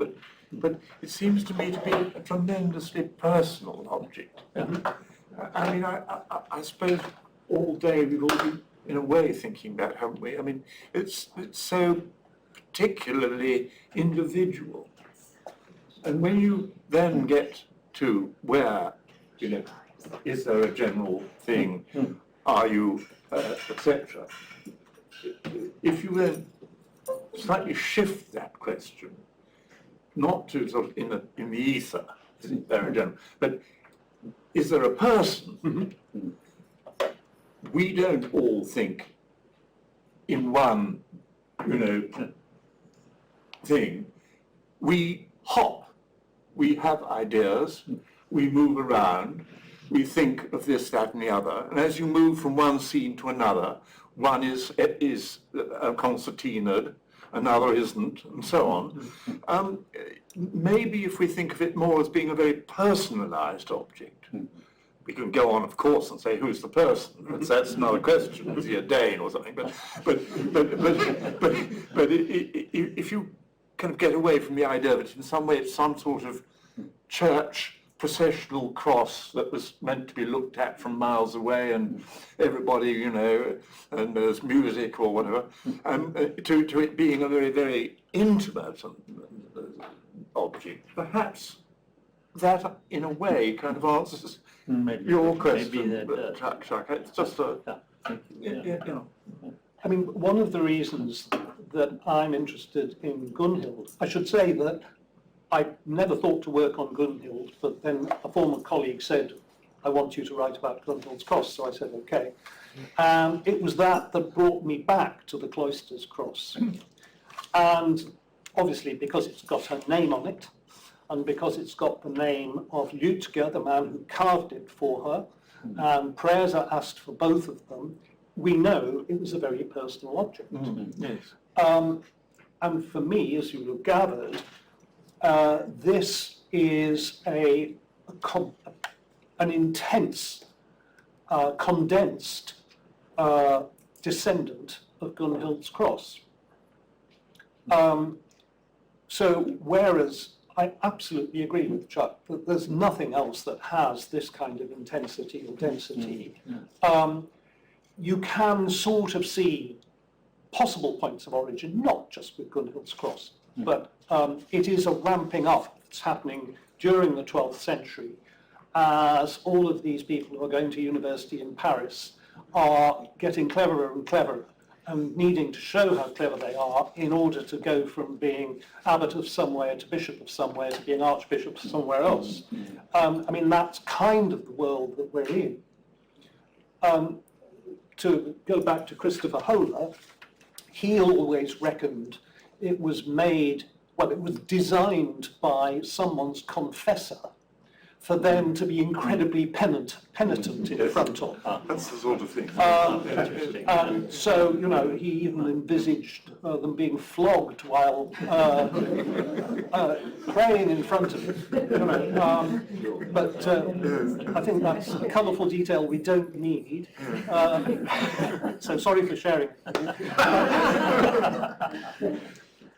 but it seems to me to be a tremendously personal object. I mean, I suppose all day we've all been, in a way, thinking that, haven't we? I mean, it's so particularly individual. And when you then get to where, is there a general thing? Are you, etc. If you then slightly shift that question, not to sort of in the ether, isn't very general, but is there a person? We don't all think in one, thing. We hop. We have ideas. We move around. We think of this, that, and the other. And as you move from one scene to another, one is concertinaed, another isn't, and so on. Maybe if we think of it more as being a very personalised object, we can go on, of course, and say, who's the person? That's another question. Is he a Dane or something? But if you kind of get away from the idea that in some way it's some sort of church processional cross that was meant to be looked at from miles away, and everybody, and there's music or whatever, to it being a very, very intimate object. Perhaps that, in a way, kind of answers your question, Chuck. It's just I mean, one of the reasons that I'm interested in Gunhild, I should say that I never thought to work on Gunhild, but then a former colleague said, I want you to write about Gunhild's Cross, so I said, okay. And it was that brought me back to the Cloisters Cross. And obviously, because it's got her name on it, and because it's got the name of Lutger, the man who carved it for her, and prayers are asked for both of them, we know it was a very personal object. Yes. And for me, as you have gathered, this is an intense, condensed descendant of Gunhild's Cross. So whereas I absolutely agree with Chuck that there's nothing else that has this kind of intensity or density, you can sort of see possible points of origin, not just with Gunhild's Cross, but it is a ramping up that's happening during the 12th century as all of these people who are going to university in Paris are getting cleverer and cleverer and needing to show how clever they are in order to go from being abbot of somewhere to bishop of somewhere to being archbishop of somewhere else. I mean, that's kind of the world that we're in. To go back to Christopher Holer, he always reckoned it was made, well, it was designed by someone's confessor for them to be incredibly penitent in front of. That's the sort of thing. And so, you know, he even envisaged them being flogged while praying in front of him. You know, but I think that's a colourful detail we don't need. So sorry for sharing.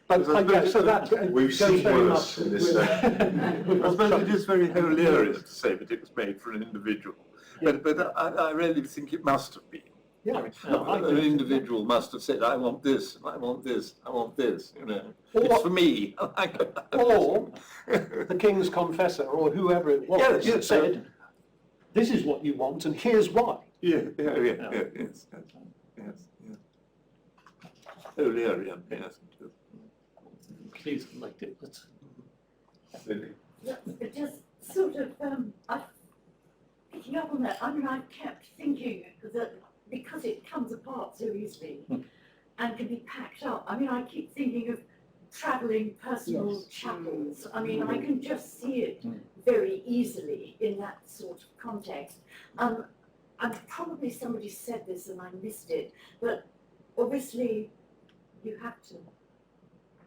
But yeah, so that We've seen worse in this section. I suppose it is very hilarious to say that it was made for an individual, but I really think it must have been. Yeah. I mean, an individual must have said, I want this, I want this, I want this, you know. It's for me. Or the king's confessor, or whoever it was, said, this is what you want, and here's why. Yes. Hilarious, yes. Please collect it. It just sort of, picking up on that, I mean, I kept thinking that because it comes apart so easily and can be packed up, I mean, I keep thinking of travelling personal chapels. I mean, I can just see it very easily in that sort of context. And probably somebody said this and I missed it, but obviously you have to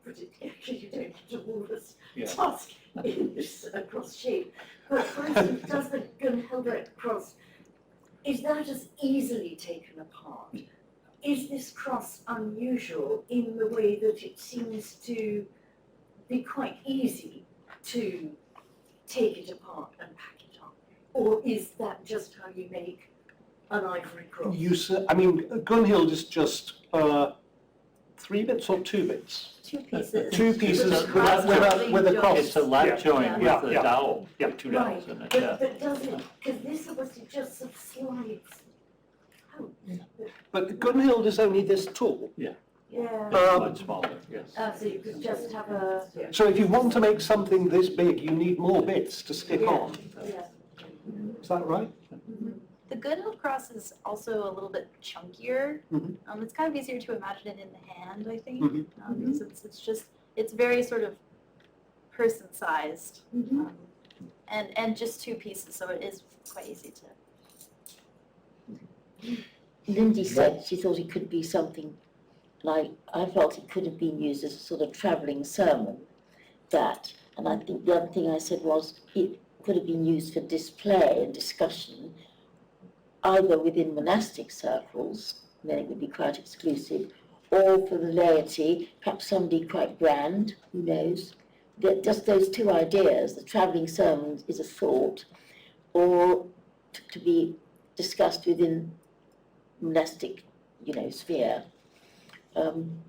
put it, actually you don't have to walrus task in this cross shape. But for instance, does the Gunhildreth cross, is that as easily taken apart? Is this cross unusual in the way that it seems to be quite easy to take it apart and pack it up? Or is that just how you make an ivory cross? I mean, Gunhild is just 3 bits or 2 bits? 2 pieces. 2 pieces with a cross. It's a lap joint with the dowel. Yeah. 2 dowels in it. But does it, because this obviously just sort of slides out. But Gunhild is only this tall. Yeah. Yeah. Smaller, yes. So you could just have a... So if you want to make something this big, you need more bits to stick on. Yeah. Is that right? The Gunhild cross is also a little bit chunkier. It's kind of easier to imagine it in the hand, I think, because it's very sort of person-sized, and just 2 pieces, so it is quite easy to. Lindy said she thought it could be something like, I felt it could have been used as a sort of travelling sermon, and I think the other thing I said was it could have been used for display and discussion, either within monastic circles, then it would be quite exclusive, or for the laity, perhaps somebody quite grand, who knows. Just those 2 ideas, the travelling sermon is a thought, or to be discussed within monastic, sphere. And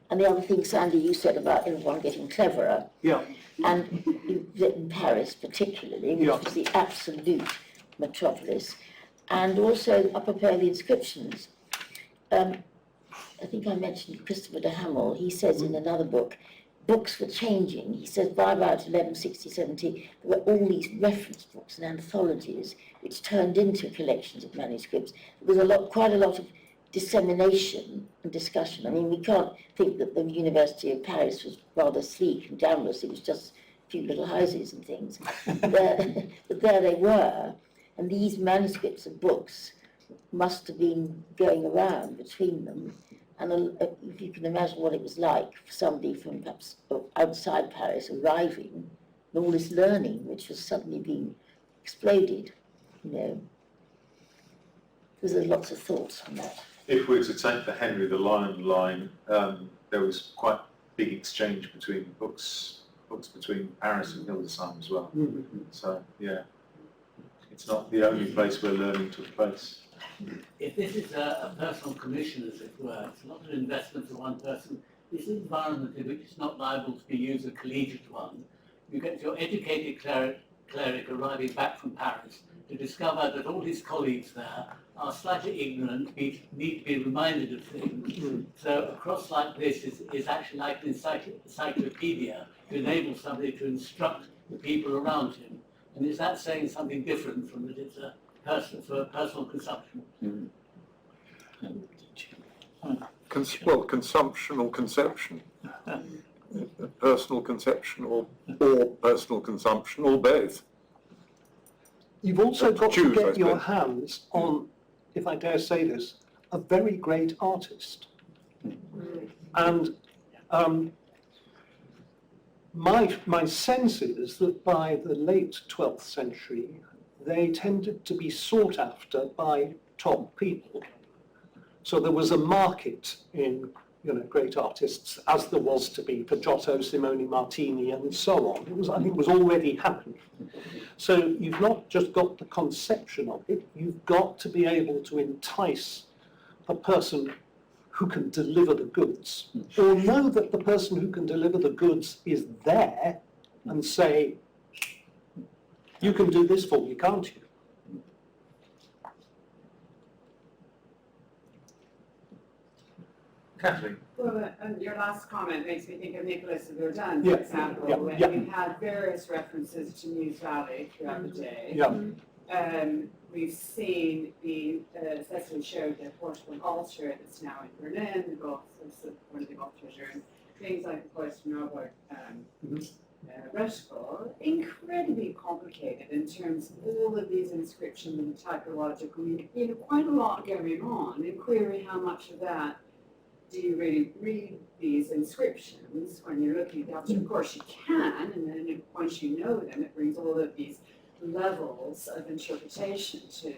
the other thing, Sandy, you said about everyone getting cleverer. Yeah. And in Paris particularly, which was the absolute metropolis, and also up above the inscriptions. I think I mentioned Christopher de Hamel. He says in another book, books were changing. He says by about 1160, 70, there were all these reference books and anthologies which turned into collections of manuscripts. There was quite a lot of dissemination and discussion. I mean, we can't think that the University of Paris was rather sleek and glamorous. It was just a few little houses and things. But there they were. And these manuscripts of books must have been going around between them. And if you can imagine what it was like for somebody from perhaps outside Paris arriving, and all this learning which was suddenly being exploded, There's lots of thoughts on that. If we were to take the Henry the Lion line, there was quite a big exchange between books between Paris and Hildesheim as well. So, yeah, it's not the only place where learning took place. If this is a personal commission, as it were, it's not an investment for one person. This environment in which it's not liable to be used as a collegiate one. You get your educated cleric arriving back from Paris, to discover that all his colleagues there are slightly ignorant, need to be reminded of things. So a cross like this is actually like an encyclopedia to enable somebody to instruct the people around him. And is that saying something different from that it's a for personal consumption? Well, consumption or conception. Personal conception or personal consumption or both. You've also got to Choose, I get your suppose. hands on, if I dare say this, a very great artist. And my sense is that by the late 12th century, they tended to be sought after by top people. So there was a market in, great artists, as there was to be for Giotto, Simone Martini, and so on. I think it was already happening. So you've not just got the conception of it, you've got to be able to entice a person who can deliver the goods, or know that the person who can deliver the goods is there and say, you can do this for me, can't you? Kathleen? Well, your last comment makes me think of Nicholas of Verdun, Yeah, for example, yeah, when yeah. you had various references to News Valley throughout the day. Yeah. We've seen the Cecily showed the Portugal altar that's now in Berlin, the Gulf, one of the Gulf treasure, and things like the Cloister Noble Reticle, incredibly complicated in terms of all of these inscriptions and typological, quite a lot going on, and query how much of that do you really read these inscriptions when you're looking at the altar? Of course you can, and then once you know them, it brings all of these levels of interpretation to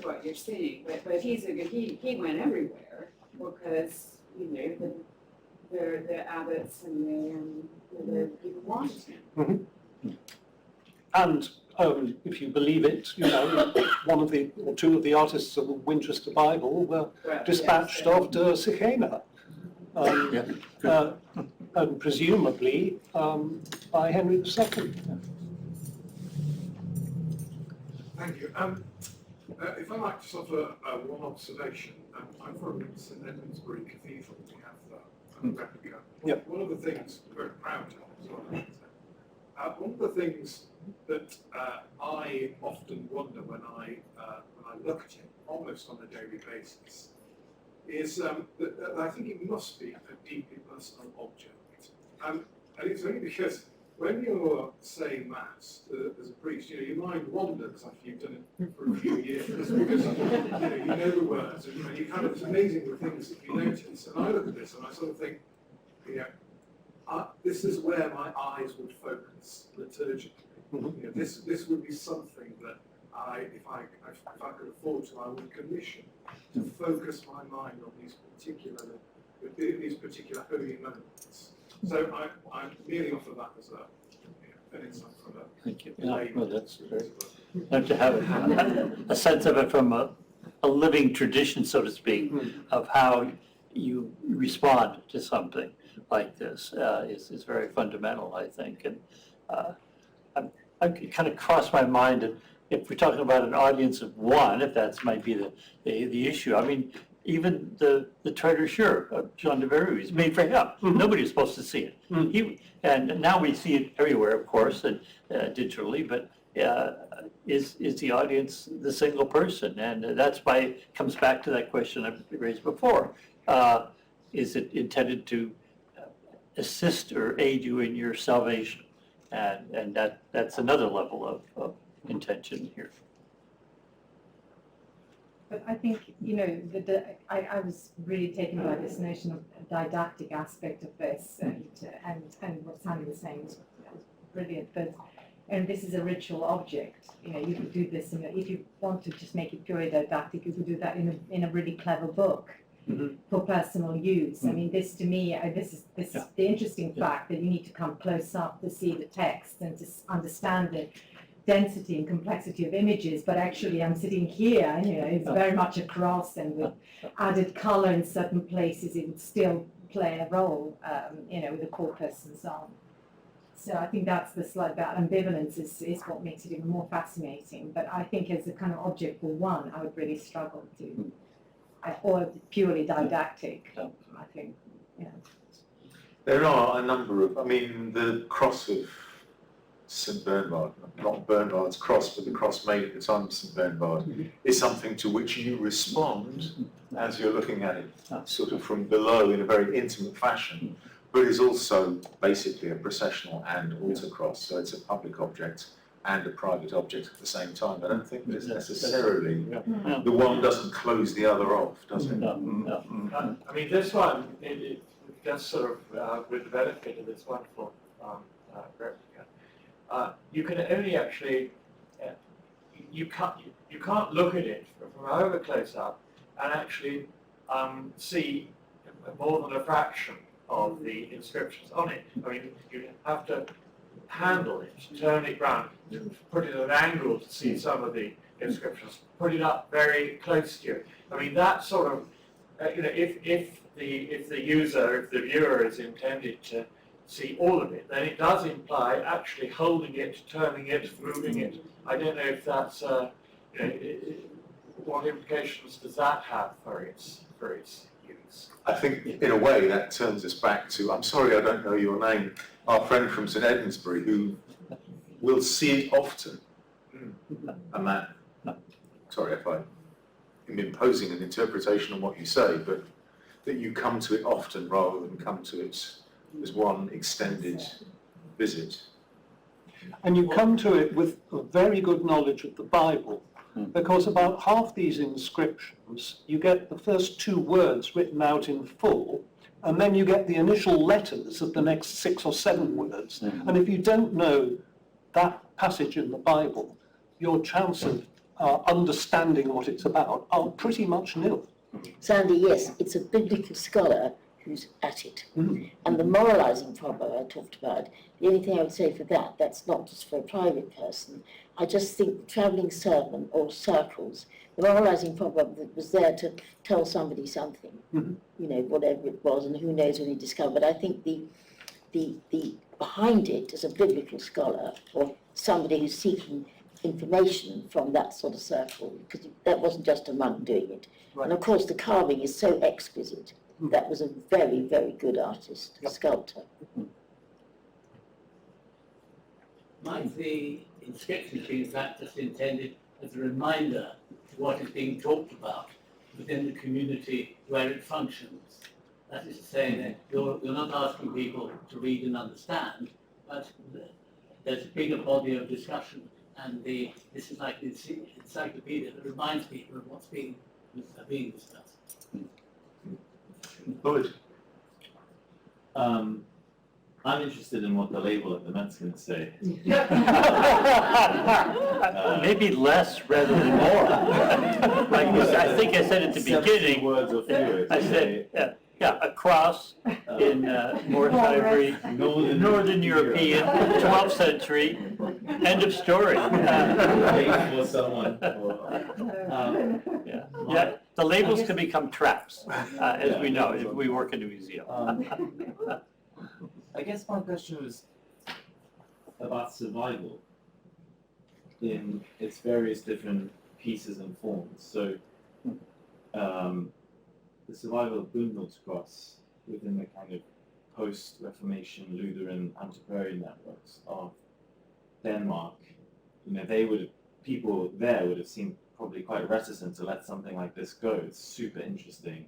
what you're seeing. But he went everywhere because the abbots and the people wanted him. And if you believe it, one of the, or two of the artists of the Winchester Bible were dispatched off to Siena, and presumably by Henry II. Thank you. If I might just offer one observation, I'm from St Edmundsbury Cathedral. We have the replica. Yep. One of the things we're very proud of as well, I should say. One of the things that I often wonder when I look at it, almost on a daily basis, is that I think it must be a deeply personal object. And it's only because when you're saying Mass as a priest, your mind wanders after you've done it for a few years, because you know the words, and you kind of, it's amazing the things that you notice. And I look at this and I sort of think, this is where my eyes would focus liturgically. This would be something that if I could afford to, I would commission to focus my mind on these particular holy moments. So I merely offer that as an insight from a Thank you. layman. Well, that's very, like to have a sense of it from a living tradition, so to speak, of how you respond to something like this is very fundamental, I think. And I kind of crossed my mind, and if we're talking about an audience of one, if that might be the issue. I mean, even the treasure of John de Berry is made for him. Nobody was supposed to see it. And now we see it everywhere, of course, and digitally. But is the audience the single person? And that's why it comes back to that question I raised before. Is it intended to assist or aid you in your salvation? And that's another level of intention here. But I think, I was really taken by this notion of didactic aspect of this, and what Sandy was saying was brilliant. And this is a ritual object. You could do this, if you want to just make it purely didactic, you could do that in a really clever book for personal use. I mean, this to me, this is the interesting fact that you need to come close up to see the text and to understand the density and complexity of images, but actually I'm sitting here, it's very much a cross, and with added color in certain places, it would still play a role, with the corpus and so on. So I think that's the slight, that ambivalence is what makes it even more fascinating. But I think as a kind of object for one, I would really struggle to, or purely didactic, I think, you know. There are a number of, I mean, the cross of St Bernard, not Bernard's cross, but the cross made at the time of St Bernard, is something to which you respond as you're looking at it, sort of from below in a very intimate fashion, but is also basically a processional and altar cross, so it's a public object and a private object at the same time. I don't think there's necessarily, the one doesn't close the other off, does it? I mean, this one, it just sort of, with the benefit of this wonderful replica, you can only actually, you can't look at it from over close up and actually see more than a fraction of the inscriptions on it. I mean, you have to handle it, turn it round, put it at an angle to see some of the inscriptions, put it up very close to you. I mean, that sort of, you know, if the user, if the viewer is intended to see all of it, then it does imply actually holding it, turning it, moving it. I don't know if that's, you know, what implications does that have for its use? I think in a way that turns us back to, I'm sorry I don't know your name, our friend from St Edmundsbury who will see it often. And that, sorry if I'm imposing an interpretation on what you say, but that you come to it often rather than come to it as one extended visit. And you come to it with a very good knowledge of the Bible, because about half these inscriptions, you get the first two words written out in full, and then you get the initial letters of the next 6 or 7 words. And if you don't know that passage in the Bible, your chance of understanding what it's about are pretty much nil. Sandy, yes, it's a biblical scholar who's at it. And the moralizing proverb I talked about, the only thing I would say for that, that's not just for a private person. I just think the travelling sermon or circles, the moralizing proverb that was there to tell somebody something, you know, whatever it was, and who knows when he discovered. But I think the behind it is a biblical scholar or somebody who's seeking information from that sort of circle, because that wasn't just a monk doing it. Right. And of course the carving is so exquisite. That was a very, very good artist, sculptor. Might the inscription be in fact just intended as a reminder to what is being talked about within the community where it functions? That is to say that you're not asking people to read and understand, but there's a bigger body of discussion, and this is like the encyclopedia that reminds people of what's being discussed. Good. I'm interested in what the label at the Met's going to say. Maybe less rather than more. Like I think I said at the beginning. Words or fewer. I said, yeah, a cross in North Ivory, Northern European, 12th century. End of story. For someone. Yeah, the labels can become traps, as we know, if we work in a museum. I guess my question was about survival in its various different pieces and forms. So, the survival of Cloisters Cross within the kind of post-Reformation Lutheran antiquarian networks of Denmark, you know, people there would have seemed probably quite reticent to let something like this go. It's super interesting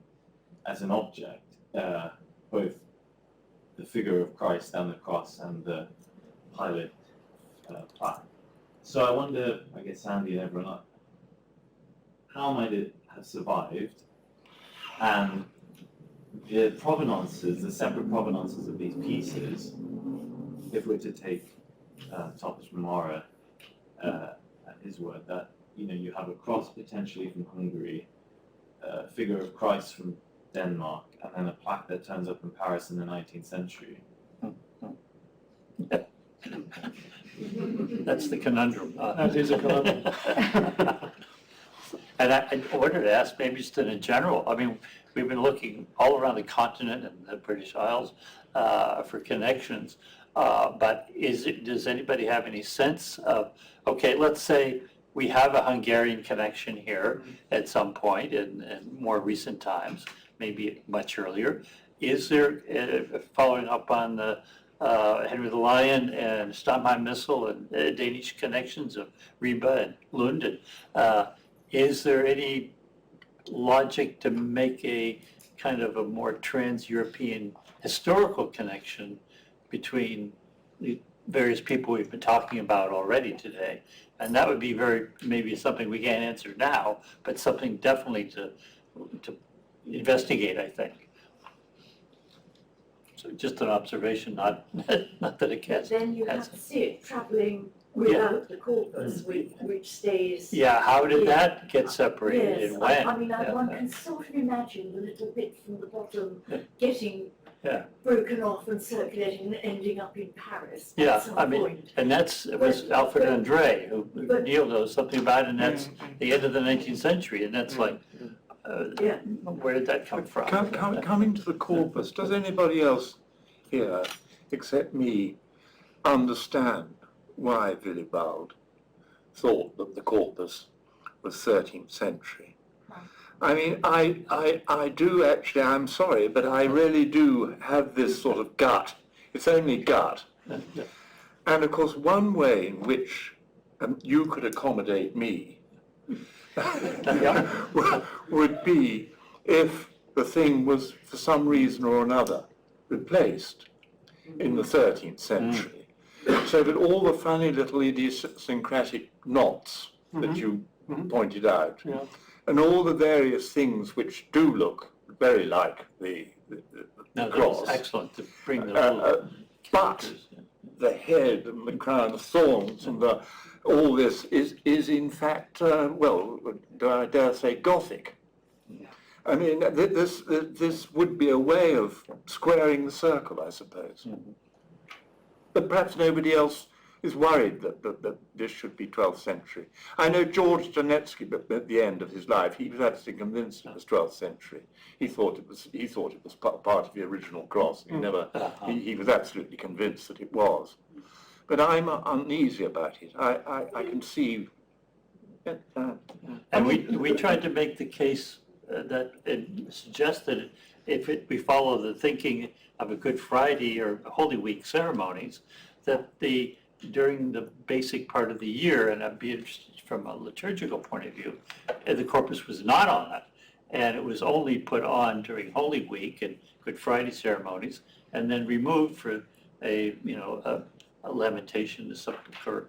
as an object, both the figure of Christ and the cross and the pilot plaque. So I wonder, I guess Sandy and everyone, how might it have survived? And the provenances, the separate provenances of these pieces, if we're to take Thomas Memora at his word, that you have a cross potentially from Hungary, a figure of Christ from Denmark, and then a plaque that turns up in Paris in the 19th century. That's the conundrum. That is a conundrum. And I wanted to ask, maybe just in general, I mean, we've been looking all around the continent and the British Isles for connections. But does anybody have any sense of, okay, let's say we have a Hungarian connection here at some point in more recent times, maybe much earlier. Is there, following up on the Henry the Lion and Stamheim missile and Danish connections of Ribe and Lund, is there any logic to make a kind of a more trans-European historical connection between the various people we've been talking about already today? And that would be maybe something we can't answer now, but something definitely to investigate, I think. So just an observation, not that it gets. Then you have to see it travelling without the corpus, which stays. Yeah, how did that get separated Yes, and when? I mean, one can sort of imagine the little bit from the bottom getting Yeah. broken off and circulating and ending up in Paris at Yeah, some I mean, point. and it was Alfred André who Neil knows something about, and that's the end of the 19th century, and that's like, where did that come from? Coming to the corpus, does anybody else here, except me, understand why Willibald thought that the corpus was 13th century? I mean, I do actually, I'm sorry, but I really do have this sort of gut. It's only gut. And of course, one way in which you could accommodate me would be if the thing was, for some reason or another, replaced in the 13th century, so that all the funny little idiosyncratic knots that you pointed out, and all the various things which do look very like the cross. It's excellent to bring the but the head and the crown of thorns and all this is in fact, well, I dare say, Gothic. I mean, this would be a way of squaring the circle, I suppose. But perhaps nobody else is worried that this should be 12th century. I know George Janetsky, but at the end of his life, he was absolutely convinced it was 12th century. He thought it was part of the original cross. He was absolutely convinced that it was. But I'm uneasy about it. I can see. And we tried to make the case that it suggested if we follow the thinking of a Good Friday or Holy Week ceremonies, that during the basic part of the year, and I'd be interested from a liturgical point of view, the corpus was not on it, and it was only put on during Holy Week and Good Friday ceremonies, and then removed for a lamentation, a sepulchre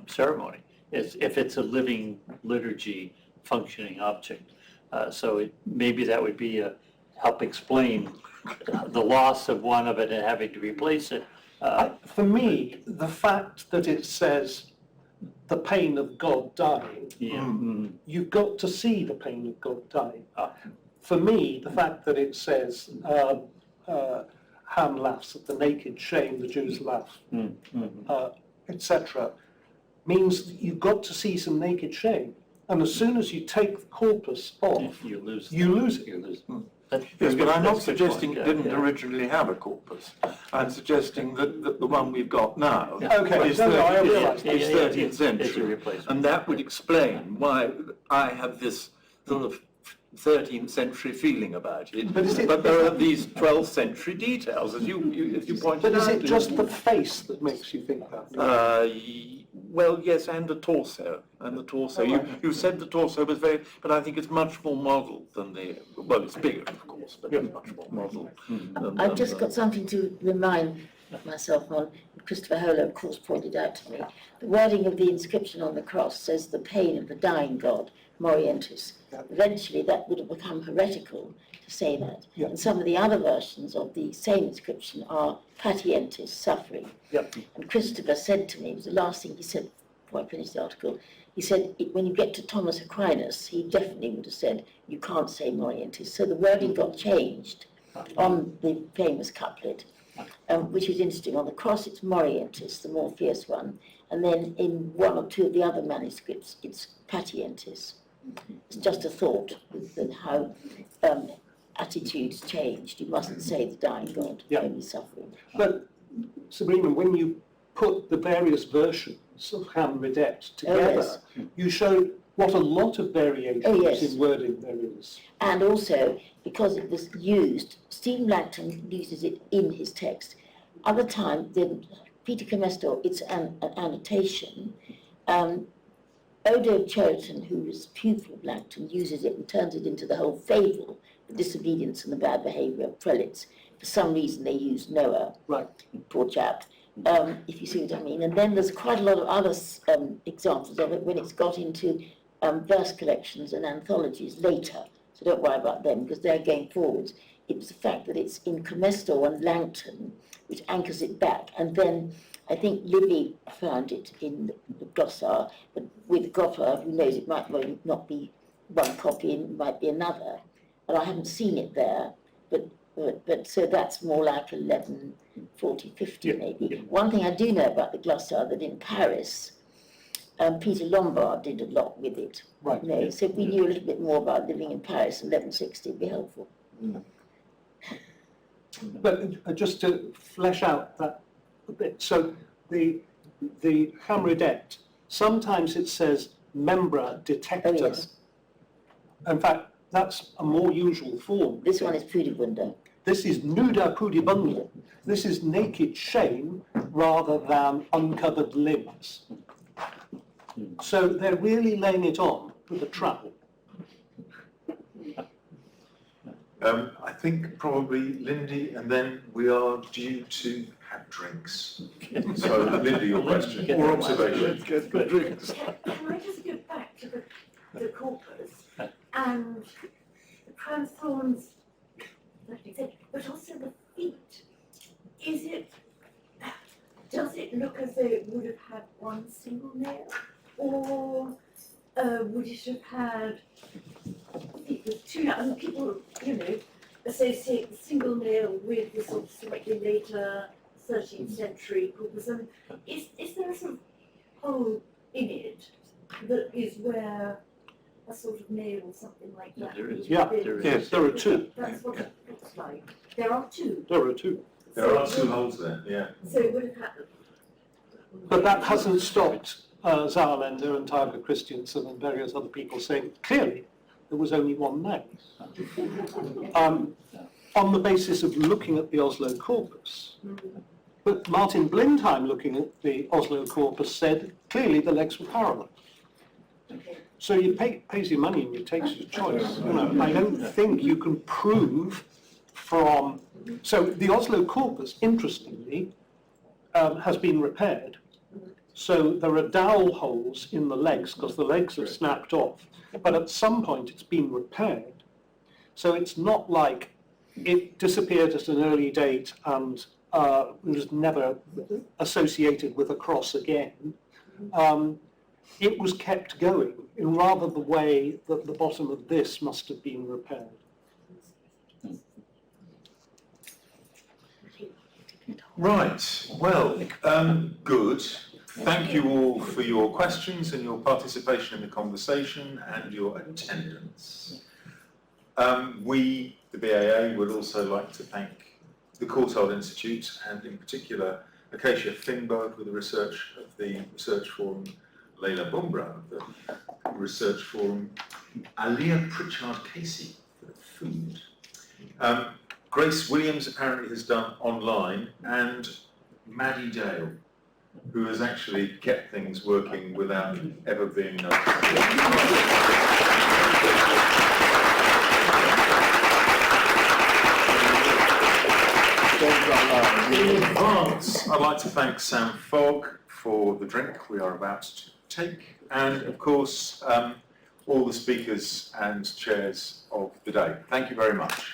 ceremony, if it's a living liturgy functioning object. So maybe that would be help explain the loss of one of it and having to replace it. For me, the fact that it says the pain of God dying, you've got to see the pain of God dying. For me, the fact that it says Ham laughs at the naked shame, the Jews laugh, etc., means that you've got to see some naked shame. And as soon as you take the corpus off, you lose it. Yes, but I'm not suggesting it didn't originally have a corpus. I'm suggesting that the one we've got now is 13th century, and that would explain why I have this sort of 13th century feeling about it. But there are these 12th century details, as you pointed out. But is it just the face that makes you think that? Well, yes, and the torso. You said the torso was very, but I think it's much more modelled than well, it's bigger, of course, but it's much more modelled. I've just got something to remind myself on. Christopher Holo, of course, pointed out to me. The wording of the inscription on the cross says the pain of the dying god, Morientis. Eventually, that would have become heretical to say that. And some of the other versions of the same inscription are patientis, suffering. And Christopher said to me, it was the last thing he said before I finished the article, he said, when you get to Thomas Aquinas, he definitely would have said, you can't say Morientis. So the wording got changed on the famous couplet, which is interesting. On the cross, it's Morientis, the more fierce one. And then in one or two of the other manuscripts, it's patientis. It's just a thought with how attitudes changed. You mustn't say the dying God, only suffering. But Sabrina, when you put the various versions of Ham Redette together, you show what a lot of variations in wording there is. And also, because it was used, Stephen Langton uses it in his text. Other time, Peter Comestor, it's an annotation. Odo Cheriton, who was a pupil of Langton, uses it and turns it into the whole fable, the disobedience and the bad behaviour of prelates. For some reason, they use Noah, poor chap, if you see what I mean. And then there's quite a lot of other examples of it when it's got into verse collections and anthologies later. So don't worry about them, because they're going forwards. It was the fact that it's in Comestor and Langton, which anchors it back. And then I think Livy found it in the glossar, but with Gopher, who knows, it might well not be one copy, it might be another. And I haven't seen it there, but so that's more like 1140, 50 maybe. One thing I do know about the glossar, that in Paris, Peter Lombard did a lot with it. Right. You know, so if we knew a little bit more about living in Paris in 1160, it'd be helpful. But just to flesh out that a bit, so the Ham Redette, sometimes it says membra detector. In fact, that's a more usual form. This one is pudibunda. This is nuda pudibunda. This is naked shame rather than uncovered limbs. So they're really laying it on with a trap. I think probably Lindy, and then we are due to have drinks. So Lindy, your question or observation? Can I just go back to the corpus and the crown thorns, like you said, but also the feet? Does it look as though it would have had one single nail? Or would it have had feet with two nails? And people, you know, associate the single nail with the sort of slightly later 13th century corpus. And is there a sort of whole image that is where a sort of nail or something like that? There is. Yeah, yes, there are two. That's what it looks like. There are two. There are two. There are two holes there, yeah. So it would have had. But that hasn't stopped Sauerländer and Tiger Christiansen and various other people saying, clearly, there was only one nail. On the basis of looking at the Oslo Corpus. But Martin Blindheim, looking at the Oslo Corpus, said, clearly the legs were parallel. So you pays your money and you takes your choice. You know, I don't think you can prove from... So the Oslo Corpus, interestingly, has been repaired. So there are dowel holes in the legs because the legs have snapped off. But at some point it's been repaired. So it's not like it disappeared at an early date and was never associated with a cross again. It was kept going in rather the way that the bottom of this must have been repaired. Right, well, good. Thank you all for your questions and your participation in the conversation and your attendance. We, the BAA, would also like to thank the Courtauld Institute and in particular Acacia Finberg with the research of the Research Forum, Leila Bumbra of the Research Forum, Alia Pritchard Casey for the food. Grace Williams apparently has done online, and Maddie Dale, who has actually kept things working without ever being noticed. In advance, I'd like to thank Sam Fogg for the drink we are about to take, and of course, all the speakers and chairs of the day. Thank you very much.